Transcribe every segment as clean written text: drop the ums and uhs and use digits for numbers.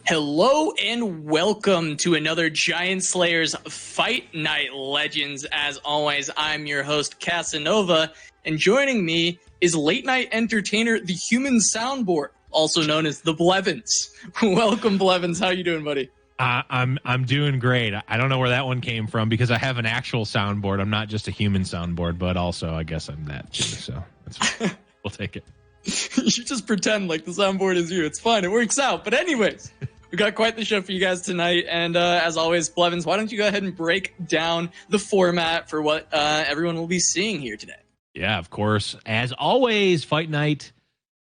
Hello and welcome to another Giant Slayers Fight Night Legends. As always, I'm your host, Casanova, and joining me is late night entertainer, the human soundboard, also known as the Blevins. Welcome, Blevins. How you doing, buddy? I'm doing great. I don't know where that one came from because I have an actual soundboard. I'm not just a human soundboard, but also I guess I'm that too. So that's fine. We'll take it. You just pretend like the soundboard is you. It's fine. It works out. But anyways, we got quite the show for you guys tonight. And as always, Blevins, why don't you go ahead and break down the format for what everyone will be seeing here today? Yeah, of course. As always, Fight Night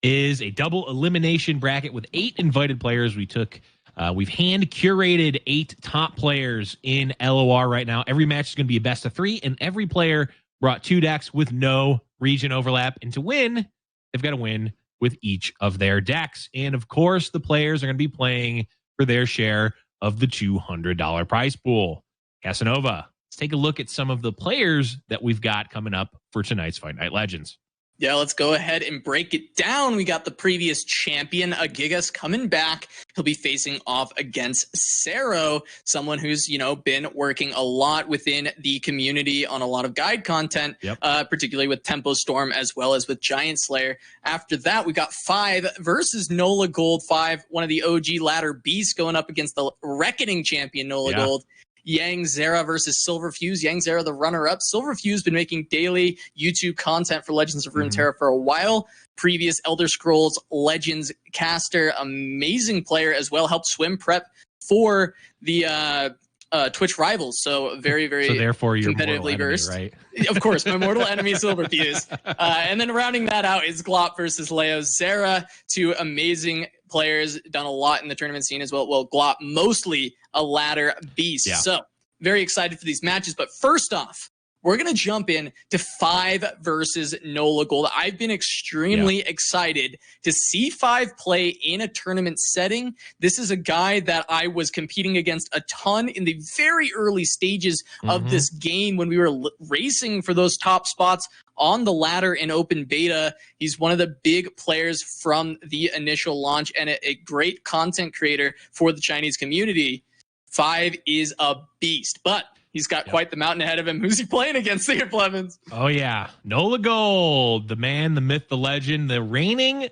is a double elimination bracket with 8 invited players. We've hand curated 8 top players in LOR right now. Every match is going to be a best of 3, and every player brought 2 decks with no region overlap. And to win, they've got to win with each of their decks. And of course, the players are going to be playing for their share of the $200 prize pool. Casanova, let's take a look at some of the players that we've got coming up for tonight's Fight Night Legends. Yeah, let's go ahead and break it down. We got the previous champion, Agigas, coming back. He'll be facing off against Szerro, someone who's, been working a lot within the community on a lot of guide content, particularly with Tempo Storm as well as with Giant Slayer. After that, we got 5 versus Nolagold. 5, one of the OG ladder beasts going up against the reckoning champion, Nolagold. Yangzera versus Silverfuse. Yangzera, the runner-up. Silverfuse been making daily YouTube content for Legends of Runeterra for a while. Previous Elder Scrolls Legends caster, amazing player as well. Helped swim prep for the Twitch rivals. So very, very so therefore you're competitively versed. Right? Of course, my mortal enemy Silverfuse. And then rounding that out is Glop versus Leozera. 2 amazing players, done a lot in the tournament scene as well. Well, Glop, mostly a ladder beast. Yeah. So very excited for these matches. But first off, we're going to jump in to 5 versus Nolagold. I've been extremely excited to see 5 play in a tournament setting. This is a guy that I was competing against a ton in the very early stages of this game when we were racing for those top spots on the ladder in open beta. He's one of the big players from the initial launch and a great content creator for the Chinese community. 5 is a beast, but he's got quite the mountain ahead of him. Who's he playing against here, Blevins? Oh, yeah. Nolagold, the man, the myth, the legend, the reigning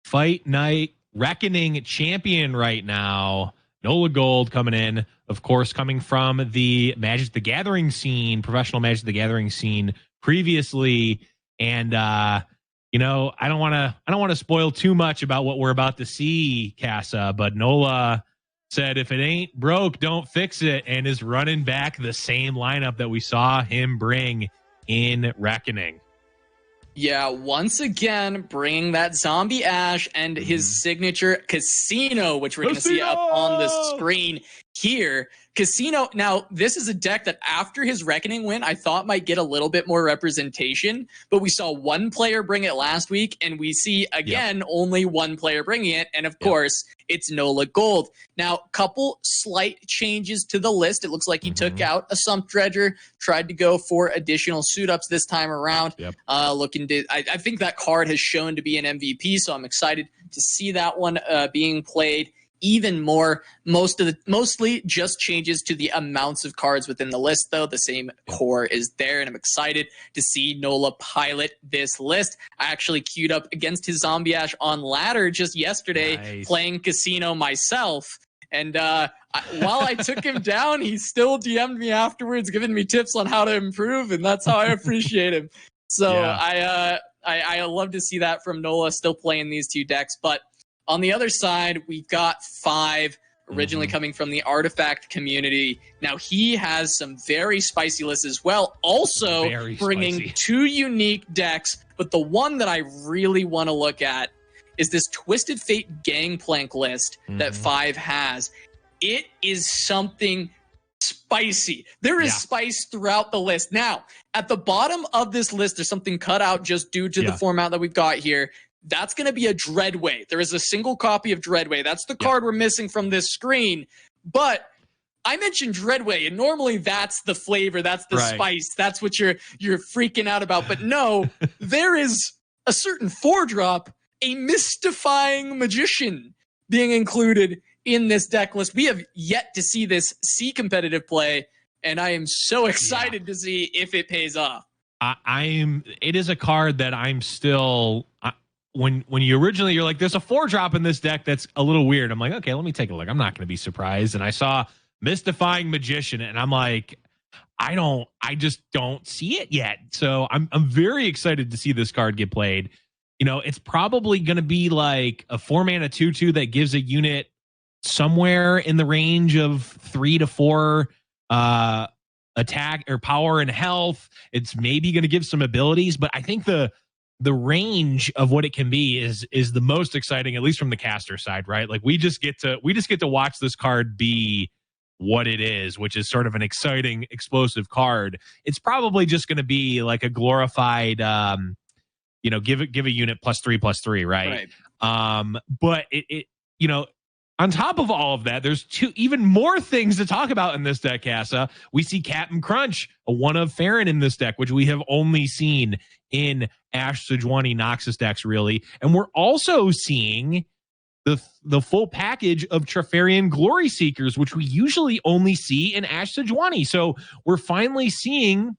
Fight Night Reckoning champion right now. Nolagold coming in, of course, coming from the Magic the Gathering scene, professional Magic the Gathering scene previously. And you know, I don't want to spoil too much about what we're about to see, Casa, but Nola said if it ain't broke, don't fix it, and is running back the same lineup that we saw him bring in Reckoning. Yeah, once again, bringing that Zombie Ash and his signature Casino, which we're going to see up on the screen here. Casino, now, this is a deck that after his Reckoning win, I thought might get a little bit more representation, but we saw one player bring it last week, and we see, again, only one player bringing it, and of course, it's Nolagold. Now, couple slight changes to the list. It looks like he took out a Sump Dredger, tried to go for additional suit-ups this time around. Looking to, I think that card has shown to be an MVP, so I'm excited to see that one being played even more. Mostly just changes to the amounts of cards within the list, though. The same core is there, and I'm excited to see Nola pilot this list. I actually queued up against his Zombie Ash on ladder just yesterday, playing Casino myself. And while I took him down, he still DM'd me afterwards, giving me tips on how to improve, and that's how I appreciate him. So I love to see that from Nola, still playing these two decks. But on the other side, we've got 5 originally coming from the Artifact community. Now, he has some very spicy lists as well, also bringing 2 unique decks. But the one that I really want to look at is this Twisted Fate Gangplank list that 5 has. It is something spicy. There is spice throughout the list. Now, at the bottom of this list, there's something cut out just due to the format that we've got here. That's going to be a Dreadway. There is a single copy of Dreadway. That's the card we're missing from this screen. But I mentioned Dreadway, and normally that's the flavor, that's the spice, that's what you're freaking out about. But no, there is a certain 4-drop, a Mystifying Magician, being included in this deck list. We have yet to see this see competitive play, and I am so excited to see if it pays off. It is a card that I'm still... When you originally, you're like, there's a 4-drop in this deck that's a little weird. I'm like, okay, let me take a look. I'm not going to be surprised. And I saw Mystifying Magician, and I'm like, I just don't see it yet. So I'm very excited to see this card get played. You know, it's probably going to be like a 4-mana 2/2 that gives a unit somewhere in the range of 3 to 4 attack or power and health. It's maybe going to give some abilities, but I think the range of what it can be is the most exciting, at least from the caster side, right? Like we just get to watch this card be what it is, which is sort of an exciting, explosive card. It's probably just going to be like a glorified, give a unit +3/+3, right? But it on top of all of that, there's even more things to talk about in this deck, Casa. We see Captain Crunch, a one of Farron in this deck, which we have only seen in Ash Sejuani Noxus decks, really. And we're also seeing the full package of Treferian Glory Seekers, which we usually only see in Ash Sejuani. So we're finally seeing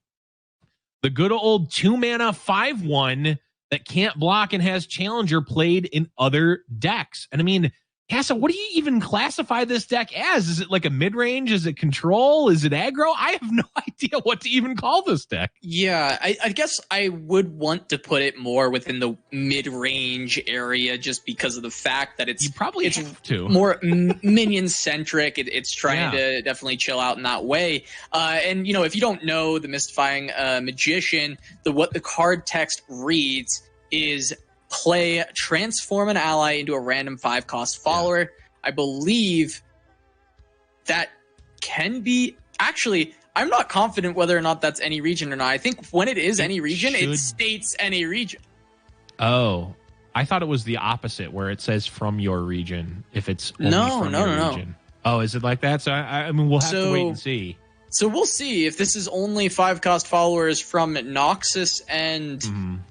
the good old 2-mana 5/1 that can't block and has Challenger played in other decks. And I mean, Casa, what do you even classify this deck as? Is it like a mid-range? Is it control? Is it aggro? I have no idea what to even call this deck. Yeah, I guess I would want to put it more within the mid-range area just because of the fact that it's more minion-centric. It's trying to definitely chill out in that way. And, if you don't know the Mystifying Magician, what the card text reads is... transform an ally into a random 5-cost follower. I believe that can be... Actually, I'm not confident whether or not that's any region or not. I think when it is any region, it states any region. Oh, I thought it was the opposite, where it says from your region, if it's only from your region. Oh, is it like that? So, I mean, we'll have to wait and see. So we'll see if this is only 5-cost followers from Noxus and...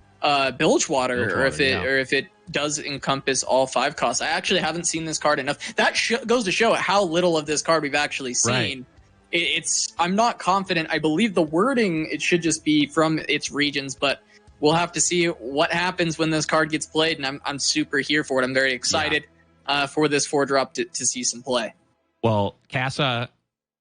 Bilgewater, or if it does encompass all 5 costs. I actually haven't seen this card enough. That goes to show how little of this card we've actually seen. I'm not confident. I believe the wording, it should just be from its regions, but we'll have to see what happens when this card gets played, and I'm super here for it. I'm very excited for this 4-drop to see some play. Well, Casa,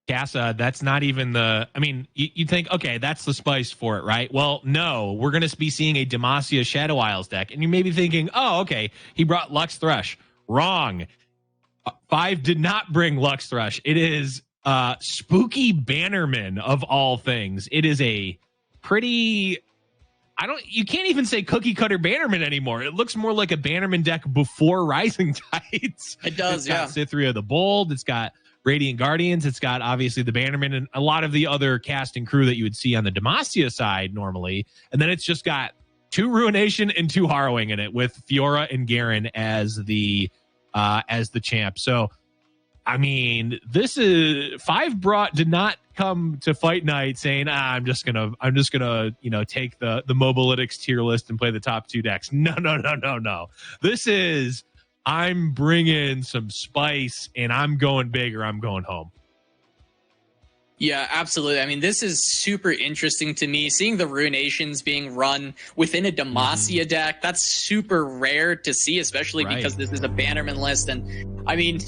that's not even the... I mean, you'd think, okay, that's the spice for it, right? Well, no, we're going to be seeing a Demacia Shadow Isles deck, and you may be thinking, oh, okay, he brought Lux Thresh. Wrong. 5 did not bring Lux Thresh. It is Spooky Bannerman, of all things. It is a pretty... you can't even say cookie cutter Bannerman anymore. It looks more like a Bannerman deck before Rising Tides. It does, It's got Cythria the Bold. It's got Radiant Guardians. It's got obviously the Bannerman and a lot of the other cast and crew that you would see on the Demacia side normally. And then it's just got 2 Ruination and 2 Harrowing in it, with Fiora and Garen as the champ. So, I mean, this is 5 did not come to Fight Night saying, I'm just gonna, take the Mobalytics tier list and play the top 2 decks. No. This is, I'm bringing some spice and I'm going big or I'm going home. Yeah, absolutely. I mean, this is super interesting to me. Seeing the Ruinations being run within a Demacia deck, that's super rare to see, especially because this is a Bannerman list. And I mean,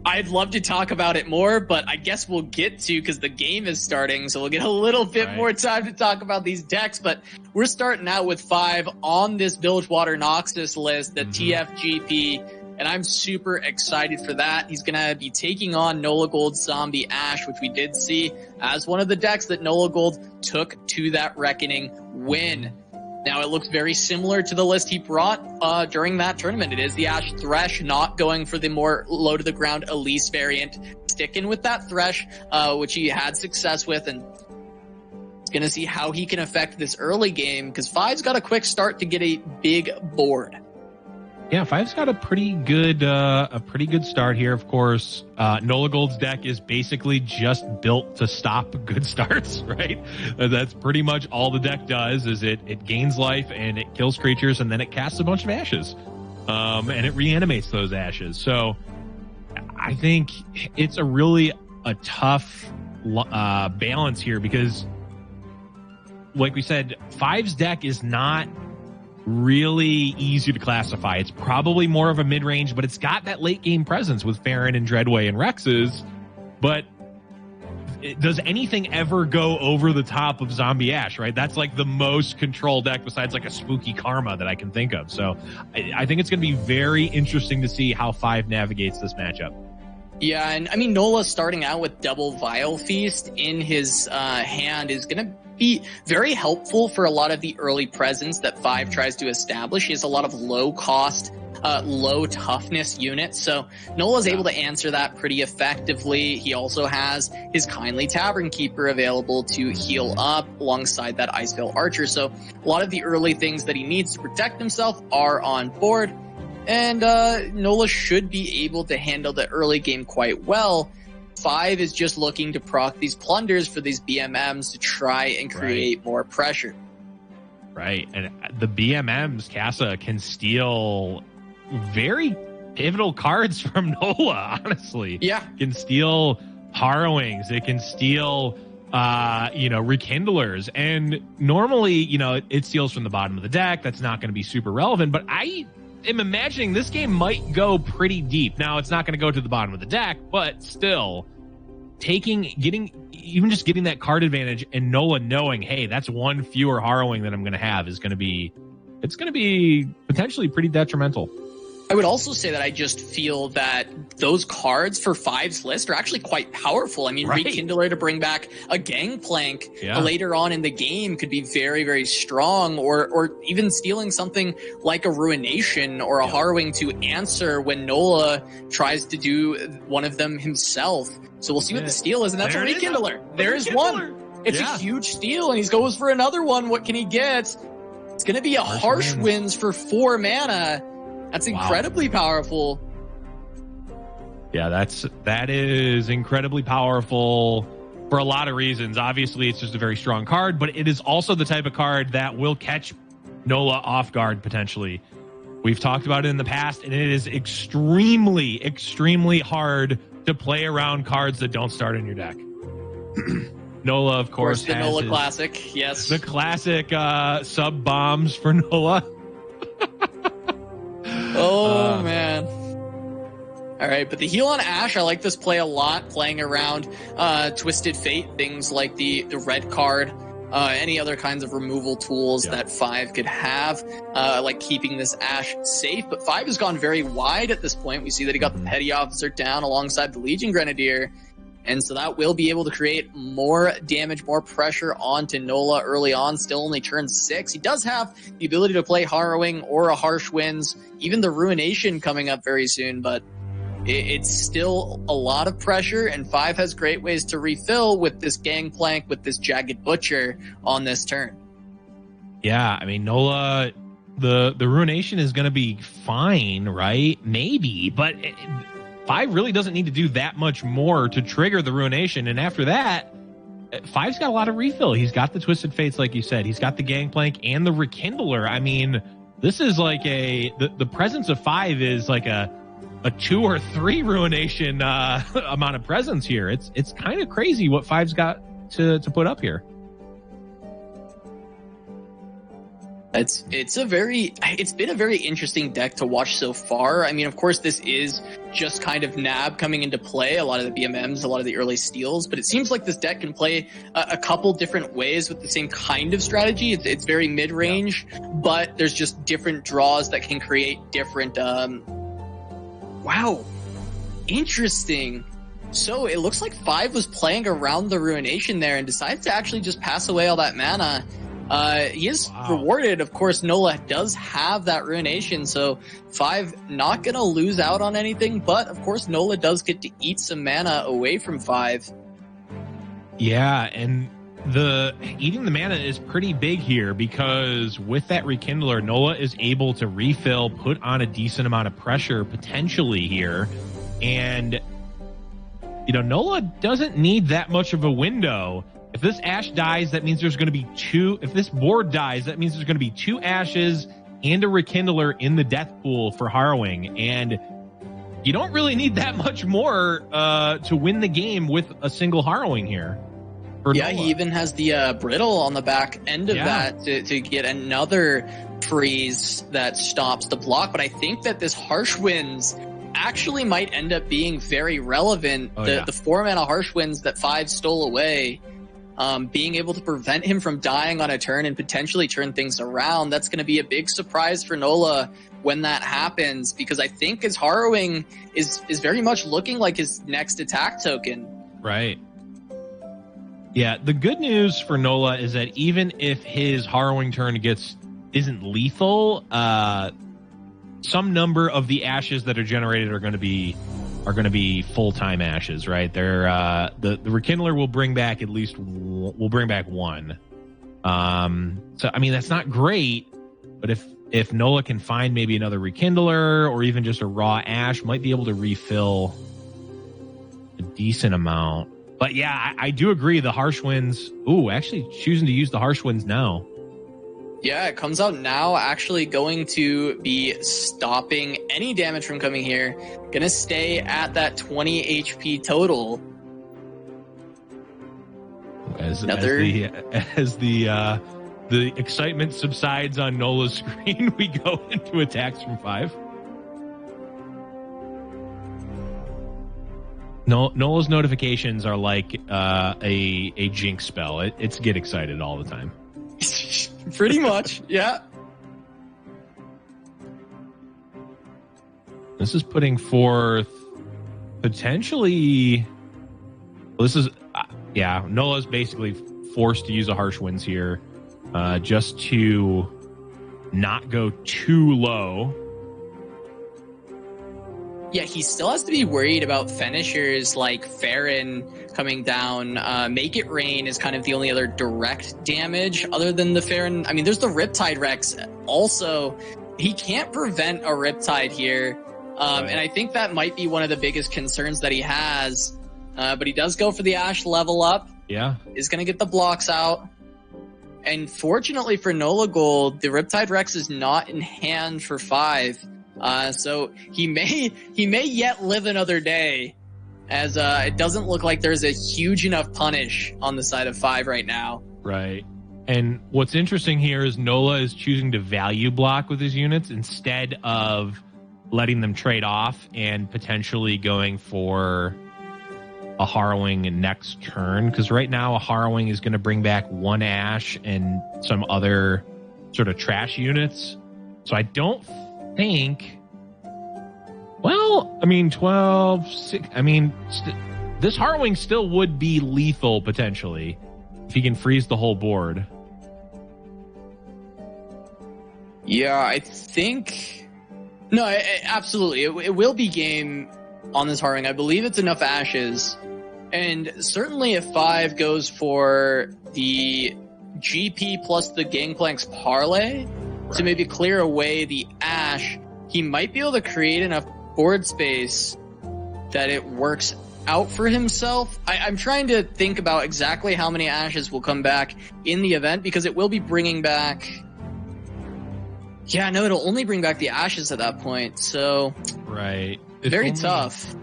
I'd love to talk about it more, but I guess we'll get to, because the game is starting, so we'll get a little bit more time to talk about these decks. But we're starting out with 5 on this Bilgewater Noxus list, the TFGP, and I'm super excited for that. He's going to be taking on Nolagold Zombie Ash, which we did see as one of the decks that Nolagold took to that Reckoning win. Now, it looks very similar to the list he brought during that tournament. It is the Ash Thresh, not going for the more low-to-the-ground Elise variant, sticking with that Thresh, which he had success with, and he's going to see how he can affect this early game, because 5's got a quick start to get a big board. Yeah, 5's got a pretty good start here. Of course, Nolagold's deck is basically just built to stop good starts, right? That's pretty much all the deck does. Is it gains life and it kills creatures, and then it casts a bunch of ashes, and it reanimates those ashes. So I think it's a tough balance here, because, like we said, 5's deck is not really easy to classify. It's probably more of a mid-range, but it's got that late game presence with Farron and Dreadway and Rexes. But does anything ever go over the top of Zombie Ash, right? That's like the most control deck besides like a Spooky Karma that I can think of. So I think it's going to be very interesting to see how 5 navigates this matchup. Yeah, and I mean, Nola starting out with double Vile Feast in his hand is going to be very helpful for a lot of the early presence that 5 tries to establish. He has a lot of low cost, low toughness units, so Nola's able to answer that pretty effectively. He also has his Kindly Tavern Keeper available to heal up alongside that Icevale Archer, so a lot of the early things that he needs to protect himself are on board, and Nola should be able to handle the early game quite well. 5 is just looking to proc these plunders for these BMMs to try and create more pressure. Right, and the BMMs, Casa, can steal very pivotal cards from Nola, honestly. Yeah. Can steal Harrowings, it can steal Rekindlers, and normally, it steals from the bottom of the deck. That's not going to be super relevant, but I am imagining this game might go pretty deep. Now, it's not going to go to the bottom of the deck, but still, getting that card advantage and Nola knowing, hey, that's one fewer Harrowing that I'm going to have is going to be potentially pretty detrimental. I would also say that I just feel that those cards for 5's list are actually quite powerful. I mean, Rekindler to bring back a Gangplank later on in the game could be very, very strong, or even stealing something like a Ruination or a Harrowing to answer when Nola tries to do one of them himself. So we'll see what the steal is, and that's a Rekindler. There's one. It's a huge steal, and he goes for another one. What can he get? It's going to be a Harsh Winds for 4 mana. That's incredibly powerful. Yeah, that is incredibly powerful for a lot of reasons. Obviously, it's just a very strong card, but it is also the type of card that will catch Nola off guard potentially. We've talked about it in the past, and it is extremely, extremely hard to play around cards that don't start in your deck. Nola, of course, the has Nola classic. Yes, the classic sub bombs for Nola. Oh man. All right, but the heal on Ashe, I like this play a lot, playing around Twisted Fate, things like the red card, any other kinds of removal tools that 5 could have, like keeping this Ashe safe. But 5 has gone very wide at this point. We see that he got the Petty Officer down alongside the Legion Grenadier, and so that will be able to create more damage, more pressure onto Nola early on. Still only turn 6. He does have the ability to play Harrowing or a Harsh Winds, even the Ruination coming up very soon, but it's still a lot of pressure, and 5 has great ways to refill with this Gangplank, with this Jagged Butcher on this turn. Yeah, I mean, Nola, the Ruination is going to be fine, right? Maybe, but 5 really doesn't need to do that much more to trigger the Ruination, and after that, 5's got a lot of refill. He's got the Twisted Fates, like you said. He's got the Gangplank and the Rekindler. I mean, this is like the presence of 5 is like a 2 or 3 Ruination amount of presence here. It's kind of crazy what 5's got to put up here. It's been a very interesting deck to watch so far. I mean, of course, this is just kind of Nab coming into play, a lot of the BMMs, a lot of the early steals, but it seems like this deck can play a couple different ways with the same kind of strategy. It's very mid-range, but there's just different draws that can create different wow, interesting. So it looks like 5 was playing around the Ruination there and decided to actually just pass away all that mana. He is rewarded. Of course, Nola does have that Ruination, so 5 not going to lose out on anything, but of course, Nola does get to eat some mana away from 5. Yeah, and the eating the mana is pretty big here because with that Rekindler, Nola is able to refill, put on a decent amount of pressure potentially here. And, you know, Nola doesn't need that much of a window. If this Ashe dies, that means there's going to be 2. If this board dies, that means there's going to be 2 Ashes and a Rekindler in the death pool for Harrowing. And you don't really need that much more to win the game with a single Harrowing here. Yeah, Nola. He even has the Brittle on the back end of that to get another freeze that stops the block. But I think that this Harsh Winds actually might end up being very relevant. The 4 mana Harsh Winds that 5 stole away, being able to prevent him from dying on a turn and potentially turn things around, that's going to be a big surprise for Nola when that happens, because I think his Harrowing is very much looking like his next attack token. Right. Yeah, the good news for Nola is that even if his Harrowing turn isn't lethal, some number of the Ashes that are generated are going to be full-time Ashes, right? They're the Rekindler will bring back one. So I mean, that's not great, but if Nola can find maybe another Rekindler or even just a raw Ashe, might be able to refill a decent amount. But yeah, I do agree. The Harsh Winds. Ooh, actually choosing to use the Harsh Winds now. Yeah, it comes out now. Actually going to be stopping any damage from coming here. Going to stay at that 20 HP total. As the excitement subsides on Nola's screen, we go into attacks from 5. Nola's notifications are like a Jinx spell. It's get excited all the time. Pretty much, yeah. This is putting forth potentially. Well, this is Nola's basically forced to use a Harsh Winds here, just to not go too low. Yeah, he still has to be worried about finishers like Farron coming down. Make It Rain is kind of the only other direct damage other than the Farron. I mean, there's the Riptide Rex. Also, he can't prevent a Riptide here. And I think that might be one of the biggest concerns that he has. But he does go for the Ashe level up. Yeah. Is going to get the blocks out. And fortunately for Nolagold, the Riptide Rex is not in hand for 5. So he may yet live another day, as it doesn't look like there's a huge enough punish on the side of 5 right now. Right. And what's interesting here is Nola is choosing to value block with his units instead of letting them trade off and potentially going for a Harrowing next turn, because right now a Harrowing is going to bring back 1 Ash and some other sort of trash units. So I don't think... Well, I mean, 12, 6... I mean, this Harrowing still would be lethal, potentially, if he can freeze the whole board. Yeah, I think... No, absolutely. It will be game on this Harrowing. I believe it's enough ashes. And certainly if 5 goes for the GP plus the Gangplank's parlay to maybe clear away the ash, he might be able to create enough board space that it works out for himself. I'm trying to think about exactly how many ashes will come back in the event, because it will be bringing back... Yeah, no, it'll only bring back the ashes at that point, so... Right. Very tough.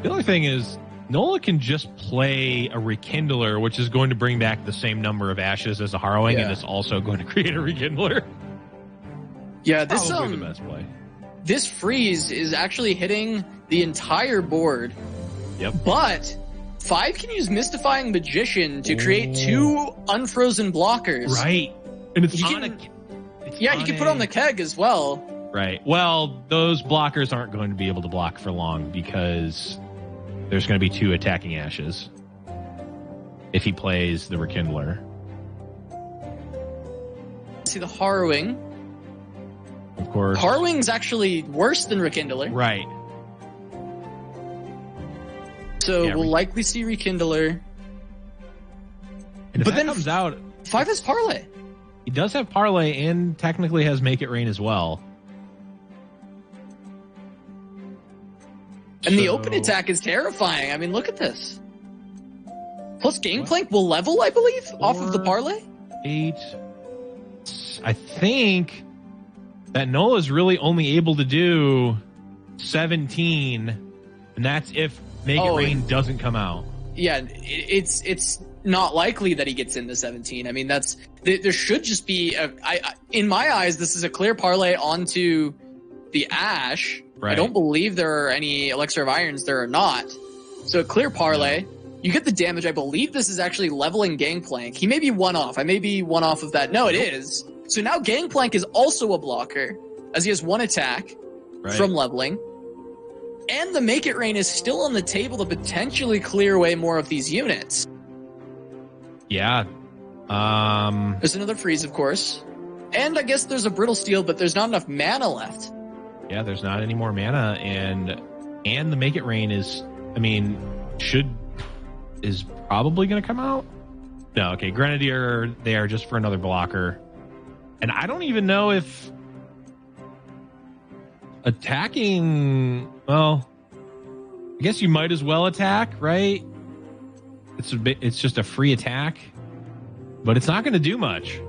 The only thing is, Nola can just play a Rekindler, which is going to bring back the same number of ashes as a Harrowing, and it's also going to create a Rekindler. Yeah, this probably the best play. This freeze is actually hitting the entire board. Yep. But 5 can use Mystifying Magician to create 2 unfrozen blockers. Right. And it's yeah, you can put on the keg as well. Right. Well, those blockers aren't going to be able to block for long because there's going to be 2 attacking ashes if he plays the Rekindler. See the Harrowing. Of course. Harrowing's actually worse than Rekindler. Right. So we'll likely see Rekindler. And but then comes out 5 has parlay. He does have parlay and technically has Make It Rain as well. And the open attack is terrifying. I mean, look at this. Plus Gangplank will level, I believe, off of the parlay. 8. I think that Nola's really only able to do 17, and that's if Make It Rain doesn't come out. Yeah, it's not likely that he gets into 17. I mean, there should just be in my eyes, this is a clear parlay onto the Ash. Right. I don't believe there are any Elixir of Irons. There are not. So a clear parlay. No. You get the damage. I believe this is actually leveling Gangplank. He may be one off. I may be one off of that. No, it is. So now Gangplank is also a blocker, as he has 1 attack from leveling. And the Make It Rain is still on the table to potentially clear away more of these units. Yeah. There's another freeze, of course. And I guess there's a Brittle Steel, but there's not enough mana left. Yeah, there's not any more mana, and the Make It Rain is, I mean, is probably going to come out. No, okay, Grenadier there just for another blocker. And I don't even know if attacking, well, I guess you might as well attack, right? It's just a free attack, but it's not going to do much.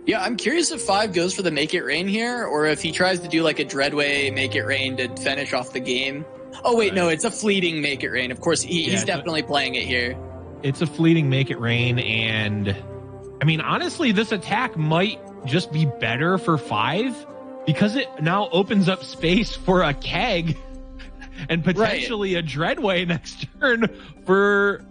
Yeah, I'm curious if 5 goes for the Make It Rain here, or if he tries to do like a Dreadway Make It Rain to finish off the game. Oh, wait, no, it's a fleeting Make It Rain. Of course, he's definitely playing it here. It's a fleeting Make It Rain, and I mean, honestly, this attack might just be better for 5 because it now opens up space for a keg and potentially a Dreadway next turn for,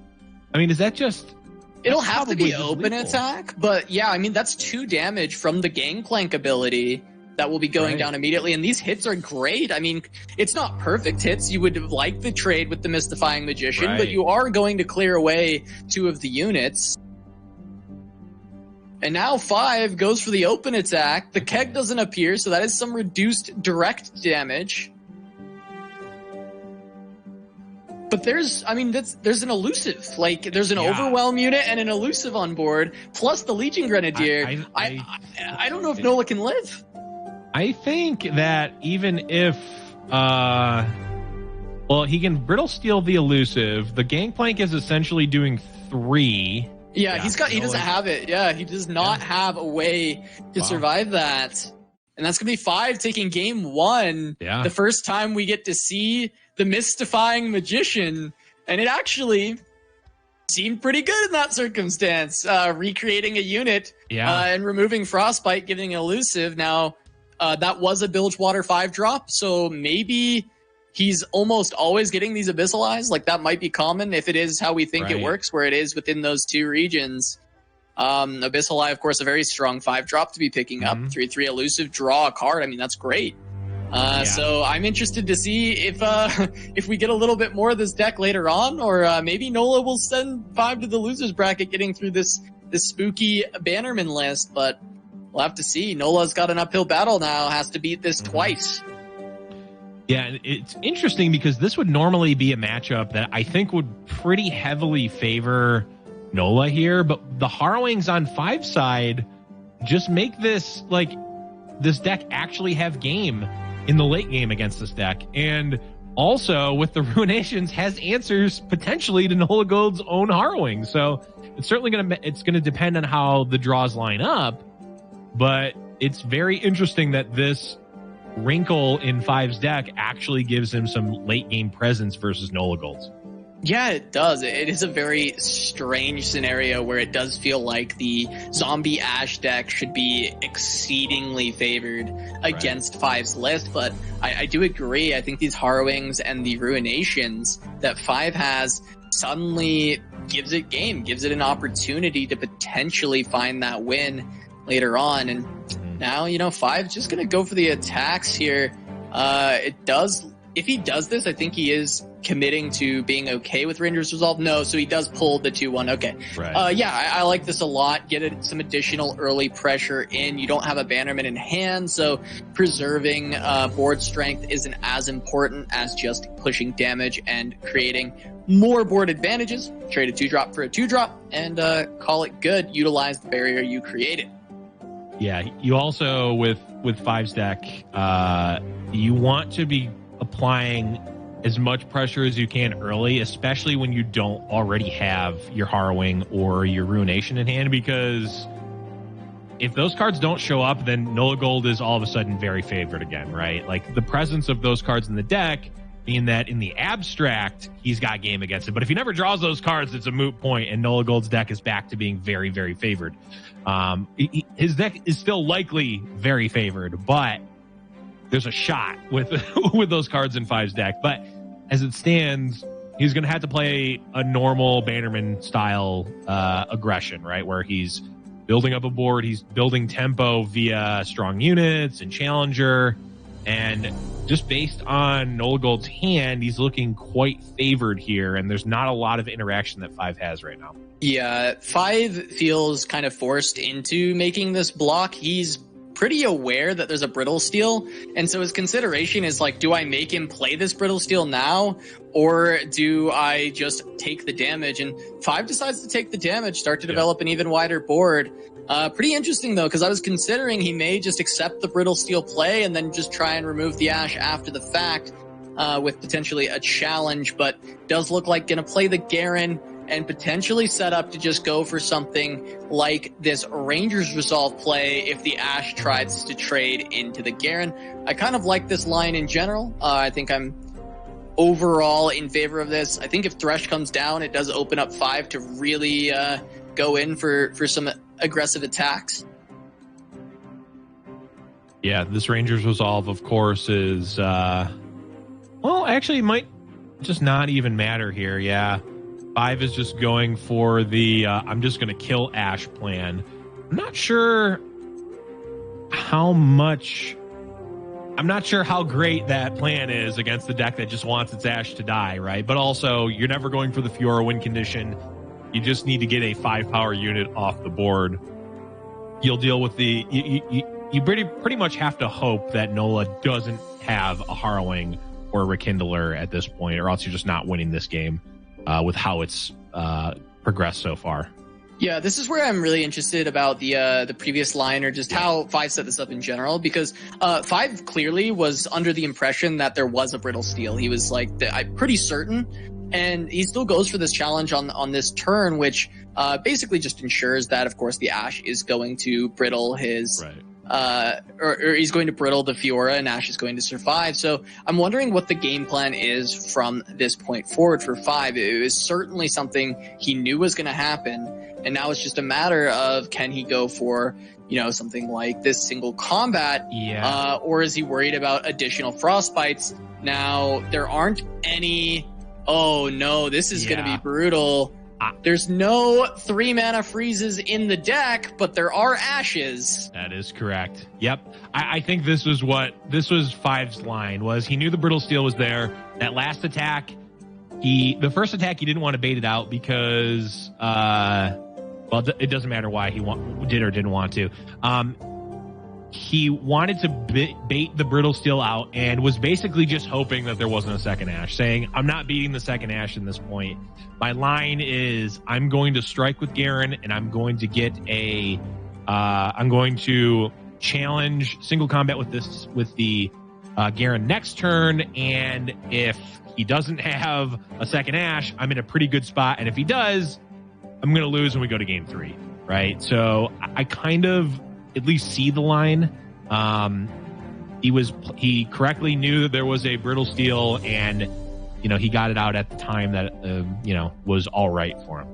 I mean, is that just... It'll have to be open attack, but yeah, I mean, that's 2 damage from the Gangplank ability that will be going down immediately, and these hits are great. I mean, it's not perfect hits. You would like the trade with the Mystifying Magician, but you are going to clear away 2 of the units. And now 5 goes for the open attack. The keg doesn't appear, so that is some reduced direct damage. But there's an elusive. Like, there's an Overwhelm unit and an elusive on board, plus the Legion Grenadier. I don't know if Nola can live. I think that even if, he can Brittle Steel the elusive. The Gangplank is essentially doing 3. Yeah, he doesn't have it. Yeah, he does not have a way to survive that. And that's going to be 5 taking game 1. Yeah. The first time we get to see the Mystifying Magician. And it actually, seemed pretty good in that circumstance. Recreating a unit and removing Frostbite, giving an elusive. Now, that was a Bilgewater 5-drop, so maybe he's almost always getting these Abyssal Eyes. Like, that might be common if it is how we think it works, where it is within those two regions. Abyssal Eye, of course, a very strong 5-drop to be picking up. 3/3 elusive, draw a card. I mean, that's great. So I'm interested to see if we get a little bit more of this deck later on, or maybe Nola will send 5 to the losers bracket getting through this spooky Bannerman list, but we'll have to see. Nola's got an uphill battle now, has to beat this twice. Yeah, it's interesting because this would normally be a matchup that I think would pretty heavily favor Nola here, but the Harrowings on 5 side just make this deck actually have game in the late game against this deck. And also with the Ruinations has answers potentially to Nolagold's own Harrowing. So it's certainly it's gonna depend on how the draws line up, but it's very interesting that this wrinkle in 5's deck actually gives him some late game presence versus Nolagold's. Yeah, it does. It is a very strange scenario where it does feel like the Zombie Ash deck should be exceedingly favored against 5's list, but I do agree. I think these Harrowings and the Ruinations that 5 has suddenly gives it game, gives it an opportunity to potentially find that win later on. And now, 5's just going to go for the attacks here. If he does this, I think he is committing to being okay with Ranger's Resolve. No, so he does pull the 2/1. Okay. I like this a lot. Get some additional early pressure in. You don't have a Bannerman in hand, so preserving board strength isn't as important as just pushing damage and creating more board advantages. Trade a 2-drop for a 2-drop and call it good. Utilize the barrier you created. Yeah, you also, with 5's deck, you want to be applying as much pressure as you can early, especially when you don't already have your Harrowing or your Ruination in hand, because if those cards don't show up, then Nolagold is all of a sudden very favored again, right? Like, the presence of those cards in the deck mean that in the abstract, he's got game against it. But if he never draws those cards, it's a moot point, and Nolagold's deck is back to being very, very favored. His deck is still likely very favored, but there's a shot with with those cards in 5's deck. But as it stands, he's going to have to play a normal Bannerman style aggression, right? Where he's building up a board, he's building tempo via strong units and challenger. And just based on Nolagold's hand, he's looking quite favored here. And there's not a lot of interaction that 5 has right now. Yeah, 5 feels kind of forced into making this block. He's pretty aware that there's a Brittle Steel, and so his consideration is like, do I make him play this Brittle Steel now, or do I just take the damage? And 5 decides to take the damage, start to develop an even wider board. Pretty interesting though, because I was considering he may just accept the Brittle Steel play and then just try and remove the Ash after the fact with potentially a challenge, but does look like gonna play the Garen and potentially set up to just go for something like this Ranger's Resolve play if the Ash tries to trade into the Garen. I kind of like this line in general. I think I'm overall in favor of this. I think if Thresh comes down, it does open up 5 to really go in for some aggressive attacks. Yeah, this Ranger's Resolve, of course, is... well, actually, it might just not even matter here, yeah. 5 is just going for the I'm just going to kill Ash plan. I'm not sure how great that plan is against the deck that just wants its Ash to die, right? But also, you're never going for the Fiora win condition. You just need to get a 5-power unit off the board. You'll deal with the... You pretty much have to hope that Nola doesn't have a Harrowing or a Rekindler at this point, or else you're just not winning this game. With how it's progressed so far. Yeah, this is where I'm really interested about the previous line, or just how 5 set this up in general, because 5 clearly was under the impression that there was a Brittle Steel. He was like, I'm pretty certain, and he still goes for this challenge on this turn, which basically just ensures that, of course, the Ash is going to brittle his or he's going to brittle the Fiora, and Ash is going to survive. So I'm wondering what the game plan is from this point forward for 5. It was certainly something he knew was going to happen, and now it's just a matter of, can he go for, you know, something like this single combat, or is he worried about additional frostbites? Now, there aren't any... Oh, no, this is going to be brutal. There's no 3-mana freezes in the deck, but there are ashes. That is correct. Yep. I think this was 5's line, was he knew the Brittle Steel was there. That last attack, the first attack, he didn't want to bait it out because, well, it doesn't matter why he did or didn't want to. He wanted to bait the Brittle Steel out and was basically just hoping that there wasn't a second Ash, saying, I'm not beating the second Ash in this point. My line is, I'm going to strike with Garen, and I'm going to get I'm going to challenge single combat with the Garen next turn, and if he doesn't have a second Ash, I'm in a pretty good spot, and if he does, I'm going to lose when we go to game 3, right? So I kind of at least see the line. He correctly knew that there was a Brittle Steel, and you know, he got it out at the time that you know, was all right for him.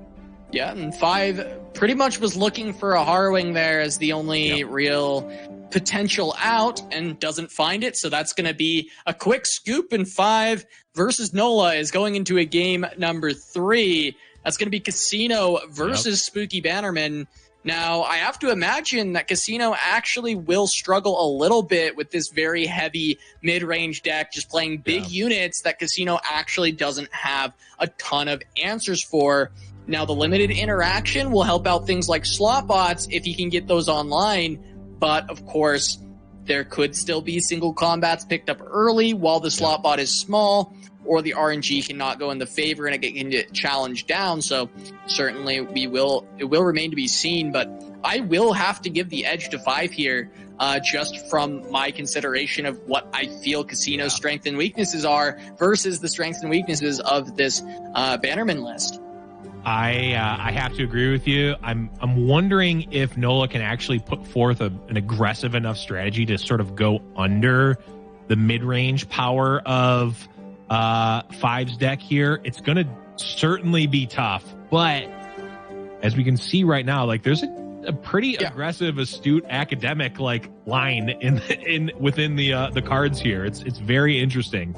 Yeah, and 5 pretty much was looking for a Harrowing there as the only real potential out, and doesn't find it. So that's going to be a quick scoop, and 5 versus Nola is going into a game number 3. That's going to be Casino versus Spooky Bannerman. Now, I have to imagine that Casino actually will struggle a little bit with this very heavy mid-range deck, just playing big units that Casino actually doesn't have a ton of answers for. Now, the limited interaction will help out things like slot bots if he can get those online, but of course, there could still be single combats picked up early while the slot bot is small, or the RNG cannot go in the favor and it can get challenged down. So certainly it will remain to be seen, but I will have to give the edge to 5 here, just from my consideration of what I feel Casino's strengths and weaknesses are versus the strengths and weaknesses of this Bannerman list. I have to agree with you. I'm wondering if Nola can actually put forth an aggressive enough strategy to sort of go under the mid-range power of 5's deck here. It's going to certainly be tough, but as we can see right now, like, there's a pretty aggressive, astute academic like line within the cards here. It's very interesting.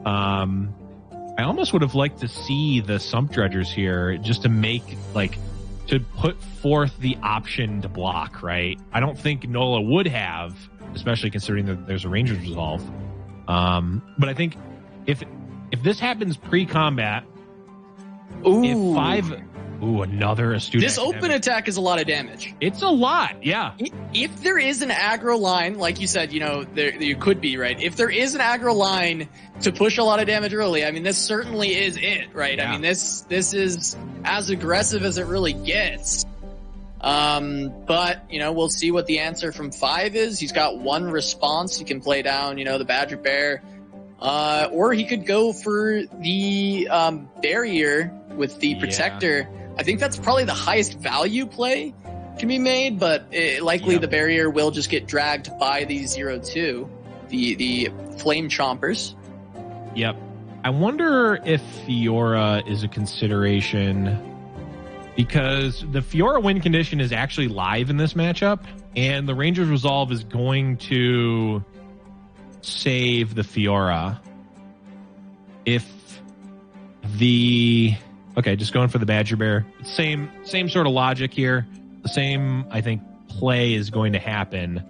I almost would have liked to see the Sump Dredgers here just to put forth the option to block, right? I don't think Nola would have, especially considering that there's a Ranger's Resolve. But I think if this happens pre-combat, if 5... Ooh, another astute. This open attack is a lot of damage. It's a lot, yeah. If there is an aggro line, like you said, you know, you could be, right? If there is an aggro line to push a lot of damage early, I mean, this certainly is it, right? Yeah. I mean, this is as aggressive as it really gets. But, you know, we'll see what the answer from 5 is. He's got one response. He can play down, you know, the Badger Bear. Or he could go for the barrier with the Protector. I think that's probably the highest value play can be made, but likely the barrier will just get dragged by the 0-2, the Flame Chompers. Yep. I wonder if Fiora is a consideration, because the Fiora win condition is actually live in this matchup, and the Ranger's Resolve is going to save the Fiora. If the... Okay, just going for the Badger Bear. Same sort of logic here. The same, I think, play is going to happen.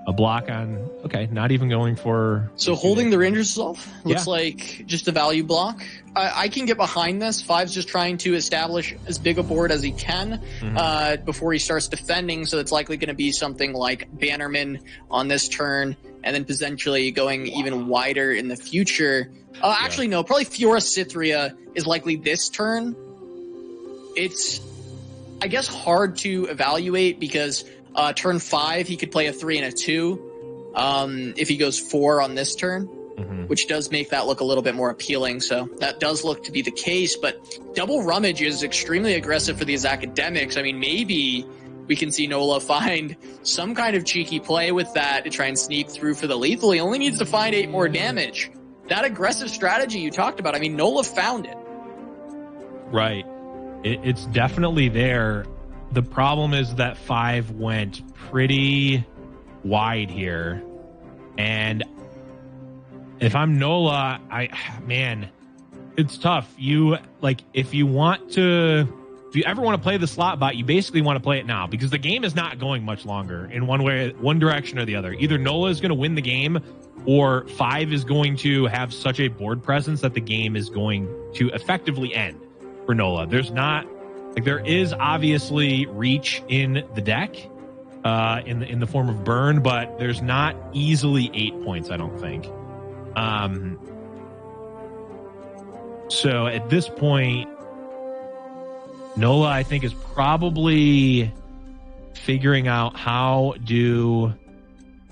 A block on... Okay, not even going for... So holding the Ranger's Resolve looks like just a value block. I can get behind this. 5's just trying to establish as big a board as he can before he starts defending, so it's likely going to be something like Bannerman on this turn, and then potentially going even wider in the future. Actually, no, probably Fiora Cythria is likely this turn. It's, I guess, hard to evaluate because turn 5, he could play a 3 and a 2 if he goes 4 on this turn, which does make that look a little bit more appealing. So that does look to be the case, but Double Rummage is extremely aggressive for these academics. I mean, maybe we can see Nola find some kind of cheeky play with that to try and sneak through for the lethal. He only needs to find 8 more damage. That aggressive strategy you talked about, I mean, Nola found it. Right. It's definitely there. The problem is that 5 went pretty wide here. And if I'm Nola, man, it's tough. If you ever want to play the slot bot, you basically want to play it now because the game is not going much longer in one direction or the other. Either Nola is going to win the game or 5 is going to have such a board presence that the game is going to effectively end for Nola. There is obviously reach in the deck in the form of burn, but there's not easily 8 points, I don't think. So at this point, Nola, I think, is probably figuring out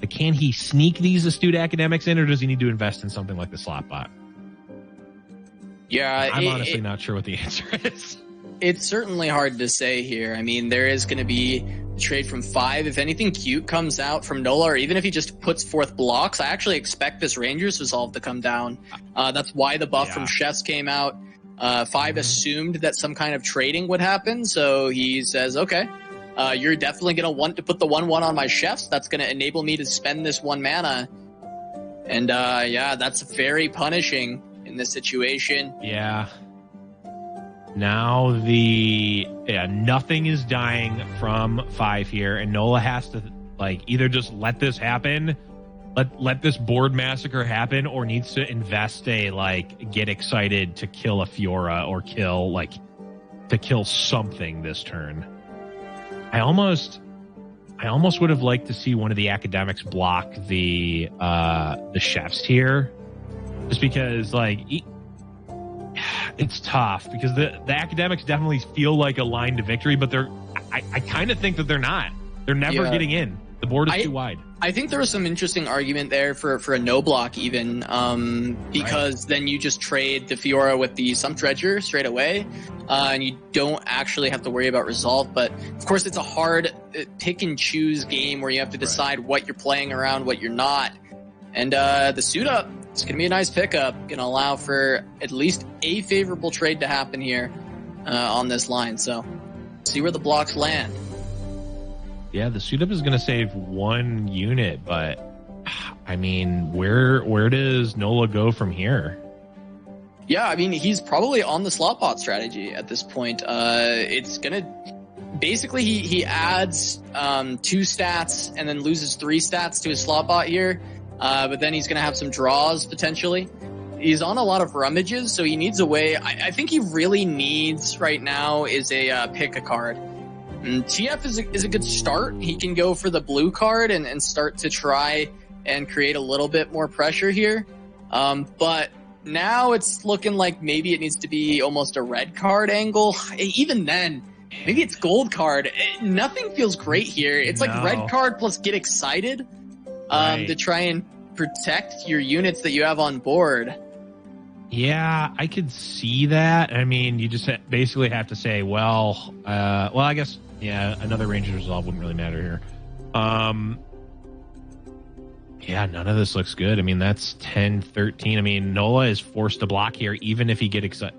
can he sneak these astute academics in, or does he need to invest in something like the slot bot? Yeah, I'm honestly not sure what the answer is. It's certainly hard to say here. I mean, there is going to be a trade from 5. If anything cute comes out from Nola, or even if he just puts forth blocks, I actually expect this Rangers Resolve to come down. That's why the buff from Chefs came out. 5 assumed that some kind of trading would happen, so he says, okay, you're definitely going to want to put the 1/1 on my Chefs. That's going to enable me to spend this 1 mana. And that's very punishing in this situation. Yeah. Now nothing is dying from 5 here, and Nola has to either just let this happen, let this board massacre happen, or needs to invest get excited to kill a Fiora or kill something this turn. I almost would have liked to see one of the academics block the Chefs here, just because it's tough because the academics definitely feel like a line to victory, but I kind of think that they're not. They're never getting in. The board is too wide. I think there was some interesting argument there for a no block even, because then you just trade the Fiora with the Sump Dredger straight away, and you don't actually have to worry about resolve. But of course, it's a hard pick and choose game where you have to decide what you're playing around, what you're not. And the suit up, it's going to be a nice pickup, going to allow for at least a favorable trade to happen here on this line. So see where the blocks land. Yeah, the suit up is going to save 1 unit, but I mean, where does Nola go from here? Yeah, I mean, he's probably on the slot bot strategy at this point. It's going to basically he adds 2 stats and then loses 3 stats to his slot bot here. But then he's going to have some draws potentially. He's on a lot of rummages, so he needs a way. I think he really needs right now is a pick a card. And TF is a good start. He can go for the blue card and start to try and create a little bit more pressure here. But now it's looking like maybe it needs to be almost a red card angle. Even then, maybe it's gold card. Nothing feels great here. It's like red card plus get excited. To try and protect your units that you have on board. Yeah, I could see that. I mean, you just basically have to say, I guess, another Rangers Resolve wouldn't really matter here. None of this looks good. I mean, that's 10-13. I mean, Nola is forced to block here, even if he get excited.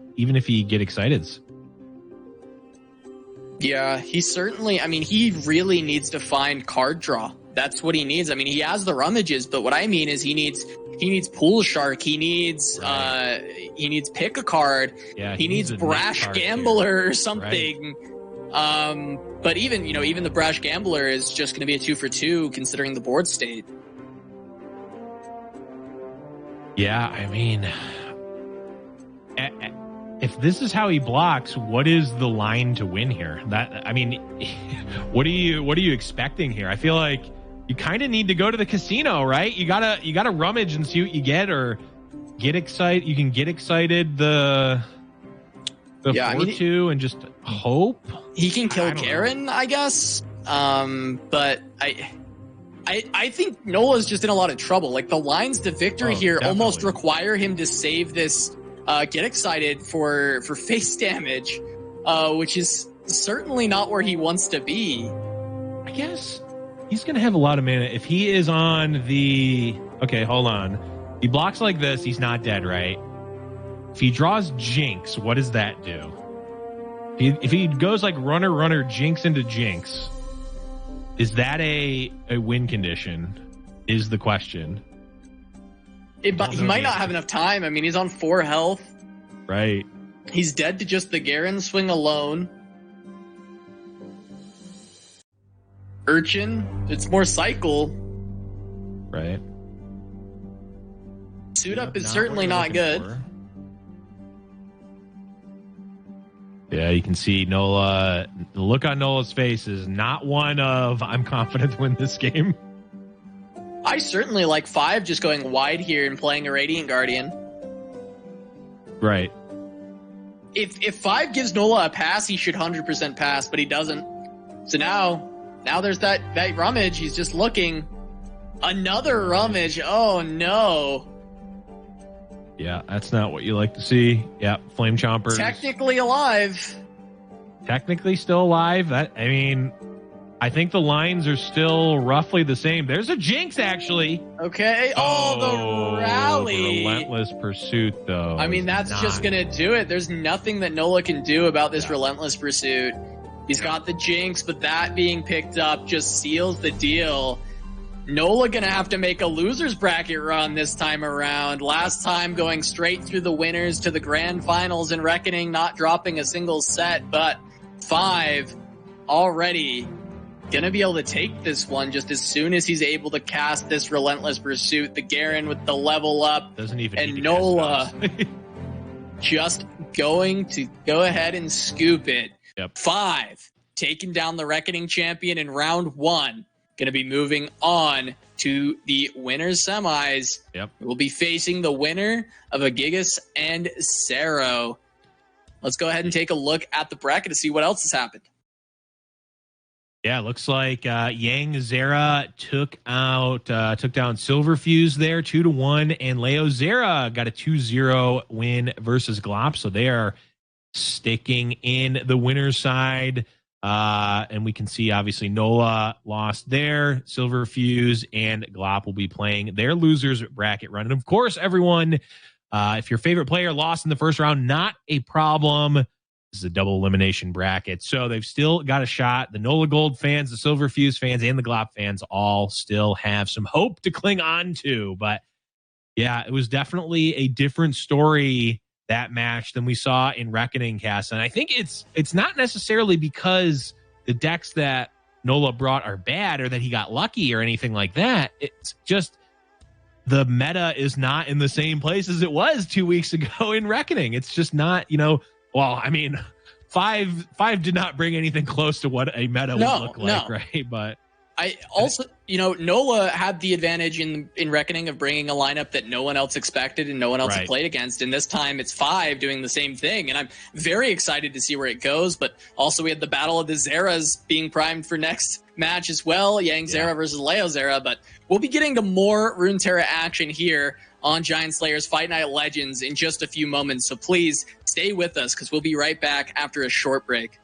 Yeah, he certainly. I mean, he really needs to find card draw. That's what he needs. I mean, he has the rummages, but what I mean is he needs Pool Shark. He needs pick a card. Yeah, he needs Brash Gambler or something. Right. But even the Brash Gambler is just going to be a 2 for 2 considering the board state. Yeah, I mean, if this is how he blocks, what is the line to win here? What are you expecting here? I feel like you kind of need to go to the casino, right? You gotta rummage and see what you get, or get excited. You can get excited the 4-2 and just hope he can kill Garen, I guess. But I think Nola's just in a lot of trouble. Like, the lines to victory here definitely almost require him to save this get excited for face damage, which is certainly not where he wants to be. guess he's going to have a lot of mana. If he is on the... Okay, hold on. He blocks like this, he's not dead, right? If he draws Jinx, what does that do? If he goes like runner, Jinx into Jinx, is that a win condition? Is the question. He might not have enough time. I mean, he's on 4 health. Right. He's dead to just the Garen swing alone. Urchin, it's more cycle. Right. Suit up is certainly not good. Yeah, you can see Nola. The look on Nola's face is not one of I'm confident to win this game. I certainly like 5 just going wide here and playing a Radiant Guardian. Right. If 5 gives Nola a pass, he should 100% pass, but he doesn't. So now there's that rummage. He's just looking. Another rummage. Oh no. Yeah, that's not what you like to see. Yeah, Flame Chompers. Technically alive. Technically still alive. I think the lines are still roughly the same. There's a Jinx, actually. Okay. Oh, the rally. The relentless pursuit, though. I mean, that's just going to do it. There's nothing that Nola can do about this relentless pursuit. He's got the Jinx, but that being picked up just seals the deal. Nola gonna have to make a loser's bracket run this time around. Last time going straight through the winners to the grand finals and Reckoning, not dropping a single set, but 5 already gonna be able to take this one just as soon as he's able to cast this relentless pursuit. The Garen with the level up, doesn't even and Nola just going to go ahead and scoop it. Yep. 5 taking down the Reckoning champion in round 1. Going to be moving on to the winners semis. Yep. We'll be facing the winner of Agigas and Szerro. Let's go ahead and take a look at the bracket to see what else has happened. Yeah, looks like Yangzera took down Silverfuse there 2-1, and Leozera got a 2-0 win versus Glop. So they are sticking in the winner's side. And we can see obviously Nola lost there. Silverfuse and Glop will be playing their losers bracket run. And of course, everyone, if your favorite player lost in the first round, not a problem. This is a double elimination bracket. So they've still got a shot. The Nolagold fans, the Silverfuse fans, and the Glop fans all still have some hope to cling on to. But yeah, it was definitely a different story, that match, than we saw in Reckoning, Cass. And I think it's not necessarily because the decks that Nola brought are bad or that he got lucky or anything like that. It's just the meta is not in the same place as it was 2 weeks ago in Reckoning. It's just not, well, I mean, five did not bring anything close to what a meta would look like, right? But I also, Nola had the advantage in Reckoning of bringing a lineup that no one else expected and no one else had played against. And this time it's 5 doing the same thing. And I'm very excited to see where it goes. But also we had the battle of the Zeras being primed for next match as well. Yangzera versus Leozera. But we'll be getting to more Runeterra action here on Giant Slayer's Fight Night Legends in just a few moments. So please stay with us because we'll be right back after a short break.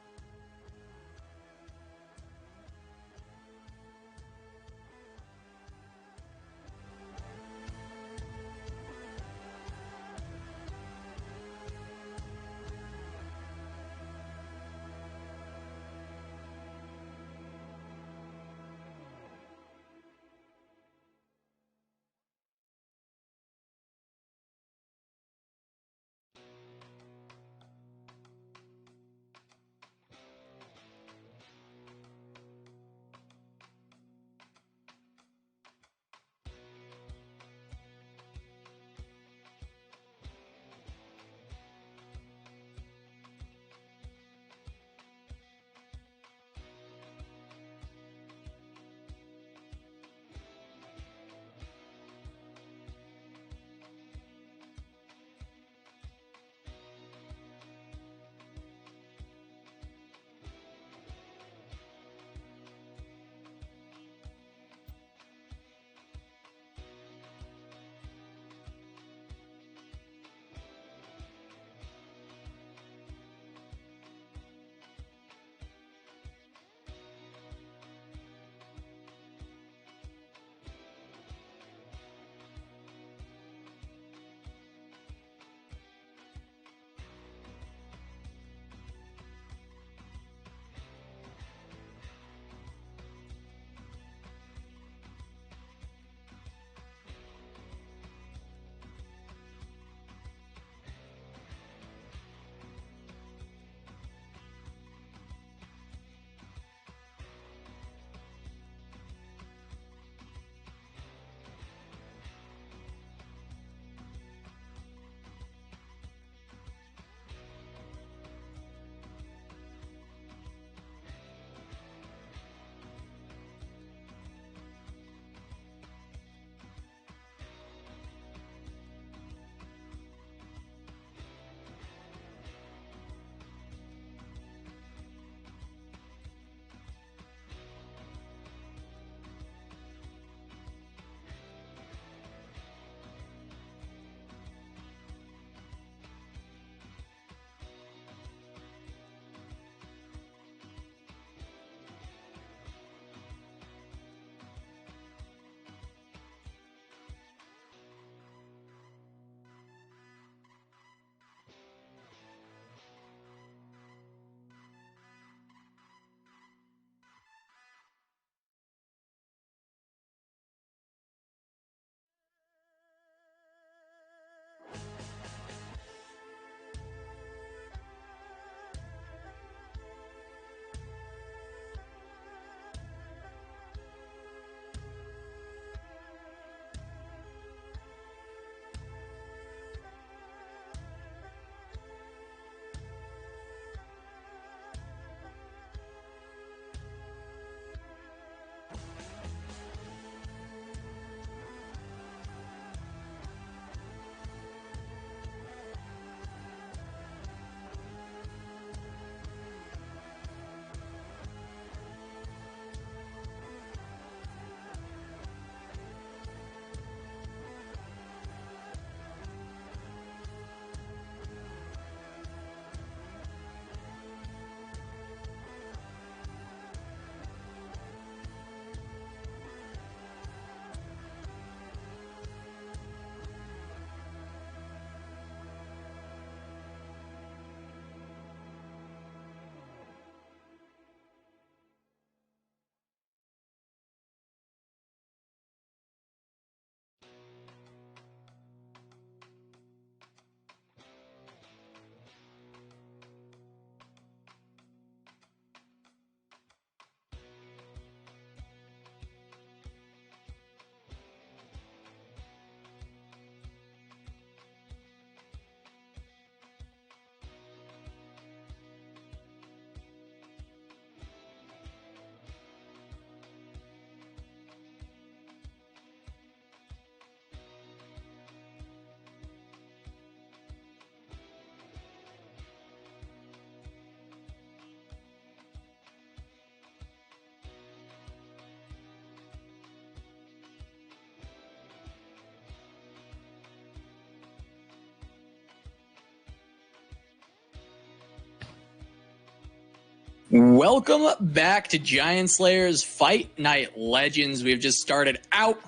Welcome back to Giant Slayer's Fight Night Legends. We've just started out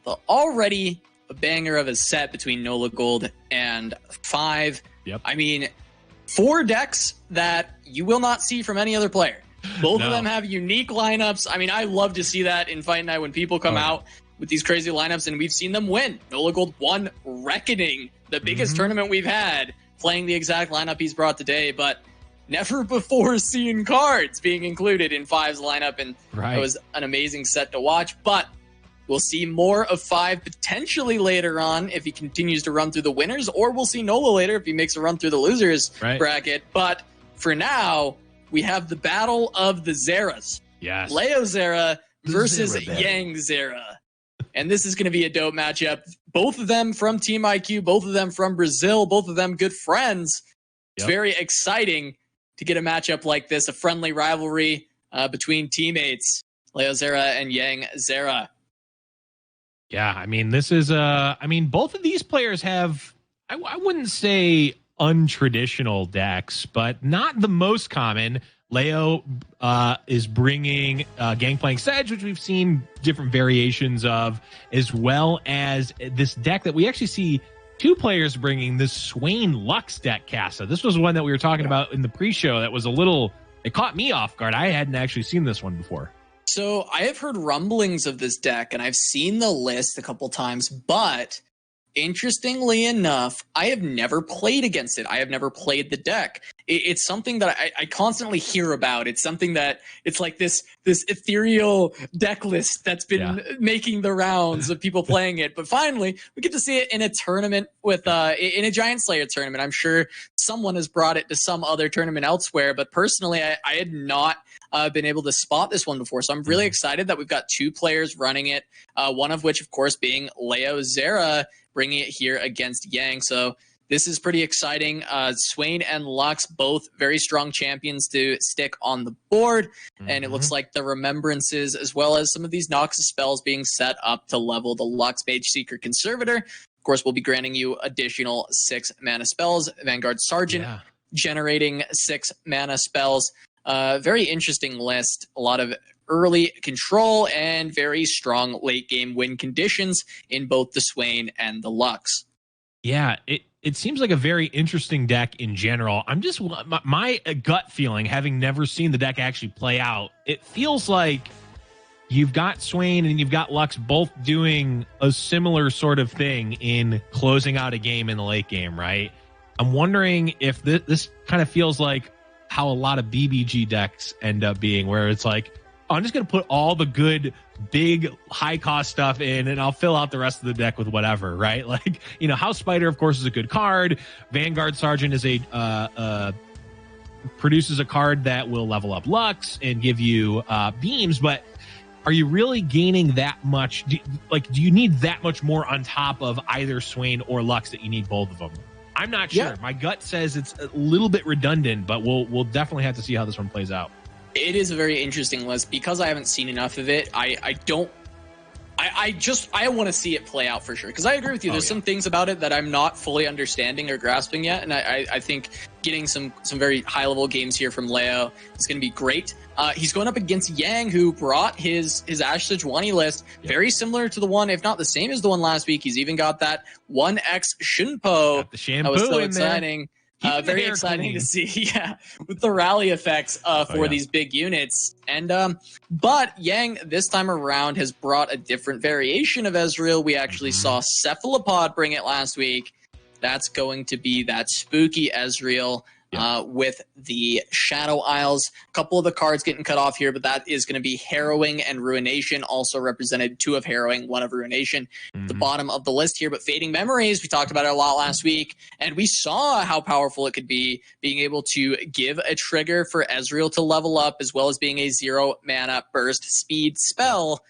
the already a banger of a set between Nolagold and 5. Yep. I mean, 4 decks that you will not see from any other player. Both of them have unique lineups. I mean, I love to see that in Fight Night when people come out with these crazy lineups, and we've seen them win. Nolagold won Reckoning, the biggest tournament we've had, playing the exact lineup he's brought today, but never before seen cards being included in 5's lineup, and it was an amazing set to watch. But we'll see more of 5 potentially later on if he continues to run through the winners, or we'll see Nola later if he makes a run through the losers bracket. But for now, we have the battle of the Zeras. Yes. Leozera versus Yangzera. And this is going to be a dope matchup. Both of them from Team IQ, both of them from Brazil, both of them good friends. It's very exciting to get a matchup like this, a friendly rivalry between teammates, Leozera and Yangzera. Yeah, I mean, this is both of these players have, I wouldn't say untraditional decks, but not the most common. Leo is bringing Gangplank Sedge, which we've seen different variations of, as well as this deck that we actually see 2 players bringing, this Swain Lux deck, Casa. This was one that we were talking about in the pre-show that was it caught me off guard. I hadn't actually seen this one before. So I have heard rumblings of this deck, and I've seen the list a couple times, but interestingly enough, I have never played against it. I have never played the deck. It's something that I constantly hear about. It's something that it's like this ethereal deck list that's been making the rounds of people playing it. But finally, we get to see it in a tournament with in a Giant Slayer tournament. I'm sure someone has brought it to some other tournament elsewhere. But personally, I had not been able to spot this one before. So I'm really excited that we've got 2 players running it. One of which, of course, being Leozera, bringing it here against Yang. So this is pretty exciting. Swain and Lux, both very strong champions to stick on the board. And it looks like the Remembrances, as well as some of these Noxus spells being set up to level the Lux Mage Seeker Conservator. Of course, we'll be granting you additional 6 mana spells. Vanguard Sergeant generating 6 mana spells. Very interesting list. A lot of early control and very strong late game win conditions in both the Swain and the Lux. Yeah, it seems like a very interesting deck in general. I'm just, my gut feeling, having never seen the deck actually play out, it feels like you've got Swain and you've got Lux both doing a similar sort of thing in closing out a game in the late game, right? I'm wondering if this kind of feels like how a lot of BBG decks end up being, where it's like, oh, I'm just going to put all the good, big, high-cost stuff in, and I'll fill out the rest of the deck with whatever, right? Like, House Spider, of course, is a good card. Vanguard Sergeant is produces a card that will level up Lux and give you beams, but are you really gaining that much? Do you need that much more on top of either Swain or Lux that you need both of them? I'm not sure. My gut says it's a little bit redundant, but we'll definitely have to see how this one plays out. It is a very interesting list because I haven't seen enough of it. I want to see it play out for sure. Because I agree with you. There's some things about it that I'm not fully understanding or grasping yet. And I think getting some very high level games here from Leo is going to be great. He's going up against Yang, who brought his Ash Sejuani list, very similar to the one, if not the same as the one last week. He's even got that 1x Shunpo. The shampoo that was so in exciting. Very exciting to see, with the rally effects for these big units. And but Yang this time around has brought a different variation of Ezreal. We actually saw Cephalopod bring it last week. That's going to be that spooky Ezreal with the Shadow Isles. A couple of the cards getting cut off here, but that is going to be Harrowing and Ruination, also represented 2 of Harrowing, 1 of Ruination. The bottom of the list here, but Fading Memories, we talked about it a lot last week, and we saw how powerful it could be, being able to give a trigger for Ezreal to level up, as well as being a 0 mana burst speed spell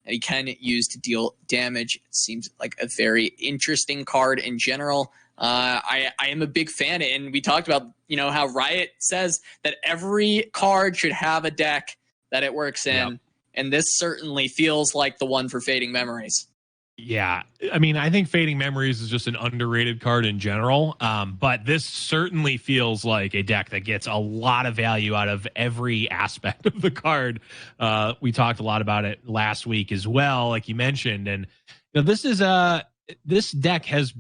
that he can use to deal damage. It seems like a very interesting card in general. I am a big fan, and we talked about how Riot says that every card should have a deck that it works in, and this certainly feels like the one for Fading Memories. Yeah, I mean, I think Fading Memories is just an underrated card in general, but this certainly feels like a deck that gets a lot of value out of every aspect of the card. We talked a lot about it last week as well, like you mentioned, and this is this deck has,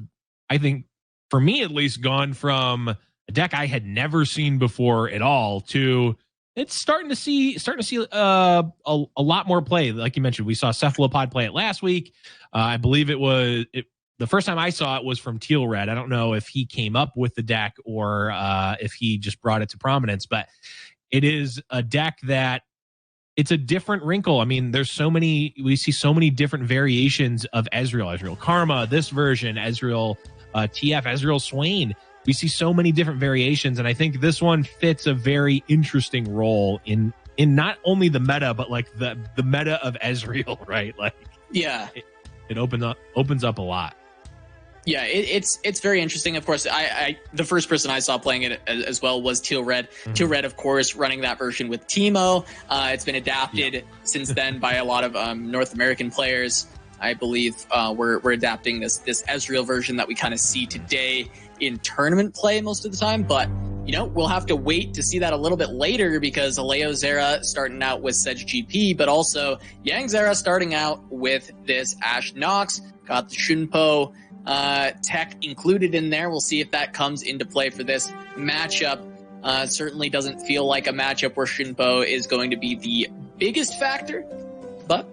I think, for me at least, gone from a deck I had never seen before at all to it's starting to see a lot more play. Like you mentioned, we saw Cephalopod play it last week. I believe the first time I saw it was from Teal Red. I don't know if he came up with the deck or if he just brought it to prominence, but it is a deck that it's a different wrinkle. I mean, we see so many different variations of Ezreal Karma, this version, Ezreal TF, Ezreal Swain. We see so many different variations, and I think this one fits a very interesting role in not only the meta, but like the meta of Ezreal, right? Like, yeah, it opens up a lot. Yeah, it's very interesting. Of course, I the first person I saw playing it as well was Teal Red. Mm-hmm. Teal Red, of course, running that version with Teemo. It's been adapted since then by a lot of North American players. I believe we're adapting this Ezreal version that we kind of see today in tournament play most of the time. But, we'll have to wait to see that a little bit later because Leozera starting out with Sedge GP, but also Yangzera starting out with this Ashe Nox. Got the Shunpo tech included in there. We'll see if that comes into play for this matchup. Certainly doesn't feel like a matchup where Shunpo is going to be the biggest factor, but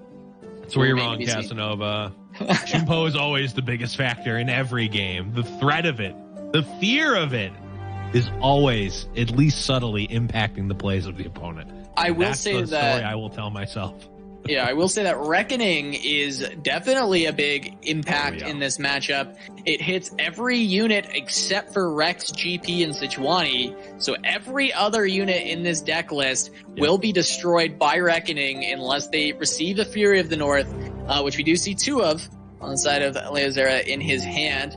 that's where you're wrong, Casanova. Shunpo is always the biggest factor in every game. The threat of it, the fear of it, is always at least subtly impacting the plays of the opponent. I will say that story I will tell myself. Yeah, I will say that Reckoning is definitely a big impact in this matchup. It hits every unit except for Rex, GP, and Sejuani. So every other unit in this deck list will be destroyed by Reckoning unless they receive the Fury of the North, which we do see 2 of on the side of Leozera in his hand.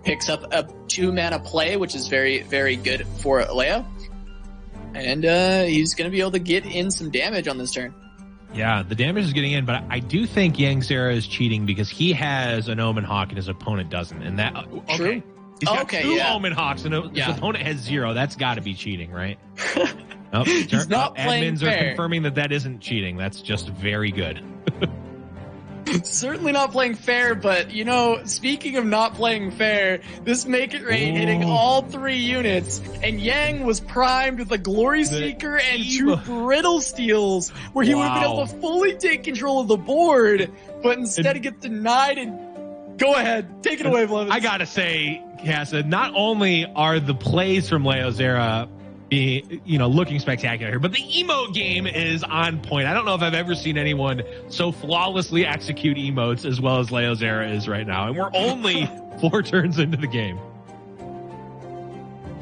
Picks up a 2-mana play, which is very, very good for Leo. And he's going to be able to get in some damage on this turn. Yeah, the damage is getting in, but I do think Yangzera is cheating because he has an Omen Hawk and his opponent doesn't. And that True. He's got 2 Omen Hawks and his opponent has 0. That's got to be cheating, right? Nope. He's not playing admins fair. Are confirming that isn't cheating. That's just very good. Certainly not playing fair, but speaking of not playing fair, this Make It Rain hitting all 3 units, and Yang was primed with a Glory Seeker and 2 Brittle Steals, where he would have been able to fully take control of the board, but instead he gets denied. And go ahead, take it away, Blevins. I gotta say, Casa, not only are the plays from Leozera looking spectacular here, but the emote game is on point. I don't know if I've ever seen anyone so flawlessly execute emotes as well as Leozera is right now, and we're only 4 turns into the game.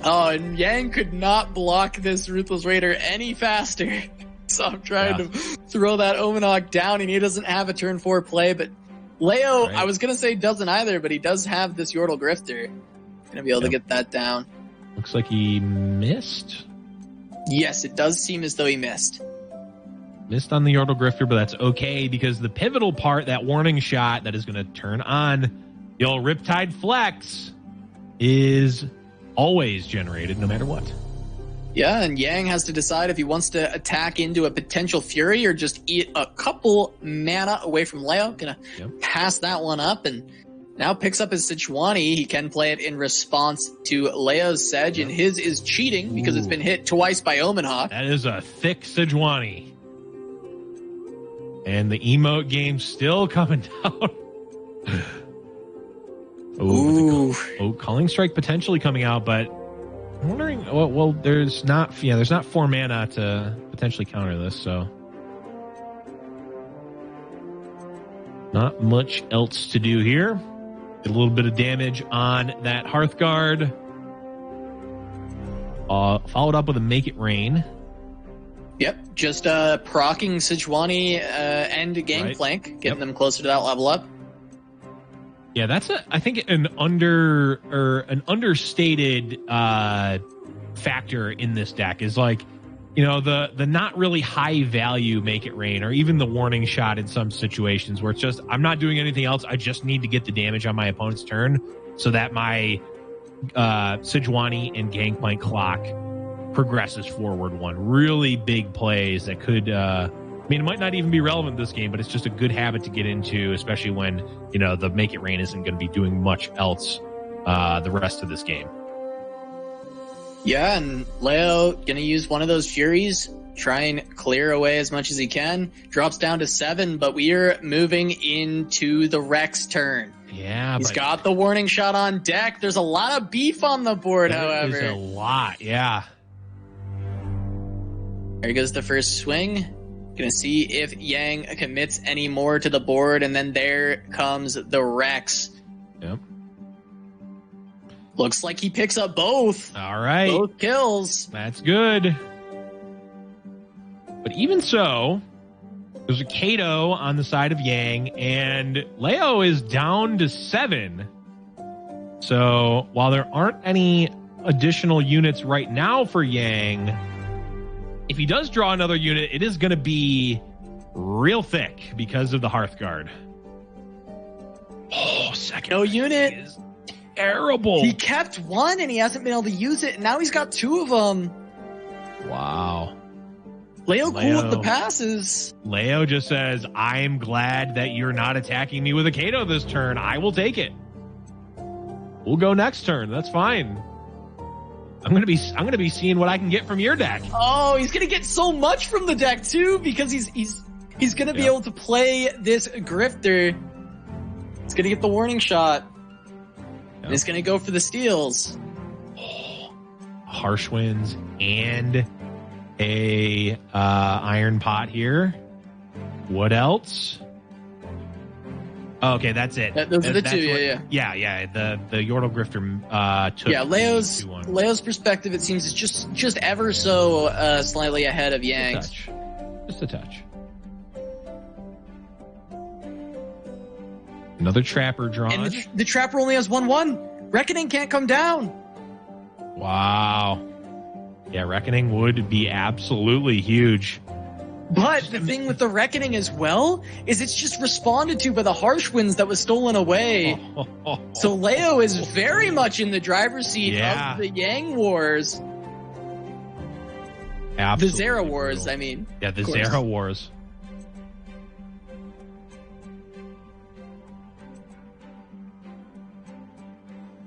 Oh, and Yang could not block this Ruthless Raider any faster. So I'm trying to throw that Omen Hawk down, and he doesn't have a turn 4 play, but Leo, I was going to say doesn't either, but he does have this Yordle Grifter. Going to be able to get that down. Looks like he missed. Yes, it does seem as though he missed. Missed on the Yordle Grifter, but that's okay because the pivotal part, that warning shot that is going to turn on the old Riptide Flex, is always generated no matter what. Yeah, and Yang has to decide if he wants to attack into a potential Fury or just eat a couple mana away from Leo. Gonna pass that one up and now picks up his Sejuani. He can play it in response to Leo's Sedge, and his is cheating because it's been hit twice by Omen Hawk. That is a thick Sejuani. And the emote game still coming down. Calling Strike potentially coming out, but I'm wondering, well, there's not 4 mana to potentially counter this, so not much else to do here. Get a little bit of damage on that Hearthguard. Followed up with a Make It Rain. Yep, just proccing Sejuani and Gangplank, getting them closer to that level up. Yeah, that's I think an understated factor in this deck is like you know, the not really high value Make It Rain, or even the Warning Shot in some situations where it's just, I'm not doing anything else. I just need to get the damage on my opponent's turn so that my Sejuani and Gangplank clock progresses forward one. Really big plays that could, I mean, it might not even be relevant this game, but it's just a good habit to get into, especially when, you know, the Make It Rain isn't going to be doing much else the rest of this game. Yeah, and Leo going to use one of those Furies, try and clear away as much as he can. Drops down to 7, but we are moving into the Rex turn. Yeah, he's got the Warning Shot on deck. There's a lot of beef on the board, however. There's a lot, yeah. There goes the first swing. Gonna see if Yang commits any more to the board, and then there comes the Rex. Yep. Looks like he picks up both. All right. Both kills. That's good. But even so, there's a Kato on the side of Yang, and Leo is down to 7. So while there aren't any additional units right now for Yang, if he does draw another unit, it is going to be real thick because of the Hearthguard. Oh, second. No unit. Is terrible. He kept one and he hasn't been able to use it, and now he's got 2 of them. Wow. Leo cool with the passes. Leo just says, I'm glad that you're not attacking me with a Kato this turn. I will take it. We'll go next turn. That's fine. I'm gonna be seeing what I can get from your deck. Oh, he's gonna get so much from the deck too, because he's gonna be able to play this Grifter. He's gonna get the Warning Shot. Yep. And he's gonna go for the steals. Oh, Harsh Winds and a Iron Pot here. What else? Oh, okay, that's it. Those are the 2, Yeah. The Yordle Grifter took. Yeah, Leo's perspective, it seems, is just ever so slightly ahead of Yang. Just a touch. Another Trapper drawn. And the Trapper only has 1/1. Reckoning can't come down. Wow. Yeah, Reckoning would be absolutely huge. But the thing with the Reckoning as well is it's just responded to by the Harsh Winds that was stolen away. So Leo is very much in the driver's seat of the Yang Wars. Absolutely. The Zera Wars, I mean. Yeah, the Zera Wars.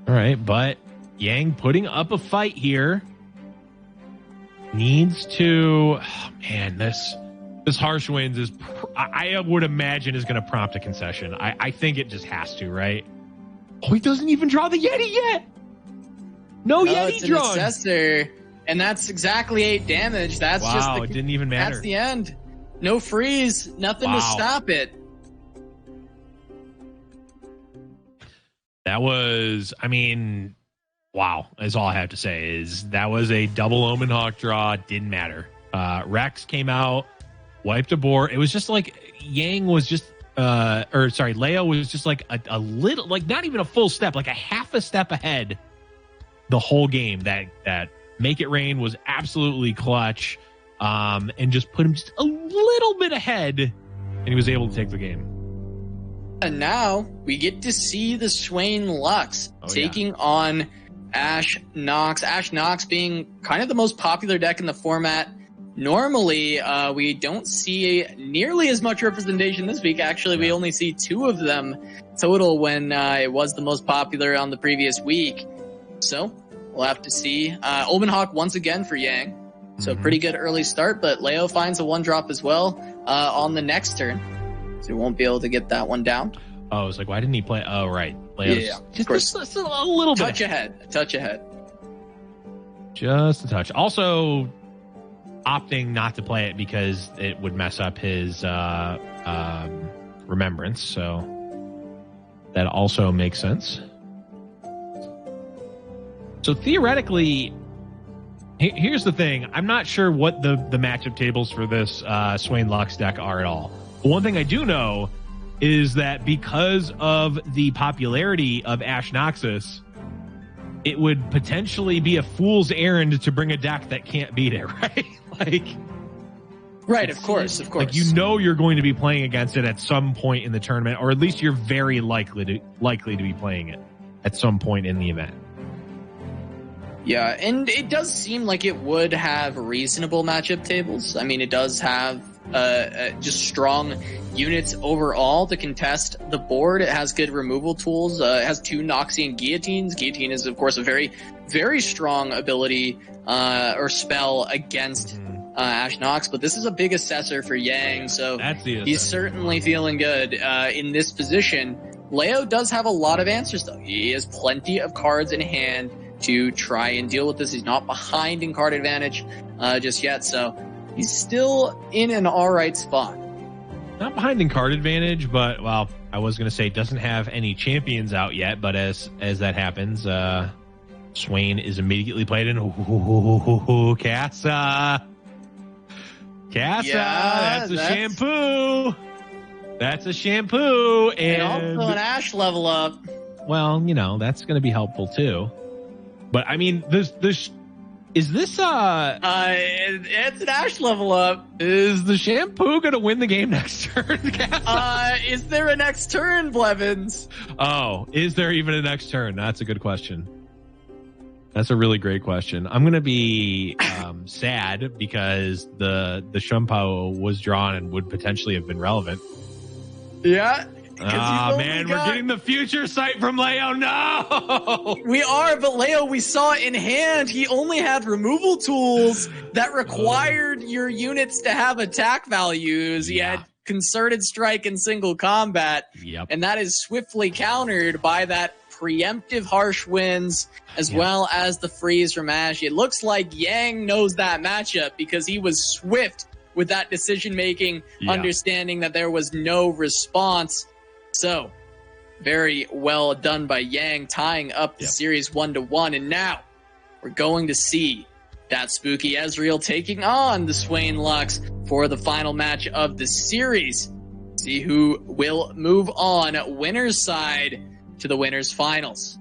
All right, but Yang putting up a fight here. Needs to... Oh, man, this Harsh Winds is... I would imagine is going to prompt a concession. I think it just has to, right? Oh, he doesn't even draw the Yeti yet! No Yeti drawn! Assessor, and that's exactly 8 damage. That's it didn't even matter. That's the end. No freeze. Nothing to stop it. That was... I mean... Wow, is all I have to say. Is that was a double Omen Hawk draw. Didn't matter. Rex came out, wiped a board. It was just like Yang was just, Leo was just like a little, like not even a full step, like a half a step ahead the whole game. That Make It Rain was absolutely clutch, and just put him just a little bit ahead, and he was able to take the game. And now we get to see the Swain Lux taking on Ash Nox. Ash Nox being kind of the most popular deck in the format. Normally, we don't see nearly as much representation this week. Actually, we only see 2 of them total when it was the most popular on the previous week. So we'll have to see. Omen Hawk once again for Yang. So pretty good early start, but Leo finds a 1-drop as well on the next turn. So we won't be able to get that one down. Oh, I was like, why didn't he play? Oh, right. Leo's just a little bit. Touch ahead. Just a touch. Also, opting not to play it because it would mess up his remembrance. So that also makes sense. So theoretically, here's the thing. I'm not sure what the matchup tables for this Swain Lux deck are at all. But one thing I do know is that because of the popularity of Ash Noxus, it would potentially be a fool's errand to bring a deck that can't beat it, right? Like, right, of course. Like, you know, you're going to be playing against it at some point in the tournament, or at least you're very likely to be playing it at some point in the event. Yeah, and it does seem like it would have reasonable matchup tables. I mean, it does have just strong units overall to contest the board. It has good removal tools. It has 2 Noxie and Guillotines. Guillotine is, of course, a very, very strong ability or spell against Ash Nox, but this is a big assessor for Yang, so he's certainly feeling good in this position. Leo does have a lot of answers, though. He has plenty of cards in hand to try and deal with this. He's not behind in card advantage just yet, so he's still in an all right spot. Not behind in card advantage, but, well, I was going to say doesn't have any champions out yet, but as that happens, Swain is immediately played in. Casa, that's a shampoo. That's a shampoo. And also an Ash level up. Well, you know, that's going to be helpful too. But I mean, is this it's an Ash level up. Is the shampoo going to win the game next turn? Is there a next turn, Blevins? Oh, is there even a next turn? That's a good question. That's a really great question. I'm going to be sad because the shampoo was drawn and would potentially have been relevant. Yeah. Man, we're getting the future sight from Leo. No! We are, but Leo, we saw in hand, he only had removal tools that required your units to have attack values. He had concerted strike and single combat. Yep. And that is swiftly countered by that preemptive harsh winds as well as the freeze from Ash. It looks like Yang knows that matchup because he was swift with that decision making, understanding that there was no response. So, very well done by Yang, tying up the series 1-1. And now, we're going to see that spooky Ezreal taking on the Swain Lux for the final match of the series. See who will move on winner's side to the winner's finals.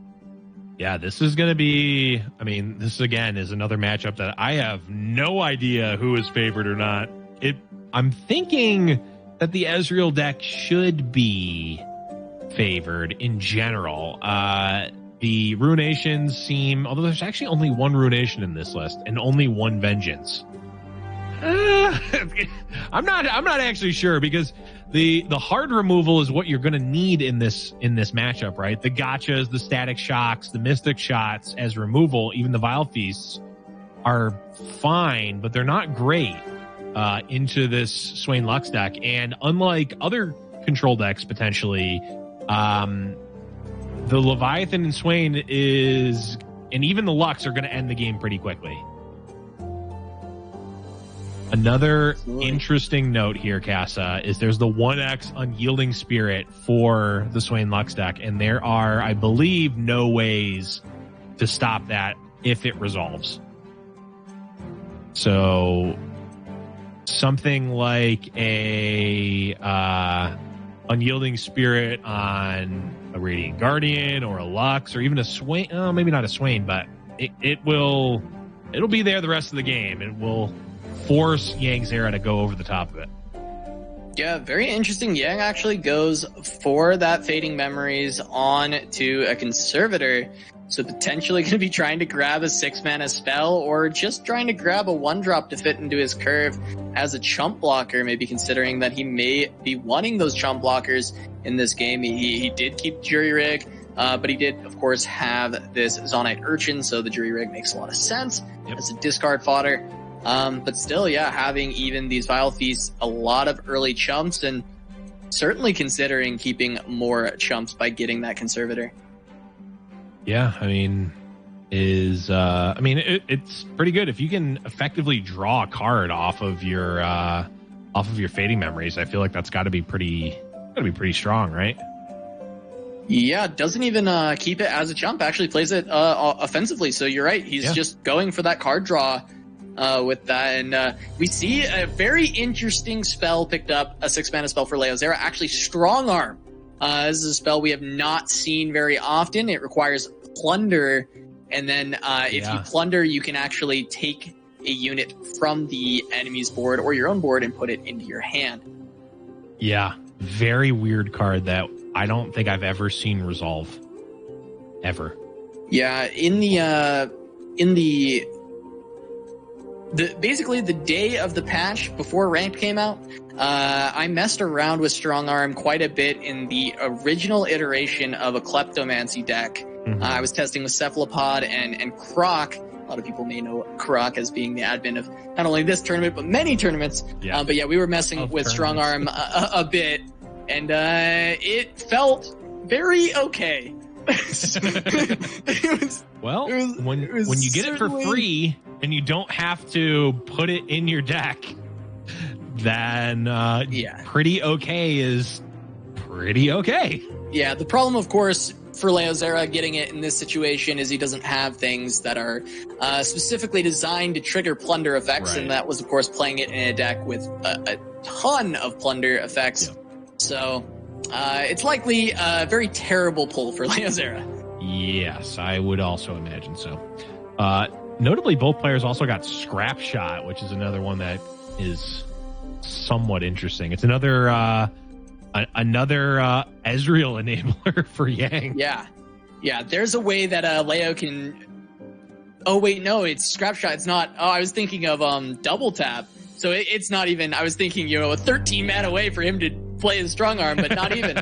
Yeah, this is going to be, I mean, this again is another matchup that I have no idea who is favored or not. I'm thinking that the Ezreal deck should be favored in general. The Runations seem, although there's actually only one Runation in this list and only one Vengeance. I'm not actually sure because the hard removal is what you're going to need in this matchup, right? The gotchas, the static shocks, the mystic shots as removal, even the Vile Feasts are fine, but they're not great into this Swain Lux deck. And unlike other control decks potentially, the Leviathan and Swain is, and even the Lux are going to end the game pretty quickly. Another interesting note here, Casa, is there's the 1x Unyielding Spirit for the Swain Lux deck, and there are, I believe, no ways to stop that if it resolves. So something like a Unyielding Spirit on a Radiant Guardian or a Lux or even a Swain, maybe not a Swain, but it'll be there the rest of the game. It will force Yangzera to go over the top of it. Yeah, very interesting. Yang actually goes for that Fading Memories on to a Conservator. So potentially going to be trying to grab a 6-mana spell or just trying to grab a 1-drop to fit into his curve as a chump blocker, maybe considering that he may be wanting those chump blockers in this game. He did keep Jury Rig, but he did, of course, have this Zonite Urchin, so the Jury Rig makes a lot of sense as a discard fodder. But still, having even these Vile Feasts, a lot of early chumps, and certainly considering keeping more chumps by getting that Conservator. Yeah, I mean, it's pretty good if you can effectively draw a card off of your Fading Memories. I feel like that's got to be pretty strong, right? Yeah, doesn't even keep it as a chump. Actually plays it offensively. So you're right. He's just going for that card draw with that. And we see a very interesting spell picked up, a 6-mana spell for Leozera, actually Strong Arm. This is a spell we have not seen very often. It requires Plunder, and then if you plunder, you can actually take a unit from the enemy's board or your own board and put it into your hand. Yeah, very weird card that I don't think I've ever seen resolve. Ever. Yeah, basically the day of the patch before Ranked came out, I messed around with Strong Arm quite a bit in the original iteration of a Kleptomancy deck. I was testing with Cephalopod and Croc. A lot of people may know Croc as being the admin of not only this tournament, but many tournaments. Yeah. But yeah, we were messing with Strong Arm a bit, and it felt very okay. When you get it for free and you don't have to put it in your deck, then pretty okay is pretty okay. Yeah, the problem, of course, for Leozera getting it in this situation is he doesn't have things that are specifically designed to trigger plunder effects, and that was, of course, playing it in a deck with a ton of plunder effects. Yeah. So it's likely a very terrible pull for Leozera. Yes, I would also imagine so. Notably, both players also got Scrap Shot, which is another one that is somewhat interesting. It's another Ezreal enabler for Yang. Yeah. There's a way that Leo can. Oh wait, no, it's Scrap Shot. It's not. Oh, I was thinking of Double Tap. So it's not even. I was thinking, a 13 mana way for him to play his Strong Arm, but not even.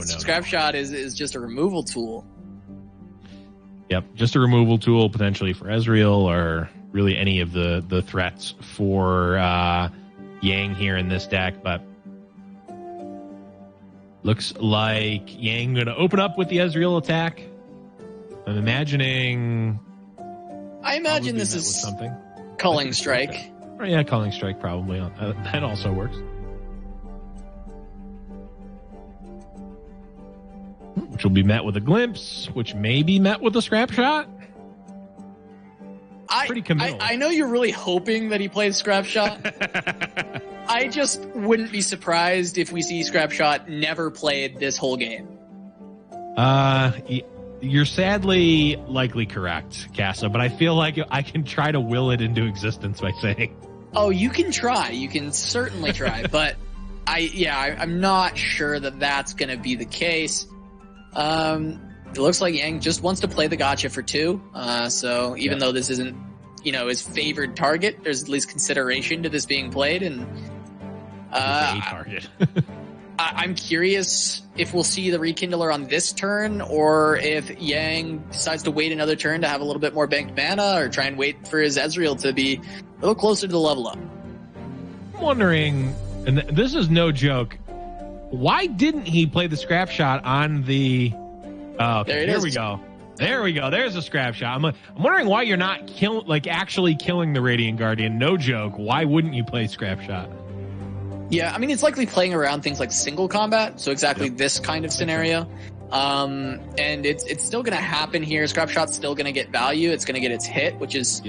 Scrap Shot is just a removal tool. Yep, just a removal tool potentially for Ezreal or really any of the threats for Yang here in this deck, but looks like Yang going to open up with the Ezreal attack. I imagine this is something. Culling Strike. Or yeah, Culling Strike probably. That also works. Which will be met with a Glimpse, which may be met with a Scrap Shot. Pretty committal. I know you're really hoping that he plays Scrap Shot. I just wouldn't be surprised if we see Scrap Shot never played this whole game. You're sadly likely correct, Casa, but I feel like I can try to will it into existence by saying. Oh, you can try. You can certainly try, but I'm not sure that that's going to be the case. It looks like Yang just wants to play the gotcha for 2. So even though this isn't, his favored target, there's at least consideration to this being played. And a target. I'm curious if we'll see the Rekindler on this turn, or if Yang decides to wait another turn to have a little bit more banked mana, or try and wait for his Ezreal to be a little closer to the level up. I'm wondering, and this is no joke, why didn't he play the Scrap Shot on the... Oh, okay. There we go. There we go. There's a Scrap Shot. I'm wondering why you're not actually killing the Radiant Guardian. No joke. Why wouldn't you play Scrap Shot? Yeah, I mean, it's likely playing around things like single combat, so exactly this kind of scenario. And it's still going to happen here. Scrap Shot's still going to get value. It's going to get its hit, which is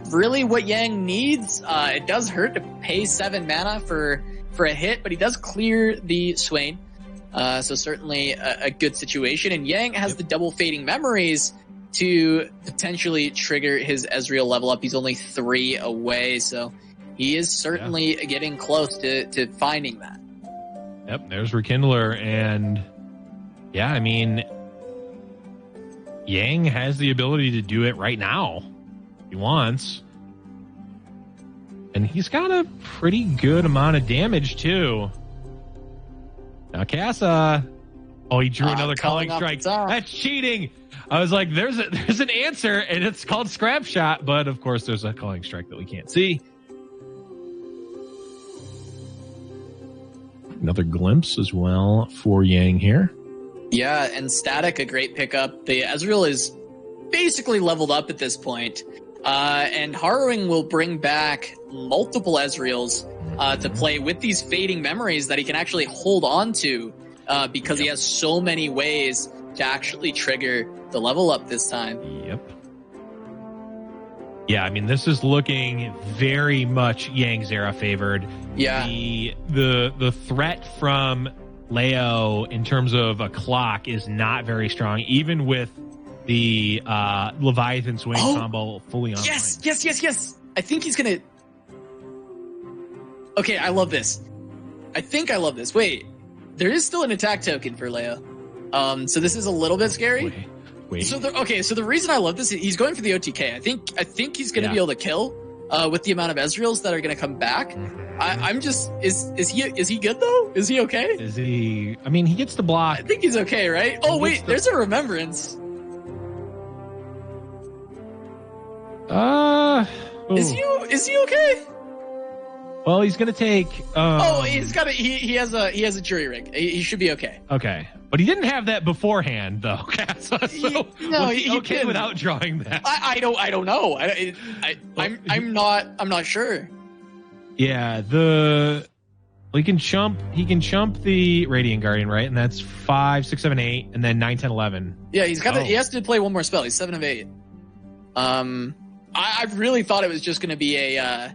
really what Yang needs. It does hurt to pay 7 mana for a hit, but he does clear the Swain. So certainly a good situation. And Yang has the double Fading Memories to potentially trigger his Ezreal level up. He's only 3 away, so he is certainly getting close to finding that. Yep, there's Rekindler, and I mean, Yang has the ability to do it right now if he wants. And he's got a pretty good amount of damage, too. Now, Casa. Oh, he drew another Culling Strike. That's cheating. I was like, there's an answer, and it's called Scrap Shot. But, of course, there's a Culling Strike that we can't see. Another Glimpse as well for Yang here. Yeah, and Static, a great pickup. The Ezreal is basically leveled up at this point. And Harrowing will bring back multiple Ezreals to play with these Fading Memories that he can actually hold on to because he has so many ways to actually trigger the level up this time. Yep. Yeah, I mean, this is looking very much Yangzera favored. Yeah. The threat from Leo in terms of a clock is not very strong, even with the Leviathan swing combo fully online. Yes. I think he's gonna. Okay, I love this. I think I love this. Wait, there is still an attack token for Leo. So this is a little bit scary. Wait. So the reason I love this, he's going for the OTK. I think he's gonna be able to kill with the amount of Ezreals that are gonna come back. I'm just is he good though? Is he okay? Is he? I mean, he gets the block. I think he's okay, right? Oh wait, there's a remembrance. Is he okay? Well, he's gonna take. He has a jury rig. He should be okay. Okay, but he didn't have that beforehand, though. So he okay didn't. Without drawing that. I don't know. I'm not sure. Yeah, he can chump the Radiant Guardian, right? And that's 5, 6, 7, 8, and then 9, 10, 11. Yeah, he has to play one more spell. He's 7 of 8. I really thought it was just going to be a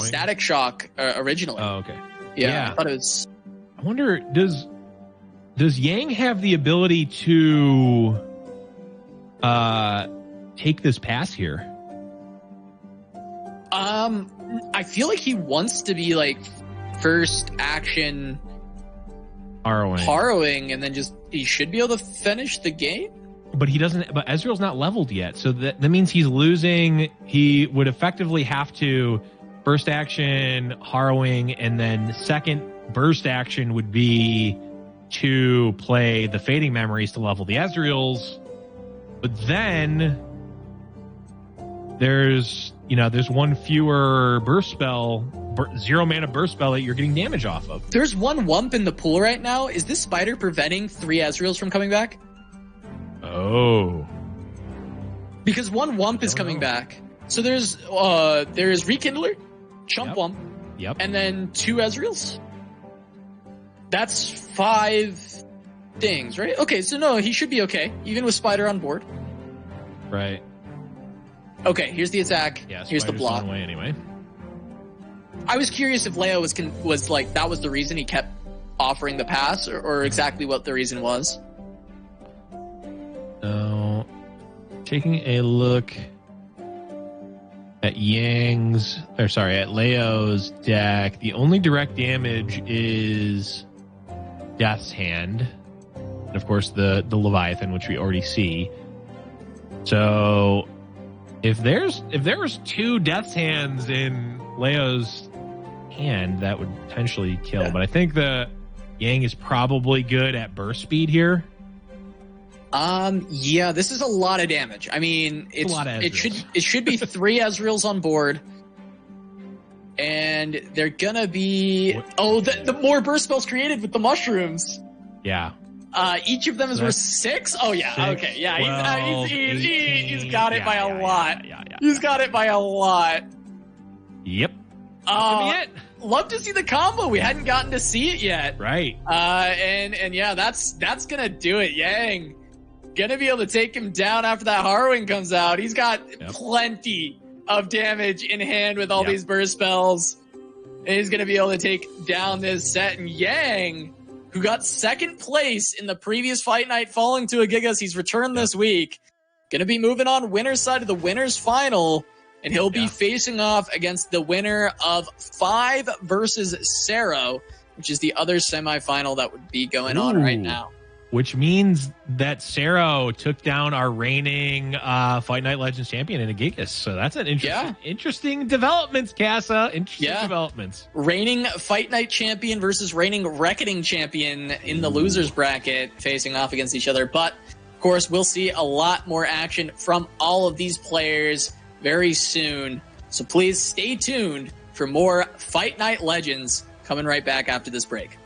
static shock originally. Oh, okay. Yeah. I thought it was. I wonder, does Yang have the ability to take this pass here? I feel like he wants to be like first action harrowing, and then he should be able to finish the game. But he doesn't. But Ezreal's not leveled yet, so that means he's losing. He would effectively have to first action harrowing, and then second burst action would be to play the fading memories to level the Ezreals. But then there's one fewer burst spell, 0 mana burst spell that you're getting damage off of. There's one Wump in the pool right now. Is this spider preventing 3 Ezreals from coming back? Oh. Because one Wump is coming back. So there's Rekindler, Chump Wump, and then 2 Ezreals. That's 5 things, right? Okay, so no, he should be okay, even with Spider on board. Right. Okay, here's the attack. Yeah, here's the block. Away anyway. I was curious if Leo was like that was the reason he kept offering the pass, or exactly what the reason was. So, taking a look at Leo's deck, the only direct damage is Death's Hand, and of course the Leviathan, which we already see. So, if there was 2 Death's Hands in Leo's hand, that would potentially kill. Yeah. But I think the Yang is probably good at burst speed here. Yeah, this is a lot of damage. I mean, it should be 3 Ezreals on board, and they're gonna be the more burst spells created with the mushrooms. Yeah. Each of them is worth 6. Oh yeah, 6, okay, yeah. 12, he's got it by a lot. He's got it by a lot. Yep. Love to see the combo. We hadn't gotten to see it yet. Right. And yeah, that's gonna do it. Yang gonna be able to take him down after that harrowing comes out. He's got plenty of damage in hand with all these burst spells, and he's gonna be able to take down this set. And Yang, who got 2nd place in the previous fight night, falling to Agigas, he's returned this week. Gonna be moving on winner's side of the winners final, and he'll be facing off against the winner of 5 versus Szerro, which is the other semifinal that would be going on right now. Which means that Szerro took down our reigning Fight Night Legends champion in Agigas. So that's an interesting developments, Casa. Interesting developments. Reigning Fight Night champion versus reigning Reckoning champion in the losers bracket, facing off against each other. But of course, we'll see a lot more action from all of these players very soon. So please stay tuned for more Fight Night Legends coming right back after this break.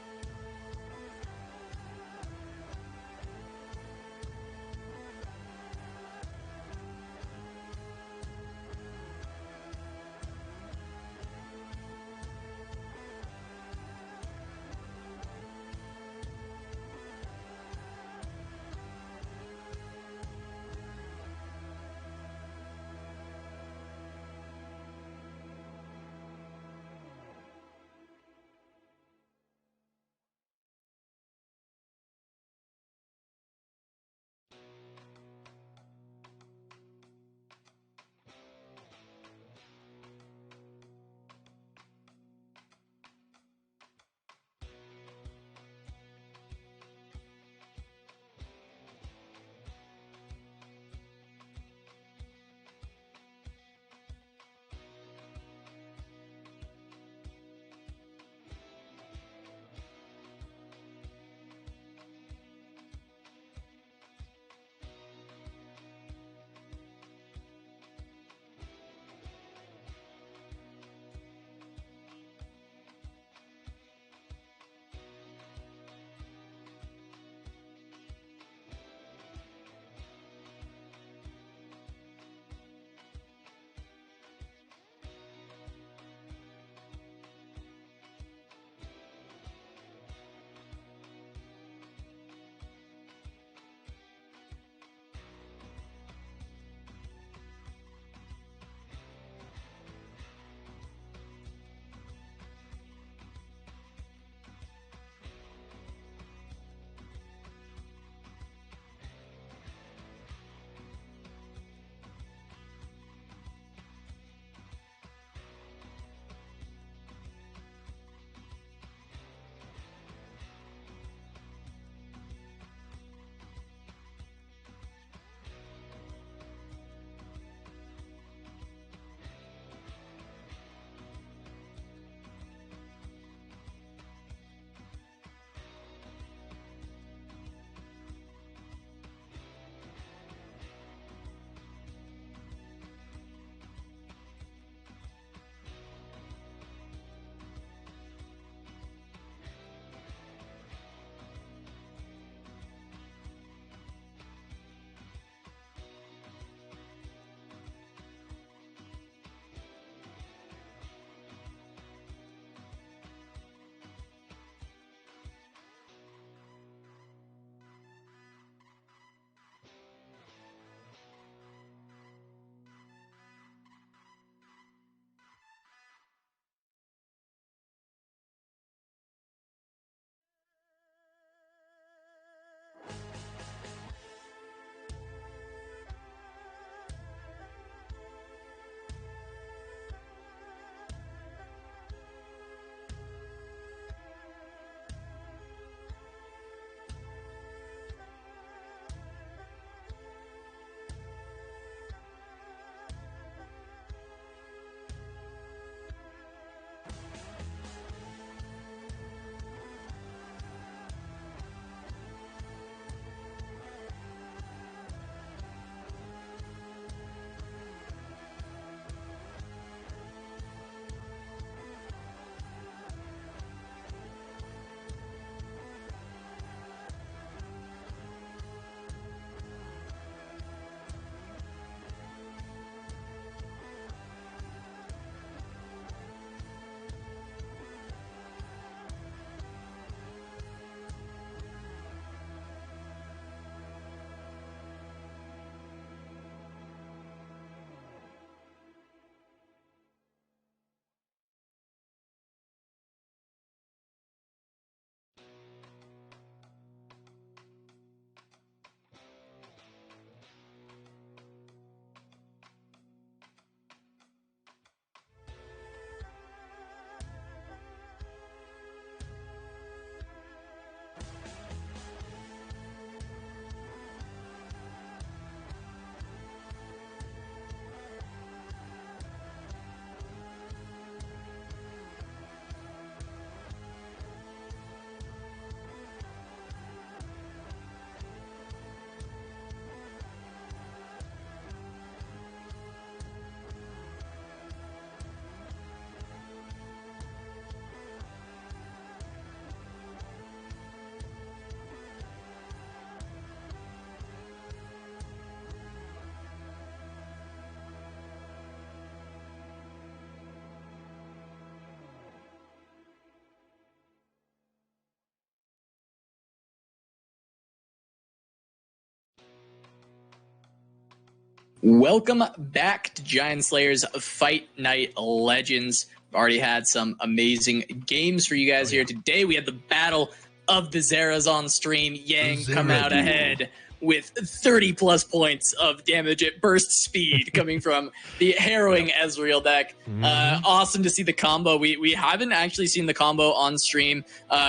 Welcome back to Giant Slayer's Fight Night Legends. We've already had some amazing games for you guys here. Today we had the Battle of the Zeras on stream. Yang come out ahead with 30 plus points of damage at burst speed coming from the harrowing Ezreal deck. Awesome to see the combo. We haven't actually seen the combo on stream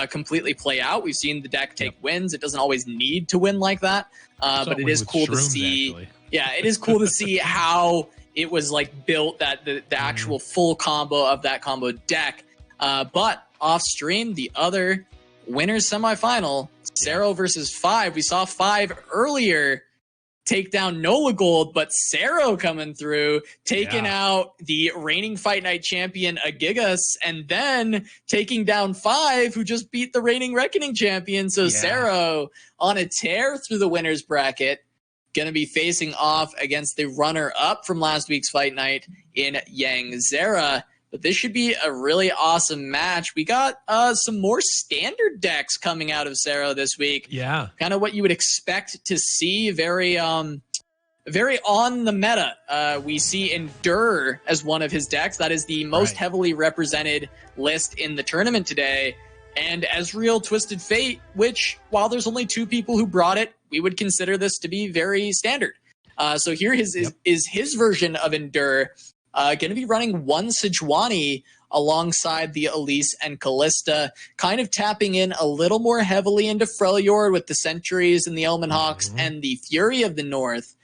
completely play out. We've seen the deck take wins. It doesn't always need to win like that, but it is cool to see. Actually. Yeah, it is cool to see how it was like built, that the actual full combo of that combo deck. But off stream, the other winners semifinal, Szerro versus 5. We saw 5 earlier take down Nolagold, but Szerro coming through, taking out the reigning Fight Night champion Agigas, and then taking down 5, who just beat the reigning Reckoning champion. So Szerro on a tear through the winners bracket. Going to be facing off against the runner-up from last week's Fight Night in Yangzera. But this should be a really awesome match. We got some more standard decks coming out of Szerro this week. Yeah. Kind of what you would expect to see. Very on the meta. We see Endure as one of his decks. That is the most heavily represented list in the tournament today. And Ezreal Twisted Fate, which, while there's only 2 people who brought it, we would consider this to be very standard. So here is his version of Endure. Going to be running 1 Sejuani alongside the Elise and Callista, kind of tapping in a little more heavily into Freljord with the Sentries and the Elmenhawks and the Fury of the North.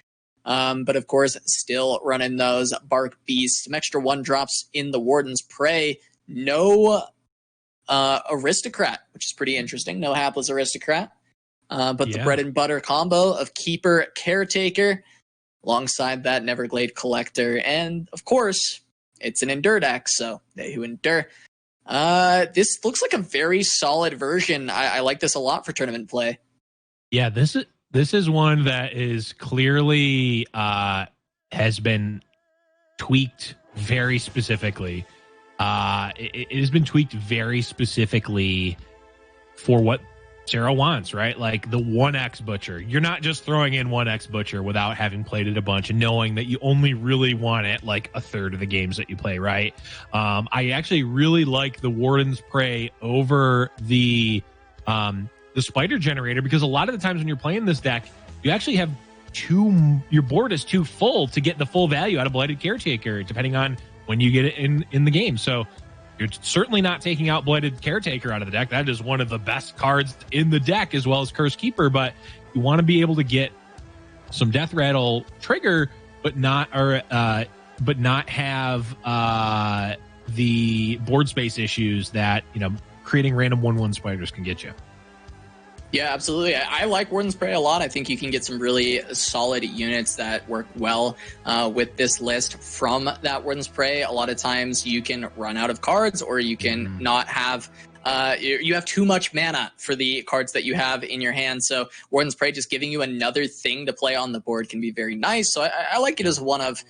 But of course, still running those Bark Beasts. Some extra 1-drops in the Warden's Prey. No Aristocrat, which is pretty interesting. No hapless Aristocrat. But the bread and butter combo of Keeper, Caretaker, alongside that Neverglade Collector. And of course, it's an Endure deck, so they who endure. This looks like a very solid version. I like this a lot for tournament play. Yeah, this is one that is clearly has been tweaked very specifically. It has been tweaked very specifically for what Szerro wants, right? Like the 1x Butcher. You're not just throwing in 1x Butcher without having played it a bunch and knowing that you only really want it like a third of the games that you play, right? I actually really like the Warden's Prey over the Spider Generator, because a lot of the times when you're playing this deck, you actually have your board is too full to get the full value out of Blighted Caretaker, depending on when you get it in the game. So you're certainly not taking out Blighted Caretaker out of the deck. That is one of the best cards in the deck, as well as Cursed Keeper. But you want to be able to get some Death Rattle trigger, but not have the board space issues that creating random 1/1 spiders can get you. Yeah, absolutely. I like Warden's Prey a lot. I think you can get some really solid units that work well with this list from that Warden's Prey. A lot of times you can run out of cards, or you can not have you have too much mana for the cards that you have in your hand. So Warden's Prey just giving you another thing to play on the board can be very nice. So I like it as one of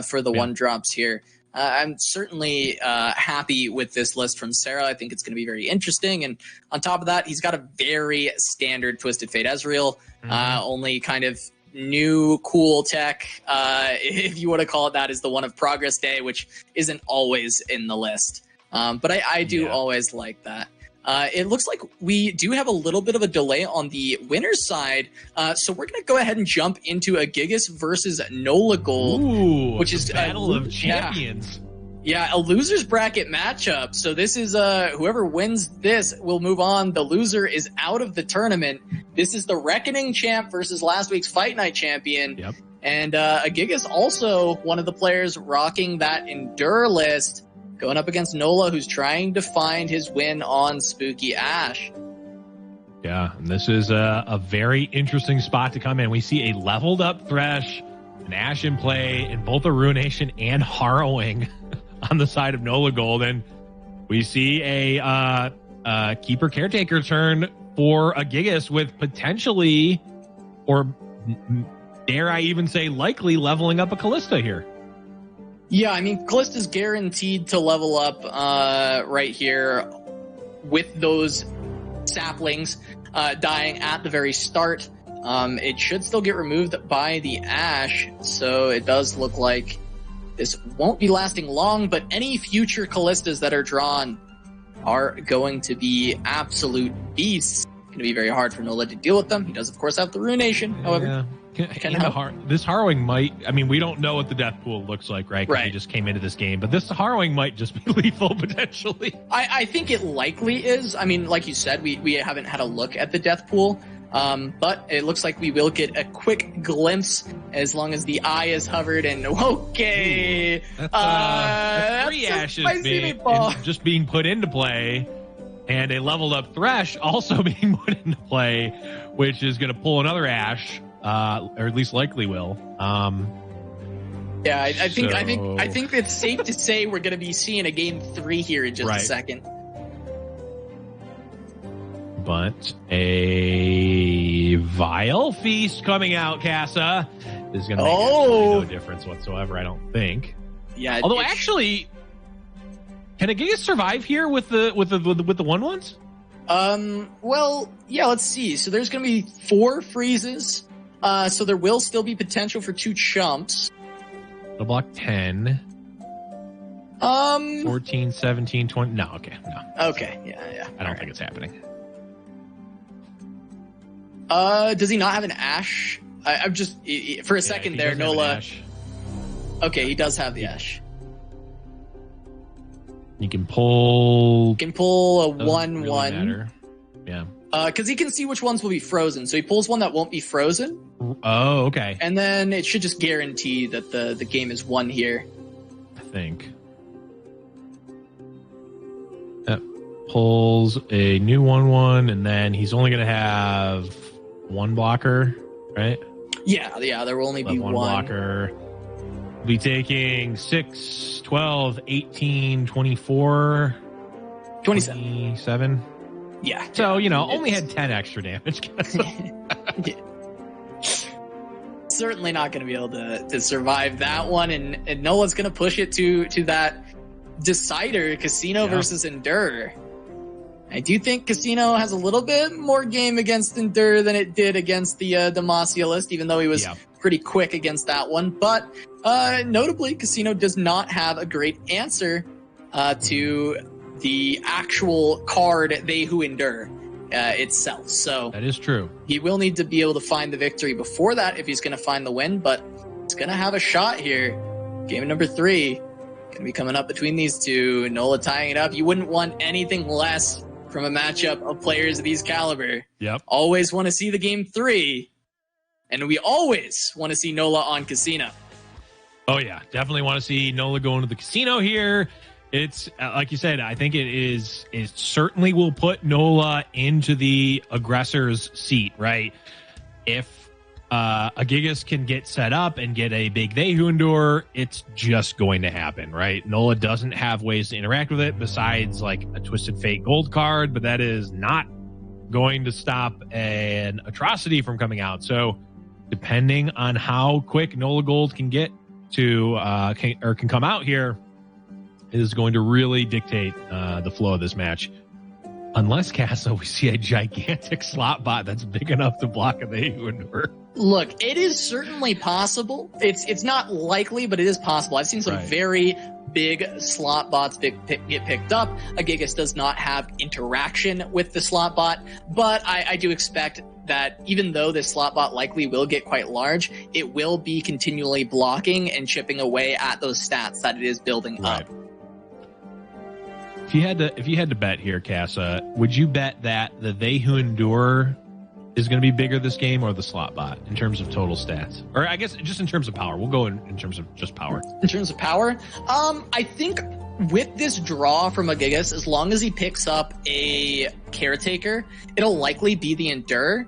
for the 1-drops here. I'm certainly happy with this list from Szerro. I think it's going to be very interesting. And on top of that, he's got a very standard Twisted Fate Ezreal. Only kind of new cool tech, if you want to call it that, is the one of Progress Day, which isn't always in the list. But I do always like that. It looks like we do have a little bit of a delay on the winner's side, so we're going to go ahead and jump into Agigas versus Nolagold, which is Battle of Champions. Yeah, a loser's bracket matchup. So this is whoever wins this will move on. The loser is out of the tournament. This is the Reckoning champ versus last week's Fight Night champion. Yep. And Agigas also one of the players rocking that Endure list, going up against Nola, who's trying to find his win on Spooky Ash. Yeah, and this is a very interesting spot to come in. We see a leveled up Thresh, an Ash in play, in both a Ruination and Harrowing on the side of Nolagold. And we see a Keeper Caretaker turn for Agigas with potentially, or dare I even say likely, leveling up a Callista here. Yeah, I mean, Callista's guaranteed to level up right here with those saplings dying at the very start It should still get removed by the Ash, so it does look like this won't be lasting long, but any future Callistas that are drawn are going to be absolute beasts. It's going to be very hard for Nola to deal with them. He does, of course, have the Ruination, however. This Harrowing might, I mean, we don't know what the death pool looks like, right? Because we just came into this game, but this Harrowing might just be lethal potentially. I think it likely is. I mean, like you said, we haven't had a look at the death pool, but it looks like we will get a quick glimpse as long as the eye is hovered. And okay, that's 3 ashes just being put into play, and a leveled up Thresh also being put into play, which is going to pull another Ash. Or at least likely will. Yeah, I think it's safe to say we're going to be seeing a game 3 here in just a second. But a Vile Feast coming out, Casa, is going to make no difference whatsoever, I don't think. Yeah. Although actually, can Agigas survive here with the 1/1s? Well, yeah. Let's see. So there's going to be 4 freezes. So there will still be potential for 2 chumps. It'll block 10. 14, 17, 20. No, okay. No. Okay, yeah. I don't think it's happening. Does he not have an Ash? I'm just, for a second there, Nola. Okay, he does have the Ash. You can pull. You can pull a 1/1. Really yeah. Because he can see which ones will be frozen. So he pulls one that won't be frozen. Oh, okay. And then it should just guarantee that the game is won here. I think. That pulls a new 1/1, and then he's only going to have 1 blocker, right? Yeah, there will only be 1 blocker. We'll be taking 6, 12, 18, 24, 27. Yeah. So, only had 10 extra damage. Yeah. Certainly not going to be able to survive that one. And Nola's going to push it to that decider, Casino versus Endure. I do think Casino has a little bit more game against Endure than it did against the Demacialist, even though he was pretty quick against that one. But notably, Casino does not have a great answer to the actual card They Who Endure itself. So that is true. He will need to be able to find the victory before that if he's going to find the win, but he's going to have a shot here. Game number 3 going to be coming up between these two. Nola tying it up. You wouldn't want anything less from a matchup of players of these caliber. Yep. Always want to see the game 3, and we always want to see Nola on Casino. Oh yeah, definitely want to see Nola go into the Casino here. It's like you said, I think it certainly will put Nola into the aggressor's seat, right? If Agigas can get set up and get a big They Who Endure, it's just going to happen, right? Nola doesn't have ways to interact with it besides like a Twisted Fate gold card, but that is not going to stop an atrocity from coming out. So depending on how quick Nolagold can get to can come out here, is going to really dictate the flow of this match. Unless, Casa, we see a gigantic slot bot that's big enough to block a They Who Endure. Look, it is certainly possible. It's not likely, but it is possible. I've seen some very big slot bots get picked up. Agigas does not have interaction with the slot bot, but I do expect that even though this slot bot likely will get quite large, it will be continually blocking and chipping away at those stats that it is building up. If you had to bet here, Casa, would you bet that the They Who Endure is going to be bigger this game or the slot bot in terms of total stats? Or I guess just in terms of power. We'll go in terms of just power. In terms of power, I think with this draw from Agigas, as long as he picks up a Caretaker, it'll likely be the Endure.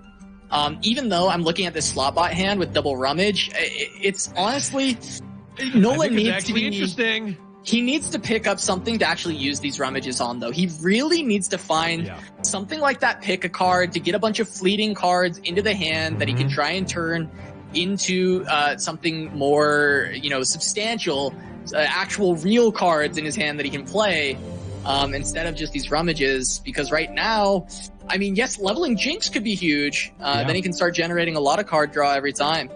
Even though I'm looking at this slot bot hand with double Rummage, it's honestly Nola needs to be interesting. He needs to pick up something to actually use these rummages on, though. He really needs to find something like that, pick a card to get a bunch of fleeting cards into the hand that he can try and turn into something more, substantial, actual real cards in his hand that he can play. instead of just these rummages, because right now, I mean, yes, leveling Jinx could be huge. Then he can start generating a lot of card draw every time.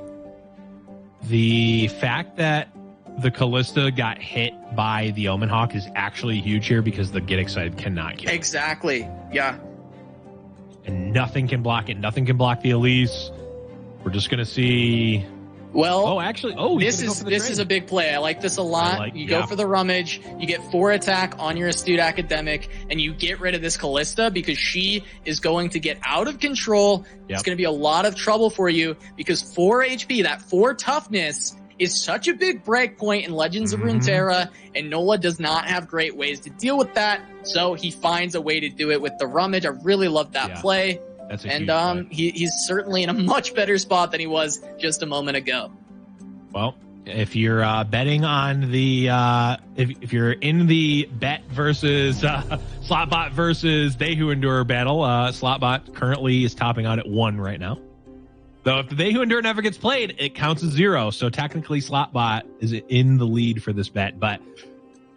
The fact that the Callista got hit by the Omen Hawk is actually huge here because the Get Excited cannot kill. Exactly. Yeah. And nothing can block it. Nothing can block the Elise. We're just going to see... Well, this is a big play. I like this a lot. You go for the rummage, you get 4 attack on your astute academic, and you get rid of this Callista because she is going to get out of control. It's going to be a lot of trouble for you because 4 HP, that 4 toughness, is such a big break point in Legends of Runeterra, and Nola does not have great ways to deal with that, so he finds a way to do it with the rummage. I really love that play. That's a huge play. He's certainly in a much better spot than he was just a moment ago. Well, if you're betting on the if you're in the bet versus Slotbot versus They Who Endure battle, Slotbot currently is topping out at 1 right now. Though if the They Who Endure never gets played, it counts as 0. So technically Slotbot is in the lead for this bet, but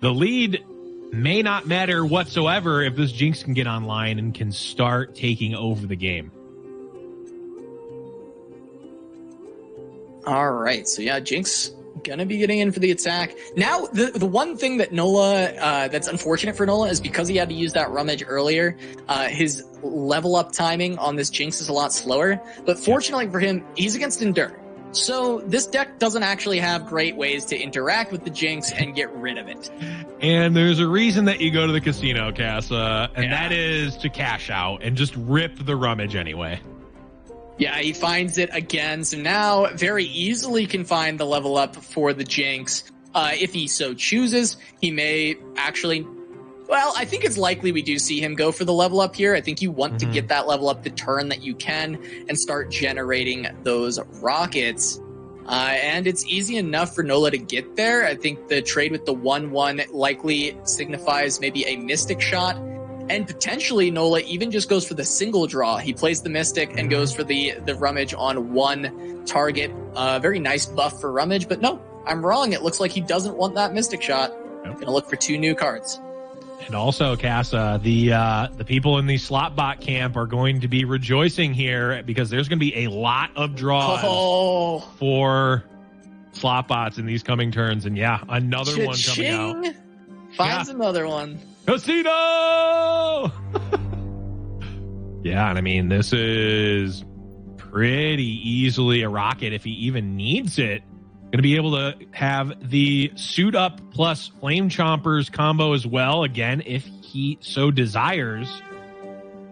the lead may not matter whatsoever if this Jinx can get online and can start taking over the game. All right, so yeah, Jinx gonna be getting in for the attack. Now, the one thing that Nola, that's unfortunate for Nola, is because he had to use that rummage earlier, his level up timing on this Jinx is a lot slower. But fortunately for him, he's against Endure. So this deck doesn't actually have great ways to interact with the Jinx and get rid of it. And there's a reason that you go to the casino, Casa, and that is to cash out and just rip the rummage anyway. Yeah, he finds it again. So now very easily can find the level up for the Jinx. If he so chooses, he may actually... Well, I think it's likely we do see him go for the level up here. I think you want to get that level up the turn that you can and start generating those rockets. And it's easy enough for Nola to get there. I think the trade with the 1-1 likely signifies maybe a Mystic shot. And potentially Nola even just goes for the single draw. He plays the Mystic and goes for the rummage on 1 target. Very nice buff for rummage, but no, I'm wrong. It looks like he doesn't want that Mystic shot. Gonna look for 2 new cards. And also, Casa, the people in the Slotbot camp are going to be rejoicing here because there's going to be a lot of draws for Slotbots in these coming turns. And yeah, another one coming out. Finds another one. Casino! Yeah, and I mean, this is pretty easily a rocket if he even needs it. Going to be able to have the Suit Up plus Flame Chompers combo as well, again, if he so desires.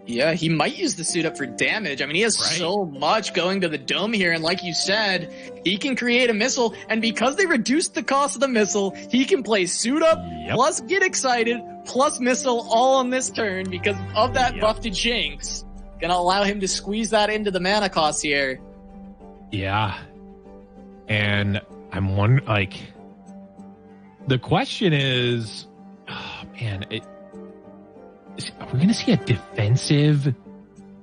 Yeah, he might use the Suit Up for damage. I mean, he has so much going to the dome here, and like you said, he can create a missile, and because they reduced the cost of the missile, he can play Suit Up plus Get Excited plus missile all on this turn because of that buff to Jinx. Gonna allow him to squeeze that into the mana cost here. Yeah. And I'm wondering, like, the question is, oh, man, are we going to see a defensive?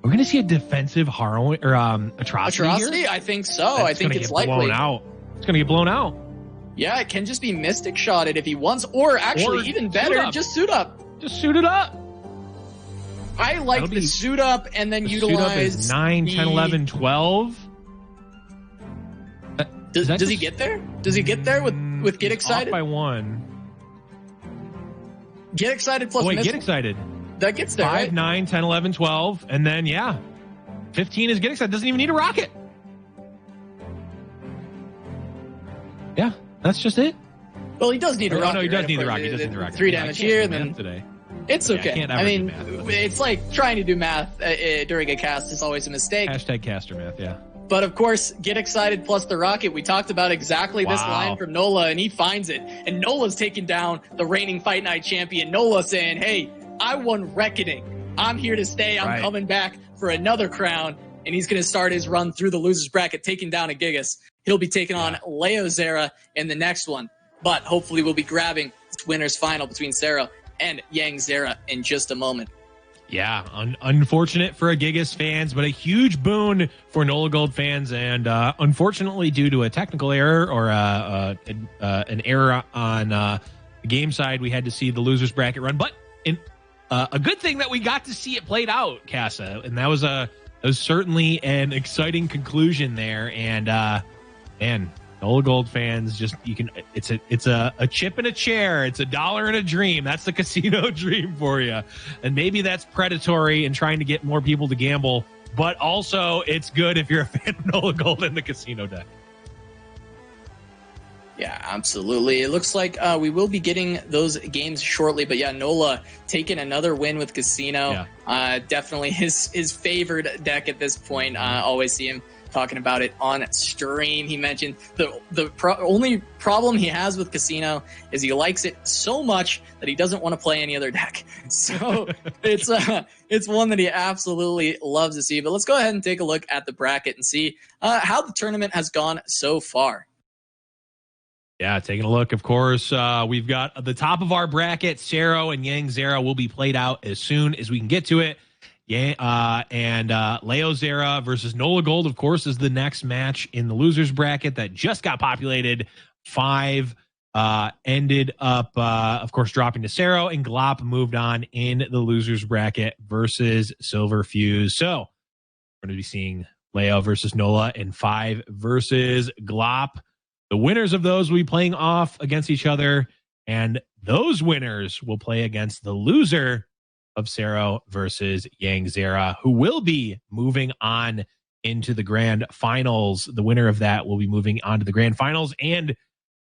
We're going to see a defensive Atrocity here? I think so. I think it's likely. Blown out. It's going to get blown out. Yeah, it can just be Mystic Shotted if he wants, or actually, even better, just Suit Up. Just Suit it up. I like the Suit Up and then utilize. Suit Up is 9, 10, 11, 12. Does he get there? Does he get there with Get Excited? Off by 1. Get Excited plus missile? Get Excited. That gets there, 5, right? 9, 10, 11, 12. And then, 15 is Get Excited. Doesn't even need a rocket. Yeah, that's just it. Well, he does need a rocket. No, he does need the rocket. He does need the rocket. 3 damage here, then... Today. It's okay. I mean, it's like trying to do math during a cast is always a mistake. Hashtag caster math, yeah. But of course, Get Excited plus the rocket. We talked about exactly this line from Nola, and he finds it. And Nola's taking down the reigning Fight Night champion. Nola saying, hey, I won Reckoning. I'm here to stay. I'm coming back for another crown. And he's going to start his run through the loser's bracket, taking down Agigas. He'll be taking on Leozera in the next one. But hopefully we'll be grabbing this winner's final between Szerro and Yangzera in just a moment. Yeah, unfortunate for Agigas fans, but a huge boon for Nolagold fans. And unfortunately, due to a technical error or an error on the game side, we had to see the loser's bracket run. But a good thing that we got to see it played out, Casa, and that was certainly an exciting conclusion there. And man, Nolagold fans, it's a chip and a chair, it's $1 and a dream. That's the casino dream for you, and maybe that's predatory and trying to get more people to gamble, but also it's good if you're a fan of Nolagold in the casino deck. Yeah, absolutely. It looks like we will be getting those games shortly, but yeah, Nola taking another win with Casino. Yeah. Definitely his favored deck at this point. Always see him talking about it on stream. He mentioned the only problem he has with Casino is he likes it so much that he doesn't want to play any other deck. So it's one that he absolutely loves to see. But let's go ahead and take a look at the bracket and see how the tournament has gone so far. Yeah, taking a look, of course, we've got at the top of our bracket, Szerro and Yangzera will be played out as soon as we can get to it. And Leozera versus Nolagold, of course, is the next match in the losers bracket that just got populated. 5 ended up, of course, dropping to Szerro, and Glop moved on in the losers bracket versus Silverfuse. So we're going to be seeing Leo versus Nola and 5 versus Glop. The winners of those will be playing off against each other, and those winners will play against the loser of Szerro versus Yangzera, who will be moving on into the grand finals. The winner of that will be moving on to the grand finals, and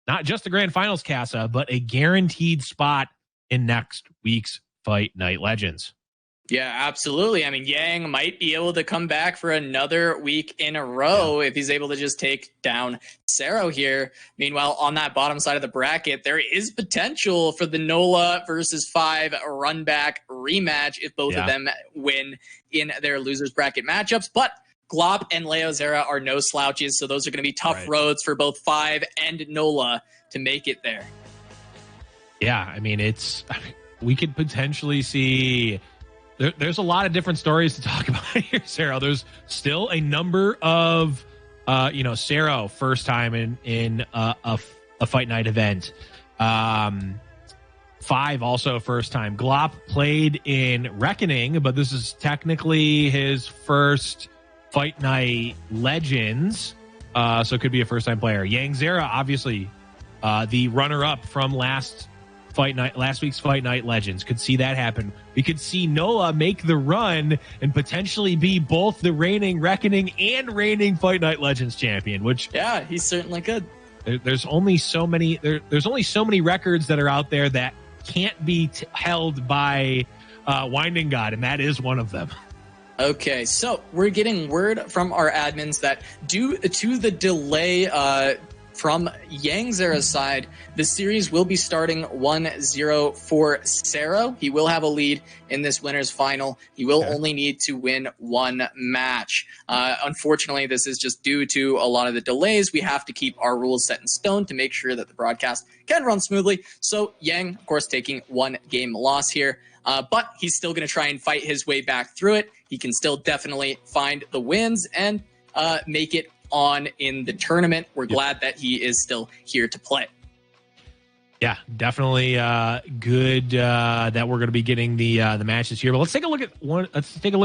not just the grand finals, Casa, but a guaranteed spot in next week's Fight Night Legends. Yeah, absolutely. I mean, Yang might be able to come back for another week in a row if he's able to just take down Szerro here. Meanwhile, on that bottom side of the bracket, there is potential for the Nola versus 5 run back rematch if both of them win in their losers bracket matchups. But Glop and Leozera are no slouches, so those are going to be tough roads for both 5 and Nola to make it there. Yeah, I mean, we could potentially see... There's a lot of different stories to talk about here, Szerro. There's still a number of, Szerro first time in a Fight Night event. 5 also first time. Glop played in Reckoning, but this is technically his first Fight Night Legends, so it could be a first time player. Yangzera, obviously, the runner up from last week's Fight Night Legends. Could see that happen. We could see Nola make the run and potentially be both the reigning Reckoning and reigning Fight Night Legends champion, which he certainly could. There's only so many there's only so many records that are out there that can't be held by Winding God, and that is one of them. Okay, so we're getting word from our admins that due to the delay from Yangzera's side, the series will be starting 1-0 for Szerro. He will have a lead in this winner's final. He will only need to win 1 match. Unfortunately, this is just due to a lot of the delays. We have to keep our rules set in stone to make sure that the broadcast can run smoothly. So Yang, of course, taking 1 game loss here. But he's still going to try and fight his way back through it. He can still definitely find the wins and make it on in the tournament. We're glad that he is still here to play. Yeah, definitely good that we're going to be getting the matches here. But let's take a look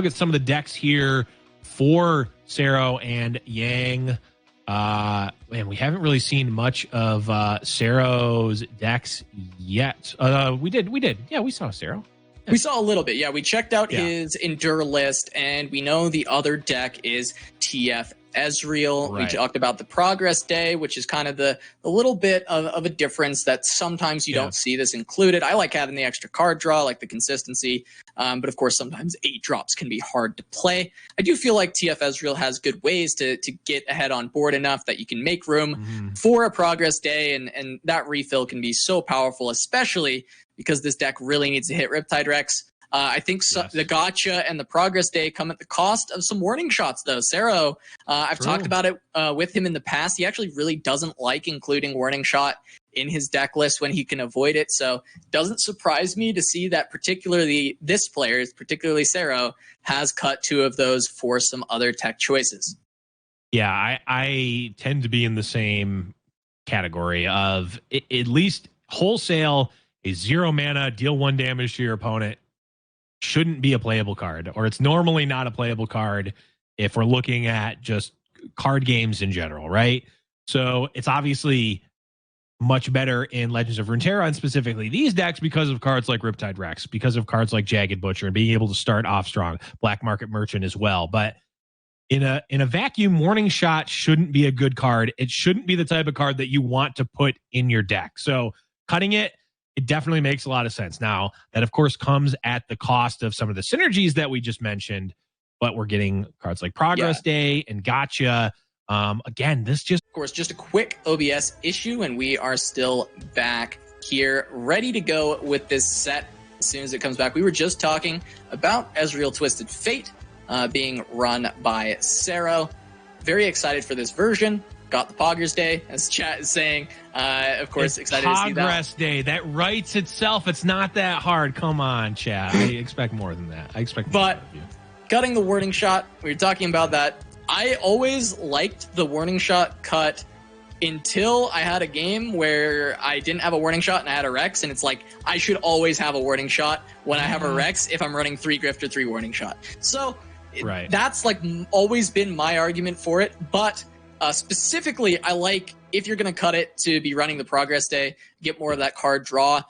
at some of the decks here for Szerro and Yang. Man, we haven't really seen much of Szerro's decks yet. We did. Yeah, we saw Szerro. Yeah. We saw a little bit. Yeah, we checked out his Endure list, and we know the other deck is TF Ezreal. We talked about the Progress Day, which is kind of a little bit of a difference that sometimes you don't see this included. I like having the extra card draw, like the consistency, but of course sometimes 8 drops can be hard to play. I do feel like TF Ezreal has good ways to get ahead on board enough that you can make room for a Progress Day, and that refill can be so powerful, especially because this deck really needs to hit Riptide Rex. I think the Gotcha and the Progress Day come at the cost of some warning shots, though. Szerro, I've talked about it with him in the past. He actually really doesn't like including warning shot in his deck list when he can avoid it. So it doesn't surprise me to see that particularly this player, particularly Szerro, has cut 2 of those for some other tech choices. Yeah, I tend to be in the same category of at least wholesale a 0 mana, deal 1 damage to your opponent shouldn't be a playable card, or it's normally not a playable card if we're looking at just card games in general, right? So it's obviously much better in Legends of Runeterra and specifically these decks because of cards like Riptide Rex, because of cards like Jagged Butcher and being able to start off strong, Black Market Merchant as well. But in a vacuum, Warning Shot shouldn't be a good card. It shouldn't be the type of card that you want to put in your deck. So cutting it definitely makes a lot of sense. Now, that of course comes at the cost of some of the synergies that we just mentioned, but we're getting cards like Progress Day and Gotcha. Again, this just... Of course, just a quick OBS issue, and we are still back here, ready to go with this set as soon as it comes back. We were just talking about Ezreal Twisted Fate being run by Szerro. Very excited for this version. Got the Poggers Day, as chat is saying. Of course, it's excited to see that. Progress Day. That writes itself. It's not that hard. Come on, chat. I expect more than that. I expect more But of you. Cutting the Warning Shot, we were talking about that. I always liked the Warning Shot cut until I had a game where I didn't have a Warning Shot and I had a Rex, and it's like, I should always have a Warning Shot when I have a Rex if I'm running 3 Grift or 3 Warning Shot. So that's like always been my argument for it, but specifically, I like, if you're going to cut it, to be running the Progress Day, get more of that card draw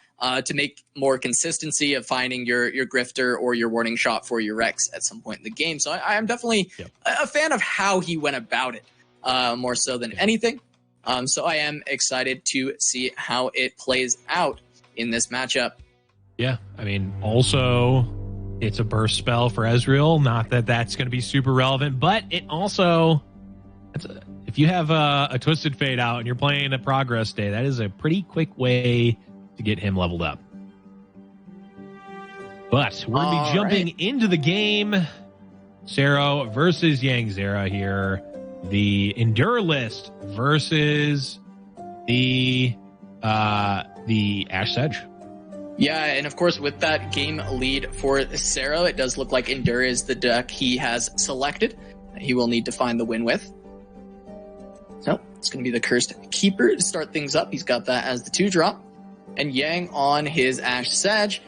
to make more consistency of finding your Grifter or your Warning Shot for your Rex at some point in the game. So I am definitely a fan of how he went about it, more so than anything. So I am excited to see how it plays out in this matchup. Yeah, I mean, also, it's a burst spell for Ezreal. Not that that's going to be super relevant, but it also... if you have a Twisted Fate out and you're playing a Progress Day, that is a pretty quick way to get him leveled up. But we're going to be jumping into the game. Szerro versus Yangzera here. The Endure list versus the Ash Sedge. Yeah, and of course, with that game lead for Szerro, it does look like Endure is the deck he has selected. He will need to find the win with. So it's going to be the Cursed Keeper to start things up. He's got that as the 2-drop. And Yang on his Ash Sedge.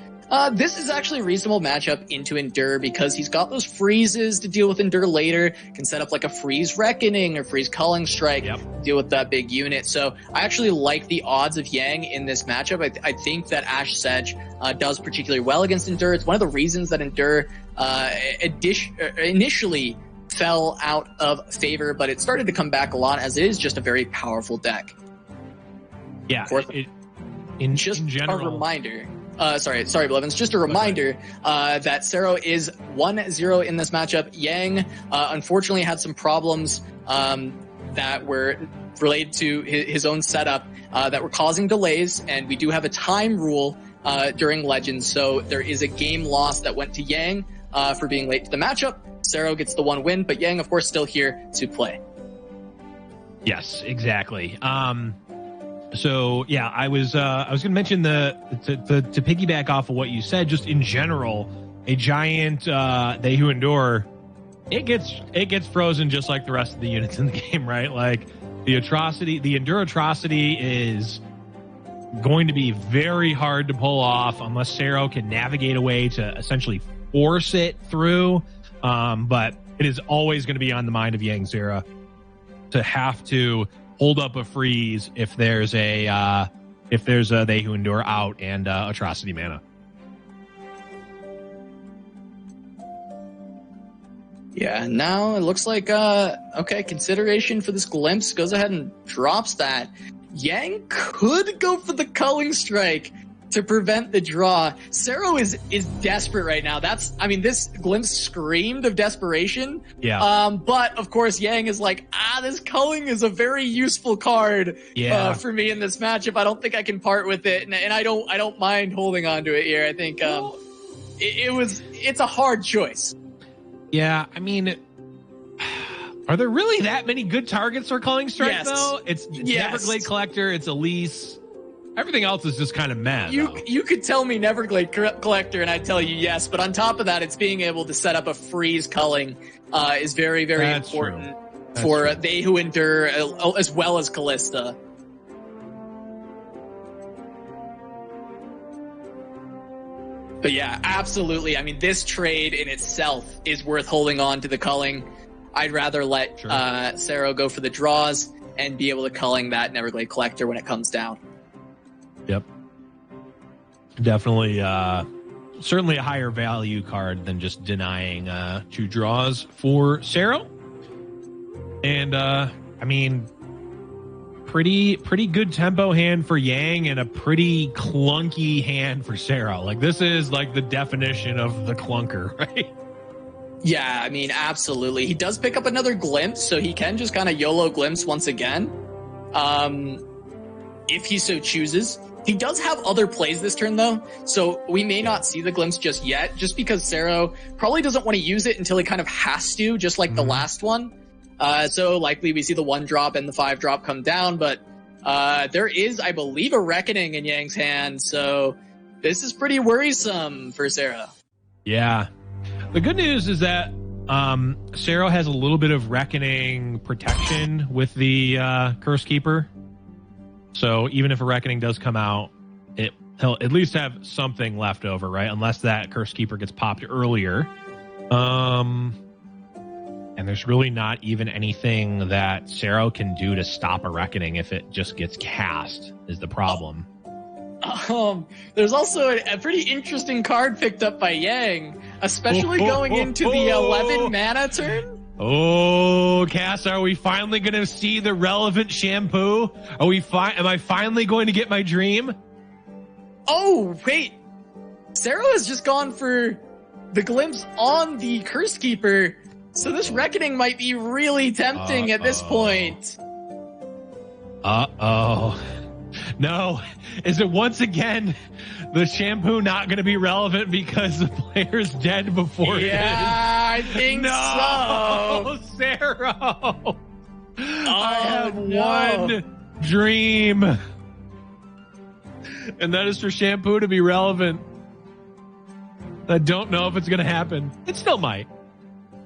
This is actually a reasonable matchup into Endure because he's got those freezes to deal with Endure later. Can set up like a Freeze Reckoning or Freeze Culling Strike to deal with that big unit. So I actually like the odds of Yang in this matchup. I think that Ash Sedge does particularly well against Endure. It's one of the reasons that Endure initially fell out of favor, but it started to come back a lot as it is just a very powerful deck. Yeah, of course, in general, a reminder. Sorry, Blevins. Just a reminder that Szerro is 1-0 in this matchup. Yang, unfortunately, had some problems that were related to his own setup that were causing delays, and we do have a time rule during Legends, so there is a game loss that went to Yang for being late to the matchup. Szerro gets the 1 win, but Yang, of course, still here to play. Yes, exactly. So yeah, I was going to mention to piggyback off of what you said, just in general, a giant They Who Endure, it gets frozen just like the rest of the units in the game, right? Like the Endure Atrocity is going to be very hard to pull off unless Szerro can navigate a way to essentially force it through. But it is always going to be on the mind of Yangzera to have to hold up a freeze if there's a They Who Endure out and Atrocity mana. Yeah, now it looks like okay, consideration for this Glimpse, goes ahead and drops that. Yang could go for the Culling Strike to prevent the draw. Szerro is desperate right now. This Glimpse screamed of desperation. Yeah. But of course, Yang is like, this Culling is a very useful card for me in this matchup. I don't think I can part with it, and I don't mind holding on to it here. I think it's a hard choice. Yeah, I mean, are there really that many good targets for Culling Strike though? It's Neverglade Collector, it's Elise. Everything else is just kind of meh. You could tell me Neverglade Collector, and I'd tell you yes. But on top of that, it's being able to set up a freeze culling is very, very important for They Who Endure as well as Callista. But yeah, absolutely. I mean, this trade in itself is worth holding on to the culling. I'd rather let Szerro go for the draws and be able to culling that Neverglade Collector when it comes down. Yep. Definitely, certainly a higher value card than just denying 2 draws for Szerro. And, I mean, pretty good tempo hand for Yang and a pretty clunky hand for Szerro. Like, this is like the definition of the clunker, right? Yeah, I mean, absolutely. He does pick up another glimpse, so he can just kind of YOLO glimpse once again. If he so chooses. He does have other plays this turn, though, so we may not see the glimpse just yet, just because Szerro probably doesn't want to use it until he kind of has to, just like the last one. So likely we see the 1-drop and the 5-drop come down, but there is, I believe, a Reckoning in Yang's hand, so this is pretty worrisome for Szerro. Yeah. The good news is that Szerro has a little bit of Reckoning protection with the Curse Keeper. So even if a Reckoning does come out, he'll at least have something left over, right? Unless that Curse Keeper gets popped earlier. And there's really not even anything that Szerro can do to stop a Reckoning if it just gets cast, is the problem. There's also a pretty interesting card picked up by Yang, especially going into the 11 mana turn. Oh, Cass, are we finally going to see the relevant shampoo? Am I finally going to get my dream? Oh, wait. Szerro has just gone for the glimpse on the Curse Keeper, so this Reckoning might be really tempting at this point. Uh-oh. No. Is it once again the shampoo not going to be relevant because the player's dead before I think so. Szerro. I have one dream. And that is for shampoo to be relevant. I don't know if it's going to happen. It still might.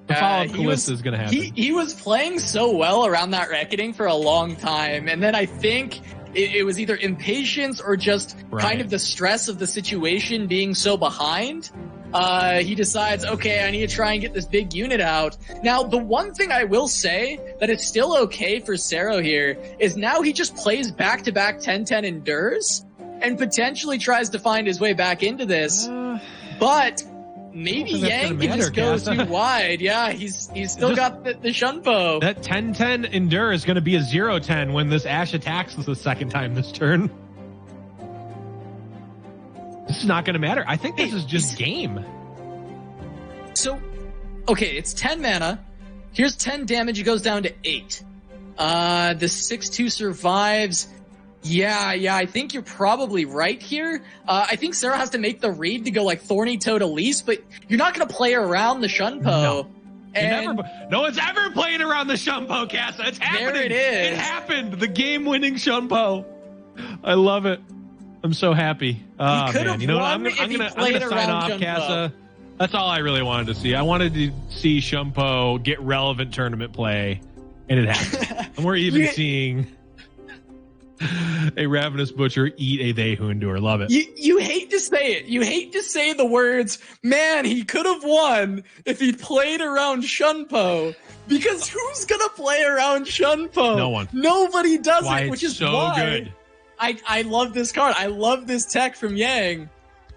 The follow-up Callista is going to happen. He was playing so well around that Reckoning for a long time, and then I think it was either impatience or just kind of the stress of the situation being so behind. He decides, okay, I need to try and get this big unit out. Now, the one thing I will say that it's still okay for Szerro here is now he just plays back-to-back 10-10 endures and potentially tries to find his way back into this. But maybe Yang can just go too wide. Yeah, he's still got the Shunpo. That 10-10 endure is going to be a 0-10 when this Ashe attacks the second time this turn. This is not going to matter. I think this is just game. So, okay, it's 10 mana. Here's 10 damage. It goes down to 8. The 6-2 survives. Yeah, I think you're probably right here. I think Szerro has to make the read to go like Thorny Toad Elise, but you're not going to play around the Shunpo. No. No one's ever playing around the Shunpo, Casa. It's happening. There it is. It happened. The game-winning Shunpo. I love it. I'm so happy. Oh, man. You know what? I'm going to sign off, Casa. That's all I really wanted to see. I wanted to see Shunpo get relevant tournament play, and it happened. And we're even seeing a Ravenous Butcher eat a They Who Endure. Love it. You hate to say it. You hate to say the words, man, he could have won if he played around Shunpo. Because who's going to play around Shunpo? No one. Nobody does it, which is so why good. I love this card. I love this tech from Yang.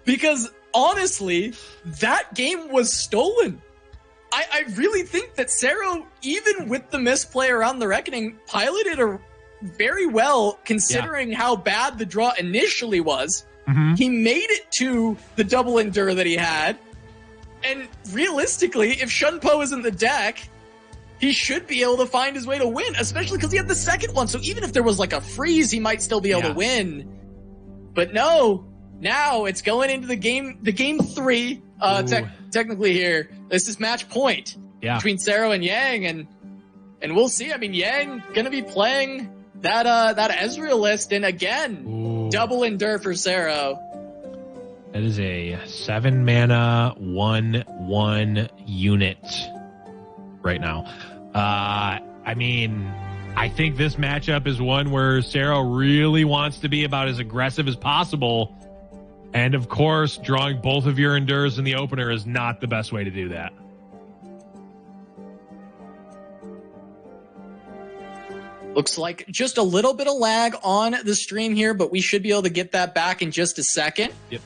Because honestly, that game was stolen. I really think that Szerro, even with the misplay around the Reckoning, piloted a very well, considering how bad the draw initially was. He made it to the double endure that he had, and realistically, if Shunpo is in the deck, he should be able to find his way to win, especially because he had the second one. So even if there was like a freeze, he might still be able to win. But no, now it's going into the game 3. Technically here, this is match point between Szerro and Yang, and we'll see. I mean, Yang gonna be playing that Ezreal list, and again, double endure for Szerro. That is a 7 mana 1/1 unit right now. I mean, I think this matchup is one where Szerro really wants to be about as aggressive as possible And of course, drawing both of your Endures in the opener is not the best way to do that. Looks like just a little bit of lag on the stream here, but we should be able to get that back in just a second. Yep.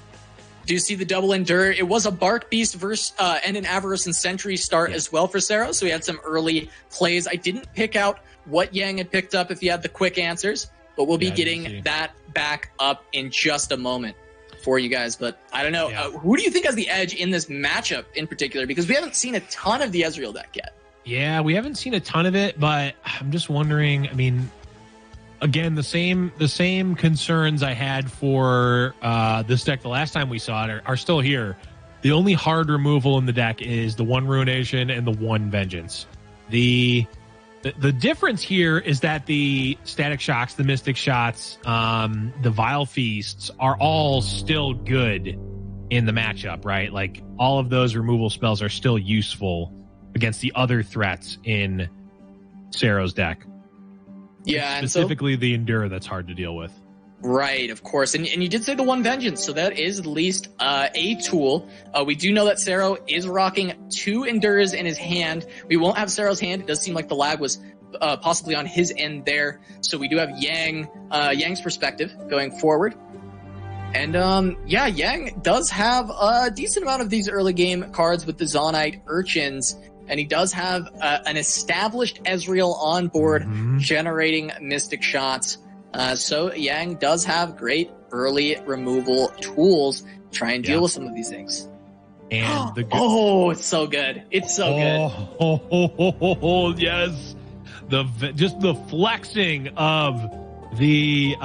Do you see the double Endure? It was a Bark Beast versus and an Avarice and Sentry start as well for Szerro, so we had some early plays. I didn't pick out what Yang had picked up if he had the quick answers, but we'll be getting that back up in just a moment for you guys. But I don't know. Who do you think has the edge in this matchup in particular? Because we haven't seen a ton of the Ezreal deck yet. Yeah, we haven't seen a ton of it, but I'm just wondering, I mean, again, the same concerns I had for this deck the last time we saw it are still here. The only hard removal in the deck is the 1 Ruination and the 1 Vengeance. The difference here is that the Static Shocks, the Mystic Shots, the Vile Feasts are all still good in the matchup, right? Like, all of those removal spells are still useful against the other threats in Szerro's deck. Yeah, specifically the Endure that's hard to deal with. Right, of course. And you did say the 1 Vengeance, so that is at least a tool. We do know that Szerro is rocking 2 Endures in his hand. We won't have Szerro's hand. It does seem like the lag was possibly on his end there. So we do have Yang's perspective going forward. And yeah, Yang does have a decent amount of these early game cards with the Zonite Urchins. And he does have an established Ezreal on board, generating Mystic Shots. So Yang does have great early removal tools to try and deal with some of these things. And it's so good. It's so good. Yes. Just the flexing of the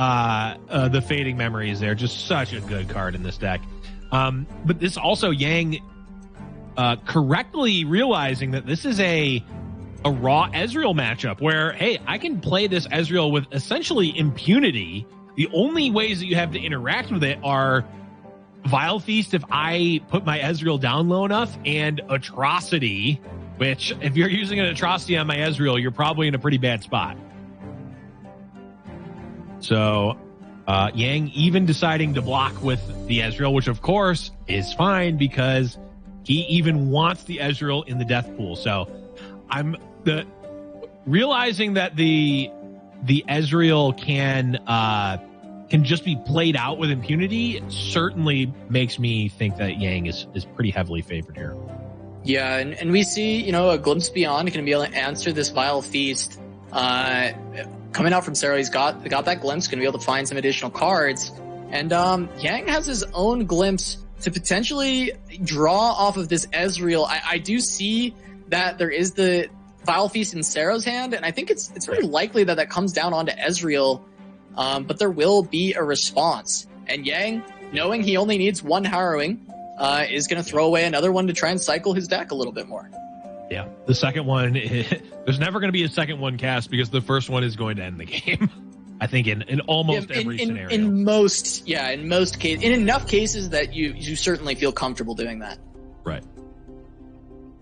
Fading Memories there. Just such a good card in this deck. But this also Yang correctly realizing that this is a raw Ezreal matchup where, hey, I can play this Ezreal with essentially impunity. The only ways that you have to interact with it are Vile Feast if I put my Ezreal down low enough, and Atrocity, which if you're using an Atrocity on my Ezreal, you're probably in a pretty bad spot. So Yang even deciding to block with the Ezreal, which of course is fine because he even wants the Ezreal in the death pool. So I'm realizing that the Ezreal can just be played out with impunity certainly makes me think that Yang is pretty heavily favored here. Yeah, and we see, a Glimpse Beyond can be able to answer this Vile Feast. Coming out from Szerro, he's got that Glimpse, going to be able to find some additional cards. And Yang has his own Glimpse to potentially draw off of this Ezreal. I do see that there is the Vile Feast in Szerro's hand, and I think it's very likely that comes down onto Ezreal, but there will be a response. And Yang, knowing he only needs 1 Harrowing, is going to throw away another one to try and cycle his deck a little bit more. Yeah, the second one, there's never going to be a second one cast because the first one is going to end the game. I think in almost every scenario. In most cases, in enough cases that you certainly feel comfortable doing that. Right.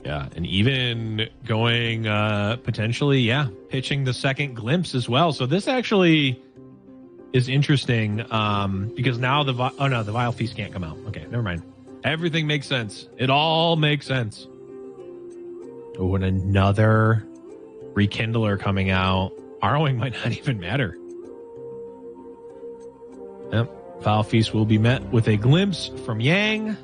Yeah, and even going potentially, pitching the second Glimpse as well. So this actually is interesting because now the Vile Feast can't come out. Okay, never mind. Everything makes sense. It all makes sense. Oh, and another Rekindler coming out. Arrowing might not even matter. Yep. Vile Feast will be met with a Glimpse from Yang.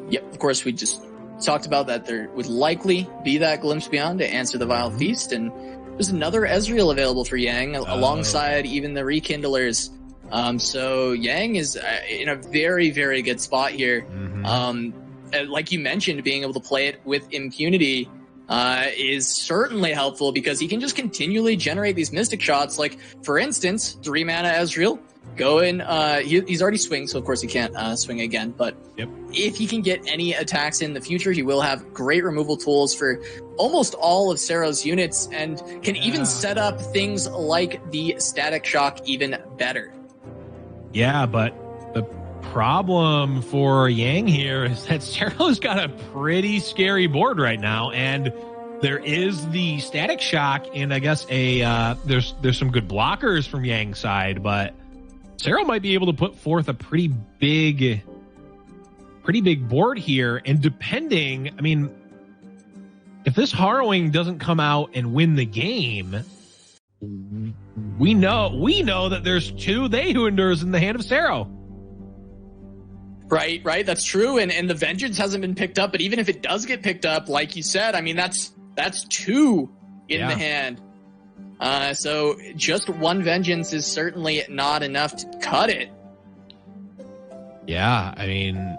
Yep, of course, we just talked about that there would likely be that Glimpse Beyond to answer the Vile Feast, and there's another Ezreal available for Yang alongside even the Rekindlers. So Yang is in a very, very good spot here. Like you mentioned, being able to play it with impunity is certainly helpful because he can just continually generate these Mystic Shots. Like, for instance, 3 mana Ezreal, go in. He's already swinged, so of course he can't swing again. But if he can get any attacks in the future, he will have great removal tools for almost all of Szerro's units and can even set up things like the Static Shock even better. Yeah, but the problem for Yang here is that Szerro's got a pretty scary board right now, and There is the static shock, and I guess there's some good blockers from Yang's side, but Szerro might be able to put forth a pretty big board here. And depending, I mean, if this Harrowing doesn't come out and win the game, we know that there's 2 They Who Endures in the hand of Szerro. Right. That's true. And the Vengeance hasn't been picked up, but even if it does get picked up, like you said, I mean, that's 2 in the hand. So just 1 Vengeance is certainly not enough to cut it. Yeah, I mean,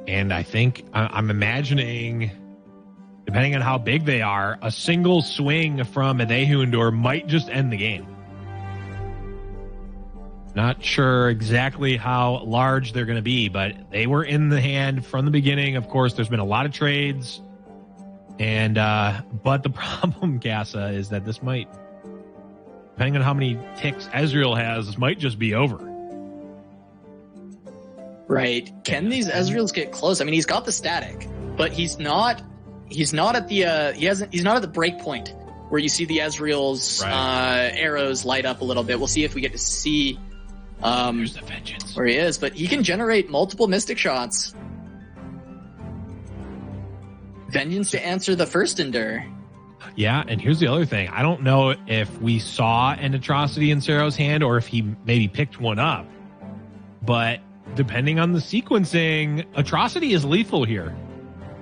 and I think I'm imagining, depending on how big they are, a single swing from a They Who Endure might just end the game. Not sure exactly how large they're going to be, but they were in the hand from the beginning. Of course, there's been a lot of trades. And but the problem, Casa, is that this might, depending on how many ticks Ezreal has, this might just be over. Right. Can these Ezreals get close? I mean, he's got the static, but he's not at the he's not at the break point where you see the Ezreal's arrows light up a little bit. We'll see if we get to see There's the Vengeance where he is, but he can generate multiple Mystic shots. Vengeance to answer the first Endure. Yeah, and here's the other thing. I don't know if we saw an Atrocity in Szerro's hand or if he maybe picked one up. But depending on the sequencing, Atrocity is lethal here.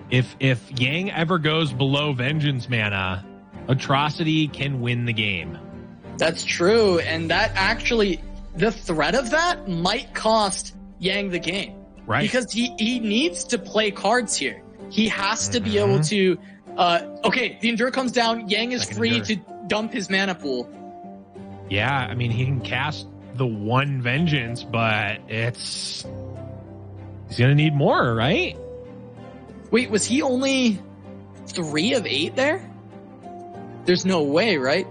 If Yang ever goes below Vengeance mana, Atrocity can win the game. That's true, and that actually, the threat of that might cost Yang the game. Right. Because he needs to play cards here. He has to be able to... okay, the Endure comes down. Yang is free to dump his mana pool. Yeah, I mean, he can cast the 1 Vengeance, but he's going to need more, right? Wait, was he only 3 of 8 there? There's no way, right?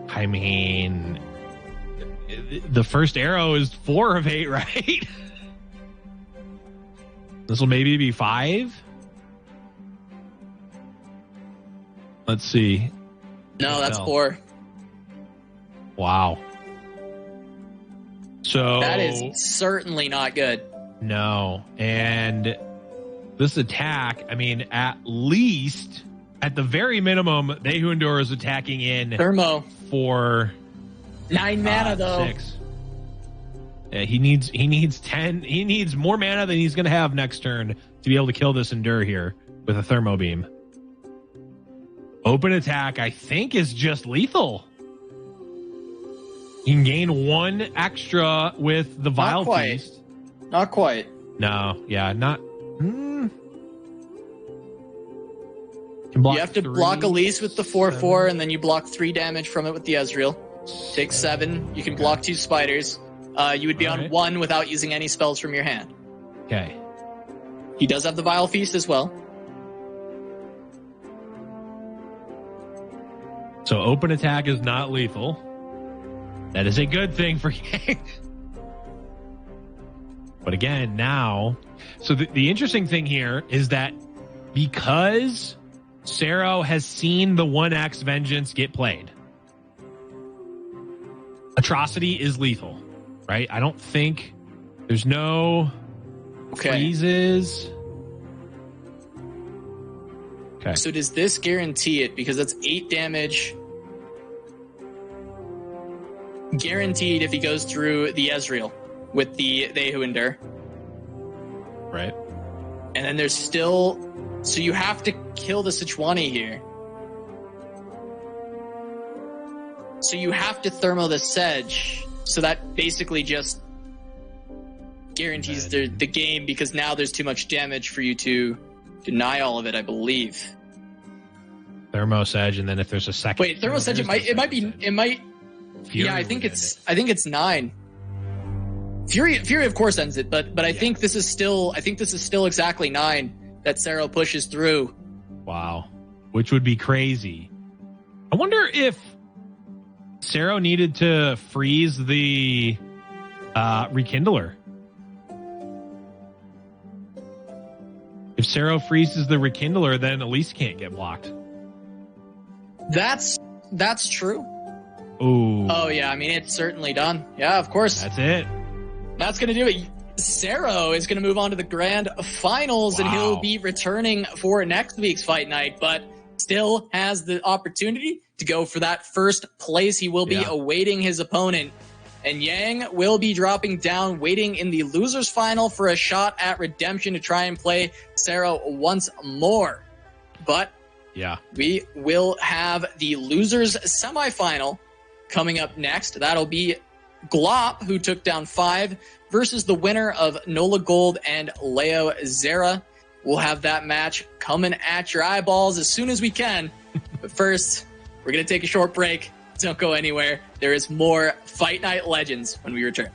I mean, the first arrow is 4 of 8, right? This will maybe be 5. Let's see. No, that's 4. Wow. So that is certainly not good. No. And this attack, I mean, at the very minimum, They Who Endure is attacking in Thermo for 9 mana though. 6. Yeah, he needs 10. He needs more mana than he's going to have next turn to be able to kill this Endure here with a Thermo Beam. Open attack, I think, is just lethal. You can gain 1 extra with the Vile Feast. Not quite. No, yeah, not. You have to block Elise with the 4/4, and then you block 3 damage from it with the Ezreal. Takes 7. You can block 2 spiders. You would be on 1 without using any spells from your hand. Okay. He does have the Vile Feast as well. So open attack is not lethal. That is a good thing for Yang. But again, now... So the interesting thing here is that because Szerro has seen the 1x Vengeance get played, Atrocity is lethal, right? I don't think... There's no freezes... Okay. So does this guarantee it? Because that's 8 damage. Guaranteed if he goes through the Ezreal with the They Who Endure. Right. And then there's still... So you have to kill the Sejuani here. So you have to Thermo the Sedge. So that basically just guarantees the game, because now there's too much damage for you to deny all of it, I believe. Thermo Sedge, and then if there's a second... Wait, Thermo Sedge, it might... Fury, yeah, I think it's 9. Fury of course ends it, but I think this is still exactly 9 that Szerro pushes through. Wow. Which would be crazy. I wonder if Szerro needed to freeze the Rekindler. If Szerro freezes the Rekindler, then Elise can't get blocked. That's true. Ooh. Oh yeah, I mean it's certainly done. Yeah, of course. That's it. That's gonna do it. Szerro is gonna move on to the grand finals, and he'll Wow. be returning for next week's fight night, but still has the opportunity to go for that first place. He will be awaiting his opponent. And Yang will be dropping down, waiting in the losers final for a shot at redemption to try and play Szerro once more. But Yeah. we will have the losers semifinal coming up next. That'll be Glop, who took down 5, versus the winner of Nolagold and Leozera. We'll have that match coming at your eyeballs as soon as we can. But first, we're going to take a short break. Don't go anywhere. There is more Fight Night Legends when we return.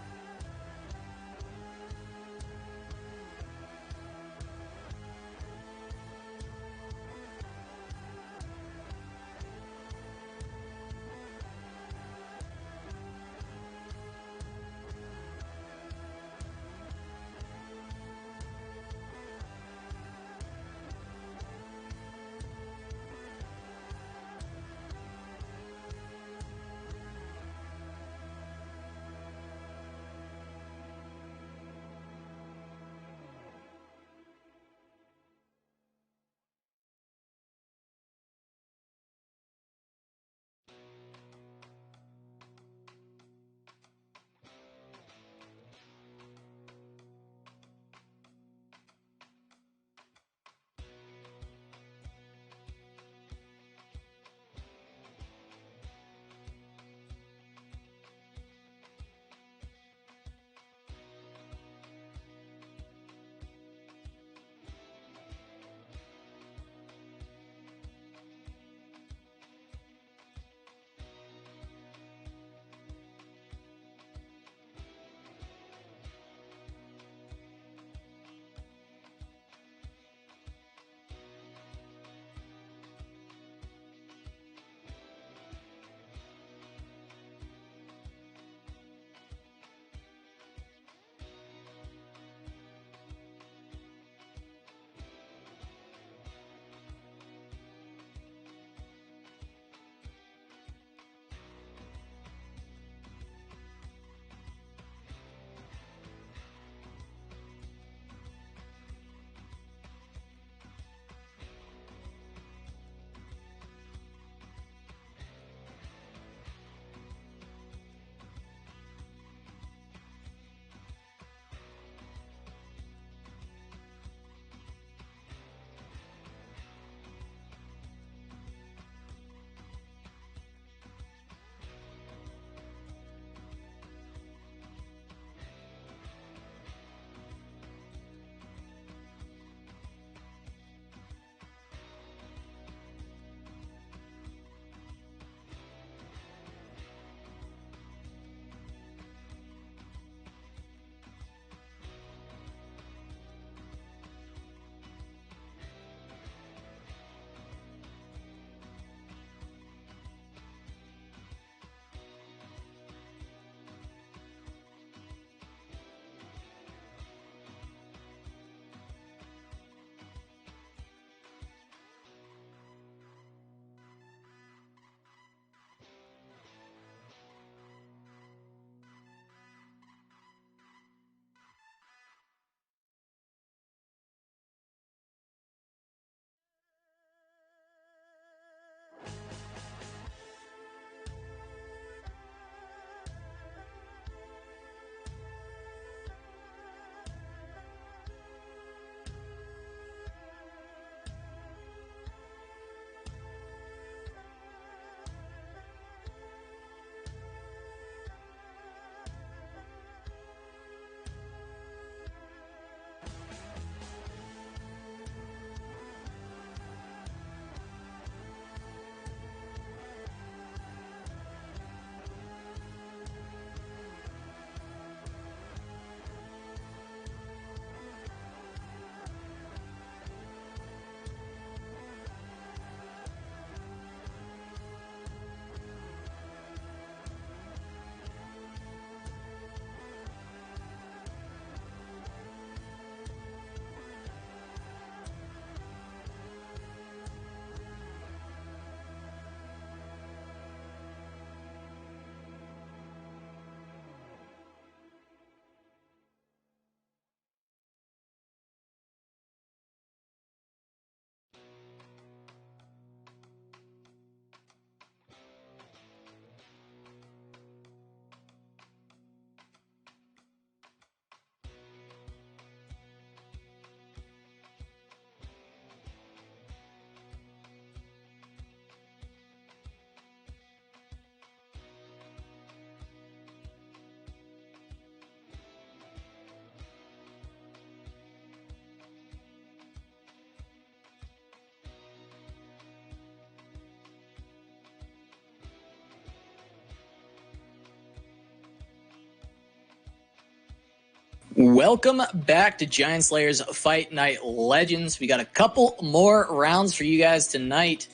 Welcome back to Giant Slayer's Fight Night Legends. We got a couple more rounds for you guys tonight,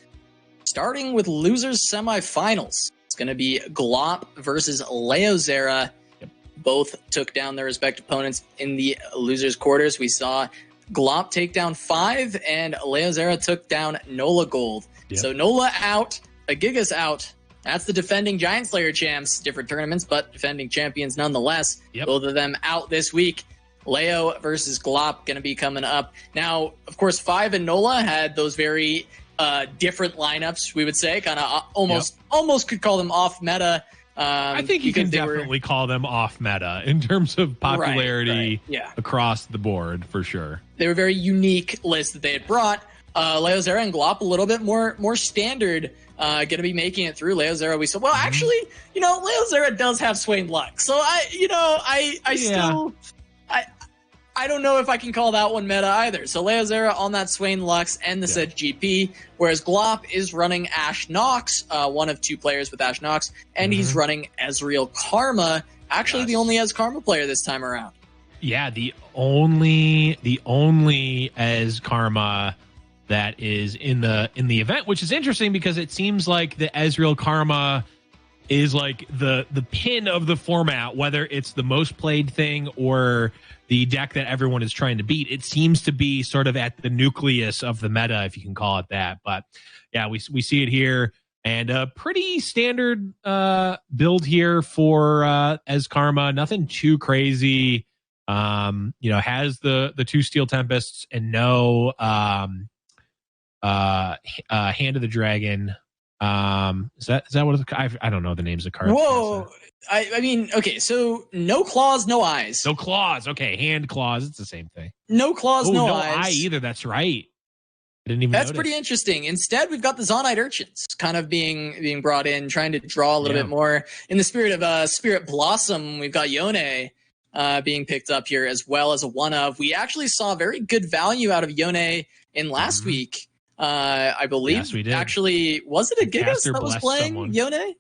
starting with losers semifinals. It's going to be Glop versus Leozera. Both took down their respective opponents in the losers quarters. We saw Glop take down 5 and Leozera took down Nolagold. Yep. So Nola out, Agigas out. That's the defending Giant Slayer champs, different tournaments, but defending champions nonetheless. Yep. Both of them out this week. Leo versus Glop going to be coming up. Now, of course, 5 and Nola had those very different lineups, we would say, kind of almost could call them off meta. I think you can definitely call them off meta in terms of popularity across the board, for sure. They were very unique lists that they had brought. Leozera and Glop a little bit more standard. Going to be making it through. Leozera, we said, well, actually, Leozera does have Swain luck. So I don't know if I can call that one meta either. So Leozera on that Swain Lux and the said GP, whereas Glop is running Ash Nox, one of 2 players with Ash Nox, and he's running Ezreal Karma, actually the only Ez Karma player this time around. Yeah, the only Ez Karma that is in the event, which is interesting because it seems like the Ezreal Karma is like the pin of the format, whether it's the most played thing or the deck that everyone is trying to beat. It seems to be sort of at the nucleus of the meta, if you can call it that. But yeah, we see it here, and a pretty standard build here for Ez Karma. Nothing too crazy. Has the 2 Steel Tempests and no Hand of the Dragon. Is that what it's, I don't know the names of cards. Whoa. I mean, okay, so no claws, no eyes. No claws. Okay, hand claws. It's the same thing. No claws, no eyes. Eye either. That's right. I didn't even That's notice. pretty interesting. Instead, we've got the Zonite Urchins kind of being brought in, trying to draw a little bit more in the spirit of Spirit Blossom. We've got Yone being picked up here as well as a one of. We actually saw very good value out of Yone in last week. I believe. Yes, we did. Actually, was it Agigas that was playing Yone?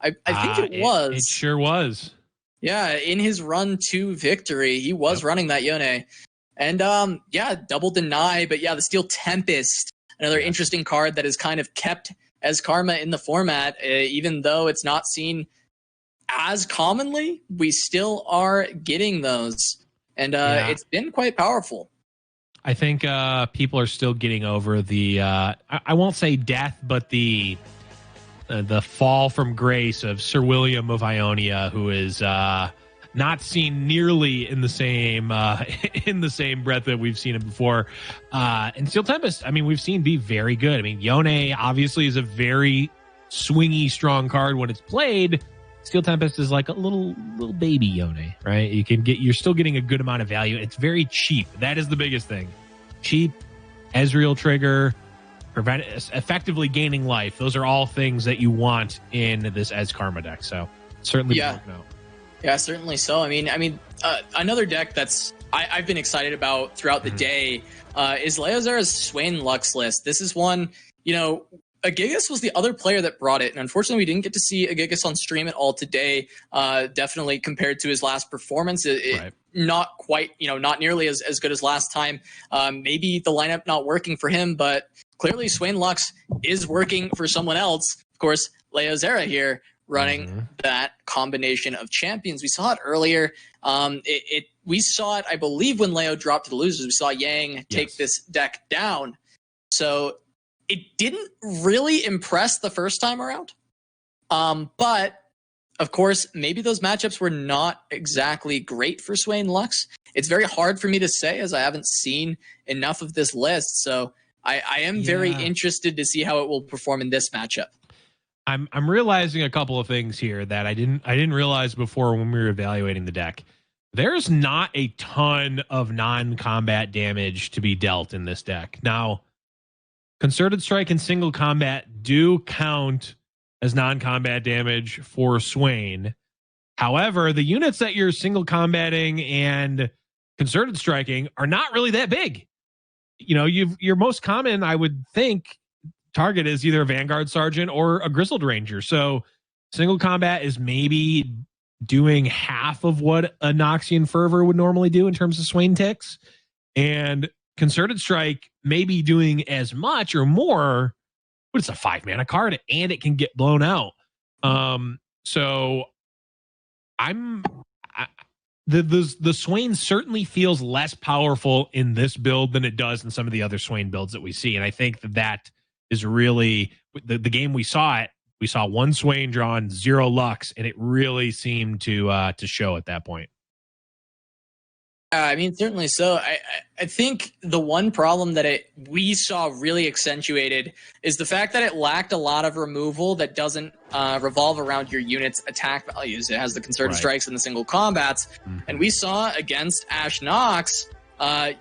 I think it was. It sure was. Yeah, in his run to victory, he was running that Yone. And double deny, but the Steel Tempest, another interesting card that is kind of kept as karma in the format, even though it's not seen as commonly, we still are getting those. And it's been quite powerful. I think people are still getting over the I won't say death, but the fall from grace of Sir William of Ionia, who is not seen nearly in the same breath that we've seen it before. And Steel Tempest, I mean, we've seen be very good. I mean, Yone obviously is a very swingy, strong card when it's played. Steel Tempest is like a little baby Yone, right? You're still getting a good amount of value. It's very cheap. That is the biggest thing. Cheap, Ezreal trigger, effectively gaining life. Those are all things that you want in this Ez Karma deck. So certainly working out. Yeah, certainly so. I mean, another deck that's I've been excited about throughout the day is Leozera's Swain Lux list. This is one, Agigas was the other player that brought it, and unfortunately we didn't get to see Agigas on stream at all today. Definitely compared to his last performance, not quite, not nearly as good as last time. Maybe the lineup not working for him, but clearly Swain Lux is working for someone else. Of course, Leozera here running that combination of champions. We saw it earlier. We saw it, I believe, when Leo dropped to the losers. We saw Yang take this deck down. So it didn't really impress the first time around. But, of course, maybe those matchups were not exactly great for Swain Lux. It's very hard for me to say as I haven't seen enough of this list. So I am very interested to see how it will perform in this matchup. I'm realizing a couple of things here that I didn't realize before when we were evaluating the deck. There's not a ton of non-combat damage to be dealt in this deck. Now, Concerted Strike and Single Combat do count as non-combat damage for Swain. However, the units that you're single combating and concerted striking are not really that big. Your most common, I would think, target is either a Vanguard Sergeant or a Grizzled Ranger. So single combat is maybe doing half of what a Noxian Fervor would normally do in terms of Swain ticks, and Concerted Strike maybe doing as much or more, but it's a 5-mana card and it can get blown out. So the Swain certainly feels less powerful in this build than it does in some of the other Swain builds that we see, and I think that is really the game we saw it. We saw one Swain drawn, 0 Lux, and it really seemed to show at that point. I mean, certainly so. I think the one problem that we saw really accentuated is the fact that it lacked a lot of removal that doesn't revolve around your unit's attack values. It has the concerted strikes and the single combats. Mm-hmm. And we saw against Ash Nox,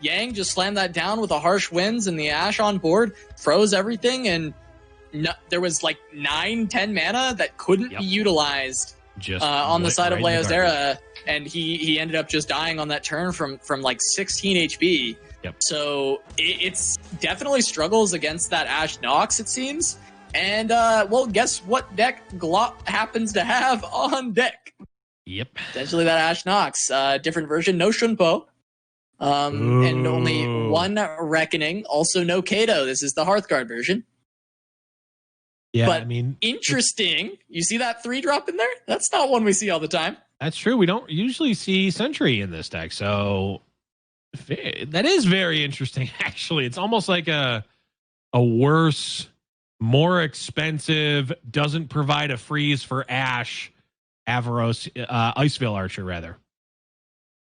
Yang just slammed that down with a Harsh Winds, and the Ash on board froze everything, and there was like 9-10 mana that couldn't be utilized just on the side of Leozera, and he ended up just dying on that turn from like 16 HP. Yep. So it's definitely struggles against that Ash Nox, it seems. And well, guess what deck Glop happens to have on deck? Yep. Potentially that Ash Nox, different version, no Shunpo. And only one Reckoning, also no Kato. This is the Hearthguard version. Yeah, but I mean, interesting. You see that 3-drop in there? That's not one we see all the time. That's true. We don't usually see Sentry in this deck, so that is very interesting. Actually, it's almost like a worse, more expensive, doesn't provide a freeze for Ash, Avaros, Iceveil Archer rather.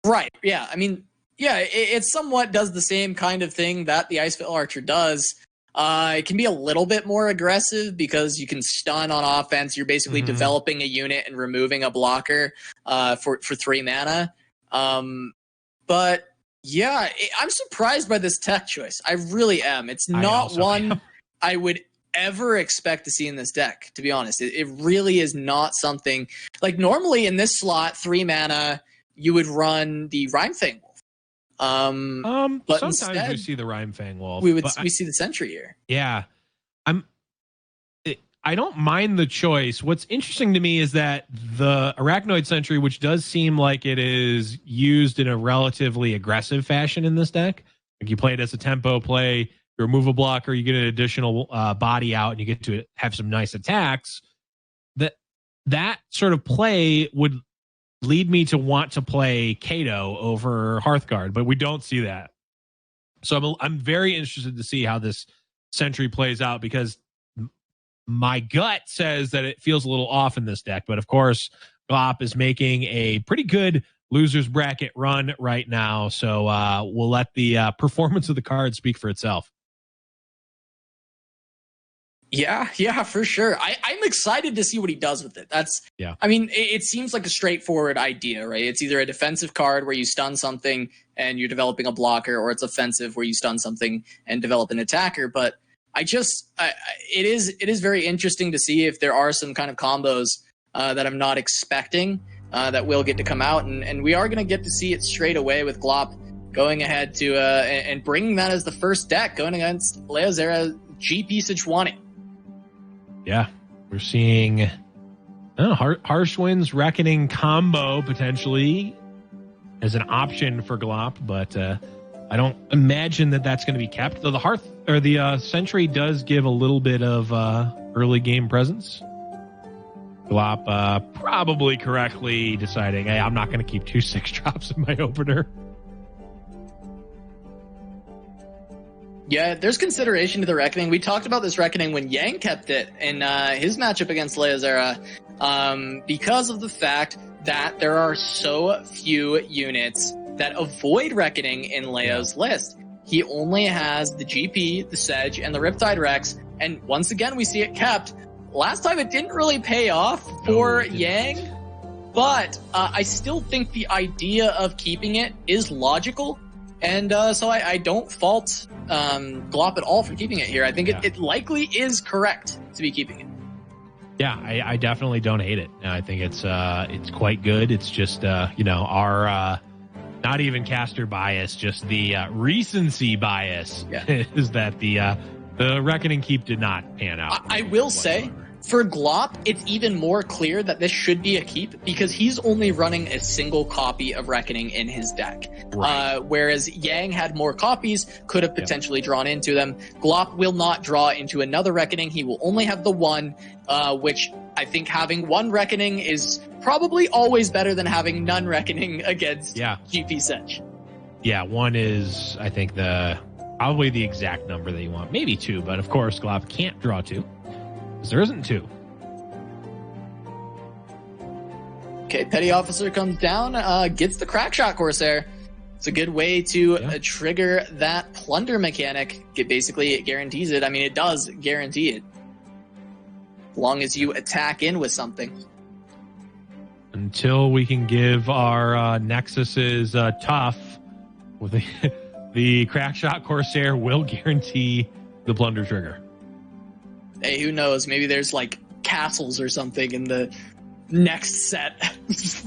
Right. Yeah. I mean, yeah, it somewhat does the same kind of thing that the Iceveil Archer does. It can be a little bit more aggressive because you can stun on offense. You're basically developing a unit and removing a blocker for 3 mana. But yeah, I'm surprised by this tech choice. I really am. It's not one I would ever expect to see in this deck, to be honest. It really is not something like normally in this slot, 3 mana, you would run the Rhyme Fang Wolf. But sometimes instead, we see the Rhyme Fang Wolf. We see the Sentry here. Yeah. I don't mind the choice. What's interesting to me is that the Arachnoid Sentry, which does seem like it is used in a relatively aggressive fashion in this deck. Like you play it as a tempo play, you remove a blocker, you get an additional body out, and you get to have some nice attacks. That sort of play would lead me to want to play Kato over Hearthguard, but we don't see that. So I'm very interested to see how this Sentry plays out, because my gut says that it feels a little off in this deck. But of course, Glop is making a pretty good losers bracket run right now. So we'll let the performance of the card speak for itself. Yeah, for sure. I'm excited to see what he does with it. I mean, it seems like a straightforward idea, right? It's either a defensive card where you stun something and you're developing a blocker, or it's offensive where you stun something and develop an attacker. But it is very interesting to see if there are some kind of combos that I'm not expecting that will get to come out. And we are going to get to see it straight away with Glop going ahead to and bringing that as the first deck, going against Leozera GP Sejuani. Yeah, we're seeing Harsh Winds Reckoning combo potentially as an option for Glop, but I don't imagine that that's going to be kept. Though the Sentry does give a little bit of early game presence. Glop probably correctly deciding, hey, I'm not going to keep 2 6-drops in my opener. Yeah, there's consideration to the Reckoning. We talked about this Reckoning when Yang kept it in his matchup against Leozera because of the fact that there are so few units that avoid Reckoning in Leo's list. He only has the GP, the Sedge, and the Riptide Rex, and once again we see it kept. Last time it didn't really pay off for Yang, but I still think the idea of keeping it is logical. And so I don't fault Glop at all for keeping it here. I think it likely is correct to be keeping it. Yeah, I definitely don't hate it. I think it's quite good. It's just our not even caster bias, just the recency bias is that the Reckoning keep did not pan out. I will say, For Glop, it's even more clear that this should be a keep because he's only running a single copy of Reckoning in his deck. Right. Whereas Yang had more copies, could have potentially drawn into them. Glop will not draw into another Reckoning. He will only have the one, which I think having one Reckoning is probably always better than having none Reckoning against GP Sedge. Yeah, one is, I think, probably the exact number that you want. Maybe two, but of course, Glop can't draw two. There isn't two. Okay, Petty Officer comes down, gets the Crackshot Corsair. It's a good way to trigger that plunder mechanic. Basically, it guarantees it. I mean, it does guarantee it. As long as you attack in with something. Until we can give our Nexuses tough, with the Crackshot Corsair will guarantee the plunder trigger. Hey, who knows? Maybe there's like castles or something in the next set.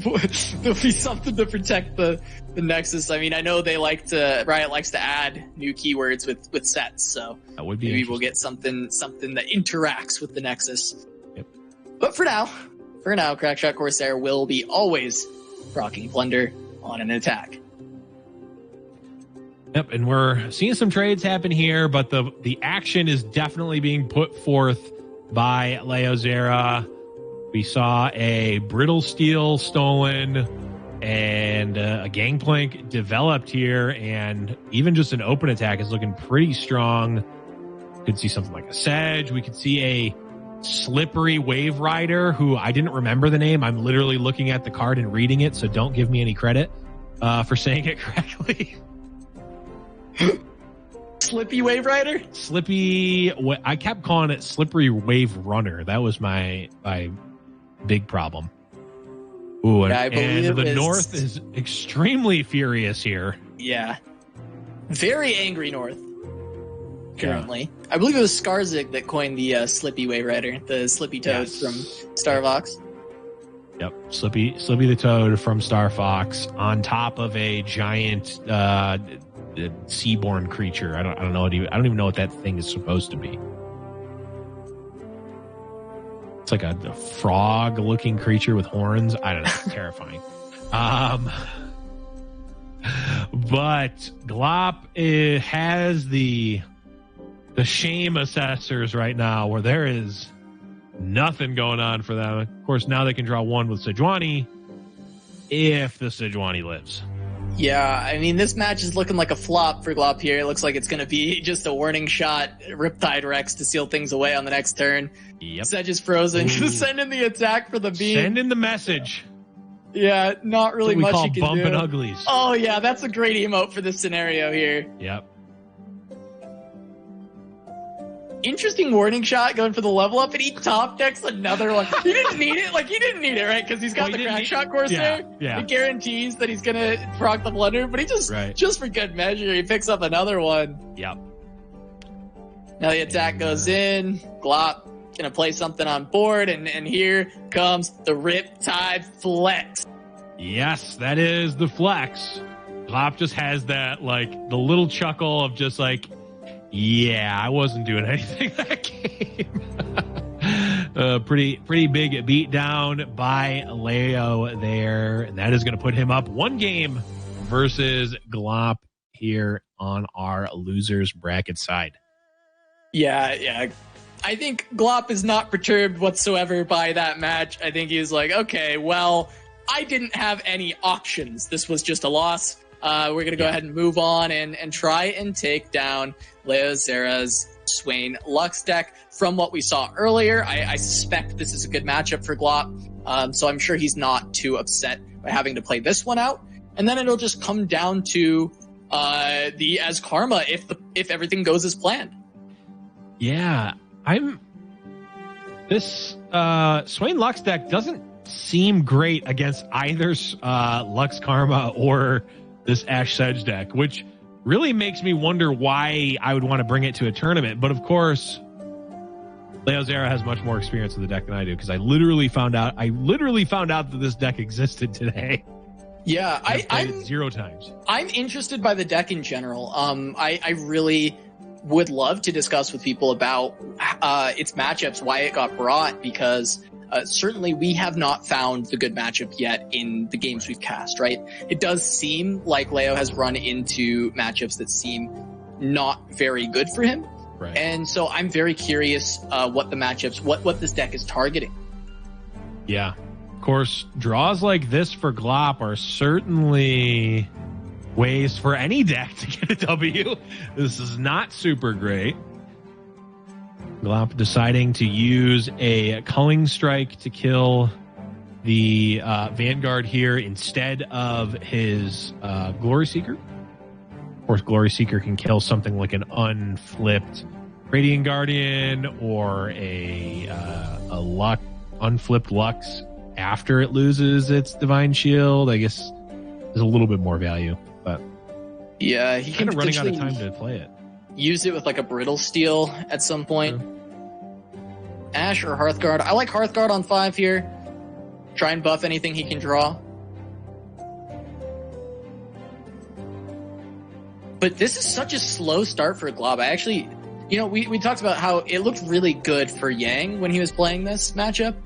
There'll be something to protect the Nexus. I mean, I know Riot likes to add new keywords with sets, so that would be maybe we'll get something that interacts with the Nexus. Yep. But for now, Crackshot Corsair will be always proccing plunder on an attack. Yep, and we're seeing some trades happen here, but the action is definitely being put forth by Leozera. We saw a Brittle Steel stolen and a Gangplank developed here, and even just an open attack is looking pretty strong. Could see something like a Sedge. We could see a Slippery Wave Rider, who I didn't remember the name. I'm literally looking at the card and reading it, so don't give me any credit for saying it correctly. Slippy Wave Rider? I kept calling it Slippery Wave Runner. That was my big problem. Ooh, and the North is extremely furious here. Yeah. Very angry North. Currently. Yeah. I believe it was Skarzik that coined the Slippy Wave Rider, the Slippy Toad from Star Fox. Yep, Slippy the Toad from Star Fox on top of a giant seaborne creature. I don't even know what that thing is supposed to be. It's like a frog-looking creature with horns. I don't know. It's terrifying. But Glop has the shame assessors right now, where there is nothing going on for them. Of course, now they can draw one with Sejuani if the Sejuani lives. Yeah, I mean, this match is looking like a flop for Glop here. It looks like it's going to be just a warning shot, Riptide Rex to seal things away on the next turn. Yep. Sedge is frozen. Send in the attack for the beam. Send in the message. Yeah, not really much you can do. Bumping uglies. Oh, yeah, that's a great emote for this scenario here. Yep. Interesting warning shot going for the level up, and he top decks another one. He didn't need it, right? Because he's got the Crackshot Corsair. Yeah. It guarantees that he's gonna proc the blunder, but he just for good measure, he picks up another one. Yep. Now the attack goes in. Glop gonna play something on board, and here comes the Riptide Flex. Yes, that is the flex. Glop just has that, like, the little chuckle of just like, yeah, I wasn't doing anything that game. Pretty big beat down by Leo there, and that is going to put him up one game versus Glop here on our losers bracket side. Yeah. I think Glop is not perturbed whatsoever by that match. I think he's like, okay, well, I didn't have any options. This was just a loss. We're going to go ahead and move on and try and take down Leozera's Swain Lux deck. From what we saw earlier, I suspect this is a good matchup for Glop, so I'm sure he's not too upset by having to play this one out. And then it'll just come down to the As Karma if everything goes as planned. Yeah, this Swain Lux deck doesn't seem great against either Lux Karma or this Ash Sedge deck, which really makes me wonder why I would want to bring it to a tournament. But of course, Leozera has much more experience with the deck than I do, because I literally found out that this deck existed today. Yeah, I've played it 0 times. I'm interested by the deck in general. I really would love to discuss with people about its matchups, why it got brought, because certainly we have not found the good matchup yet in the games we've cast, right? It does seem like Leo has run into matchups that seem not very good for him. Right. And so I'm very curious what the matchups, what this deck is targeting. Yeah. Of course, draws like this for Glop are certainly ways for any deck to get a W. This is not super great. Glop deciding to use a Culling Strike to kill the Vanguard here instead of his Glory Seeker. Of course, Glory Seeker can kill something like an unflipped Radiant Guardian or a unflipped Lux after it loses its Divine Shield. I guess there's a little bit more value, but yeah, he can running out of time to play it. Use it with like a Brittle Steel at some point. Ash or Hearthguard. I like Hearthguard on 5 here. Try and buff anything he can draw. But this is such a slow start for Glop. I actually, we talked about how it looked really good for Yang when he was playing this matchup.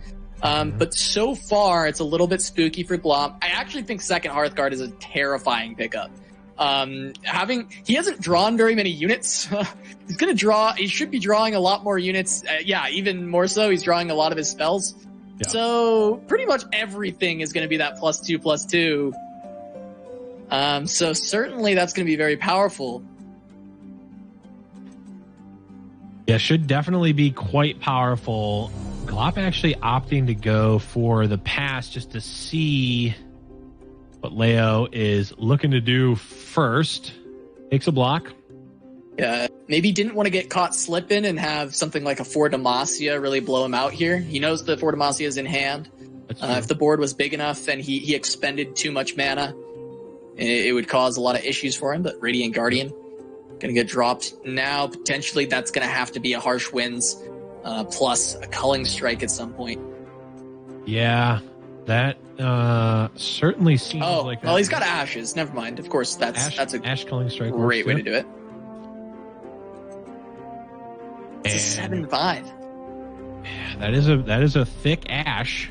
But so far, it's a little bit spooky for Glop. I actually think second Hearthguard is a terrifying pickup. He hasn't drawn very many units. He should be drawing a lot more units. Even more so, he's drawing a lot of his spells. Yeah. So pretty much everything is going to be that +2/+2. So certainly that's going to be very powerful. Yeah, should definitely be quite powerful. Glop actually opting to go for the pass just to see what Leo is looking to do first. Takes a block. Yeah, maybe didn't want to get caught slipping and have something like a 4 Demacia really blow him out here. He knows the 4 Demacia is in hand. If the board was big enough and he expended too much mana, it would cause a lot of issues for him. But Radiant Guardian going to get dropped now. Potentially that's going to have to be a Harsh Winds plus a Culling Strike at some point. Yeah, that certainly seems like that. Well, he's got Ashes. Never mind. Of course, that's a Ash Culling Strike. Great way to do it. It's a 7/5. Yeah, that is a thick Ash.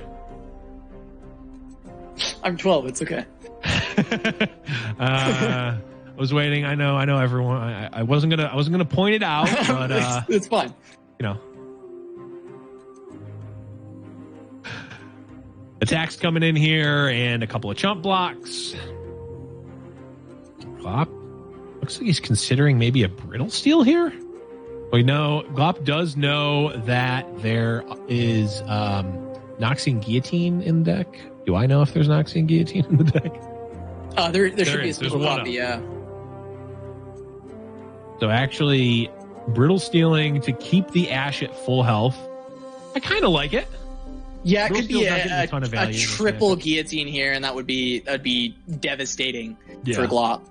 I'm 12. It's okay. I was waiting. I know everyone. I wasn't gonna point it out, but it's fine. Attacks coming in here and a couple of chump blocks. Glop looks like he's considering maybe a Brittle Steel here. We know Glop does know that there is Noxian Guillotine in the deck. Do I know if there's Noxian Guillotine in the deck? There should be a special copy, yeah. So actually, Brittle Stealing to keep the Ash at full health. I kind of like it. Yeah, it could be a triple Guillotine here, and that would be devastating for Glop.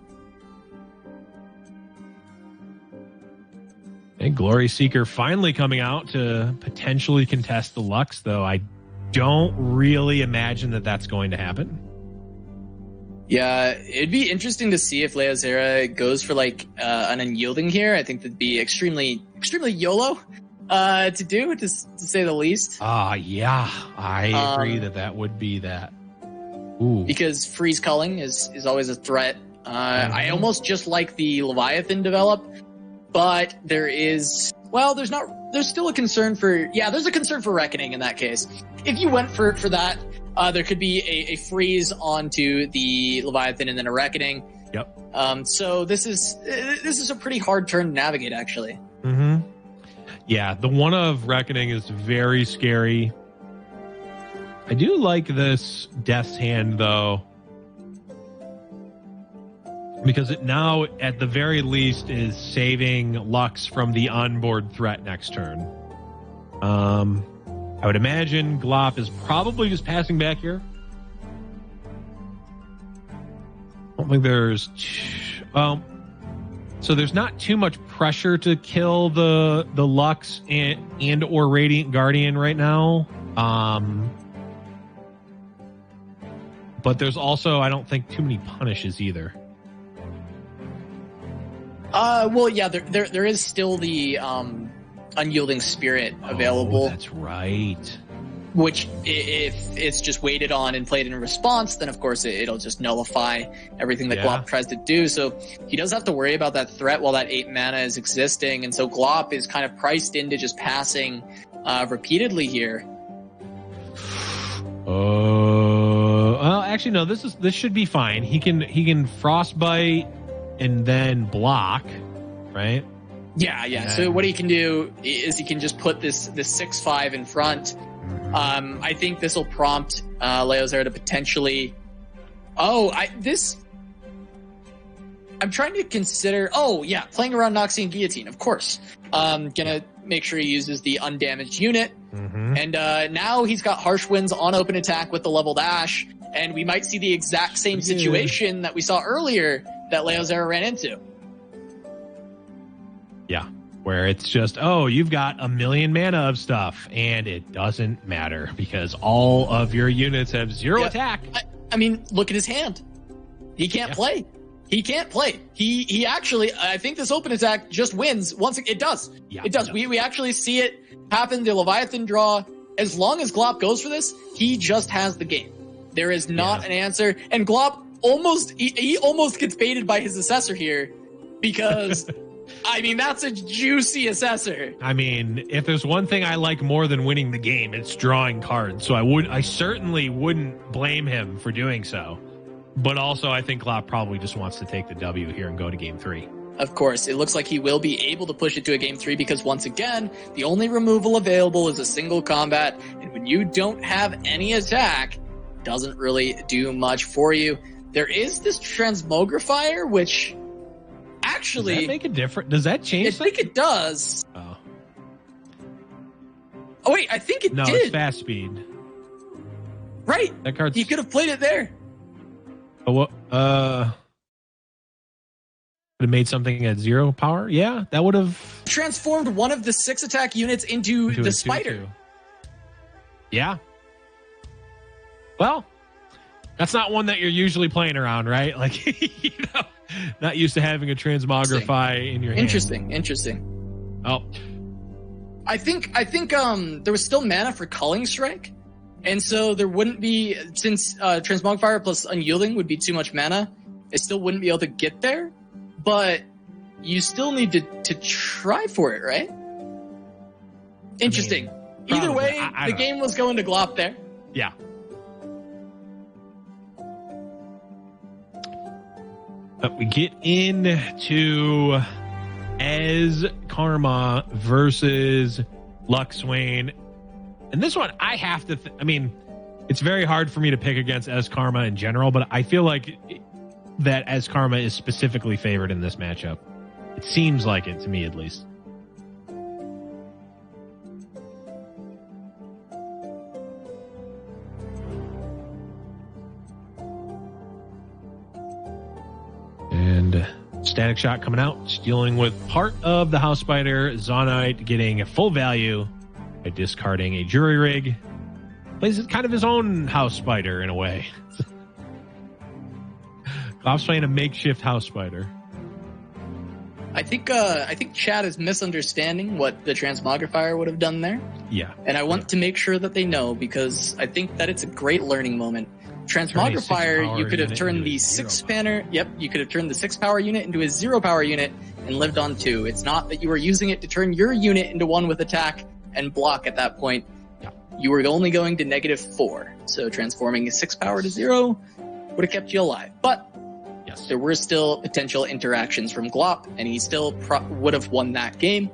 And Glory Seeker finally coming out to potentially contest the Lux, though I don't really imagine that that's going to happen. Yeah, it'd be interesting to see if Leozera goes for like an unyielding here. I think that'd be extremely YOLO to do, to say the least. Yeah, I agree that would be that. Ooh. Because freeze culling is always a threat. I almost just like the Leviathan develop, but there's still a concern there's a concern for Reckoning in that case. If you went for that, there could be a freeze onto the Leviathan and then a Reckoning. Yep. So this is a pretty hard turn to navigate, actually. Mm-hmm. Yeah, the one of Reckoning is very scary. I do like this Death's Hand, though, because it now, at the very least, is saving Lux from the onboard threat next turn. I would imagine Glop is probably just passing back here. I don't think there's... so there's not too much pressure to kill the Lux and or Radiant Guardian right now. But there's also, I don't think, too many punishes either. Well, yeah, there is still the Unyielding Spirit available. Oh, that's right. Which, if it's just waited on and played in response, then of course it'll just nullify everything that Glop tries to do. So he does have to worry about that threat while that 8 mana is existing. And so Glop is kind of priced into just passing repeatedly here. Well, actually, no. This should be fine. He can Frostbite and then block, right? Yeah. So what he can do is he can just put this 6/5 in front. I think this will prompt Leozera to potentially. I'm trying to consider. Oh yeah, playing around Noxian Guillotine, of course. Gonna make sure he uses the undamaged unit, and now he's got Harsh Winds on open attack with the leveled Ash, and we might see the exact same situation that we saw earlier that Leozera ran into. Yeah. Where it's just, you've got 1 million mana of stuff, and it doesn't matter because all of your units have 0 attack. I mean, look at his hand. He can't play. He can't play. He actually, I think this open attack just wins once it does. Yeah, it does. We actually see it happen. The Leviathan draw. As long as Glop goes for this, he just has the game. There is not an answer, and Glop almost gets baited by his assessor here because. I mean, that's a juicy assessor. I mean, if there's one thing I like more than winning the game, it's drawing cards. So I certainly wouldn't blame him for doing so. But also, I think Glop probably just wants to take the W here and go to game 3. Of course, it looks like he will be able to push it to a game 3 because once again, the only removal available is a single combat. And when you don't have any attack, it doesn't really do much for you. There is this Transmogrifier, which... Actually, does that make a difference? Does that change? I think it does. Oh wait, I think it did. No, it's fast speed. Right. That card's... He could have played it there. Oh, what? Would have made something at 0 power? Yeah, that would have transformed one of the 6 attack units into the spider. 2/2. Yeah. Well, that's not one that you're usually playing around, right? Like, not used to having a Transmogrify in your hand. Interesting. Oh. I think there was still mana for Culling Strike. And so there wouldn't be, since Transmogrifier plus Unyielding would be too much mana, it still wouldn't be able to get there. But you still need to try for it, right? Interesting. I mean, either way, the game was going to Glop there. Yeah. But we get into Ez Karma versus Luxwain. And this one, I have to... I mean, it's very hard for me to pick against Ez Karma in general, but I feel like that Ez Karma is specifically favored in this matchup. It seems like it, to me at least. And Static Shock coming out, dealing with part of the House Spider. Zonite getting a full value by discarding a Jury Rig. Plays kind of his own House Spider in a way. Glop's playing a makeshift House Spider. I think Chad is misunderstanding what the Transmogrifier would have done there. Yeah. And I want to make sure that they know, because I think that it's a great learning moment. Transmogrifier, you could have turned the 6-power. Yep, you could have turned the 6-power unit into a 0-power unit and lived on 2. It's not that you were using it to turn your unit into one with attack and block at that point. Yeah. You were only going to -4. So transforming a 6-power to 0 would have kept you alive. But yes, there were still potential interactions from Glop, and he still would have won that game.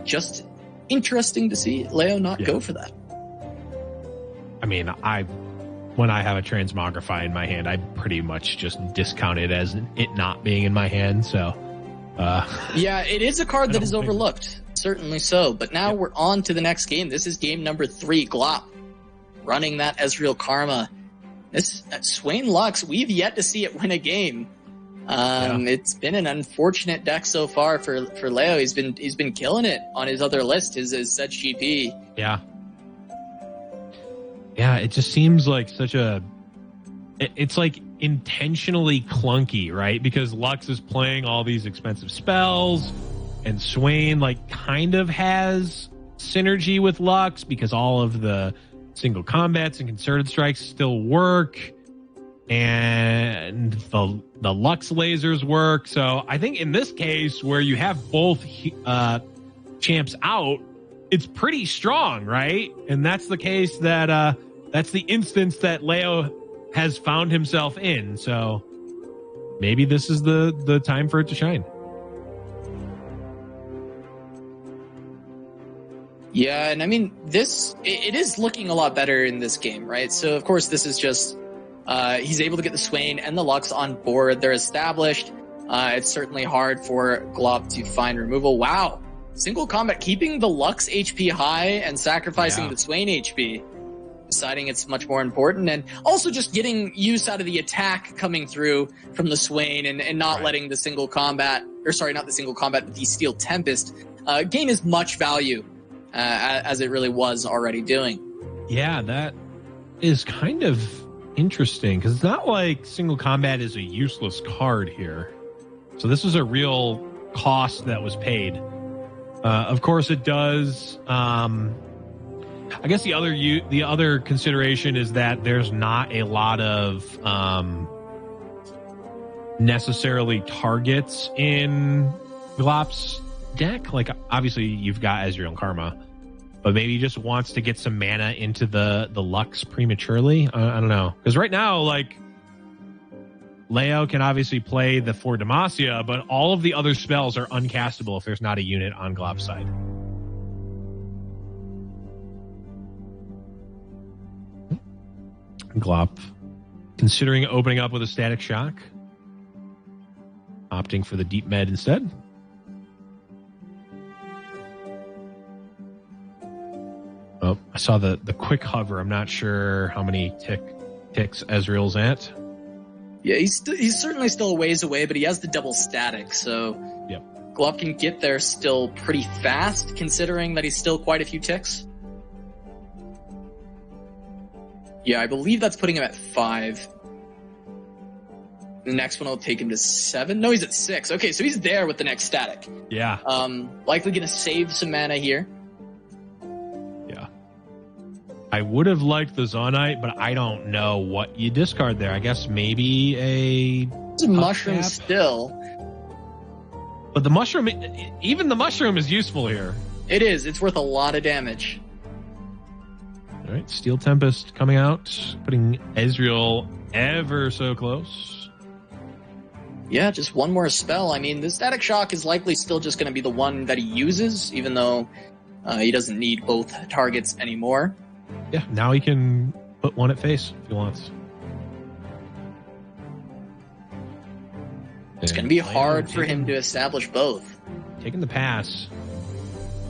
Just interesting to see Leo not go for that. I mean, when I have a Transmogrify in my hand, I pretty much just discount it as it not being in my hand. So, yeah, it is a card that is overlooked. Certainly so. But now we're on to the next game. This is game number 3. Glop running that Ezreal Karma. This Swain Lux, we've yet to see it win a game. It's been an unfortunate deck so far for Leo. He's been killing it on his other list, his Sedge GP. Yeah. Yeah, it just seems like such a... It's like intentionally clunky, right? Because Lux is playing all these expensive spells, and Swain like kind of has synergy with Lux because all of the single combats and concerted strikes still work, and the Lux lasers work. So I think in this case where you have both champs out, it's pretty strong, right? And that's the case that that's the instance that Leo has found himself in. So maybe this is the time for it to shine. Yeah, and I mean, it is looking a lot better in this game, right? So, of course, this is just, he's able to get the Swain and the Lux on board. They're established. It's certainly hard for Glop to find removal. Wow. Single combat, keeping the Lux HP high and sacrificing the Swain HP. Deciding it's much more important, and also just getting use out of the attack coming through from the Swain and not letting the single combat, or sorry, not the single combat, but the Steel Tempest gain as much value as it really was already doing. Yeah, that is kind of interesting because it's not like single combat is a useless card here. So this is a real cost that was paid. Of course, it does. I guess the other consideration is that there's not a lot of necessarily targets in Glop's deck. Like obviously you've got Ezreal and Karma, but maybe he just wants to get some mana into the Lux prematurely. I don't know, because right now like Leo can obviously play the For Demacia, but all of the other spells are uncastable if there's not a unit on Glop's side. Glop considering opening up with a Static Shock, opting for the Deep Med instead. Oh, I saw the quick hover. I'm not sure how many ticks Ezreal's at. Yeah, he's certainly still a ways away, but he has the double static, so Glop can get there still pretty fast, considering that he's still quite a few ticks. Yeah, I believe that's putting him at 5. The next one will take him to 7. No, he's at 6. Okay, so he's there with the next static. Yeah. Likely going to save some mana here. Yeah. I would have liked the Zonite, but I don't know what you discard there. I guess maybe it's a mushroom still. But the mushroom, even the mushroom is useful here. It is. It's worth a lot of damage. All right, Steel Tempest coming out, putting Ezreal ever so close. Yeah, just one more spell. I mean, the Static Shock is likely still just going to be the one that he uses, even though he doesn't need both targets anymore. Yeah, now he can put one at face if he wants. It's going to be hard for him to establish both. Taking the pass.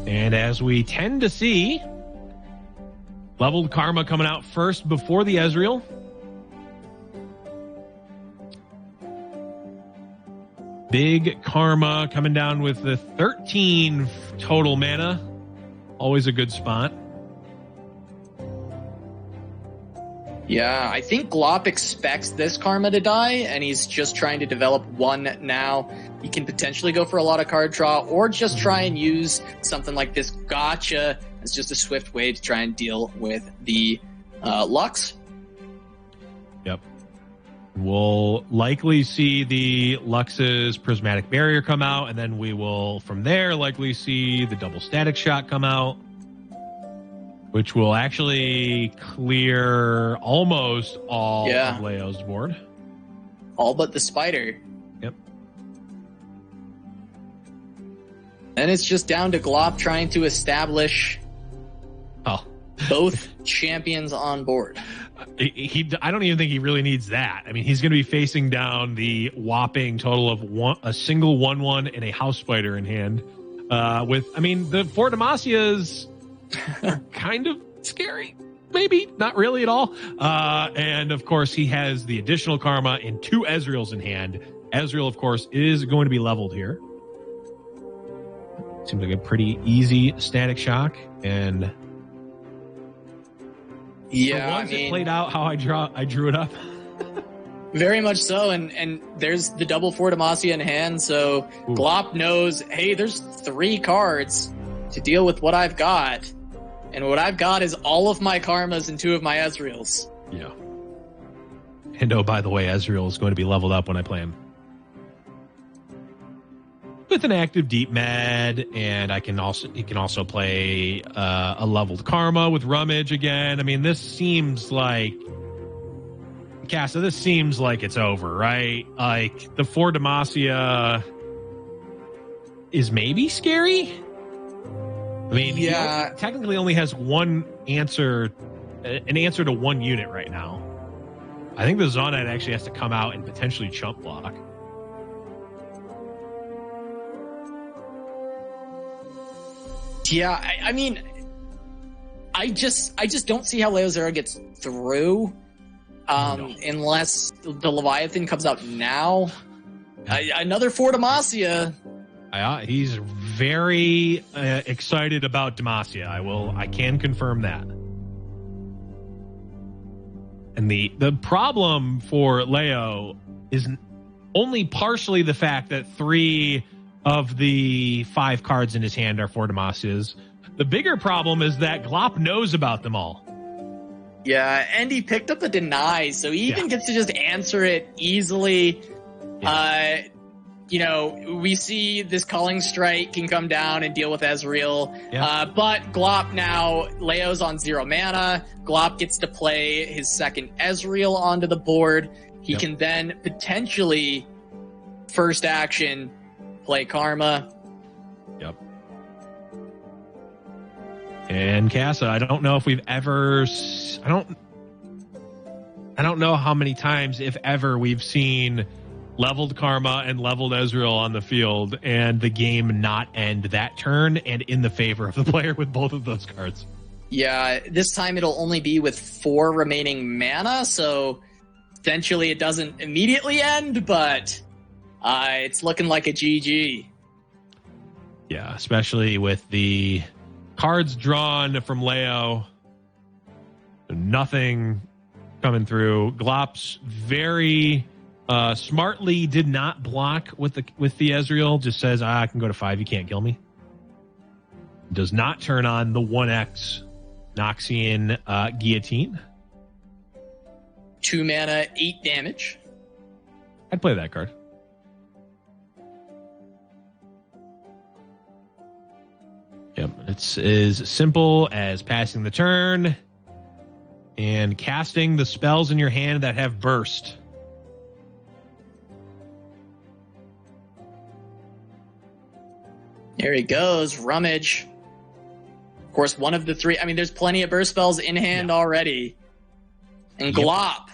And as we tend to see, leveled Karma coming out first before the Ezreal. Big Karma coming down with the 13 total mana. Always a good spot. Yeah, I think Glop expects this Karma to die, and he's just trying to develop one now. He can potentially go for a lot of card draw, or just try and use something like this Gotcha as just a swift way to try and deal with the Lux. Yep. We'll likely see the Lux's Prismatic Barrier come out, and then we will, from there, likely see the double Static Shock come out, which will actually clear almost all of Leo's board. All but the Spider. Yep. And it's just down to Glop trying to establish both champions on board. I don't even think he really needs that. I mean, he's going to be facing down the whopping total of a single 1/1 and a House Spider in hand. The For Demacias are kind of scary. Maybe not really at all. And of course, he has the additional Karma and 2 Ezreals in hand. Ezreal, of course, is going to be leveled here. Seems like a pretty easy Static Shock, and yeah, it played out how I drew it up. Very much so, and there's the double for Demacia in hand, so Glop knows, hey, there's 3 cards to deal with what I've got, and what I've got is all of my Karmas and 2 of my Ezreals. Yeah. And oh, by the way, Ezreal is going to be leveled up when I play him. With an active deep med, and he can also play a leveled Karma with Rummage again. I mean, this seems like Casa, this seems like it's over, right? Like, the 4 Demacia is maybe scary? I mean, yeah, he technically only has an answer to 1 unit right now. I think the Zonite actually has to come out and potentially chump block. Yeah, I mean, I just don't see how Leozera gets through. No. Unless the Leviathan comes out now. Another 4 Demacia. He's very excited about Demacia. I can confirm that. And the problem for Leo is only partially the fact that 3 of the 5 cards in his hand are 4 Demacias. The bigger problem is that Glop knows about them all. Yeah, and he picked up a deny, so he even gets to just answer it easily. Yeah. We see this Calling Strike can come down and deal with Ezreal. Yeah. But Glop now, Leo's on 0 mana. Glop gets to play his second Ezreal onto the board. He can then potentially, first action, play Karma. Yep. And Casa, I don't know if we've ever... I don't know how many times, if ever, we've seen leveled Karma and leveled Ezreal on the field and the game not end that turn and in the favor of the player with both of those cards. Yeah, this time it'll only be with 4 remaining mana, so potentially it doesn't immediately end, but it's looking like a GG. Yeah, especially with the cards drawn from Leo. Nothing coming through. Glop's very smartly did not block with the Ezreal. Just says, I can go to 5. You can't kill me. Does not turn on the 1x Noxian Guillotine. 2 mana, 8 damage. I'd play that card. Yep, it's as simple as passing the turn and casting the spells in your hand that have burst. There he goes, Rummage. Of course, one of the 3. I mean, there's plenty of burst spells in hand already. And Glop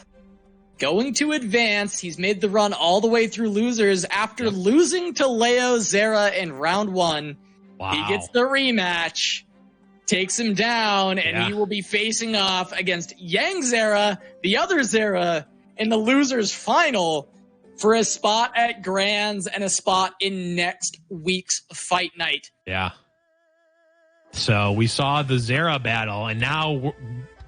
going to advance. He's made the run all the way through losers after losing to Leozera in round 1. Wow. He gets the rematch, takes him down, and he will be facing off against Yangzera, the other Zera, in the losers final for a spot at Grands and a spot in next week's fight night. Yeah. So we saw the Zera battle, and now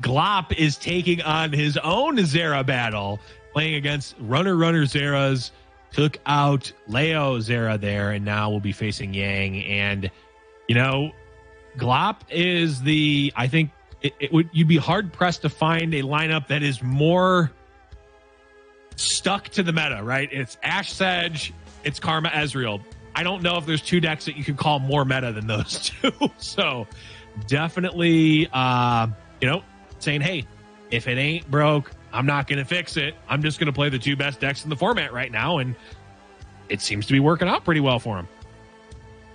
Glop is taking on his own Zera battle, playing against Runner Zeras. Took out Leozera there, and now we'll be facing Yang. And, Glop is I think you'd be hard pressed to find a lineup that is more stuck to the meta, right? It's Ash Sedge, it's Karma Ezreal. I don't know if there's 2 decks that you could call more meta than those 2. So definitely, saying, hey, if it ain't broke, I'm not going to fix it. I'm just going to play the 2 best decks in the format right now. And it seems to be working out pretty well for him.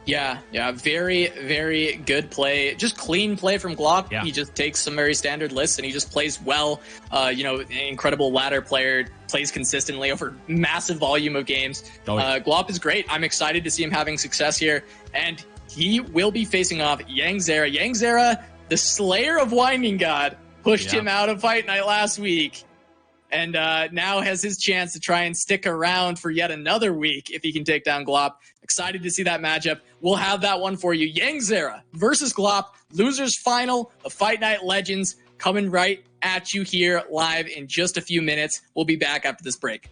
Yeah. Very, very good play. Just clean play from Glop. Yeah. He just takes some very standard lists and he just plays well. Incredible ladder player, plays consistently over massive volume of games. Glop is great. I'm excited to see him having success here. And he will be facing off Yangzera. Yangzera, the Slayer of Winding God, pushed him out of Fight Night last week. And now has his chance to try and stick around for yet another week if he can take down Glop. Excited to see that matchup. We'll have that one for you. Yangzera versus Glop, losers final of Fight Night Legends, coming right at you here live in just a few minutes. We'll be back after this break.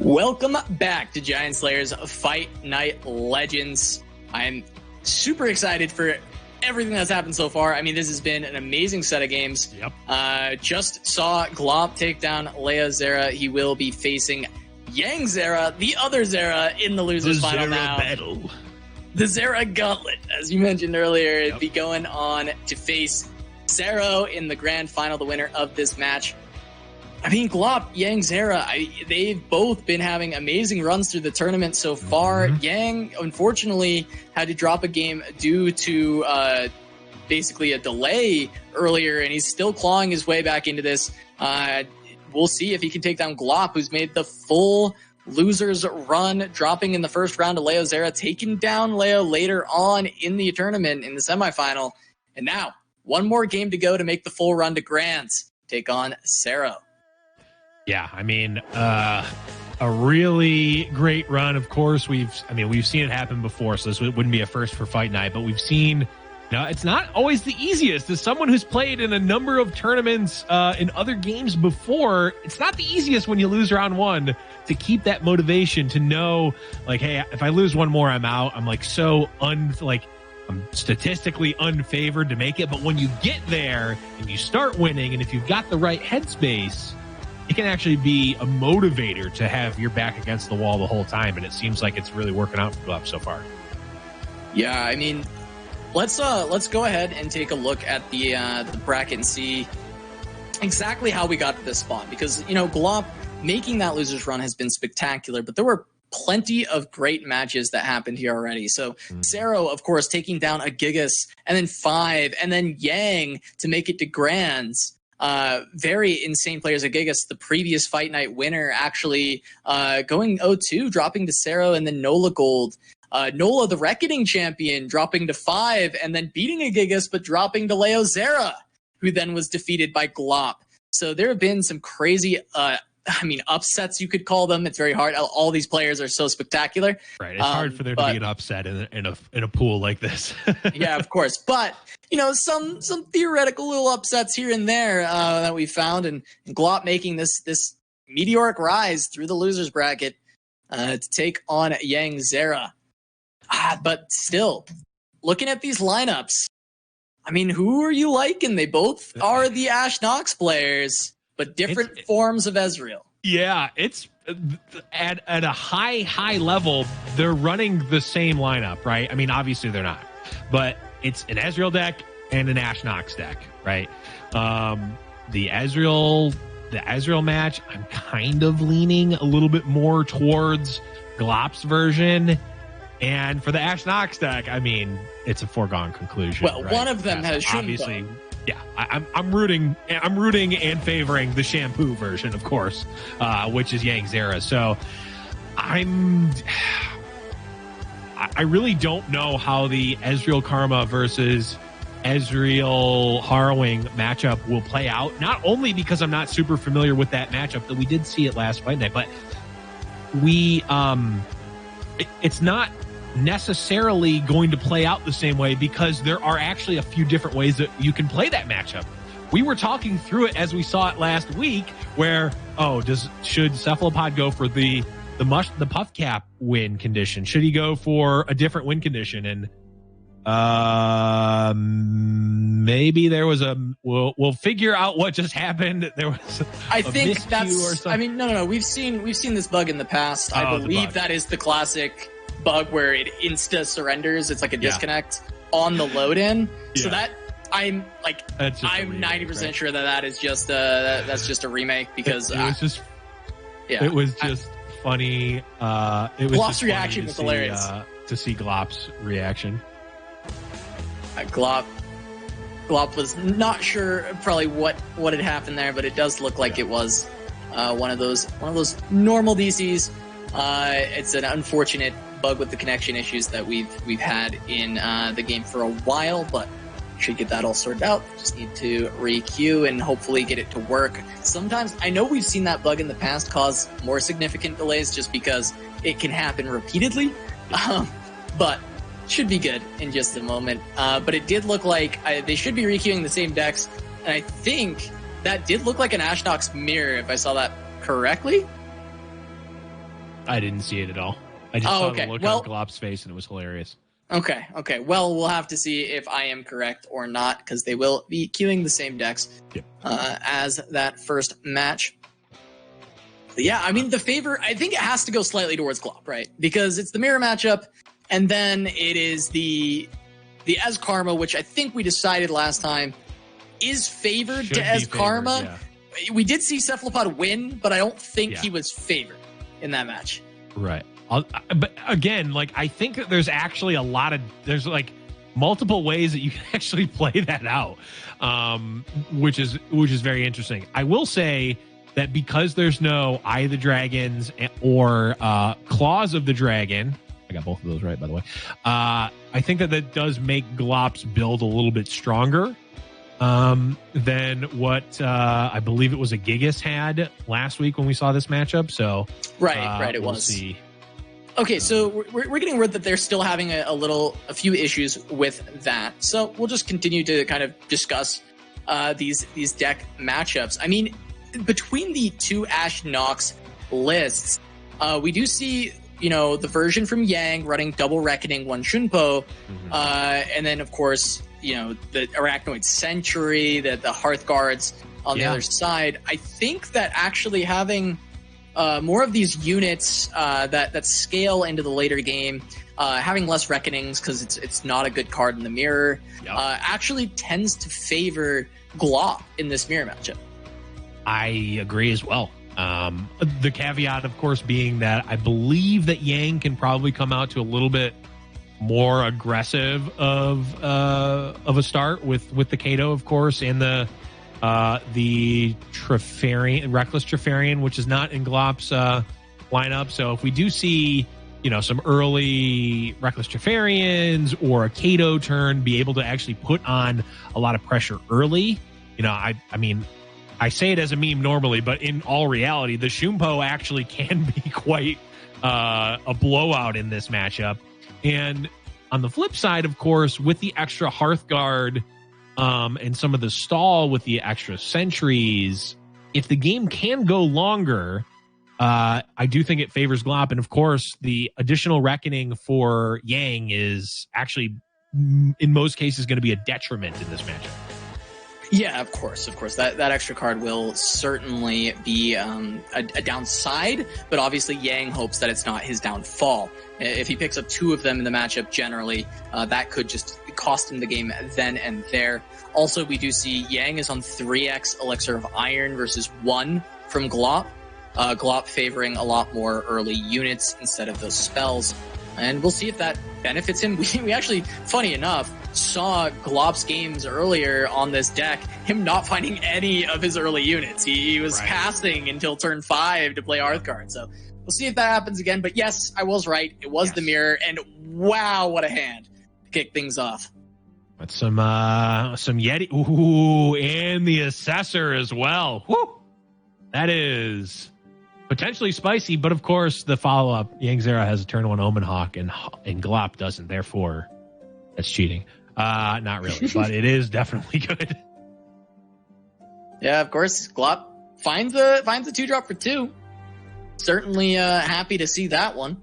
Welcome back to Giant Slayer's Fight Night Legends. I'm super excited for everything that's happened so far. I mean, this has been an amazing set of games. Yep. Just saw Glop take down Leozera. He will be facing Yangzera, the other Zera, in the losers final now. Battle. The Zera Gauntlet, as you mentioned earlier, it'd be going on to face Szerro in the grand final, the winner of this match. I mean, Glop, Yangzera, they've both been having amazing runs through the tournament so far. Yang, unfortunately, had to drop a game due to basically a delay earlier, and he's still clawing his way back into this. We'll see if he can take down Glop, who's made the full losers run, dropping in the first round to Leozera, taking down Leo later on in the tournament in the semifinal. And now, one more game to go to make the full run to Grands. Take on Szerro. Yeah, I mean, a really great run. Of course, we've seen it happen before, so this wouldn't be a first for Fight Night. But we've seen, it's not always the easiest. As someone who's played in a number of tournaments in other games before, it's not the easiest when you lose round one to keep that motivation to know, like, hey, if I lose one more, I'm out. I'm I'm statistically unfavored to make it. But when you get there and you start winning, and if you've got the right headspace, it can actually be a motivator to have your back against the wall the whole time, and it seems like it's really working out for Glop so far. Yeah, I mean, let's go ahead and take a look at the bracket and see exactly how we got to this spot, because Glop making that losers run has been spectacular, but there were plenty of great matches that happened here already. So Szerro, of course, taking down Agigas, and then 5, and then Yang to make it to Grands. Very insane players. Agigas, the previous Fight Night winner, actually going 0-2, dropping to Szerro, and then Nolagold. Nola, the Reckoning champion, dropping to 5, and then beating Agigas, but dropping to Leozera, who then was defeated by Glop. So there have been some crazy, upsets, you could call them. It's very hard. All these players are so spectacular. Right. It's hard for there to be an upset in a pool like this. Yeah, of course. But some theoretical little upsets here and there that we found, and Glop making this meteoric rise through the losers bracket to take on Yangzera. But still, looking at these lineups, I mean, who are you liking? They both are the Ash Nox players, but different forms of Ezreal. Yeah, it's at a high level, they're running the same lineup, right? I mean, obviously they're not, but it's an Ezreal deck and an Ash Nox deck, right? The Ezreal match, I'm kind of leaning a little bit more towards Glop's version. And for the Ash Nox deck, I mean, it's a foregone conclusion. Well, right? one of them has obviously. Shumbo. Yeah, I'm rooting and favoring the shampoo version, of course, which is Yangzera. So I really don't know how the Ezreal Karma versus Ezreal Harrowing matchup will play out. Not only because I'm not super familiar with that matchup, that we did see it last Fight Night, but it's not necessarily going to play out the same way, because there are actually a few different ways that you can play that matchup. We were talking through it as we saw it last week, where should Cephalopod go for the puff cap win condition? Should he go for a different win condition? And maybe there was we'll figure out what just happened. There was I think that's no. We've seen this bug in the past. I believe that is the classic bug where it insta surrenders. It's like a disconnect on the load in. So that I'm 90% sure that is just that's just a remake, because it was just it was just funny. It was Glop's reaction was hilarious to see Glop's reaction. Glop was not sure probably what had happened there, but it does look like it was one of those normal DCs. It's an unfortunate bug with the connection issues that we've had in the game for a while, but should get that all sorted out. Just need to re-queue and hopefully get it to work. Sometimes, I know we've seen that bug in the past cause more significant delays just because it can happen repeatedly, but should be good in just a moment. But it did look like they should be re-queuing the same decks, and I think that did look like an Ash Nox mirror, if I saw that correctly. I didn't see it at all. I just saw okay. the look Well, on Glop's face, and it was hilarious. Okay. Well, we'll have to see if I am correct or not, because they will be queuing the same decks as that first match. But yeah, I mean, the favor, I think it has to go slightly towards Glop, right? Because it's the mirror matchup, and then it is the Ez Karma, which I think we decided last time is favored to Ez Karma. Yeah. We did see Cephalopod win, but I don't think he was favored in that match. Right. But again, like, I think that there's actually there's like multiple ways that you can actually play that out, which is very interesting. I will say that because there's no Eye of the Dragons or Claws of the Dragon, I got both of those right, by the way. I think that does make Glop's build a little bit stronger than what I believe it was Agigas had last week when we saw this matchup. So right, we'll see. Okay, so we're getting word that they're still having a few issues with that. So we'll just continue to kind of discuss these deck matchups. I mean, between the two Ash Nox lists, we do see, the version from Yang running Double Reckoning, one Shunpo, and then, of course, the Arachnoid Sentry, the Hearthguards on the other side. I think that actually having more of these units that scale into the later game, having less Reckonings because it's not a good card in the mirror, actually tends to favor Glop in this mirror matchup. I agree as well. The caveat, of course, being that I believe that Yang can probably come out to a little bit more aggressive of a start with the Kato, of course, and the Trefarian, Reckless Trefarian, which is not in Glop's lineup. So if we do see, some early Reckless Trefarians or a Kato turn be able to actually put on a lot of pressure early, I mean, I say it as a meme normally, but in all reality, the Shumpo actually can be quite a blowout in this matchup. And on the flip side, of course, with the extra Hearthguard and some of the stall with the extra sentries, if the game can go longer, I do think it favors Glop. And of course, the additional Reckoning for Yang is actually, in most cases, going to be a detriment in this matchup. Yeah, of course. That extra card will certainly be a downside, but obviously Yang hopes that it's not his downfall. If he picks up two of them in the matchup, generally, that could just cost him the game then and there. Also, we do see Yang is on 3x Elixir of Iron versus 1 from Glop. Glop favoring a lot more early units instead of those spells. And we'll see if that benefits him. We actually, funny enough, saw Glop's games earlier on this deck, him not finding any of his early units. He was passing until turn 5 to play Hearthguard. So we'll see if that happens again. But yes, I was right. It was the mirror. And wow, what a hand to kick things off. With some Yeti. Ooh, and the Assessor as well. Woo! That is potentially spicy, but of course the follow-up, Yangzera has a turn 1 Omen Hawk and Glop doesn't, therefore that's cheating. Not really, but it is definitely good. Yeah, of course. Glop finds a 2-drop for 2. Certainly happy to see that one.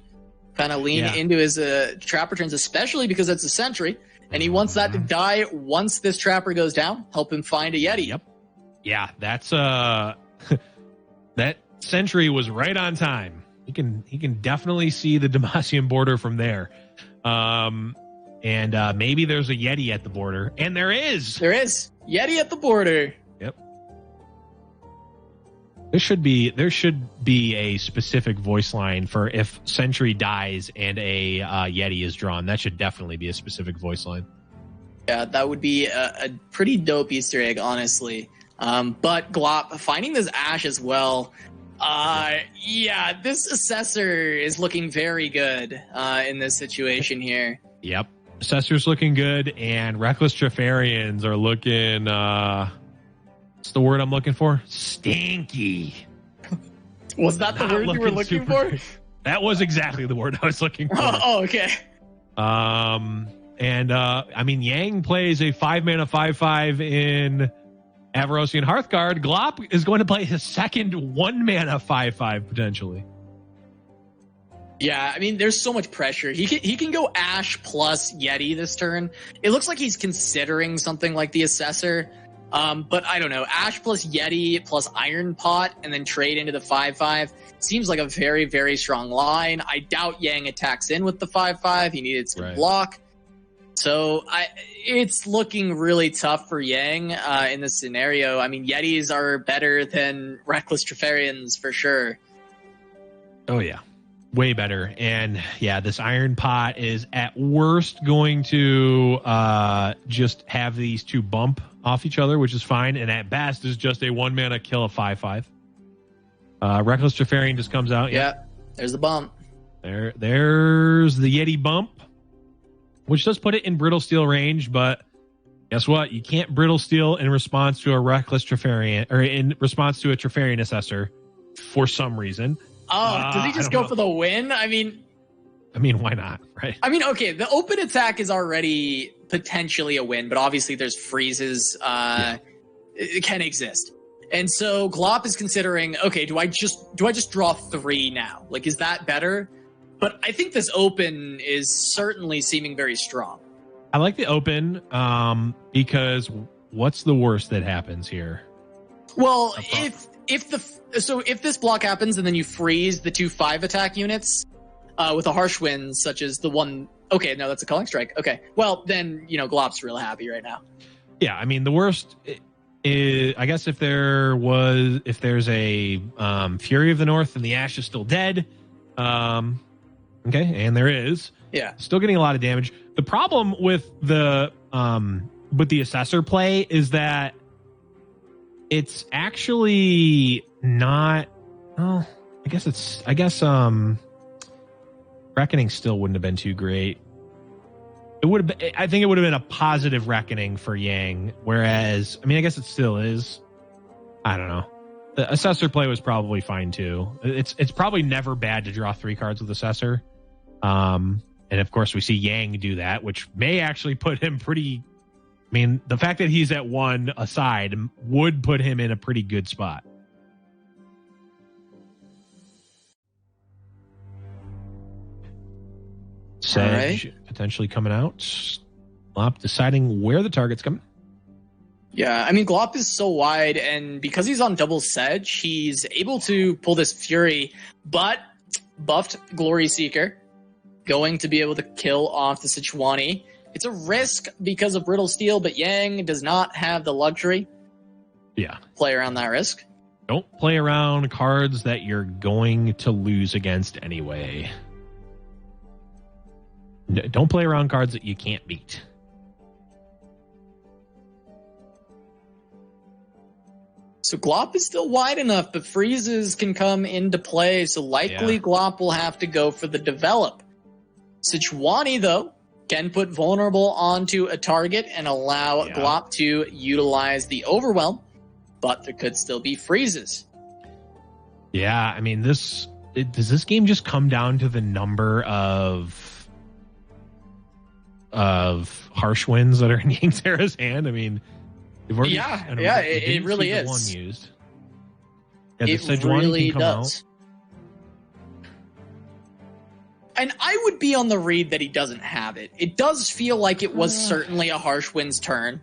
Kind of lean into his trap returns, especially because it's a sentry, and he wants that to die once this trapper goes down. Help him find a Yeti. Yep. Yeah, that's that sentry was right on time. He can definitely see the Demacian border from there. And maybe there's a Yeti at the border. And there is. Yeti at the border. Yep. There should be a specific voice line for if Sentry dies and a Yeti is drawn. That should definitely be a specific voice line. Yeah, that would be a pretty dope Easter egg, honestly. But Glop finding this Ash as well. This Assessor is looking very good in this situation here. Yep. Assessor's looking good, and Reckless Trefarians are looking, what's the word I'm looking for? Stinky. Was that the word you were looking for? That was exactly the word I was looking for. Oh, okay. Yang plays a 5-mana 5/5 in Avarosian Hearthguard. Glop is going to play his second 1-mana 5/5 potentially. Yeah, I mean, there's so much pressure. He can go Ash plus Yeti this turn. It looks like he's considering something like the Assessor, but I don't know. Ash plus Yeti plus Iron Pot and then trade into the 5/5 seems like a very, very strong line. I doubt Yang attacks in with the 5/5. He needed some block. So it's looking really tough for Yang in this scenario. I mean, Yetis are better than Reckless Treferians for sure. Oh, yeah. Way better. And yeah, this Iron Pot is at worst going to just have these two bump off each other, which is fine. And at best is just a 1-mana kill of 5/5. Reckless Treferian just comes out. Yeah, there's the bump. There's the Yeti bump, which does put it in Brittle Steel range. But guess what? You can't Brittle Steel in response to a Reckless Treferian or in response to a Treferian Assessor for some reason. Oh, does he just go for the win? I mean, why not, right? I mean, okay, the open attack is already potentially a win, but obviously there's freezes it can exist. And so Glop is considering, okay, do I just draw 3 now? Like, is that better? But I think this open is certainly seeming very strong. I like the open because what's the worst that happens here? Well, if this block happens and then you freeze the 2/5 attack units with a harsh wind, such as the one. Okay, no, that's a Culling Strike. Okay, well then Glop's real happy right now. Yeah, I mean the worst is I guess if there's a Fury of the North and the Ash is still dead. Okay, and there is. Yeah, still getting a lot of damage. The problem with the Assessor play is that it's actually not. Well, I guess Reckoning still wouldn't have been too great. It would have been, I think it would have been a positive Reckoning for Yang, whereas I guess it still is. I don't know. The Assessor play was probably fine too. It's probably never bad to draw 3 cards with Assessor. And of course we see Yang do that, which may actually put him pretty. The fact that he's at 1 aside would put him in a pretty good spot. Sedge potentially coming out. Glop deciding where the target's coming. Yeah, Glop is so wide, and because he's on double Sedge, he's able to pull this Fury, but buffed Glory Seeker, going to be able to kill off the Sejuani. It's a risk because of Brittle Steel, but Yang does not have the luxury. Yeah. Play around that risk. Don't play around cards that you're going to lose against anyway. Don't play around cards that you can't beat. So Glop is still wide enough, but freezes can come into play, so likely Glop will have to go for the develop. Sejuani, though, can put vulnerable onto a target and allow Glop to utilize the overwhelm, but there could still be freezes. Yeah, does this game just come down to the number of harsh winds that are in Yangzera's hand? They've already, it really is. One used. It really does. And I would be on the read that he doesn't have it. It does feel like it was certainly a harsh wind's turn.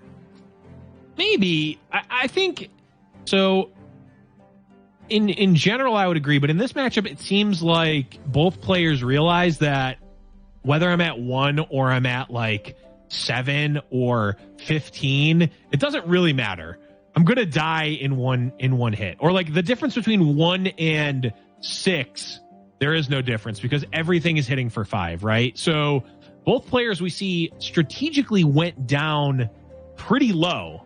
Maybe. I think so. In general, I would agree, but in this matchup, it seems like both players realize that whether I'm at 1 or I'm at 7 or 15, it doesn't really matter. I'm gonna die in one hit. Or the difference between 1 and 6, there is no difference because everything is hitting for 5, right? So both players we see strategically went down pretty low,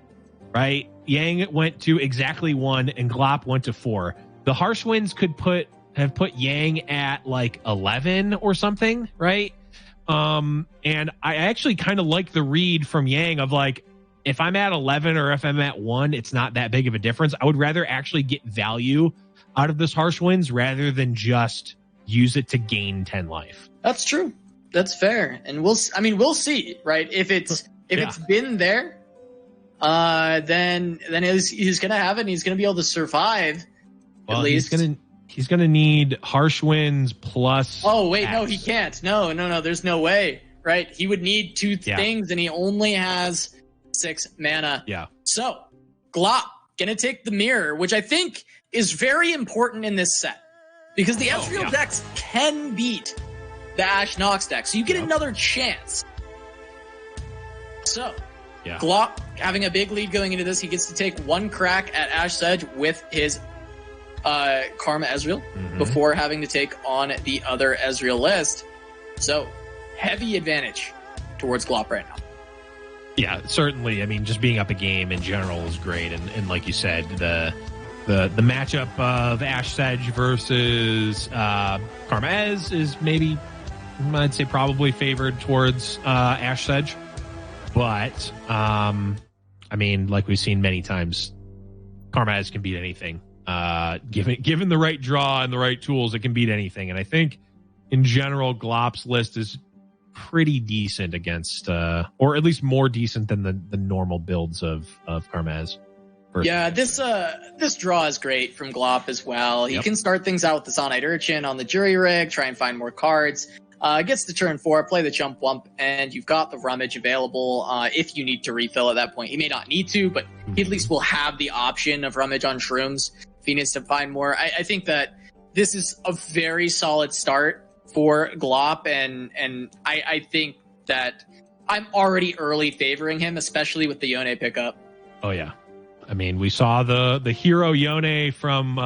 right? Yang went to exactly 1 and Glop went to 4. The harsh winds could have put Yang at 11 or something, right? And I actually kind of like the read from Yang of if I'm at 11 or if I'm at 1, it's not that big of a difference. I would rather actually get value out of this harsh winds rather than just use it to gain 10 life. That's true. That's fair. And we'll see, right? If it's been there, then he's going to have it and he's going to be able to survive. Well, at least. he's gonna need harsh winds plus. Oh wait, no, he can't. No. There's no way. Right? He would need two things, and he only has 6 mana. Yeah. So Glop gonna take the mirror, which I think is very important in this set because the Ezreal decks can beat the Ashe Nox deck, so you get another chance. So, Glop having a big lead going into this, he gets to take 1 crack at Ashe Sedge with his Karma Ezreal before having to take on the other Ezreal list. So, heavy advantage towards Glop right now. Yeah, certainly. I mean, just being up a game in general is great, and like you said, the matchup of Ashe Sedge versus Karma Ez is maybe, I'd say, probably favored towards Ashe Sedge. But, I mean, like we've seen many times, Karma Ez can beat anything. Given the right draw and the right tools, it can beat anything. And I think, in general, Glop's list is pretty decent against, or at least more decent than the normal builds of Karma Ez. Yeah, this draw is great from Glop as well. He can start things out with the Zonite Urchin on the Jury Rig, try and find more cards. Gets to turn 4, play the Chump Wump, and you've got the Rummage available if you need to refill at that point. He may not need to, but he at least will have the option of Rummage on Shrooms if he needs to find more. I think that this is a very solid start for Glop, and I think that I'm already early favoring him, especially with the Yone pickup. Oh, yeah. I mean, we saw the hero Yone from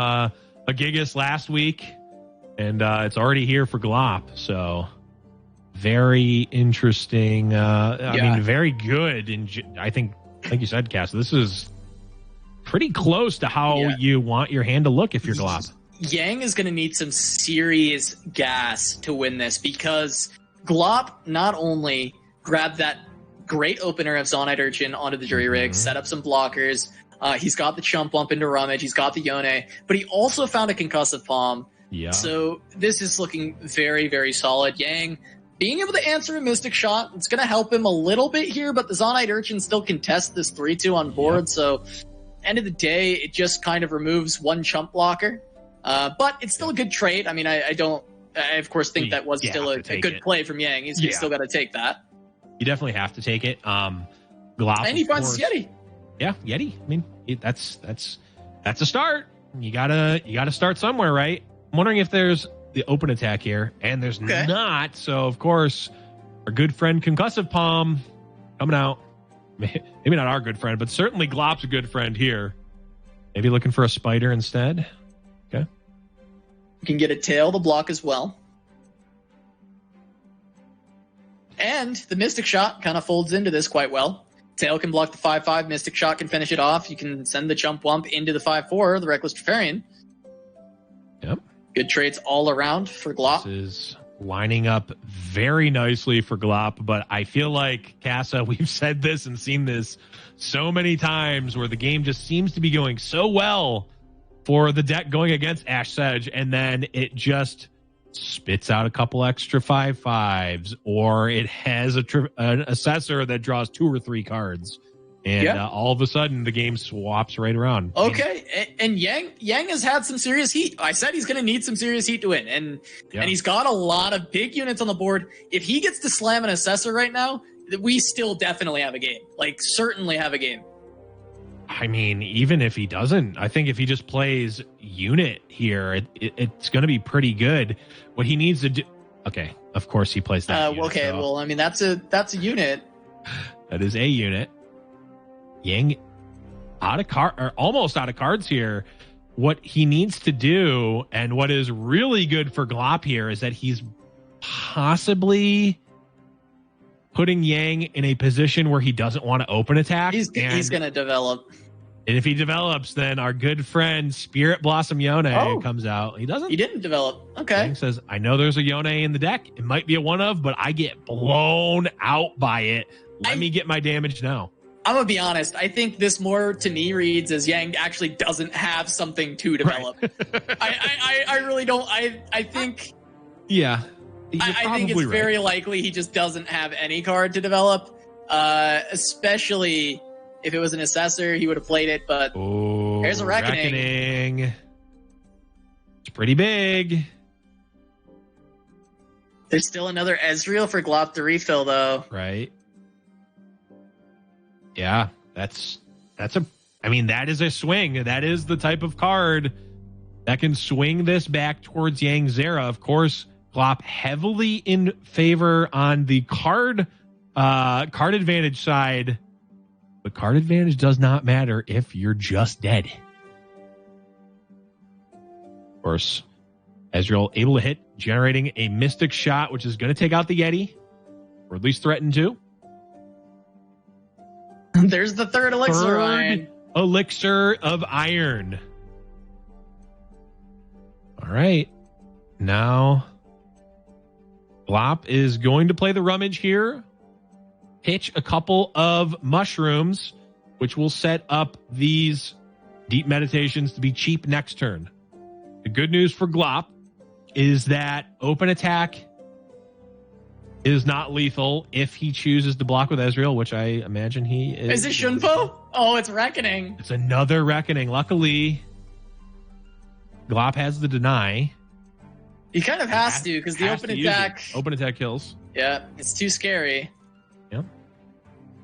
Agigas last week, and it's already here for Glop. So very interesting. I mean, very good. I think, like you said, Cass, this is pretty close to how you want your hand to look if you're Glop. Yang is going to need some serious gas to win this because Glop not only grabbed that great opener of Zonite Urchin onto the Jury Rig, set up some blockers, he's got the Chump Bump into Rummage, he's got the Yone, but he also found a Concussive Palm. Yeah. So this is looking very, very solid. Yang being able to answer a Mystic Shot, it's going to help him a little bit here, but the Zonite Urchin still contests this 3-2 on board, so end of the day, it just kind of removes 1 chump blocker. But it's still a good trade. I mean, I of course think that was still a good play from Yang. He's still got to take that. You definitely have to take it. Glop, and he finds Yeti. Yeah, Yeti. I mean, that's a start. You gotta start somewhere, right? I'm wondering if there's the open attack here, and there's not. So of course, our good friend Concussive Palm coming out. Maybe not our good friend, but certainly Glop's a good friend here. Maybe looking for a spider instead. Okay. You can get a tail to block as well. And the Mystic Shot kind of folds into this quite well. Tail can block the 5-5, Mystic Shot can finish it off. You can send the Chump Wump into the 5-4, the Reckless Trifarian. Yep. Good trades all around for Glop. This is lining up very nicely for Glop, but I feel like, Casa, we've said this and seen this so many times where the game just seems to be going so well for the deck going against Ashe Sedge, and then it just spits out a couple extra 5/5s, or it has an assessor that draws 2 or 3 cards, and all of a sudden the game swaps right around. Okay, and Yang has had some serious heat. I said he's going to need some serious heat to win, and he's got a lot of big units on the board. If he gets to slam an assessor right now, we still definitely have a game. Like, certainly have a game. I mean, even if he doesn't, I think if he just plays unit here, it's going to be pretty good. What he needs to do... Okay, of course he plays that unit, okay, so. Well, I mean, that's a unit. That is a unit. Yang out of card, or almost out of cards here. What he needs to do, and what is really good for Glop here, is that he's possibly putting Yang in a position where he doesn't want to open attack. He's going to develop. And if he develops, then our good friend Spirit Blossom Yone comes out. He doesn't? He didn't develop. Okay. Yang says, I know there's a Yone in the deck. It might be a one of, but I get blown out by it. Let me get my damage now. I'm going to be honest. I think this more to me reads as Yang actually doesn't have something to develop. Right. I really don't. I think... Yeah. I think it's very likely he just doesn't have any card to develop, especially if it was an assessor, he would have played it, but here's a Reckoning. It's pretty big. There's still another Ezreal for Glop to refill, though. Right. Yeah, that is a swing. That is the type of card that can swing this back towards Yangzera. Of course, Glop heavily in favor on the card advantage side, but card advantage does not matter if you're just dead. Of course, Ezreal able to hit, generating a Mystic Shot, which is going to take out the Yeti, or at least threaten to. There's the third elixir of iron. Elixir of iron. All right. Now, Glop is going to play the rummage here. Pitch a couple of mushrooms, which will set up these deep meditations to be cheap next turn. The good news for Glop is that open attack is not lethal if he chooses to block with Ezreal, which I imagine he is. Is it Shunpo? Oh, it's Reckoning. It's another Reckoning. Luckily, Glop has the deny. He kind of has to, because the open attack... Open attack kills. Yeah, it's too scary. Yeah.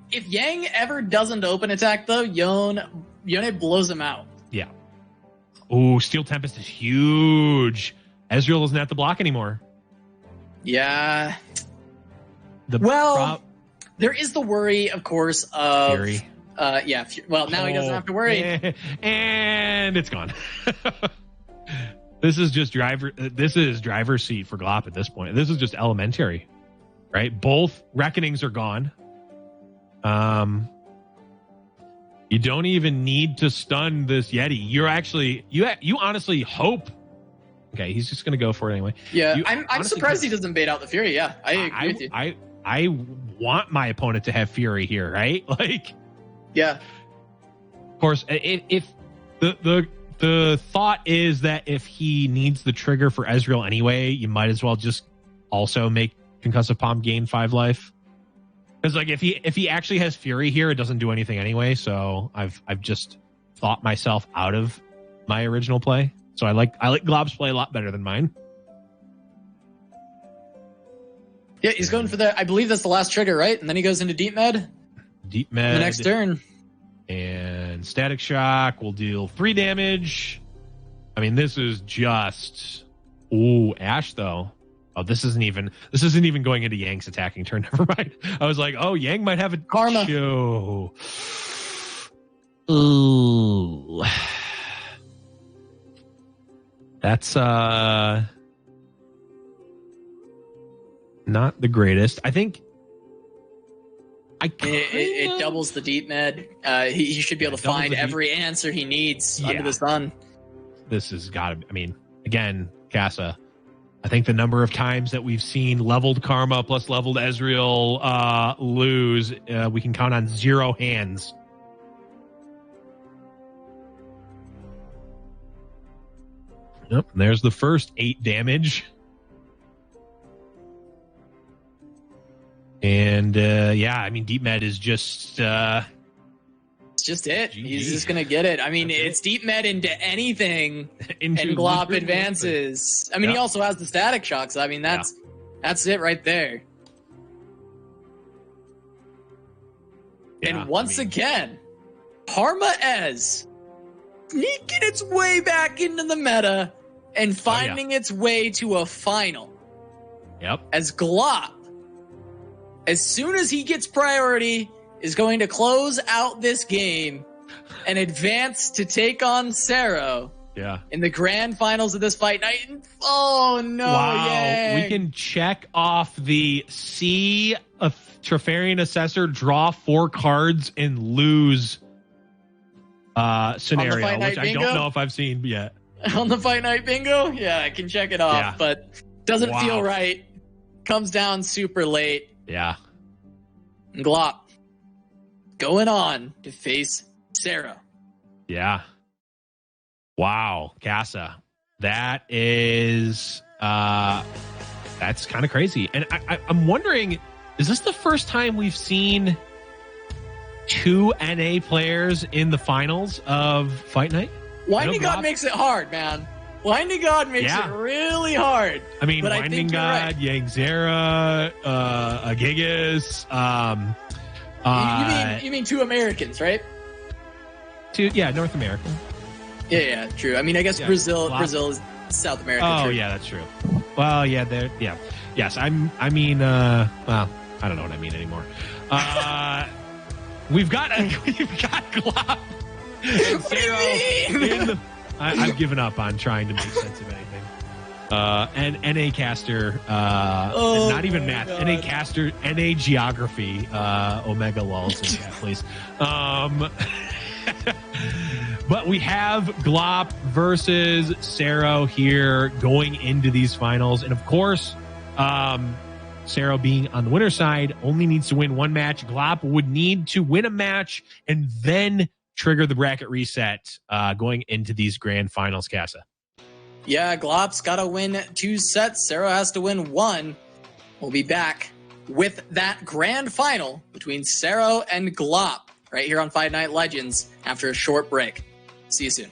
If Yang ever doesn't open attack, though, Yone blows him out. Yeah. Oh, Steel Tempest is huge. Ezreal doesn't have to block anymore. Yeah. There is the worry, of course, of... Fury. Well, now he doesn't have to worry. And it's gone. This is just driver's seat for Glop at this point. This is just elementary, right? Both Reckonings are gone. You don't even need to stun this Yeti. You honestly hope. Okay, he's just going to go for it anyway. Yeah, I'm surprised he doesn't bait out the Fury. Yeah, I agree with you. I want my opponent to have Fury here, right? Like, yeah. Of course, if the thought is that if he needs the trigger for Ezreal anyway, you might as well just also make Concussive Palm gain 5 life. Because like if he actually has Fury here, it doesn't do anything anyway. So I've just thought myself out of my original play. So I like Glop's play a lot better than mine. Yeah, he's going for I believe that's the last trigger, right? And then he goes into Deep Med. Deep Med. The next turn. And Static Shock will deal 3 damage. I mean, this is just... Ooh, Ashe, though. Oh, this isn't even going into Yang's attacking turn. Never mind. I was like, oh, Yang might have a Karma. Show. Ooh. That's not the greatest. I think it doubles the Deep Med. He should be able to find every answer he needs under the sun. This has got to be, I mean, again, Casa, I think the number of times that we've seen leveled Karma plus leveled Ezreal lose, we can count on 0 hands. Yep, and there's the first 8 damage. And I mean, Deep Med is just it's just it. GG. He's just gonna get it. I mean, it's Deep Med into anything, and Glop advances. I mean, he also has the Static Shocks. I mean, that's it right there. And once again, Karma Ez sneaking its way back into the meta and finding its way to a final. Yep. As Glop, as soon as he gets priority, is going to close out this game and advance to take on Szerro. Yeah. In the grand finals of this fight night. Oh no! Wow. Yang. We can check off the see a Trifarian Assessor, draw 4 cards, and lose scenario, which I don't know if I've seen yet. On the Fight Night Bingo? Yeah, I can check it off, but doesn't feel right. Comes down super late. Yeah. Glop going on to face Szerro. Yeah. Wow, Casa. That is that's kind of crazy. And I'm wondering, is this the first time we've seen 2 NA players in the finals of Fight Night? Winding God makes it hard, man. Winding God makes it really hard. I mean, but Winding God, Yangzera, Agigas. You mean 2 Americans, right? North American. Yeah, true. I mean, I guess Brazil is South America. Oh, true. yeah, that's true. Well, yeah, yes, I mean, well, I don't know what I mean anymore. We've got Glop and Szerro. I've given up on trying to make sense of anything. And NA caster, not even math. God. NA caster, NA geography, Omega lulls in chat, please. But we have Glop versus Szerro here going into these finals, and of course, Szerro being on the winner's side only needs to win 1 match. Glop would need to win a match and then trigger the bracket reset going into these grand finals, Casa. Yeah, Glop's got to win 2 sets. Szerro has to win 1. We'll be back with that grand final between Szerro and Glop right here on Fight Night Legends after a short break. See you soon.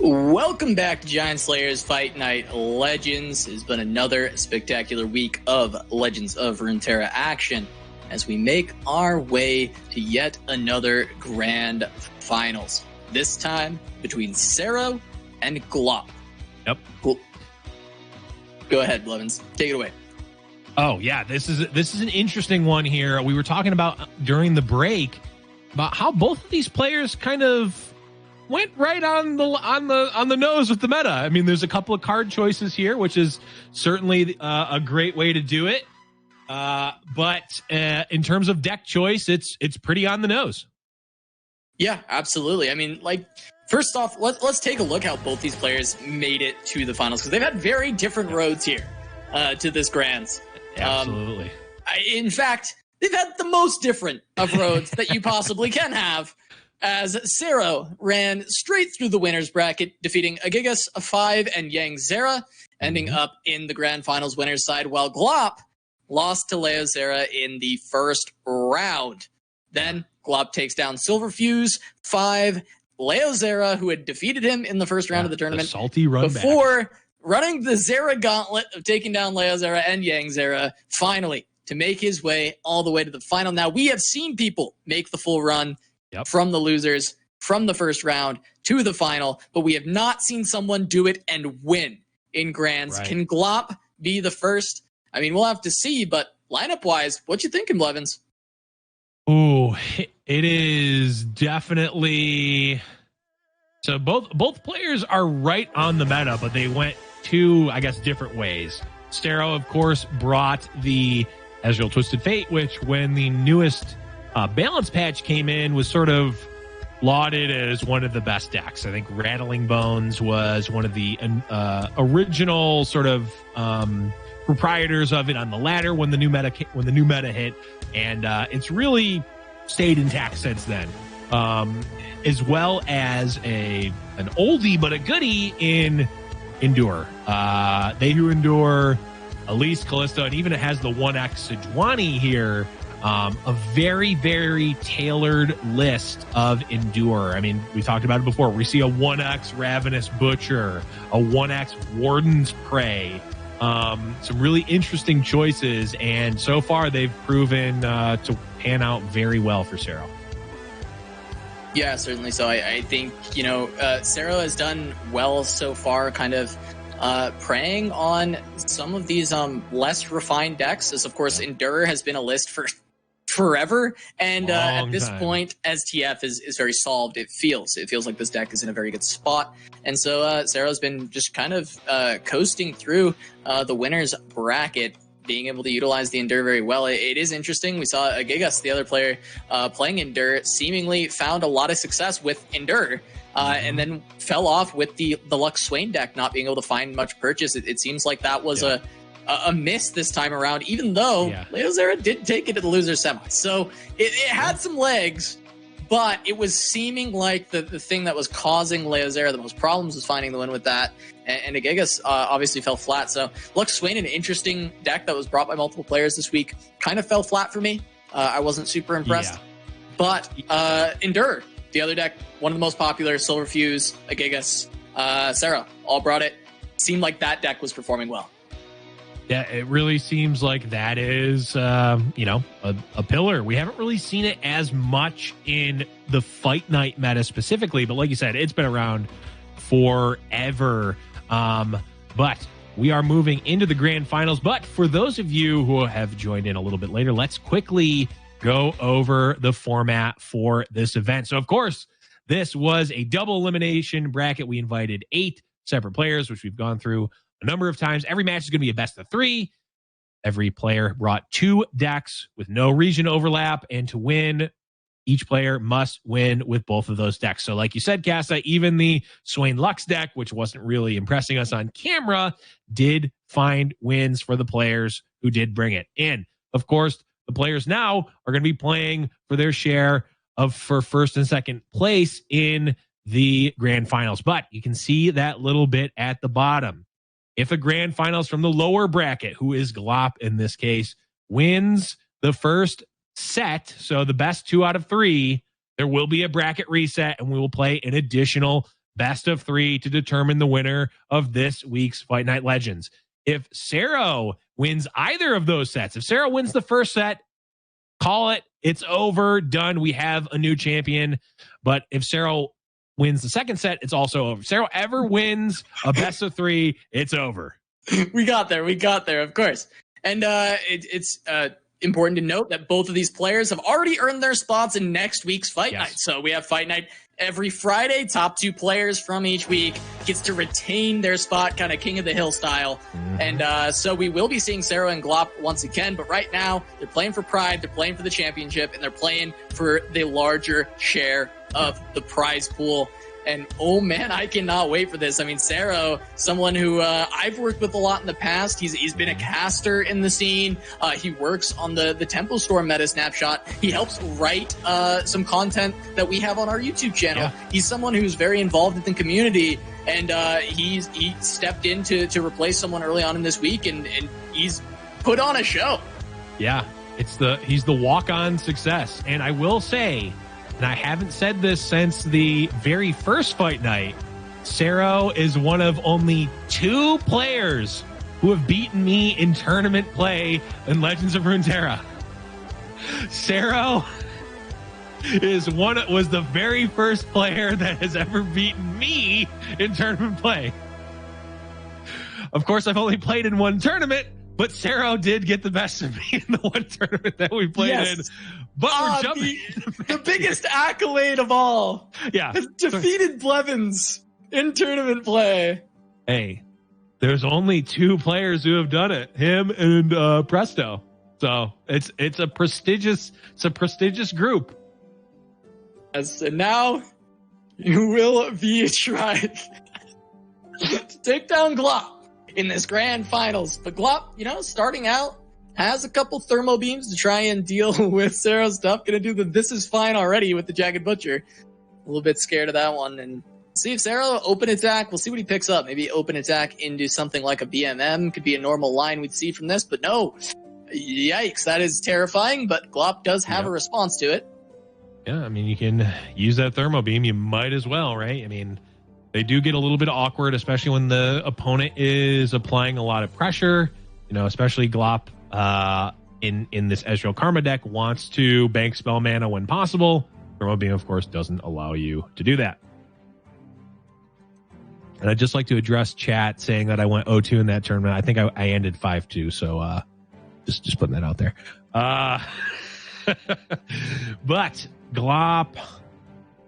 Welcome back to Giant Slayer's Fight Night Legends. It's been another spectacular week of Legends of Runeterra action as we make our way to yet another grand finals. This time between Szerro and Glop. Yep. Cool. Go ahead, Blevins. Take it away. Oh yeah, this is an interesting one here. We were talking about during the break about how both of these players kind of went right on the nose with the meta. I mean, there's a couple of card choices here, which is certainly a great way to do it. But in terms of deck choice, it's pretty on the nose. Yeah, absolutely. I mean, like, first off, let's take a look how both these players made it to the finals, because they've had very different roads here to this Grands. Absolutely. In fact, they've had the most different of roads that you possibly can have, as Szerro ran straight through the winners bracket, defeating Agigas, 5, and Yangzera, ending up in the grand finals winners side, while Glop lost to Leozera in the first round. Then Glop takes down Silverfuse, 5, Leozera, who had defeated him in the first round of the tournament, salty run before running the Zera gauntlet of taking down Leozera and Yangzera, finally to make his way all the way to the final. Now, we have seen people make the full run from the losers from the first round to the final, but we have not seen someone do it and win in Grands. Right. Can Glop be the first? I mean, we'll have to see, but lineup-wise, what you thinking, Blevins? Ooh, it is definitely... So both players are right on the meta, but they went two, I guess, different ways. Szerro, of course, brought the Ezreal Twisted Fate, which when the newest balance patch came in was sort of lauded as one of the best decks. I think Rattling Bones was one of the original sort of proprietors of it on the ladder when the new meta hit, and it's really stayed intact since then. As well as an oldie but a goodie in Endure. They who Endure, Elise, Callisto, and even it has the 1x Sejuani here. A very, very tailored list of Endure. I mean, we talked about it before. We see a 1x Ravenous Butcher, a 1x Warden's Prey. Some really interesting choices, and so far they've proven to pan out very well for Szerro. Yeah, certainly so. I think, Szerro has done well so far, kind of preying on some of these less refined decks, as of course Endure has been a list for forever, and at this point STF is very solved. It feels like this deck is in a very good spot, and so Szerro's been just kind of coasting through the winners bracket, being able to utilize the Endure very well. It is interesting. We saw Agigas, the other player playing Endure, seemingly found a lot of success with Endure, and then fell off with the Lux Swain deck, not being able to find much purchase. It seems like that was a miss this time around, even though Leozera did take it to the loser semi. So it had some legs, but it was seeming like the thing that was causing Leozera the most problems was finding the win with that. And Agigas obviously fell flat. So Lux Swain, an interesting deck that was brought by multiple players this week, kind of fell flat for me. I wasn't super impressed. Yeah. But Endure, the other deck, one of the most popular, Silverfuse, Agigas, Szerro, all brought it. Seemed like that deck was performing well. Yeah, it really seems like that is, a pillar. We haven't really seen it as much in the Fight Night meta specifically, but like you said, it's been around forever. But we are moving into the grand finals. But for those of you who have joined in a little bit later, let's quickly go over the format for this event. So, of course, this was a double elimination bracket. We invited 8 separate players, which we've gone through a number of times. Every match is going to be a best of 3. Every player brought 2 decks with no region overlap, and to win, each player must win with both of those decks. So like you said, Casa, even the Swain Lux deck, which wasn't really impressing us on camera, did find wins for the players who did bring it in. Of course, the players now are going to be playing for their share for first and second place in the grand finals. But you can see that little bit at the bottom. If a grand finals from the lower bracket, who is Glop in this case, wins the first set, so the best 2 out of 3, there will be a bracket reset, and we will play an additional best of 3 to determine the winner of this week's Fight Night Legends. If Szerro wins either of those sets, if Szerro wins the first set, call it. It's over. Done. We have a new champion. But if Szerro wins the second set, it's also over. If Szerro ever wins a best of 3, it's over. We got there. Of course. And it's important to note that both of these players have already earned their spots in next week's Fight Night. So we have Fight Night every Friday. Top 2 players from each week gets to retain their spot, kind of King of the Hill style. And so we will be seeing Szerro and Glop once again. But right now, they're playing for pride, they're playing for the championship, and they're playing for the larger share of the prize pool. And oh man, I cannot wait for this. I mean, Szerro, someone who I've worked with a lot in the past. He's been a caster in the scene. He works on the Tempo Storm meta snapshot. He helps write some content that we have on our YouTube channel. Yeah. He's someone who's very involved in the community, and he stepped in to replace someone early on in this week, and he's put on a show. Yeah, he's the walk-on success. And I will say, and I haven't said this since the very first Fight Night, Szerro is one of only 2 players who have beaten me in tournament play in Legends of Runeterra. Szerro was the very first player that has ever beaten me in tournament play. Of course, I've only played in 1 tournament, but Szerro did get the best of me in the 1 tournament that we played in. But we're jumping. The biggest accolade of all. Yeah. Has defeated Blevins in tournament play. Hey, there's only 2 players who have done it. Him and Presto. So it's a prestigious group. Yes, and now you will be trying to take down Glop in this grand finals. But Glop, starting out, has a couple thermo beams to try and deal with Szerro's stuff. Gonna do the this is fine already with the Jagged Butcher. A little bit scared of that one. And see if Szerro open attack. We'll see what he picks up. Maybe open attack into something like a BMM. Could be a normal line we'd see from this, but no. Yikes, that is terrifying, but Glop does have a response to it. Yeah, I mean, you can use that thermo beam. You might as well, right? I mean, they do get a little bit awkward, especially when the opponent is applying a lot of pressure. Especially Glop in this Ezreal Karma deck wants to bank spell mana when possible. Thermo beam, of course, doesn't allow you to do that. And I'd just like to address chat saying that I went 0-2 in that tournament. I think I ended 5-2, so just putting that out there. But Glop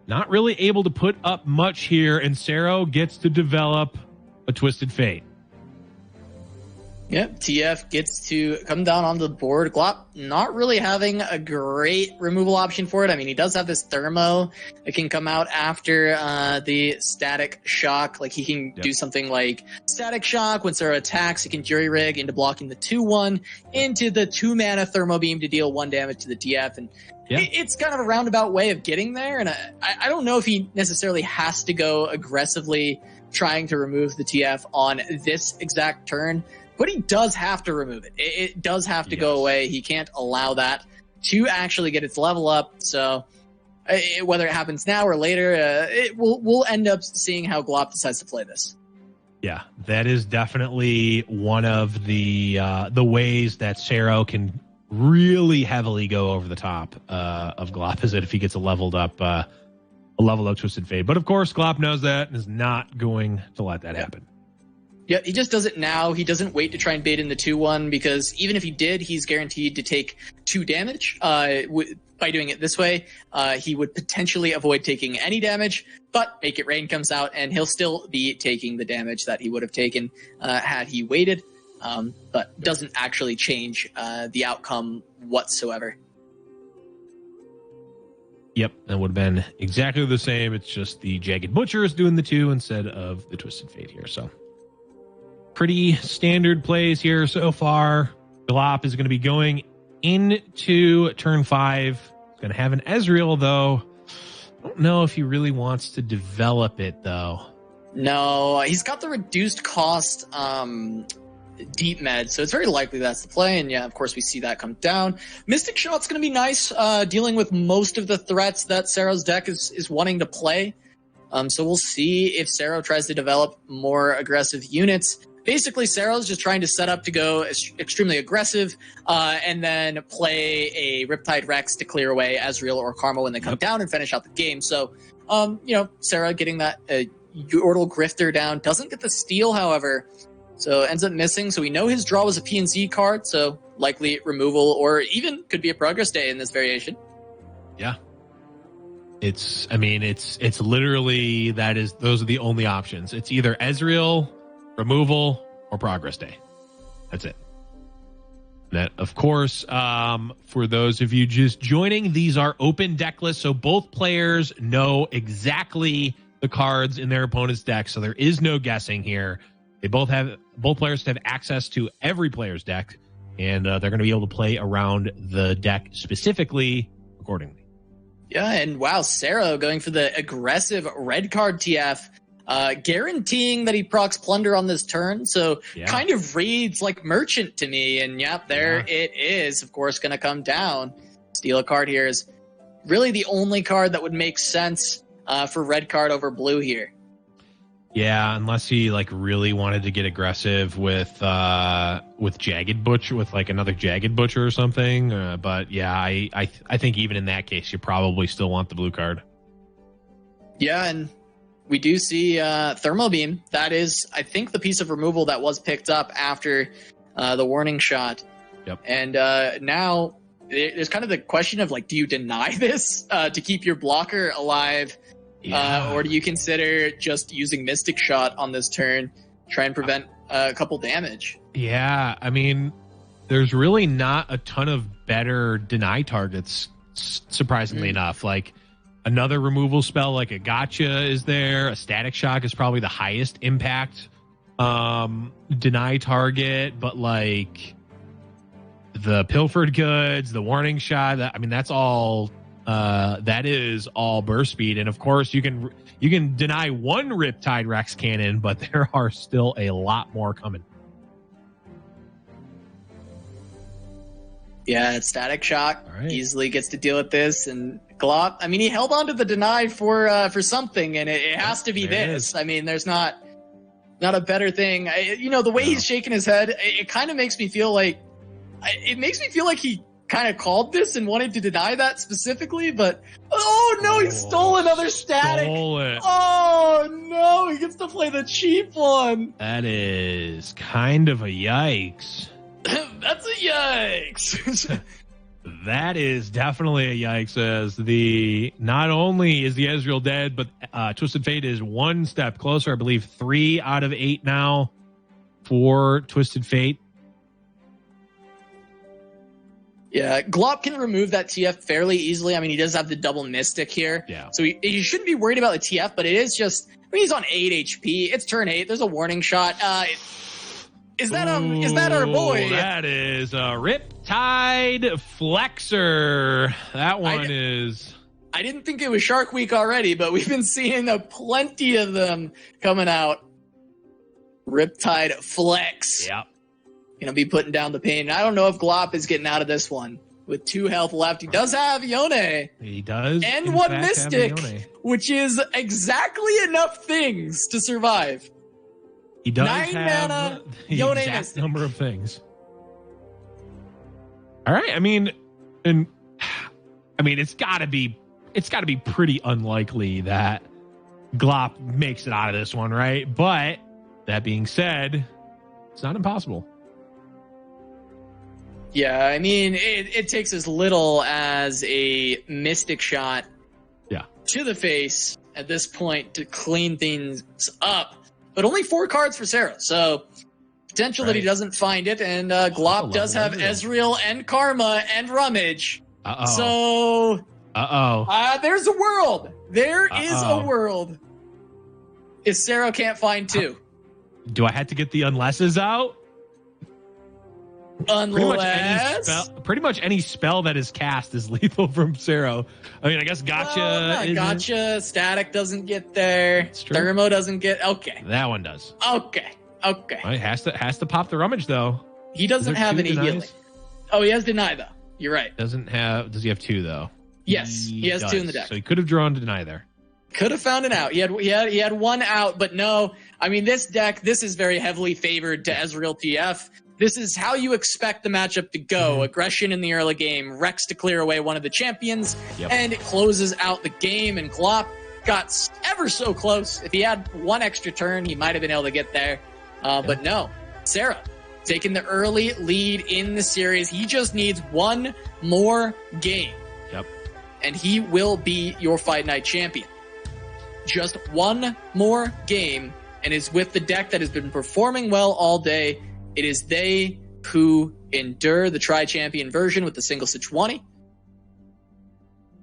not really able to put up much here, and Szerro gets to develop a Twisted Fate. Yep, TF gets to come down onto the board. Glop not really having a great removal option for it. I mean, he does have this thermo that can come out after the static shock. Like, he can do something like static shock. When Szerro attacks, he can jury rig into blocking the 2-1 into the 2-mana thermo beam to deal 1 damage to the TF. And it's kind of a roundabout way of getting there. And I don't know if he necessarily has to go aggressively trying to remove the TF on this exact turn. But he does have to remove it. It does have to go away. He can't allow that to actually get its level up. So whether it happens now or later, we'll end up seeing how Glop decides to play this. Yeah, that is definitely one of the ways that Szerro can really heavily go over the top of Glop, is that if he gets a leveled up Twisted Fate. But of course, Glop knows that and is not going to let that happen. Yeah, he just does it now. He doesn't wait to try and bait in the 2-1, because even if he did, he's guaranteed to take 2 damage. By doing it this way, he would potentially avoid taking any damage, but Make It Rain comes out, and he'll still be taking the damage that he would have taken had he waited, but doesn't actually change the outcome whatsoever. Yep, that would have been exactly the same. It's just the Jagged Butcher is doing the 2 instead of the Twisted Fate here, so... Pretty standard plays here so far. Glop is going to be going into turn 5. He's going to have an Ezreal, though. I don't know if he really wants to develop it, though. No, he's got the reduced cost deep med, so it's very likely that's the play. And yeah, of course, we see that come down. Mystic Shot's going to be nice, dealing with most of the threats that Szerro's deck is wanting to play. So we'll see if Szerro tries to develop more aggressive units. Basically, Szerro's just trying to set up to go extremely aggressive and then play a Riptide Rex to clear away Ezreal or Karma when they come down and finish out the game. So, Szerro getting that Yordle Grifter down. Doesn't get the steal, however, so ends up missing. So we know his draw was a PNC card, so likely removal or even could be a progress day in this variation. Yeah. It's literally those are the only options. It's either Ezreal, removal, or progress day. That's it. That, of course, for those of you just joining, these are open deck lists, so both players know exactly the cards in their opponent's deck, so there is no guessing here. Both players have access to every player's deck, and they're going to be able to play around the deck specifically accordingly. Yeah, and wow, Szerro going for the aggressive red card TF, guaranteeing that he procs Plunder on this turn, so kind of reads like Merchant to me, and it is, of course, going to come down. Steal a card here is really the only card that would make sense for red card over blue here. Yeah, unless he really wanted to get aggressive with Jagged Butcher, with another Jagged Butcher or something. But yeah, I think even in that case, you probably still want the blue card. Yeah, and we do see Thermal Beam. That is, I think, the piece of removal that was picked up after the warning shot. Yep. And now there's kind of the question of do you deny this to keep your blocker alive? Yeah. Or do you consider just using Mystic Shot on this turn, try and prevent a couple damage? Yeah, I mean, there's really not a ton of better deny targets, surprisingly enough. Another removal spell like a Gotcha is there. A Static Shock is probably the highest impact deny target, but the Pilfered Goods, the Warning Shot, that's all... that is all burst speed, and of course you can deny one Riptide Rex cannon, but there are still a lot more coming. Yeah, it's Static Shock easily gets to deal with this, and Glop. He held on to the deny for something, and it has to be this. There's not a better thing. The way he's shaking his head, it kind of makes me feel like he kind of called this and wanted to deny that specifically, but he stole another Static. Oh no, he gets to play the cheap one. That is kind of a yikes. That's a yikes. That is definitely a yikes, as not only is the Ezreal dead, but Twisted Fate is one step closer. I believe 3 out of 8 now for Twisted Fate. Yeah, Glop can remove that TF fairly easily. He does have the double Mystic here. Yeah. So he shouldn't be worried about the TF, but it is just, he's on 8 HP. It's turn 8. There's a warning shot. Is that our boy? That is a Riptide Flexor. That one is... I didn't think it was Shark Week already, but we've been seeing plenty of them coming out. Riptide Flex. Yep. Gonna be putting down the pain. I don't know if Glop is getting out of this one with 2 health left. He does have Yone. He does. And 1 Mystic, which is exactly enough things to survive. He does 9 have mana, the Yone exact Mystic. number of things. All right. It's gotta be pretty unlikely that Glop makes it out of this one, right? But that being said, it's not impossible. Yeah, it takes as little as a Mystic Shot to the face at this point to clean things up. But only 4 cards for Szerro, so potential that he doesn't find it. And Glop does have Ezreal and Karma and Rummage. So there's a world. There is a world. If Szerro can't find 2. Do I have to get the unlesses out? Unless pretty much any spell that is cast is lethal from Szerro. I guess Gotcha. Gotcha. Static doesn't get there. Thermo doesn't get. Okay. That one does. Okay. Well, it has to pop the Rummage though. He doesn't have any healing. Oh, he has Deny though. You're right. Does he have 2 though? Yes, he has 2 in the deck. So he could have drawn to Deny there. Could have found an out. He had one out, but no. I mean, this deck, this is very heavily favored to Ezreal TF. This is how you expect the matchup to go. Aggression in the early game, Rex to clear away one of the champions, and it closes out the game, and Glop got ever so close. If he had one extra turn, he might have been able to get there. But no, Szerro taking the early lead in the series. He just needs one more game. And he will be your Fight Night champion. Just one more game, and is with the deck that has been performing well all day. It is they who endure the tri-champion version with the single Sejuani.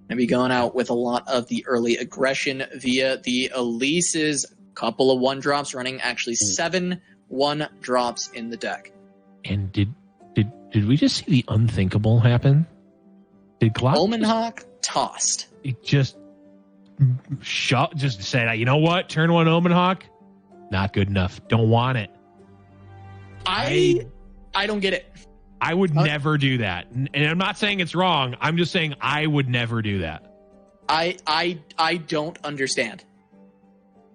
Gonna be going out with a lot of the early aggression via the Elise's. Couple of 1-drops running, actually 7 1-drops in the deck. And did we just see the unthinkable happen? Did Glop Omenhawk tossed? It just said, you know what? Turn 1 Omenhawk, not good enough. Don't want it. I don't get it. I would never do that. And I'm not saying it's wrong. I'm just saying I would never do that. I don't understand.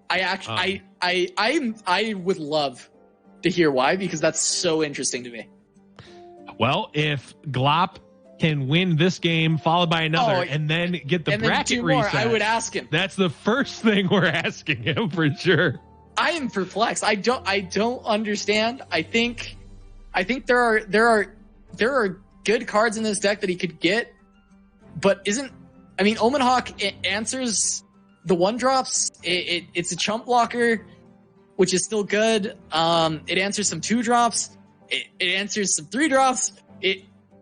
I would love to hear why, because that's so interesting to me. Well, if Glop can win this game followed by another and then get the bracket reset, I would ask him. That's the first thing we're asking him for sure. I am perplexed. I don't understand. I think there are good cards in this deck that he could get, but Omenhawk answers the 1-drops. It's a chump blocker, which is still good. It answers some 2-drops. It answers some 3-drops.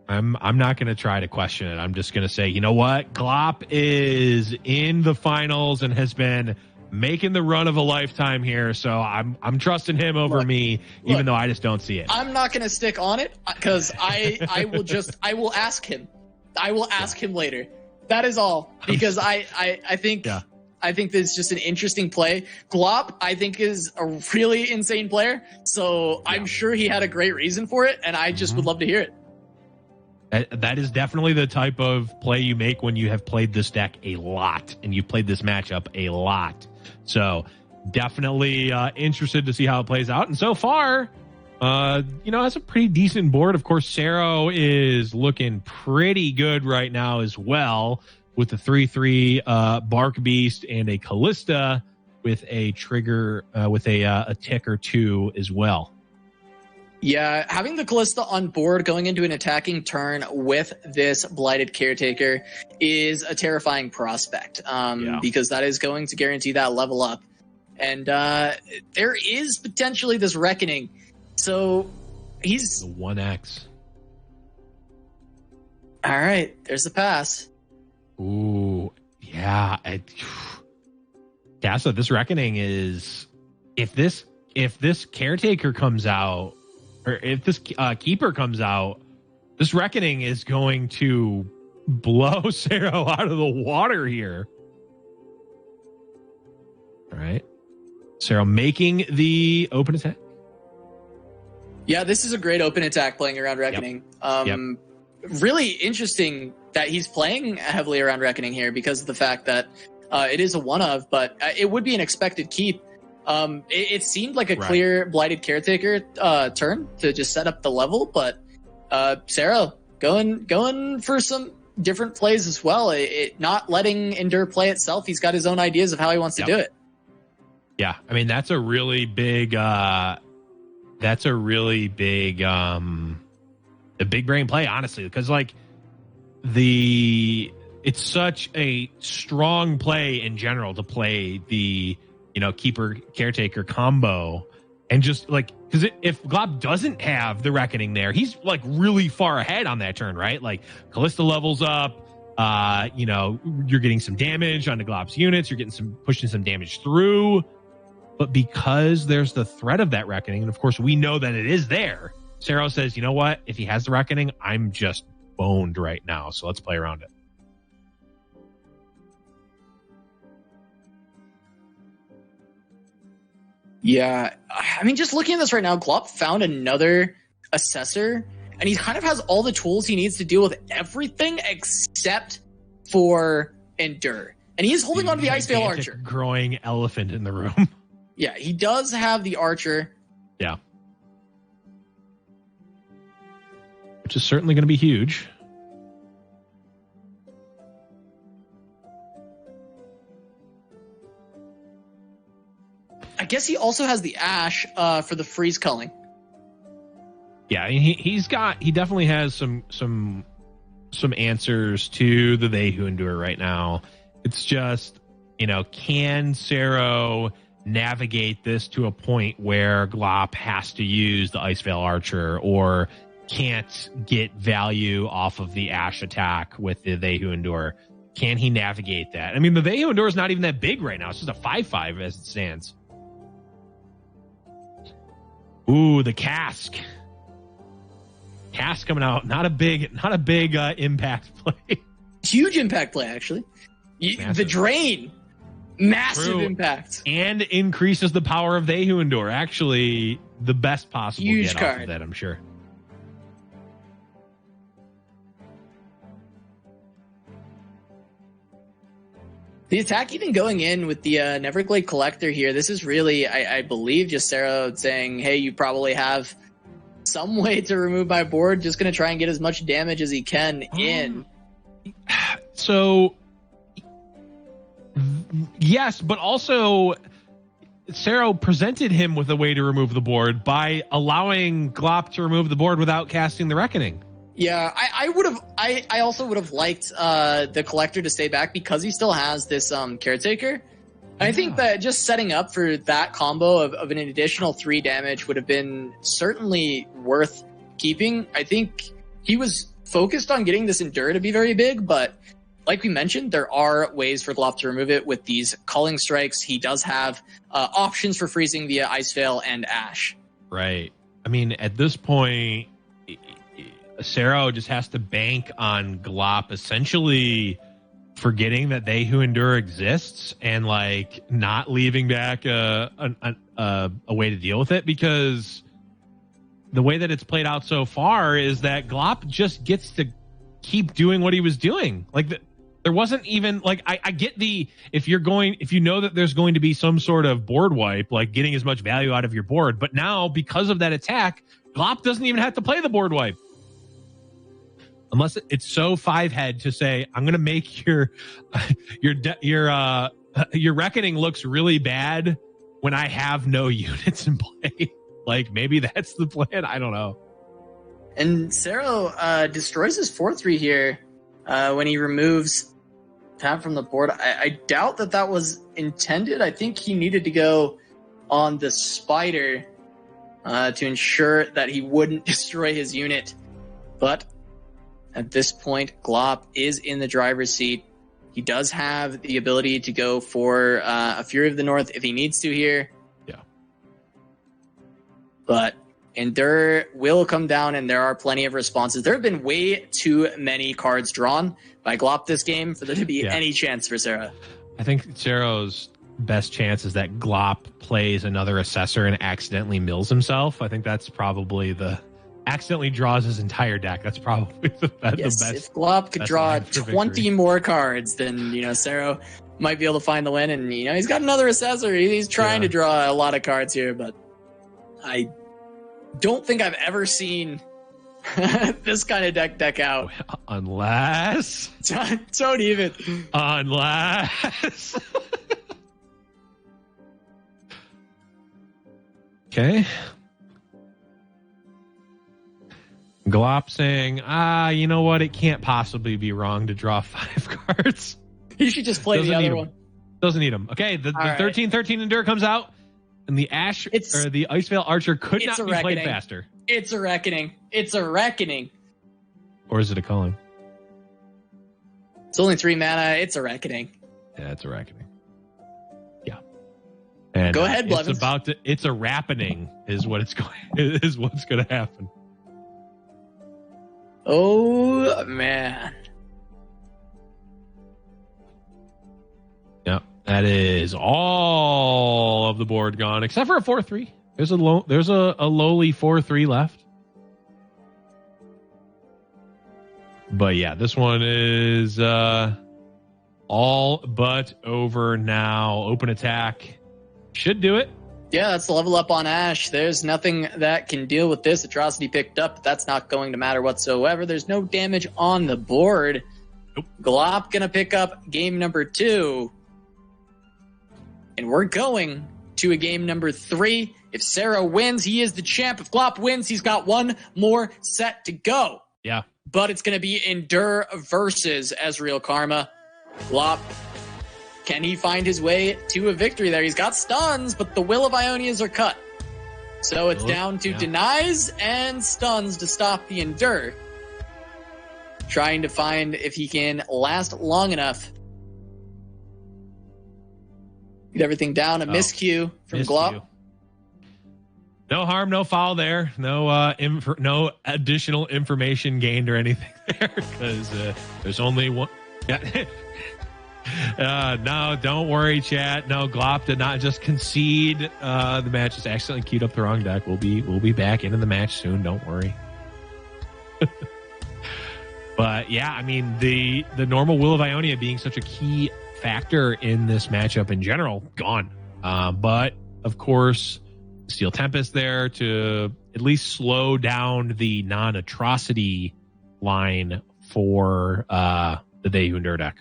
I'm not going to try to question it. I'm just going to say, you know what? Glop is in the finals and has been making the run of a lifetime here, so I'm trusting him over me, even though I just don't see it. I'm not going to stick on it because I will ask him. I will ask him later. That is all, because I think this is just an interesting play. Glop, I think, is a really insane player, so I'm sure he had a great reason for it, and I just would love to hear it. That is definitely the type of play you make when you have played this deck a lot and you've played this matchup a lot. So definitely interested to see how it plays out. And so far, it's a pretty decent board. Of course, Szerro is looking pretty good right now as well, with the 3/3 Bark Beast and a Callista with a trigger with a tick or 2 as well. Yeah, having the Callista on board going into an attacking turn with this Blighted Caretaker is a terrifying prospect, because that is going to guarantee that level up. And there is potentially this Reckoning. So he's... The 1X. All right, there's the pass. Ooh, yeah. So this Reckoning is... If this Caretaker comes out, or if this Keeper comes out, this Reckoning is going to blow Szerro out of the water here. All right. Szerro making the open attack. Yeah, this is a great open attack playing around Reckoning. Really interesting that he's playing heavily around Reckoning here because of the fact that it is a one-of, but it would be an expected keep. It seemed like a clear Blighted Caretaker turn to just set up the level, but Szerro going for some different plays as well. Not letting Endure play itself. He's got his own ideas of how he wants to do it. Yeah, I mean that's a really big a big brain play, honestly, because like it's such a strong play in general to play the Keeper Caretaker combo, and just like, because if Glop doesn't have the Reckoning there, he's like really far ahead on that turn, right? Like Callista levels up, you're getting some damage onto Glop's units, you're getting pushing some damage through, but because there's the threat of that Reckoning, and of course we know that it is there, Szerro says, you know what, if he has the Reckoning, I'm just boned right now, so let's play around it. Yeah, I mean, just looking at this right now, Glop found another Assessor, and he kind of has all the tools he needs to deal with everything except for Endure. And he is holding on to the Icevale Archer. Growing elephant in the room. Yeah, he does have the Archer. Yeah. Which is certainly going to be huge. I guess he also has the Ash for the freeze culling. Yeah, he definitely has some answers to the They Who Endure right now. It's just, can Szerro navigate this to a point where Glop has to use the Icevale Archer or can't get value off of the Ash attack with the They Who Endure? Can he navigate that? I mean, the They Who Endure is not even that big right now. It's just a 5/5 as it stands. Ooh, the cask. Cask coming out. Not a big impact play. Huge impact play, actually. The drain. Massive impact. And increases the power of They Who Endure. Actually, the best possible huge get card. off of that, I'm sure. The attack even going in with the Neverglade Collector here, this is really, I believe, just Szerro saying, hey, you probably have some way to remove my board. Just going to try and get as much damage as he can in. So, yes, but also Szerro presented him with a way to remove the board by allowing Glop to remove the board without casting the Reckoning. Yeah, I also would have liked the Collector to stay back because he still has this Caretaker. I think that just setting up for that combo of an additional 3 damage would have been certainly worth keeping. I think he was focused on getting this Endure to be very big, but like we mentioned, there are ways for Glop to remove it with these Culling Strikes. He does have options for freezing via Icevale and Ash. Right. I mean, at this point, Szerro just has to bank on Glop essentially forgetting that They Who Endure exists and like not leaving back a way to deal with it, because the way that it's played out so far is that Glop just gets to keep doing what he was doing. Like there wasn't even like I get if you know that there's going to be some sort of board wipe, like getting as much value out of your board, but now because of that attack, Glop doesn't even have to play the board wipe. Unless it's so 5-head to say, I'm going to make your Reckoning looks really bad when I have no units in play. Like maybe that's the plan. I don't know. And Szerro destroys his 4/3 here when he removes tap from the board. I doubt that was intended. I think he needed to go on the Spider to ensure that he wouldn't destroy his unit. But at this point, Glop is in the driver's seat. He does have the ability to go for a Fury of the North if he needs to here. Yeah. But Endure will come down, and there are plenty of responses. There have been way too many cards drawn by Glop this game for there to be any chance for Szerro. I think Szerro's best chance is that Glop plays another Assessor and accidentally mills himself. I think that's probably accidentally draws his entire deck. That's probably the best. If Glop could draw 20 more cards, then Szerro might be able to find the win. And he's got another Assessor. He's trying to draw a lot of cards here, but I don't think I've ever seen this kind of deck out. Unless don't even. Unless. Okay. Glop saying, you know what? It can't possibly be wrong to draw 5 cards. You should just play the other one. Doesn't need them. Okay, the 13-13 Endure comes out, and the the Icevale Archer could not be played faster. It's a Reckoning. It's a Reckoning. Or is it a Culling? It's only 3 mana. It's a Reckoning. Yeah, it's a Reckoning. Yeah. And go ahead, Blevins. It's a Rappening is what's going to happen. Oh, man. Yep, that is all of the board gone, except for a 4/3. There's a lowly 4/3 left. But yeah, this one is all but over now. Open attack should do it. Yeah, that's the level up on Ash. There's nothing that can deal with this. Atrocity picked up, but that's not going to matter whatsoever. There's no damage on the board. Nope. Glop gonna pick up game number 2. And we're going to a game number 3. If Szerro wins, he is the champ. If Glop wins, he's got one more set to go. Yeah. But it's going to be Endure versus Ezreal Karma. Glop, can he find his way to a victory there? He's got stuns, but the Will of Ionias are cut. So it's down to denies and stuns to stop the Endure. Trying to find if he can last long enough. Get everything down. A miscue from Glop. No harm, no foul there. No no additional information gained or anything there because there's only one. Yeah. No, don't worry, chat. No, Glop did not just concede. The match is accidentally queued up the wrong deck. We'll be back into the match soon. Don't worry. But yeah, I mean the normal Will of Ionia being such a key factor in this matchup in general, gone. But of course, Steel Tempest there to at least slow down the non-atrocity line for the They Who Endure deck.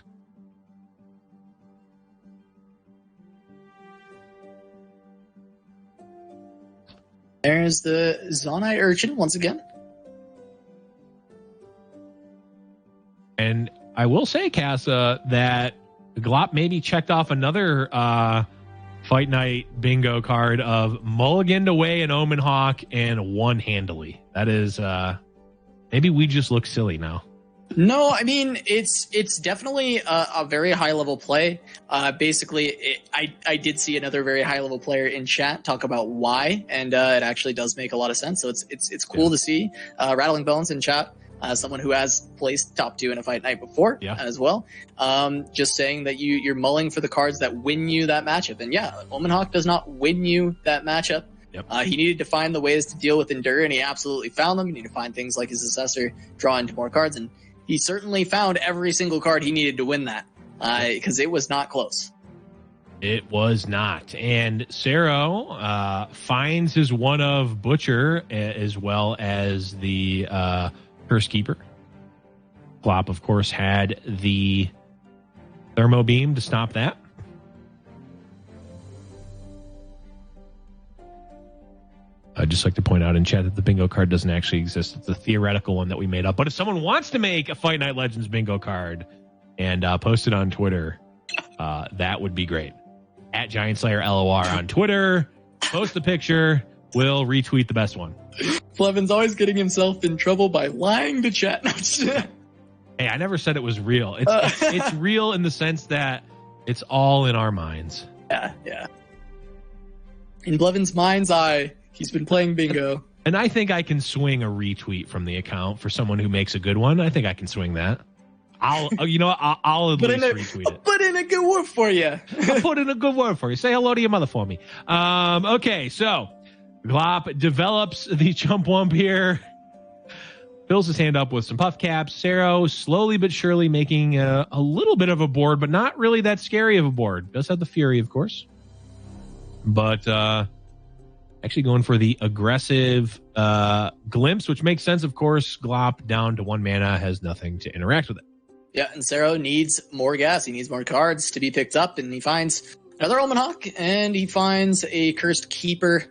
There's the Zonai Urchin once again. And I will say, Casa, that Glop maybe checked off another Fight Night bingo card of mulliganed away an Omen Hawk and won handily. That is, maybe we just look silly now. No, I mean, it's definitely a very high-level play. Basically, I did see another very high-level player in chat talk about why, and it actually does make a lot of sense. So it's cool to see. Rattling Bones in chat, someone who has placed top 2 in a Fight Night before as well. Just saying that you're mulling for the cards that win you that matchup. And yeah, Omen Hawk does not win you that matchup. Yep. He needed to find the ways to deal with Endure, and he absolutely found them. You need to find things like his Assessor, draw into more cards, and he certainly found every single card he needed to win that, because it was not close. It was not. And Szerro finds his one of Butcher as well as the Curse Keeper. Glop, of course, had the Thermo Beam to stop that. I'd just like to point out in chat that the bingo card doesn't actually exist. It's a theoretical one that we made up. But if someone wants to make a Fight Night Legends bingo card and post it on Twitter, that would be great. At GiantSlayerLor on Twitter, post the picture. We'll retweet the best one. Blevins always getting himself in trouble by lying to chat. Hey, I never said it was real. It's real in the sense that it's all in our minds. Yeah. In Blevins' mind's eye, he's been playing bingo. And I think I can swing a retweet from the account for someone who makes a good one. I think I can swing that. I'll at least retweet it. I'll put in a good word for you. I'll put in a good word for you. Say hello to your mother for me. Okay, so Glop develops the Chump Wump here. Fills his hand up with some puff caps. Szerro slowly but surely making a little bit of a board, but not really that scary of a board. Does have the Fury, of course. But actually going for the aggressive Glimpse, which makes sense, of course. Glop down to 1 mana, has nothing to interact with it. Yeah, and Szerro needs more gas. He needs more cards to be picked up, and he finds another Omen Hawk, and he finds a Cursed Keeper.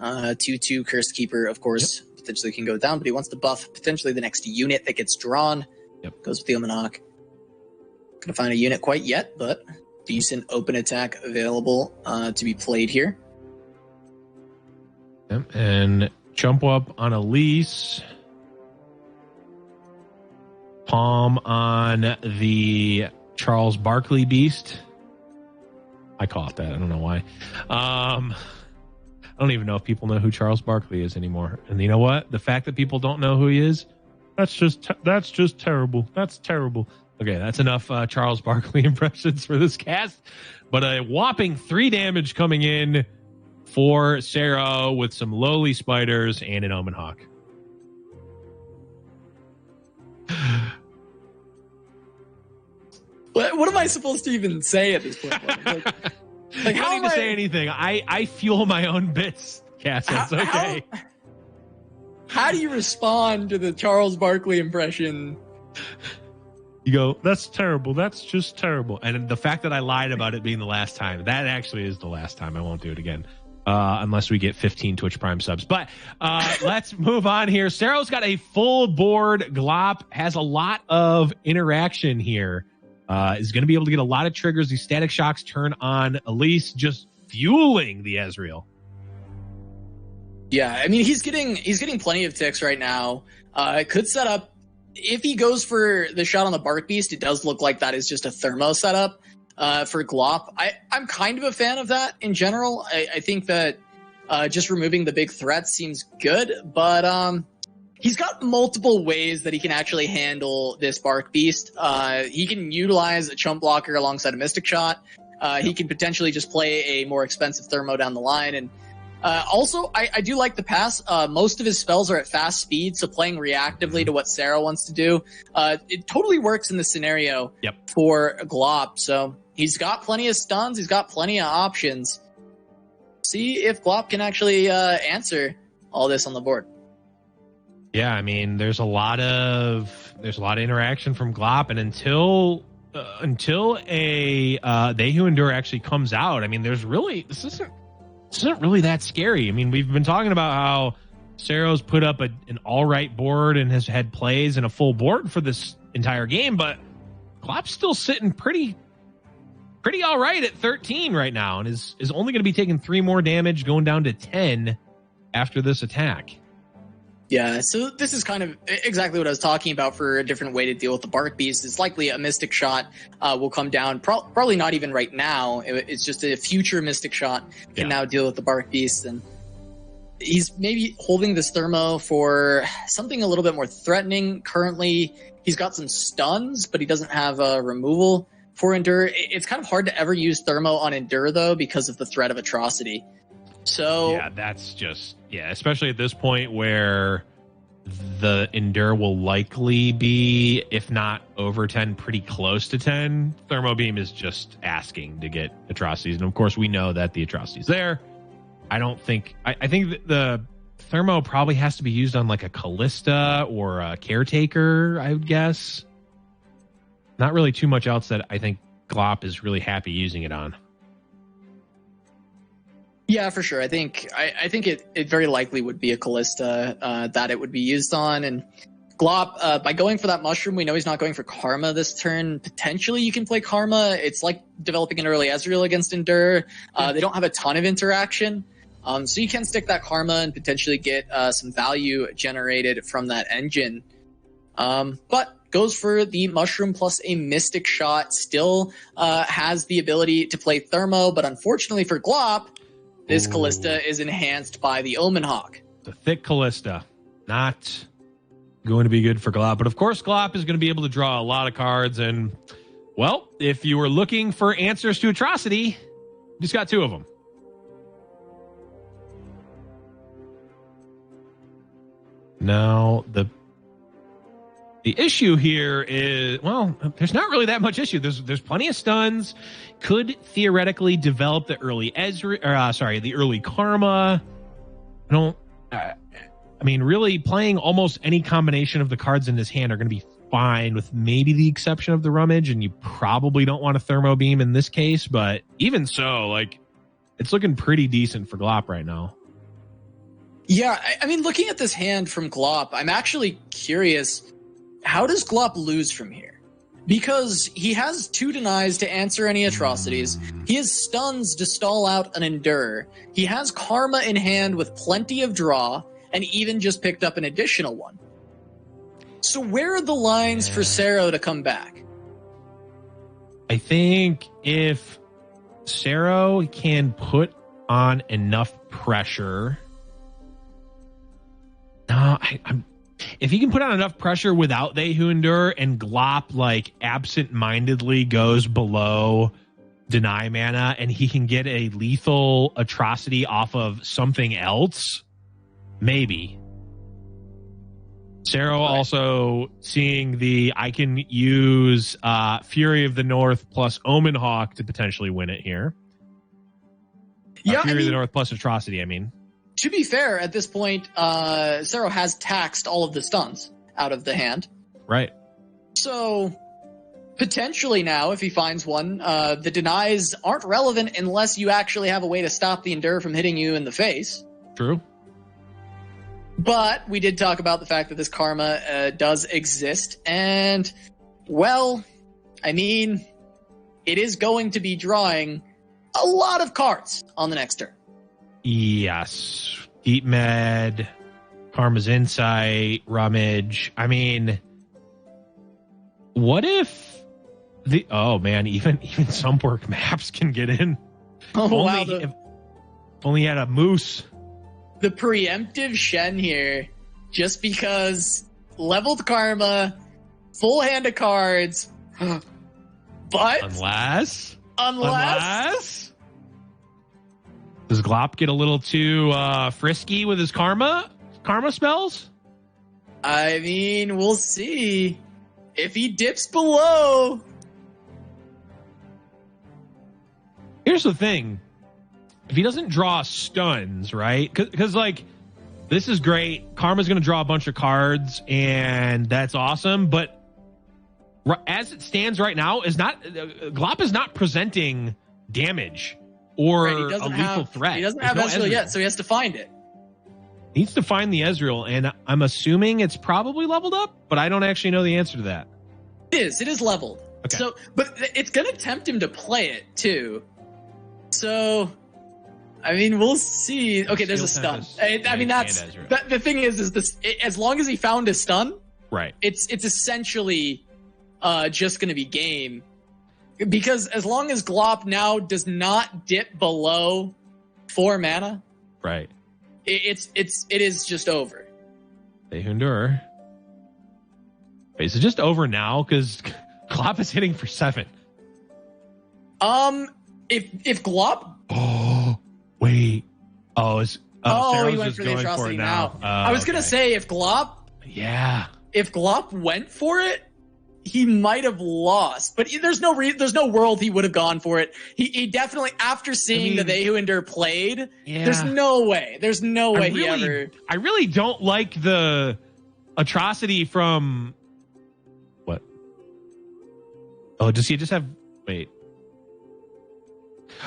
2/2 Cursed Keeper, of course, potentially can go down, but he wants to buff potentially the next unit that gets drawn. Yep. Goes with the Omen Hawk. Couldn't find a unit quite yet, but decent open attack available to be played here. Yep. And Chump Up on Elise. Palm on the Charles Barkley Beast. I caught that. I don't know why. I don't even know if people know who Charles Barkley is anymore. And you know what? The fact that people don't know who he is, that's just terrible. That's terrible. Okay, that's enough Charles Barkley impressions for this cast. But a whopping 3 damage coming in for Szerro with some lowly spiders and an Omen Hawk. What am I supposed to even say at this point? Like how don't need to say anything. I fuel my own bits, Cass. It's okay. How do you respond to the Charles Barkley impression? You go, that's terrible. That's just terrible. And the fact that I lied about it being the last time, that actually is the last time. I won't do it again. Unless we get 15 Twitch Prime subs. But let's move on here. Szerro's got a full board. Glop has a lot of interaction here. Is going to be able to get a lot of triggers. These static shocks turn on Elise, just fueling the Ezreal. Yeah, I mean, he's getting plenty of ticks right now. Could set up, if he goes for the shot on the Bark Beast, it does look like that is just a thermo setup. For Glop, I'm kind of a fan of that in general. I think that just removing the big threat seems good, but he's got multiple ways that he can actually handle this Bark Beast. He can utilize a chump blocker alongside a Mystic Shot. He can potentially just play a more expensive thermo down the line. And also, I do like the pass. Most of his spells are at fast speed, so playing reactively to what Szerro wants to do, it totally works in this scenario for Glop. So he's got plenty of stuns. He's got plenty of options. See if Glop can actually answer all this on the board. Yeah, I mean, there's a lot of interaction from Glop, and until a They Who Endure actually comes out, I mean, this isn't really that scary. I mean, we've been talking about how Szerro's put up an all right board and has had plays and a full board for this entire game, but Glop's still sitting pretty all right at 13 right now, and is only going to be taking 3 more damage, going down to 10 after this attack. Yeah, so this is kind of exactly what I was talking about for a different way to deal with the Bark Beast. It's likely a Mystic Shot will come down, probably not even right now. It's just a future Mystic Shot can now deal with the Bark Beast. And he's maybe holding this thermo for something a little bit more threatening. Currently, he's got some stuns, but he doesn't have a removal for Endure. It's kind of hard to ever use thermo on Endure, though, because of the threat of Atrocity. So yeah, that's just especially at this point where the Endure will likely be, if not over 10, pretty close to 10. Thermo Beam is just asking to get Atrocities, and of course we know that the Atrocity's there. I think that the Thermo probably has to be used on like a Callista or a Caretaker, I would guess. Not really too much else that I think Glop is really happy using it on. Yeah, for sure. I think it very likely would be a Callista that it would be used on. And Glop, by going for that mushroom, we know he's not going for Karma this turn. Potentially you can play Karma. It's like developing an early Ezreal against Endure. They don't have a ton of interaction. So you can stick that Karma and potentially get some value generated from that engine. But goes for the mushroom plus a Mystic Shot. Still has the ability to play Thermo, but unfortunately for Glop, this Callista is enhanced by the Omen Hawk. The thick Callista. Not going to be good for Glop. But of course, Glop is going to be able to draw a lot of cards. And, well, if you were looking for answers to Atrocity, you just got 2 of them. Now, the issue here is, well, there's not really that much issue. There's plenty of stuns. Could theoretically develop the early the early Karma. I mean, really playing almost any combination of the cards in his hand are going to be fine, with maybe the exception of the Rummage, and you probably don't want a Thermo Beam in this case, but even so, like, it's looking pretty decent for Glop right now. Yeah, I mean, looking at this hand from Glop, I'm actually curious, how does Glop lose from here? Because he has 2 denies to answer any Atrocities. He has stuns to stall out an Endure. He has Karma in hand with plenty of draw, and even just picked up an additional one. So where are the lines for Szerro to come back? I think if Szerro can put on enough pressure... If he can put on enough pressure without They Who Endure, and Glop like absent-mindedly goes below deny mana, and he can get a lethal Atrocity off of something else, maybe. Szerro also seeing I can use Fury of the North plus Omen Hawk to potentially win it here. Yeah, Fury of the North plus Atrocity, I mean. To be fair, at this point, Szerro has taxed all of the stuns out of the hand. Right. So, potentially now, if he finds one, the denies aren't relevant unless you actually have a way to stop the Endure from hitting you in the face. True. But we did talk about the fact that this karma does exist, and, well, I mean, it is going to be drawing a lot of cards on the next turn. Yes. Deep Med, Karma's Insight, Rummage. I mean, what if even Sunwork maps can get in? Oh, wow. If only had a Moose. The preemptive Shen here, just because leveled karma, full hand of cards, but unless does Glop get a little too frisky with his karma spells? I mean, we'll see if he dips below. Here's the thing. If he doesn't draw stuns, right? Because like, this is great. Karma's going to draw a bunch of cards, and that's awesome. But as it stands right now, Glop is not presenting damage or a lethal threat. He doesn't have Ezreal yet, so he has to find it. He needs to find the Ezreal, and I'm assuming it's probably leveled up, but I don't actually know the answer to that. It is leveled. Okay. So, but it's going to tempt him to play it too. So, I mean, we'll see. Okay, there's a stun. I mean, the thing is this. As long as he found a stun, right? It's essentially just going to be game, because as long as Glop now does not dip below 4 mana, right? It is just over. They endure. Wait, is it just over now? Because Glop is hitting for 7. If Glop. Oh, wait. Oh, he went for the atrocity now. I was gonna say if Glop went for it, he might have lost. But there's no world he would have gone for it. He definitely, after seeing the They Who Endure played, there's no way. There's no way he ever. I really don't like the atrocity from what? Oh, does he just have? Wait.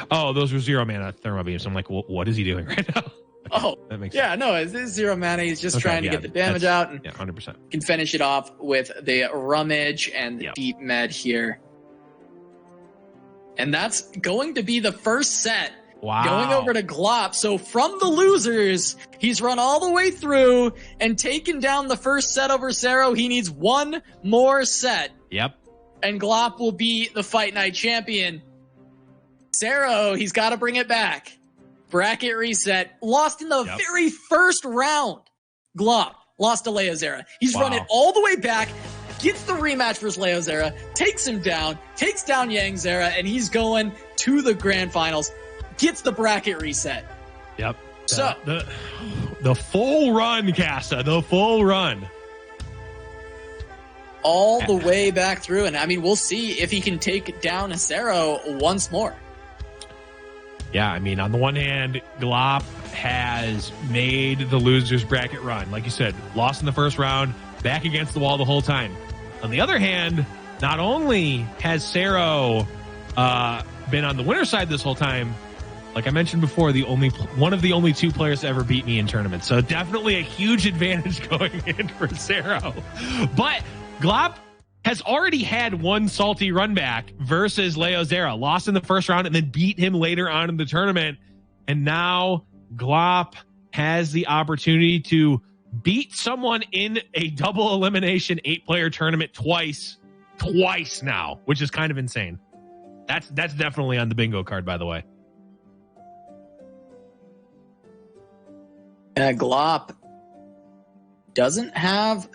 Oh, those were 0 mana thermal beams. I'm like, well, what is he doing right now? Oh, that makes sense. No, it's 0 mana. He's just trying to get the damage out, and 100%. Can finish it off with the Rummage and the Deep Med here. And that's going to be the first set. Wow. Going over to Glop. So from the losers, he's run all the way through and taken down the first set over Szerro. He needs one more set. Yep. And Glop will be the Fight Night champion. Szerro, he's got to bring it back. Bracket reset. Lost in the very first round. Glop lost to Leozera. He's run it all the way back. Gets the rematch versus Leozera. Takes him down. Takes down Yangzera. And he's going to the grand finals. Gets the bracket reset. Yep. So the full run, Casa. The full run. All the way back through. And I mean, we'll see if he can take down Szerro once more. Yeah, I mean, on the one hand, Glop has made the losers bracket run. Like you said, lost in the first round, back against the wall the whole time. On the other hand, not only has Szerro been on the winner side this whole time, like I mentioned before, one of the only 2 players to ever beat me in tournaments. So definitely a huge advantage going in for Szerro. But Glop has already had one salty run back versus Leozera, lost in the first round and then beat him later on in the tournament. And now Glop has the opportunity to beat someone in a double elimination 8-player tournament twice now, which is kind of insane. That's definitely on the bingo card, by the way. Glop doesn't have,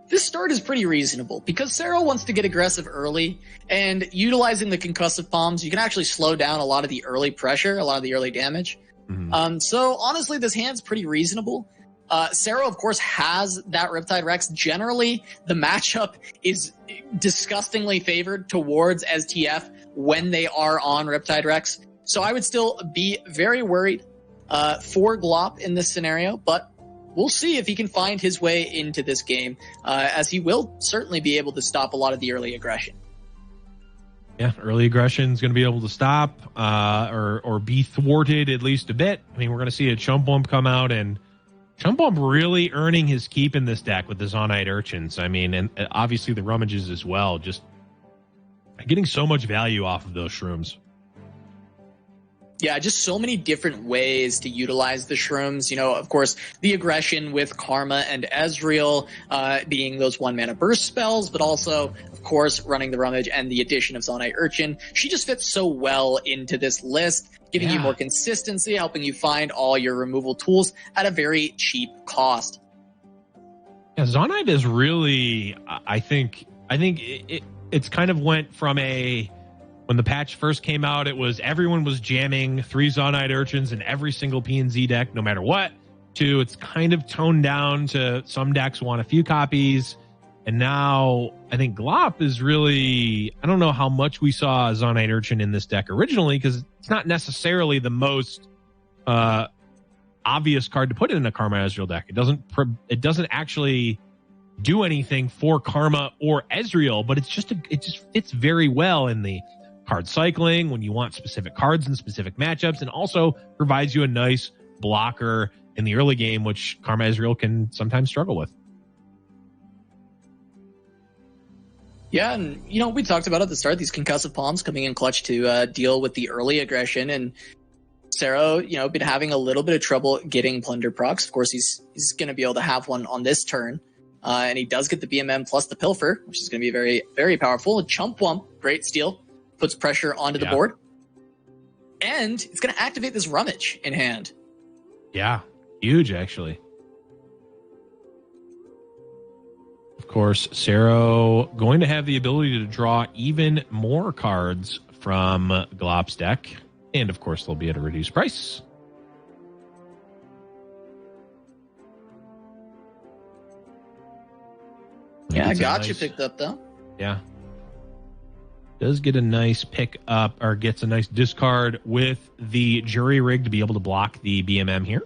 this start is pretty reasonable because Szerro wants to get aggressive early, and utilizing the concussive palms, you can actually slow down a lot of the early pressure, a lot of the early damage. Mm-hmm. So honestly, this hand's pretty reasonable. Szerro, of course, has that Riptide Rex. Generally, the matchup is disgustingly favored towards STF when they are on Riptide Rex. So I would still be very worried for Glop in this scenario, but we'll see if he can find his way into this game, as he will certainly be able to stop a lot of the early aggression. Yeah, early aggression is going to be able to stop or be thwarted at least a bit. I mean, we're going to see a Chumpwump come out, and Chumpwump really earning his keep in this deck with the Zonite Urchins. I mean, and obviously the Rummages as well. Just getting so much value off of those shrooms. Yeah, just so many different ways to utilize the shrooms. You know, of course, the aggression with Karma and Ezreal being those 1-mana burst spells, but also, of course, running the Rummage and the addition of Zonite Urchin. She just fits so well into this list, giving you more consistency, helping you find all your removal tools at a very cheap cost. Yeah, Zonite is really, I think it's kind of went from when the patch first came out, it was everyone was jamming 3 Zonite Urchins in every single P&Z deck, no matter what, to it's kind of toned down to some decks want a few copies. And now I think Glop is really, I don't know how much we saw Zonite Urchin in this deck originally, because it's not necessarily the most obvious card to put in a Karma Ezreal deck. It doesn't actually do anything for Karma or Ezreal, but it just fits very well in the card cycling when you want specific cards in specific matchups, and also provides you a nice blocker in the early game, which Karma Ezreal can sometimes struggle with. Yeah, and you know, we talked about at the start, these concussive palms coming in clutch to deal with the early aggression, and Szerro, you know, been having a little bit of trouble getting plunder procs. Of course, he's going to be able to have one on this turn, and he does get the BMM plus the Pilfer, which is going to be very, very powerful. A Chumpwump, great steal. Puts pressure onto the board. And it's going to activate this Rummage in hand. Yeah, huge, actually. Of course, Szerro going to have the ability to draw even more cards from Glop's deck. And, of course, they'll be at a reduced price. Yeah, gotcha picked up, though. Yeah. Does get a nice pick up, or gets a nice discard with the Jury Rig to be able to block the BMM here.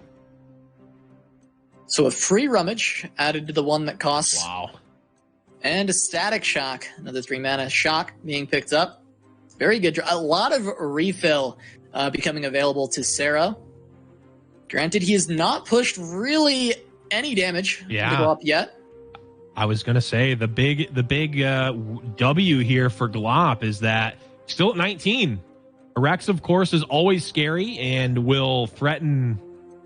So a free Rummage added to the one that costs. Wow. And a Static Shock, another 3-mana shock being picked up. Very good. A lot of refill becoming available to Szerro. Granted, he has not pushed really any damage to go up yet. I was going to say the big W here for Glop is that still at 19. Rex, of course, is always scary and will threaten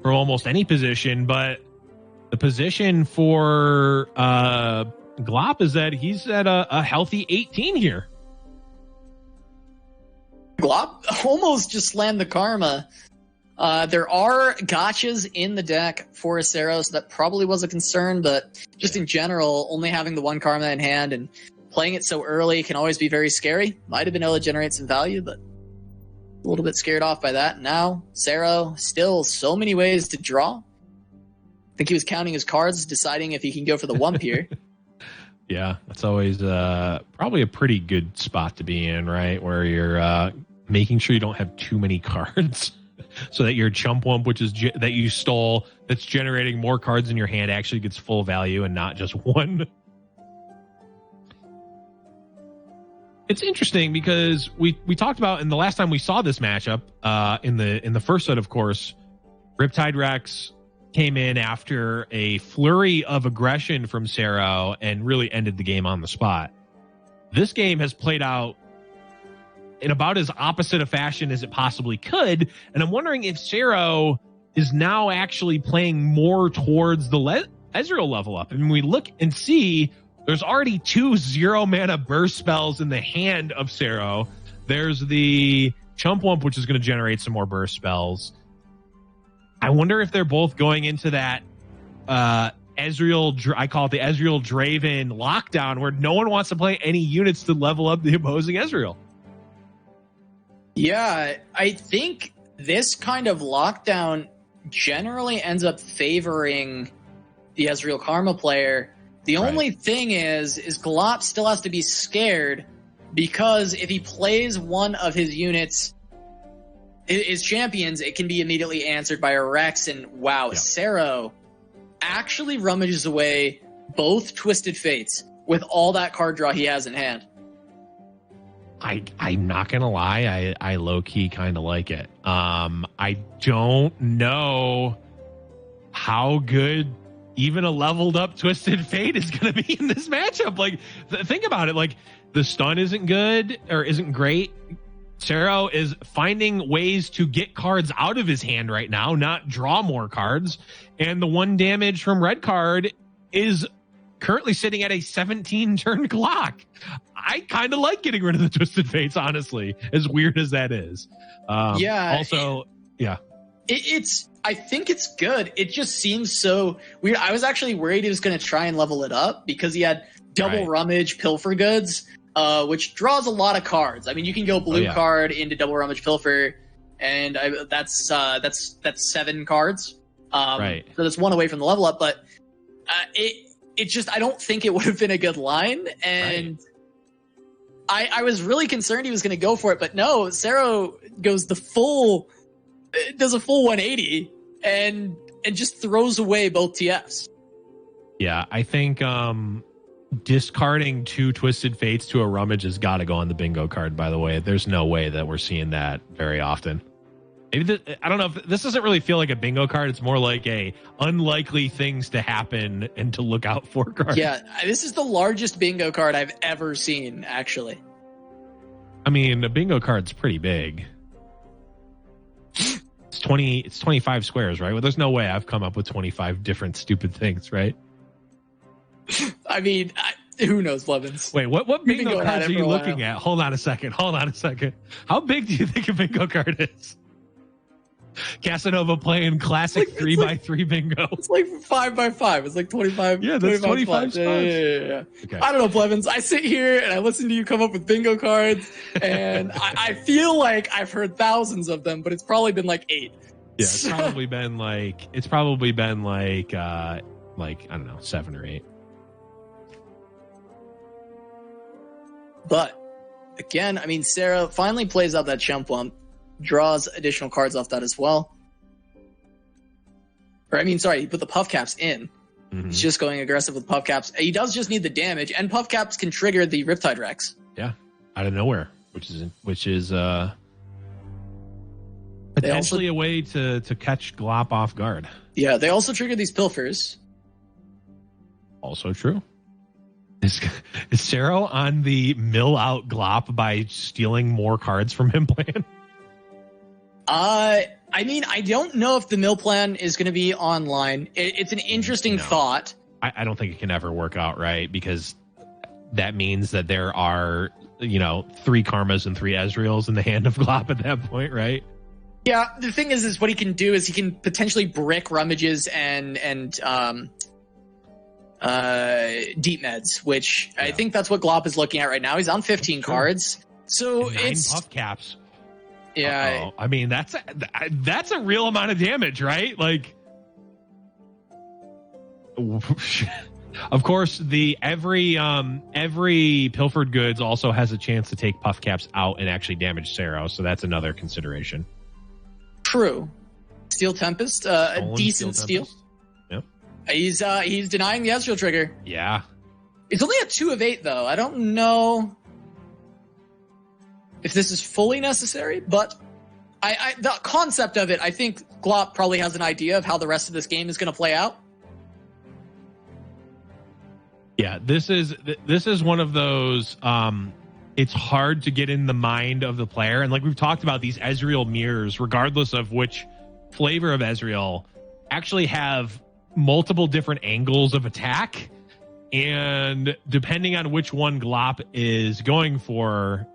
from almost any position, but the position for Glop is that he's at a healthy 18 here. Glop almost just slammed the Karma. There are gotchas in the deck for Szerro, so that probably was a concern, but just in general, only having the one Karma in hand and playing it so early can always be very scary. Might have been able to generate some value, but a little bit scared off by that. Now, Szerro, still so many ways to draw. I think he was counting his cards, deciding if he can go for the Wump here. Yeah, that's always probably a pretty good spot to be in, right? Where you're making sure you don't have too many cards. So that your Chumpwump, which is that you stole, that's generating more cards in your hand, actually gets full value and not just one. It's interesting because we talked about in the last time we saw this matchup in the first set, of course, Riptide Rex came in after a flurry of aggression from Szerro and really ended the game on the spot. This game has played out in about as opposite a fashion as it possibly could. And I'm wondering if Szerro is now actually playing more towards the Ezreal level up. And we look and see there's already 2 0-mana burst spells in the hand of Szerro. There's the Chumpwump, which is going to generate some more burst spells. I wonder if they're both going into that Ezreal, I call it the Ezreal Draven lockdown, where no one wants to play any units to level up the opposing Ezreal. Yeah, I think this kind of lockdown generally ends up favoring the Ezreal Karma player. The only thing is Glop still has to be scared, because if he plays one of his units, his champions, it can be immediately answered by a Rex. And wow, Szerro actually rummages away both Twisted Fates with all that card draw he has in hand. I'm not gonna lie, I low key kind of like it. I don't know how good even a leveled up Twisted Fate is gonna be in this matchup. Like, think about it. Like, the stun isn't good or isn't great. Szerro is finding ways to get cards out of his hand right now, not draw more cards. And the 1 damage from red card is currently sitting at a 17 turn clock. I kind of like getting rid of the Twisted Fates, honestly, as weird as that is. Also, I think it's good. It just seems so weird. I was actually worried he was going to try and level it up because he had double rummage pilfer goods, which draws a lot of cards. I mean, you can go blue card into double rummage pilfer, and that's 7 cards. So that's 1 away from the level up, but it just, I don't think it would have been a good line. And I was really concerned he was going to go for it, but no, Szerro goes does a full 180 and just throws away both TFs. Yeah, I think discarding 2 Twisted Fates to a rummage has got to go on the bingo card, by the way. There's no way that we're seeing that very often. Maybe I don't know if this doesn't really feel like a bingo card. It's more like a unlikely things to happen and to look out for card. Yeah, this is the largest bingo card I've ever seen, actually. I mean, a bingo card's pretty big. It's 25 squares, right? Well, there's no way I've come up with 25 different stupid things, right? I mean, who knows, Blevins? Wait, what bingo cards are you looking at? Hold on a second. How big do you think a bingo card is? Casanova playing classic 3x3 bingo. It's like 5x5. It's like 25. Yeah, that's 25 spots. Yeah. Okay. I don't know, Blevins. I sit here and I listen to you come up with bingo cards, and I feel like I've heard thousands of them, but it's probably been like 8. Yeah, it's probably been like I don't know, 7 or 8. But again, I mean, Szerro finally plays out that chump lump, draws additional cards off that as well. Or, I mean, sorry, he put the puff caps in. Mm-hmm. He's just going aggressive with puff caps. He does just need the damage, and puff caps can trigger the Riptide Rex. Yeah, out of nowhere, which is potentially a way to catch Glop off guard. Yeah, they also trigger these pilfers. Also true. Is Szerro on the mill out Glop by stealing more cards from him plan? I mean, I don't know if the mill plan is going to be online. It's an interesting thought. I don't think it can ever work out right, because that means that there are, 3 Karmas and 3 Ezreals in the hand of Glop at that point, right? Yeah, the thing is what he can do is he can potentially brick rummages and deep meds, which I think that's what Glop is looking at right now. He's on 15 cards, so and 9 it's puff caps. Yeah, I mean that's a real amount of damage, right? Like, of course, every pilfered goods also has a chance to take puff caps out and actually damage Szerro, so that's another consideration. True. Steel Tempest, a decent steal. Yep. He's denying the Ezreal trigger. Yeah. It's only a 2 of 8 though. I don't know if this is fully necessary, but the concept of it, I think Glop probably has an idea of how the rest of this game is going to play out. Yeah, this is one of those. It's hard to get in the mind of the player, and like we've talked about, these Ezreal mirrors, regardless of which flavor of Ezreal, actually have multiple different angles of attack, and depending on which one Glop is going for,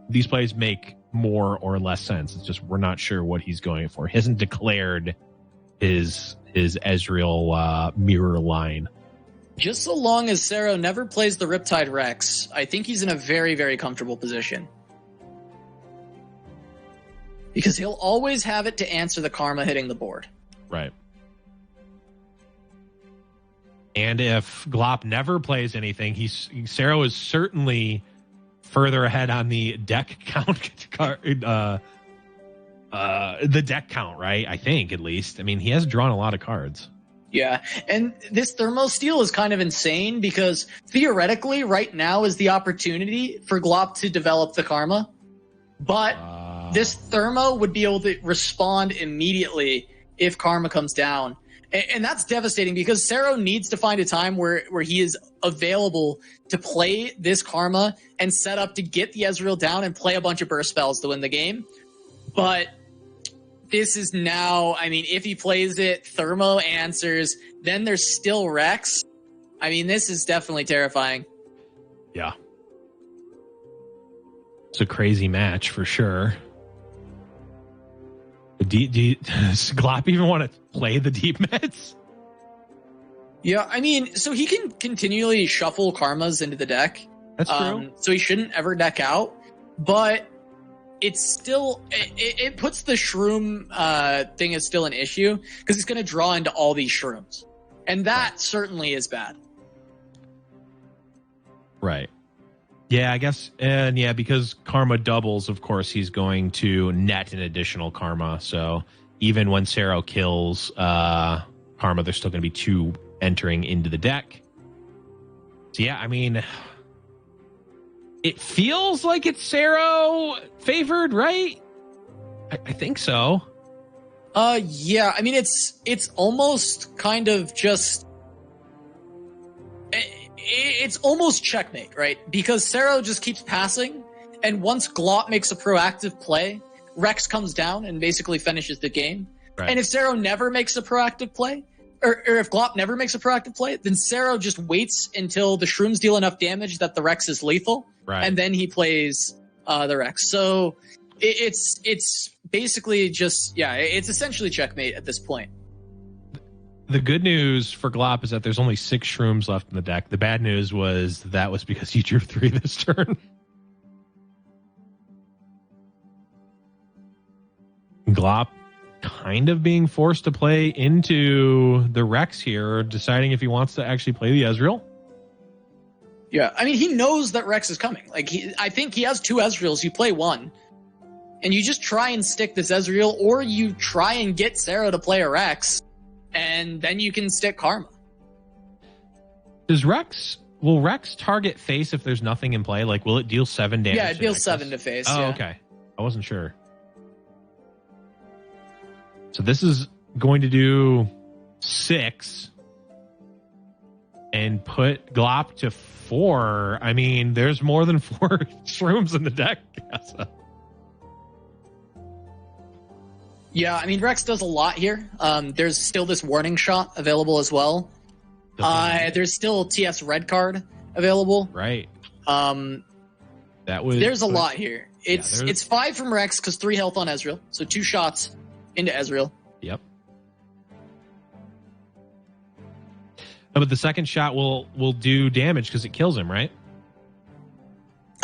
these plays make more or less sense. It's just we're not sure what he's going for. He hasn't declared his Ezreal mirror line. Just so long as Szerro never plays the Riptide Rex, I think he's in a very, very comfortable position. Because he'll always have it to answer the Karma hitting the board. Right. And if Glop never plays anything, Szerro is certainly further ahead on the deck count. The deck count, right? I think, at least. I mean, he has drawn a lot of cards. Yeah, and this Thermosteel is kind of insane because theoretically, right now is the opportunity for Glop to develop the Karma. But this Thermo would be able to respond immediately if Karma comes down. And that's devastating because Szerro needs to find a time where he is available to play this Karma and set up to get the Ezreal down and play a bunch of burst spells to win the game. But this is now, I mean, if he plays it, Thermo answers, then there's still Rex. I mean, this is definitely terrifying. Yeah. It's a crazy match for sure. Does Glop even want to play the deep meds? Yeah, I mean, so he can continually shuffle Karmas into the deck. That's true. So he shouldn't ever deck out. But it's still, it puts the Shroom thing as still an issue because he's going to draw into all these Shrooms. And that certainly is bad. Right. Yeah, I guess, and yeah, because Karma doubles, of course, he's going to net an additional Karma. So even when Szerro kills Karma, there's still going to be 2 entering into the deck. So yeah, I mean, it feels like it's Szerro favored, right? I think so. Yeah, I mean, it's almost kind of just... It's almost checkmate, right? Because Szerro just keeps passing, and once Glop makes a proactive play, Rex comes down and basically finishes the game. Right. And if Szerro never makes a proactive play, or if Glop never makes a proactive play, then Szerro just waits until the Shrooms deal enough damage that the Rex is lethal, right, and then he plays the Rex. So it's basically just, yeah, it's essentially checkmate at this point. The good news for Glop is that there's only 6 Shrooms left in the deck. The bad news was that was because he drew 3 this turn. Glop kind of being forced to play into the Rex here, deciding if he wants to actually play the Ezreal. Yeah, I mean, he knows that Rex is coming. Like, I think he has 2 Ezreals. You play one, and you just try and stick this Ezreal, or you try and get Szerro to play a Rex, and then you can stick Karma. Will Rex target face if there's nothing in play? Like, will it deal 7 damage? Yeah, it deals 7 to face. Oh, yeah. Okay. I wasn't sure. So this is going to do 6 and put Glop to 4. I mean, there's more than 4 Shrooms in the deck. Yeah, I mean, Rex does a lot here. There's still this warning shot available as well. There's still TS red card available. Right. There's a lot here. It's 5 from Rex because 3 health on Ezreal. So 2 shots into Ezreal. Yep. But the second shot will do damage because it kills him, right?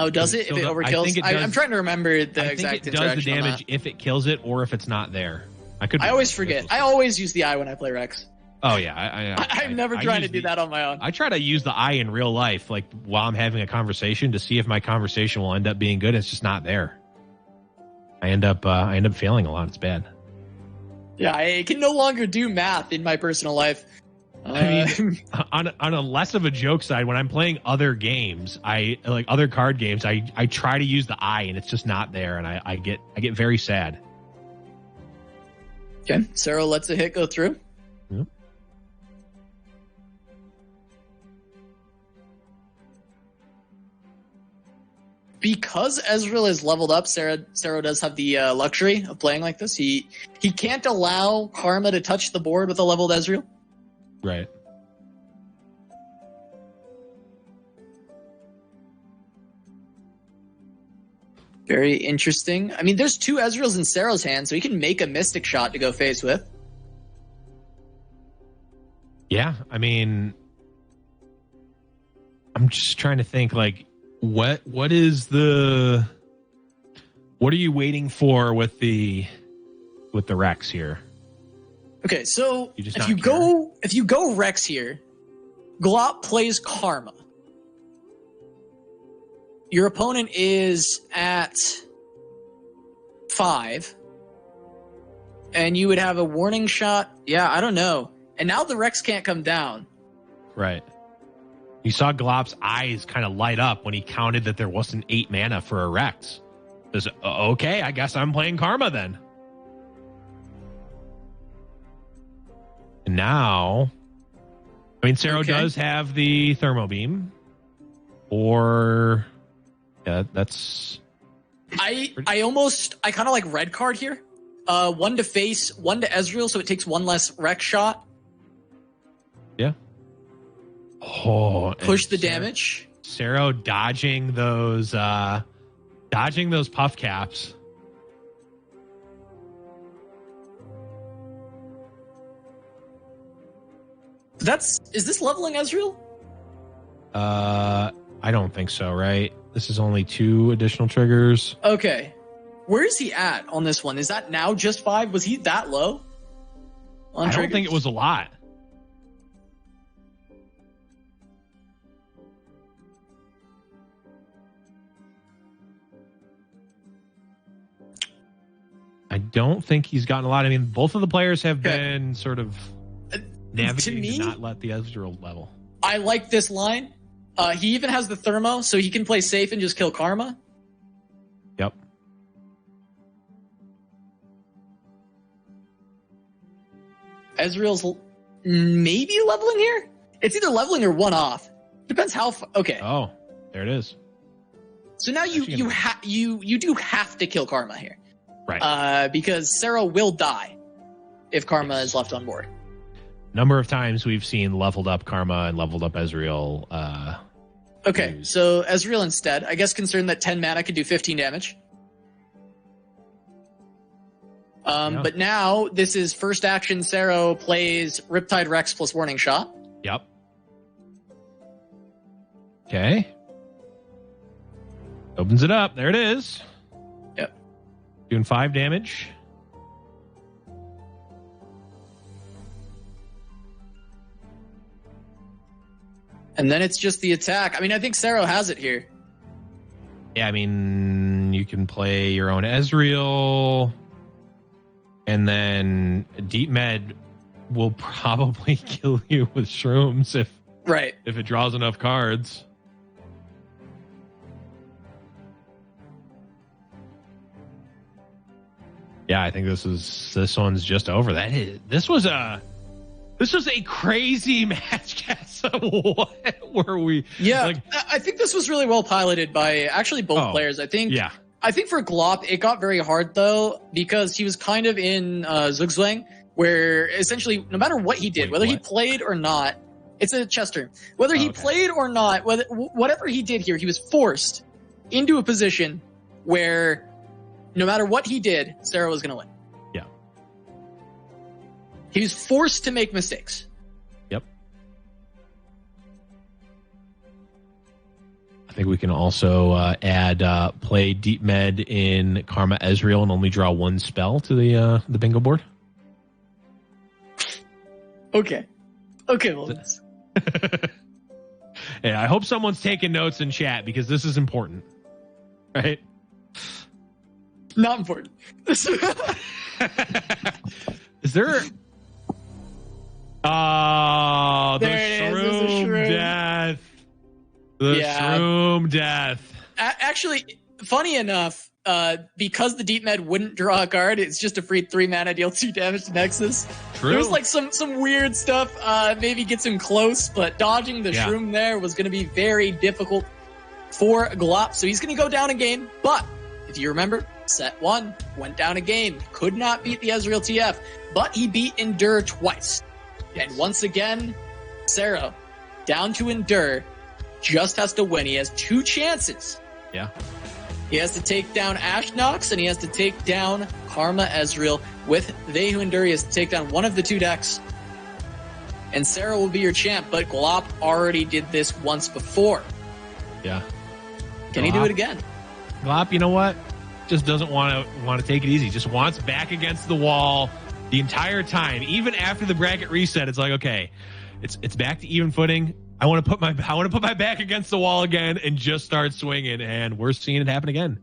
Oh, does it? If it overkills? I'm trying to remember the exact interaction. It does the damage if it kills it or if it's not there. I always forget. I always use the eye when I play Rex. Oh, yeah. I'm never trying to do that on my own. I try to use the eye in real life, like while I'm having a conversation, to see if my conversation will end up being good. It's just not there. I end up failing a lot. It's bad. Yeah, I can no longer do math in my personal life. I mean, on a less of a joke side, when I'm playing other games, other card games, I try to use the eye and it's just not there, and I get very sad. Okay, Szerro lets a hit go through. Yep. Because Ezreal is leveled up, Szerro does have the luxury of playing like this. He can't allow Karma to touch the board with a leveled Ezreal. Right. Very interesting. I mean, there's 2 Ezreals in Szerro's hand, so he can make a Mystic Shot to go face with. Yeah, I mean, I'm just trying to think, like, what are you waiting for with the Rex here? Okay, so if you go Rex here, Glop plays Karma. Your opponent is at 5. And you would have a warning shot. Yeah, I don't know. And now the Rex can't come down. Right. You saw Glop's eyes kind of light up when he counted that there wasn't 8 mana for a Rex. Okay, I guess I'm playing Karma then. And now, I mean, Szerro does have the Thermo Beam. Or, yeah, that's... I kind of like red card here. 1 to face, 1 to Ezreal, so it takes 1 less Rex shot. Yeah. Oh, push the damage. Szerro dodging those puff caps. Is this leveling Ezreal? I don't think so, right? This is only 2 additional triggers. Okay. Where is he at on this one? Is that now just 5? Was he that low? I don't think it was a lot. I don't think he's gotten a lot. I mean, both of the players have been sort of navigating to not let the Ezreal level. I like this line. He even has the Thermo, so he can play safe and just kill Karma. Yep. Ezreal's maybe leveling here? It's either leveling or 1 off. Depends how okay. Oh, there it is. So now you do have to kill Karma here. Right. Because Szerro will die if Karma is left on board. Number of times we've seen leveled up Karma and leveled up Ezreal. Okay, so Ezreal instead. I guess concerned that 10 mana could do 15 damage. But now this is first action. Szerro plays Riptide Rex plus Warning Shot. Yep. Okay. Opens it up. There it is. Yep. Doing 5 damage. And then it's just the attack. I mean, I think Szerro has it here. Yeah, I mean, you can play your own Ezreal. And then Deep Med will probably kill you with shrooms if it draws enough cards. Yeah, I think this one's just over. This was a crazy match, Cass. What were we? Yeah, I think this was really well piloted by actually both players. I think for Glop, it got very hard though because he was kind of in Zugzwang, where essentially no matter what he did, whether he played or not, it's a chess turn. Whether he played or not, whatever he did here, he was forced into a position where no matter what he did, Szerro was going to win. Yeah. He was forced to make mistakes. Yep. I think we can also add play Deep Med in Karma Ezreal and only draw 1 spell to the bingo board. Okay. Well, yeah, I hope someone's taking notes in chat because this is important. Right? Not important. Is there... Oh, the shroom death. The shroom death. Actually, funny enough, because the Deep Med wouldn't draw a card, it's just a free 3 mana, deal 2 damage to Nexus. True. There was like some weird stuff, maybe gets him close, but dodging the shroom there was going to be very difficult for Glop. So he's going to go down a game, but if you remember, set 1 went down a game, could not beat the Ezreal TF, but he beat Endure twice. And once again, Szerro, down to Endure, just has to win. He has 2 chances. Yeah. He has to take down Ashnox, and he has to take down Karma Ezreal. With They Who Endure, he has to take down one of the 2 decks. And Szerro will be your champ, but Glop already did this once before. Yeah. Can he do it again? Glop, you know what? Just doesn't want to take it easy. Just wants back against the wall the entire time. Even after the bracket reset, it's like, okay, it's back to even footing. I want to put my back against the wall again and just start swinging, and we're seeing it happen again.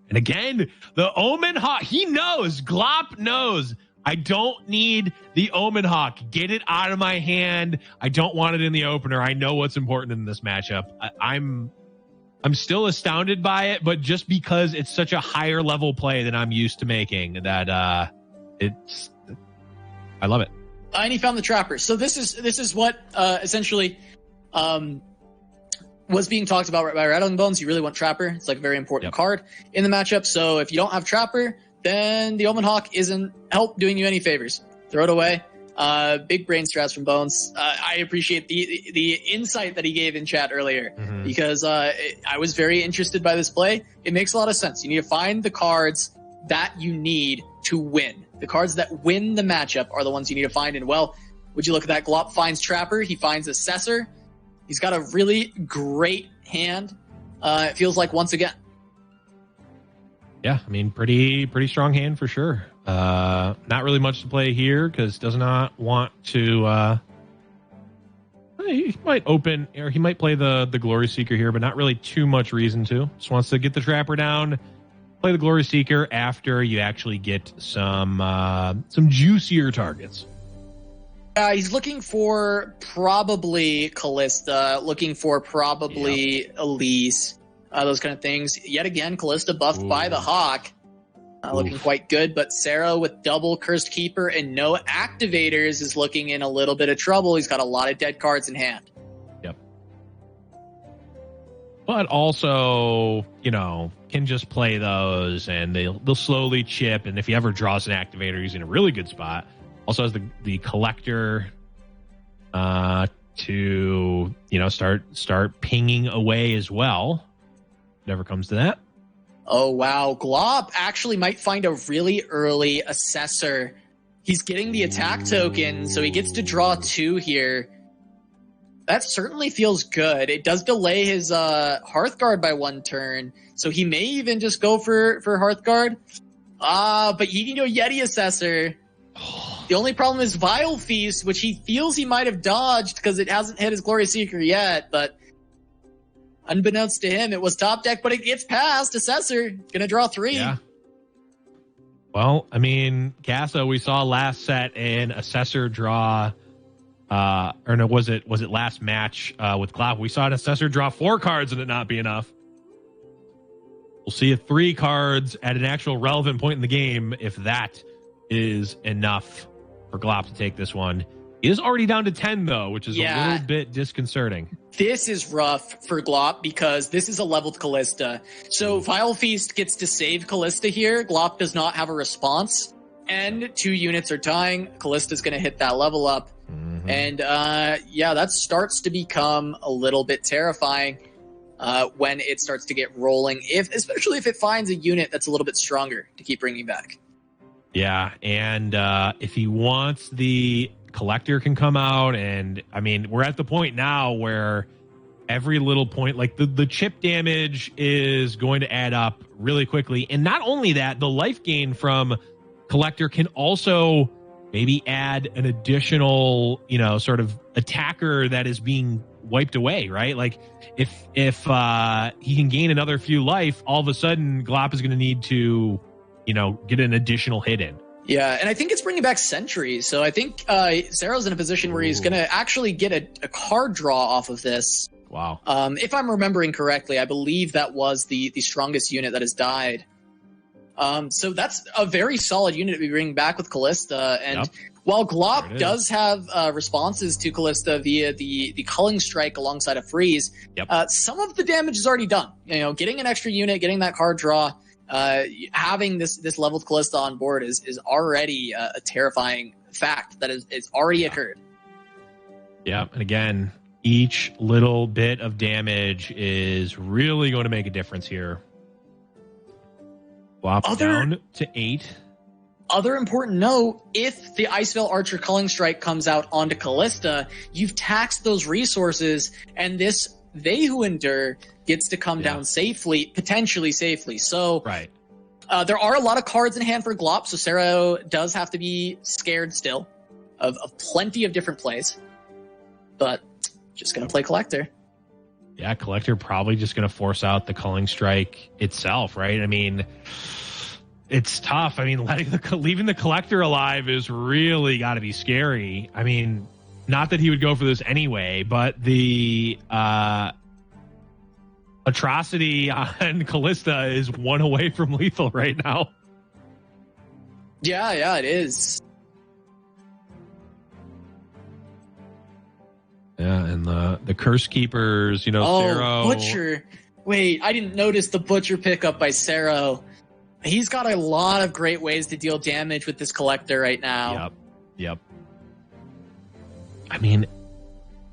And again, the Omen Hawk, he knows, Glop knows, I don't need the Omen Hawk. Get it out of my hand. I don't want it in the opener. I know what's important in this matchup. I'm still astounded by it, but just because it's such a higher level play than I'm used to making, that I love it. And he found the Trapper. So this is what essentially was being talked about by Rattling Bones. You really want Trapper. It's like a very important card in the matchup. So if you don't have Trapper, then the Omen Hawk isn't doing you any favors. Throw it away. Big brain strats from Bones. I appreciate the insight that he gave in chat earlier, because I was very interested by this play. It makes a lot of sense. You need to find the cards that you need to win. The cards that win the matchup are the ones you need to find. And well, would you look at that? Glop finds Trapper. He finds Assessor. He's got a really great hand. It feels like once again. Yeah, I mean, pretty strong hand for sure. Not really much to play here because does not want to. He might open, or he might play the Glory Seeker here, but not really too much reason to. Just wants to get the Trapper down, play the Glory Seeker after you actually get some juicier targets. He's looking for probably Callista, looking for probably Elise, those kind of things. Yet again, Callista buffed by the Hawk. Looking quite good, but Szerro with double Cursed Keeper and no activators is looking in a little bit of trouble. He's got a lot of dead cards in hand. Yep. But also, can just play those and they'll slowly chip. And if he ever draws an activator, he's in a really good spot. Also has the Collector to, start pinging away as well. Never comes to that. Oh, wow. Glop actually might find a really early Assessor. He's getting the attack token, so he gets to draw 2 here. That certainly feels good. It does delay his Hearthguard by 1 turn, so he may even just go for Hearthguard. But he can go Yeti Assessor. The only problem is Vile Feast, which he feels he might have dodged because it hasn't hit his Glory Seeker yet, but unbeknownst to him, it was top deck, but it gets past. Assessor, gonna draw 3. Yeah. Well, I mean, Casa, we saw last set an Assessor draw, or no, was it last match with Glop? We saw an Assessor draw 4 cards and it not be enough. We'll see if 3 cards at an actual relevant point in the game, if that is enough for Glop to take this one. He is already down to 10, though, which is a little bit disconcerting. This is rough for Glop because this is a leveled Callista. So Vile Feast gets to save Callista here. Glop does not have a response. And 2 units are dying. Callista's going to hit that level up. And that starts to become a little bit terrifying when it starts to get rolling, especially if it finds a unit that's a little bit stronger to keep bringing back. Yeah, and if he wants the Collector can come out, and I mean, we're at the point now where every little point, like the chip damage is going to add up really quickly. And not only that, the life gain from Collector can also maybe add an additional, sort of attacker that is being wiped away, right? Like if he can gain another few life, all of a sudden Glop is going to need to, get an additional hit in. Yeah, and I think it's bringing back Sentry. So I think Szerro's in a position where he's going to actually get a card draw off of this. Wow. If I'm remembering correctly, I believe that was the strongest unit that has died. So that's a very solid unit to be bringing back with Callista. And while Glop does have responses to Callista via the Culling Strike alongside a Freeze, some of the damage is already done. Getting an extra unit, getting that card draw, having this leveled Callista on board is already a terrifying fact that it's already occurred. Yeah, and again, each little bit of damage is really going to make a difference here. Glop down to 8. Other important note, if the Icevale Archer Culling Strike comes out onto Callista, you've taxed those resources, and this They Who Endure gets to come down safely, potentially safely. So there are a lot of cards in hand for Glop, so Szerro does have to be scared still. of plenty of different plays. But just going to play Collector. Yeah, Collector probably just going to force out the Culling Strike itself, right? I mean, it's tough. I mean, leaving the Collector alive is really got to be scary. I mean, not that he would go for this anyway, but the Atrocity on Callista is one away from lethal right now. Yeah, it is. Yeah, and the Curse Keepers, Szerro. Butcher. Wait, I didn't notice the Butcher pickup by Szerro. He's got a lot of great ways to deal damage with this Collector right now. Yep. I mean,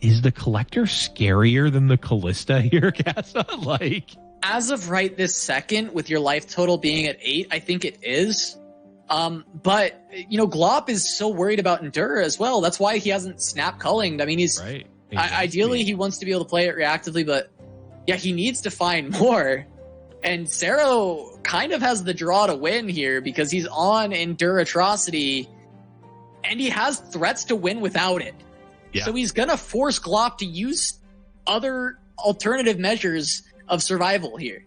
is the Collector scarier than the Callista here, Casa? As of right this second, with your life total being at 8, I think it is. But, Glop is so worried about Endura as well. That's why he hasn't snap cullinged. I mean, he's... Right. Exactly. Ideally, he wants to be able to play it reactively, but yeah, he needs to find more. And Szerro kind of has the draw to win here because he's on Endure Atrocity, and he has threats to win without it. Yeah. So he's going to force Glop to use other alternative measures of survival here.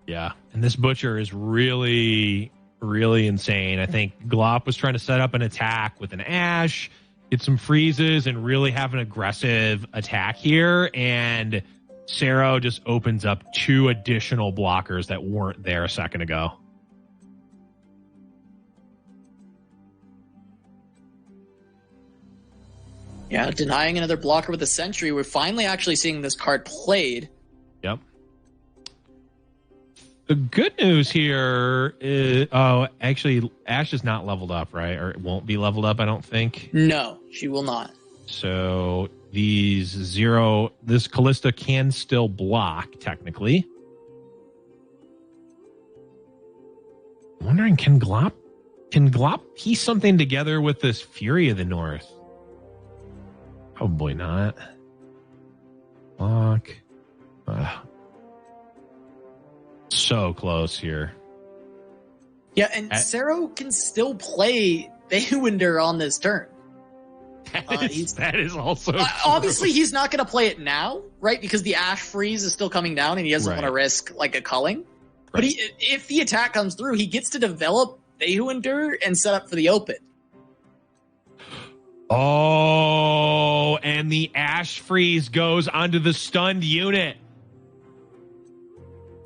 Yeah, and this Butcher is really, really insane. I think Glop was trying to set up an attack with an Ashe, get some freezes, and really have an aggressive attack here. And Szerro just opens up 2 additional blockers that weren't there a second ago. Yeah, denying another blocker with a Sentry. We're finally actually seeing this card played. Yep. The good news here is, actually, Ashe is not leveled up, right? Or it won't be leveled up, I don't think. No, she will not. So this Callista can still block, technically. I'm wondering, can Glop piece something together with this Fury of the North? Probably not. Block. So close here. Yeah, and Szerro can still play Baywinder on this turn. That is also true. Obviously, he's not going to play it now, right? Because the Ashe freeze is still coming down, and he doesn't want to risk a culling. Right. But if the attack comes through, he gets to develop Baywinder and set up for the open. Oh, and the Ashe freeze goes onto the stunned unit.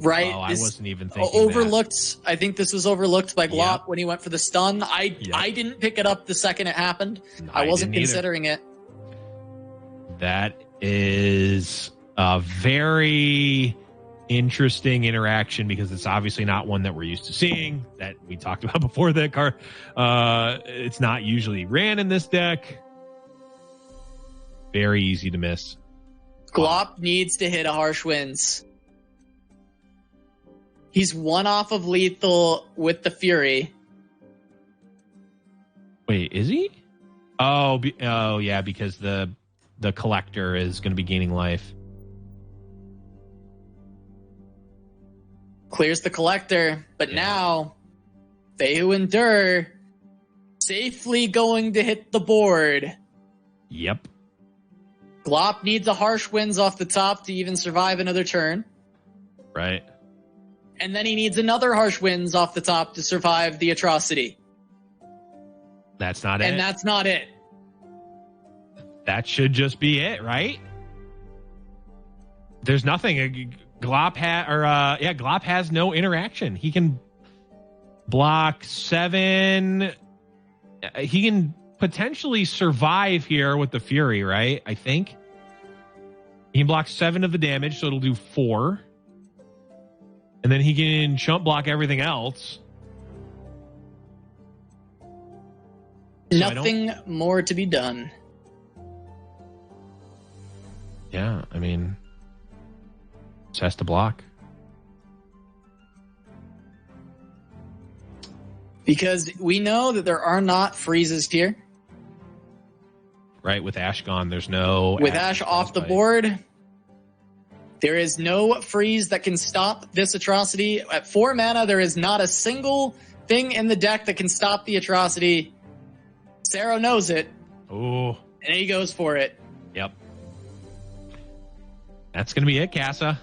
Right. Oh, I wasn't even thinking overlooked. I think this was overlooked by Glop when he went for the stun. I didn't pick it up the second it happened. I wasn't considering it. That is a very interesting interaction because it's obviously not one that we're used to seeing, that we talked about before that card. It's not usually ran in this deck. Very easy to miss. Glop needs to hit a Harsh Winds. He's 1 off of lethal with the Fury. Wait, is he? Oh, yeah, because the Collector is going to be gaining life. Clears the Collector, but now Baywinder safely going to hit the board. Yep. Glop needs a Harsh Winds off the top to even survive another turn. Right. And then he needs another Harsh Winds off the top to survive the Atrocity. That's not it. And that's not it. That should just be it, right? There's nothing. Glop has no interaction. He can block 7. He can potentially survive here with the Fury, right? I think. He can block 7 of the damage, so it'll do 4. And then he can chump block everything else. Nothing more to be done. Yeah, I mean, just has to block. Because we know that there are not freezes here. Right, with Ashe gone, there's no... With Ashe off the board, there is no freeze that can stop this Atrocity. At 4 mana, there is not a single thing in the deck that can stop the Atrocity. Szerro knows it. Oh. And he goes for it. Yep. That's going to be it, Casa.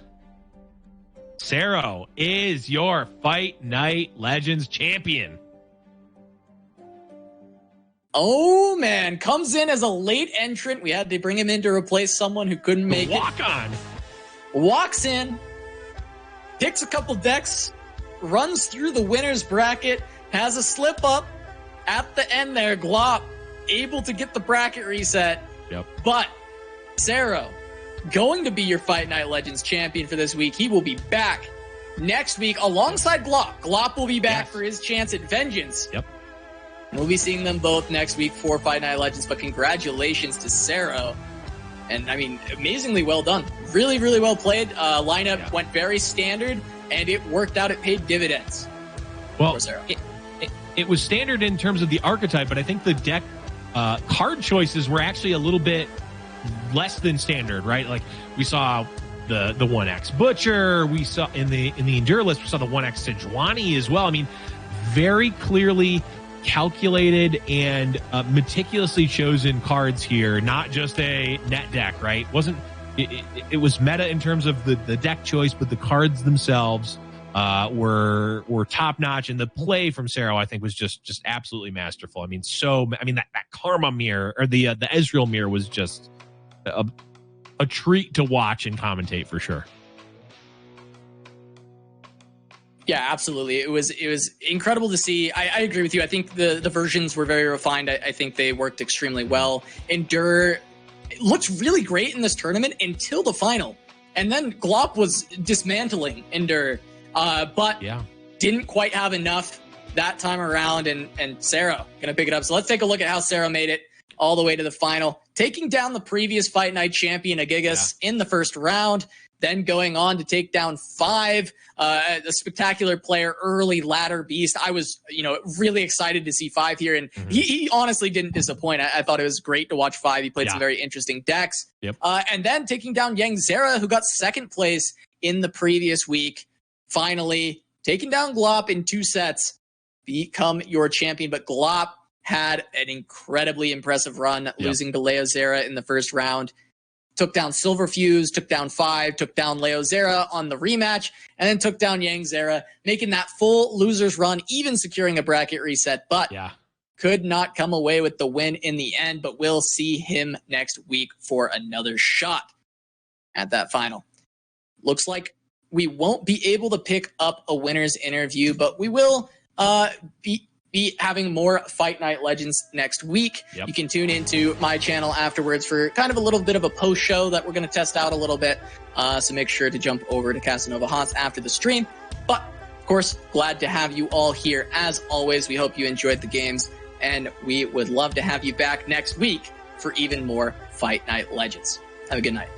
Szerro is your Fight Night Legends champion. Oh, man. Comes in as a late entrant. We had to bring him in to replace someone who couldn't make it. Walk on. Walks in, picks a couple decks, runs through the winner's bracket, has a slip up at the end there. Glop able to get the bracket reset. Yep. But Szerro, going to be your Fight Night Legends champion for this week. He will be back next week alongside Glop. Glop will be back for his chance at vengeance. Yep. We'll be seeing them both next week for Fight Night Legends, but congratulations to Szerro. And, I mean, amazingly well done. Really, really well played. Lineup went very standard, and it worked out. It paid dividends. Well, it was standard in terms of the archetype, but I think the deck card choices were actually a little bit less than standard, right? Like, we saw the 1X Butcher. We saw in the Endure list, we saw the 1X Sejuani as well. I mean, very clearly calculated and meticulously chosen cards here, not just a net deck, right? It was meta in terms of the deck choice, but the cards themselves were top notch, and the play from Szerro, I think, was just absolutely masterful. I mean, that Karma mirror, or the Ezreal mirror, was just a treat to watch and commentate for sure. Yeah, absolutely. It was incredible to see. I agree with you. I think the versions were very refined. I think they worked extremely well. Endure looked really great in this tournament until the final. And then Glop was dismantling Endure, but didn't quite have enough that time around, and Szerro gonna pick it up. So let's take a look at how Szerro made it all the way to the final, taking down the previous Fight Night champion Agigas in the first round. Then going on to take down 5, a spectacular player, early ladder beast. I was, really excited to see 5 here, and he honestly didn't disappoint. I thought it was great to watch 5. He played some very interesting decks. Yep. And then taking down Yangzera, who got second place in the previous week. Finally, taking down Glop in 2 sets, become your champion. But Glop had an incredibly impressive run, losing to Leozera in the first round. Took down Silverfuse, took down 5, took down Leozera on the rematch, and then took down Yangzera, making that full loser's run, even securing a bracket reset, but could not come away with the win in the end. But we'll see him next week for another shot at that final. Looks like we won't be able to pick up a winner's interview, but we will be having more Fight Night Legends next week. You can tune into my channel afterwards for kind of a little bit of a post show that we're going to test out a little bit. So make sure to jump over to Casanova Haunts after the stream. But of course, glad to have you all here as always. We hope you enjoyed the games, and we would love to have you back next week for even more Fight Night Legends. Have a good night.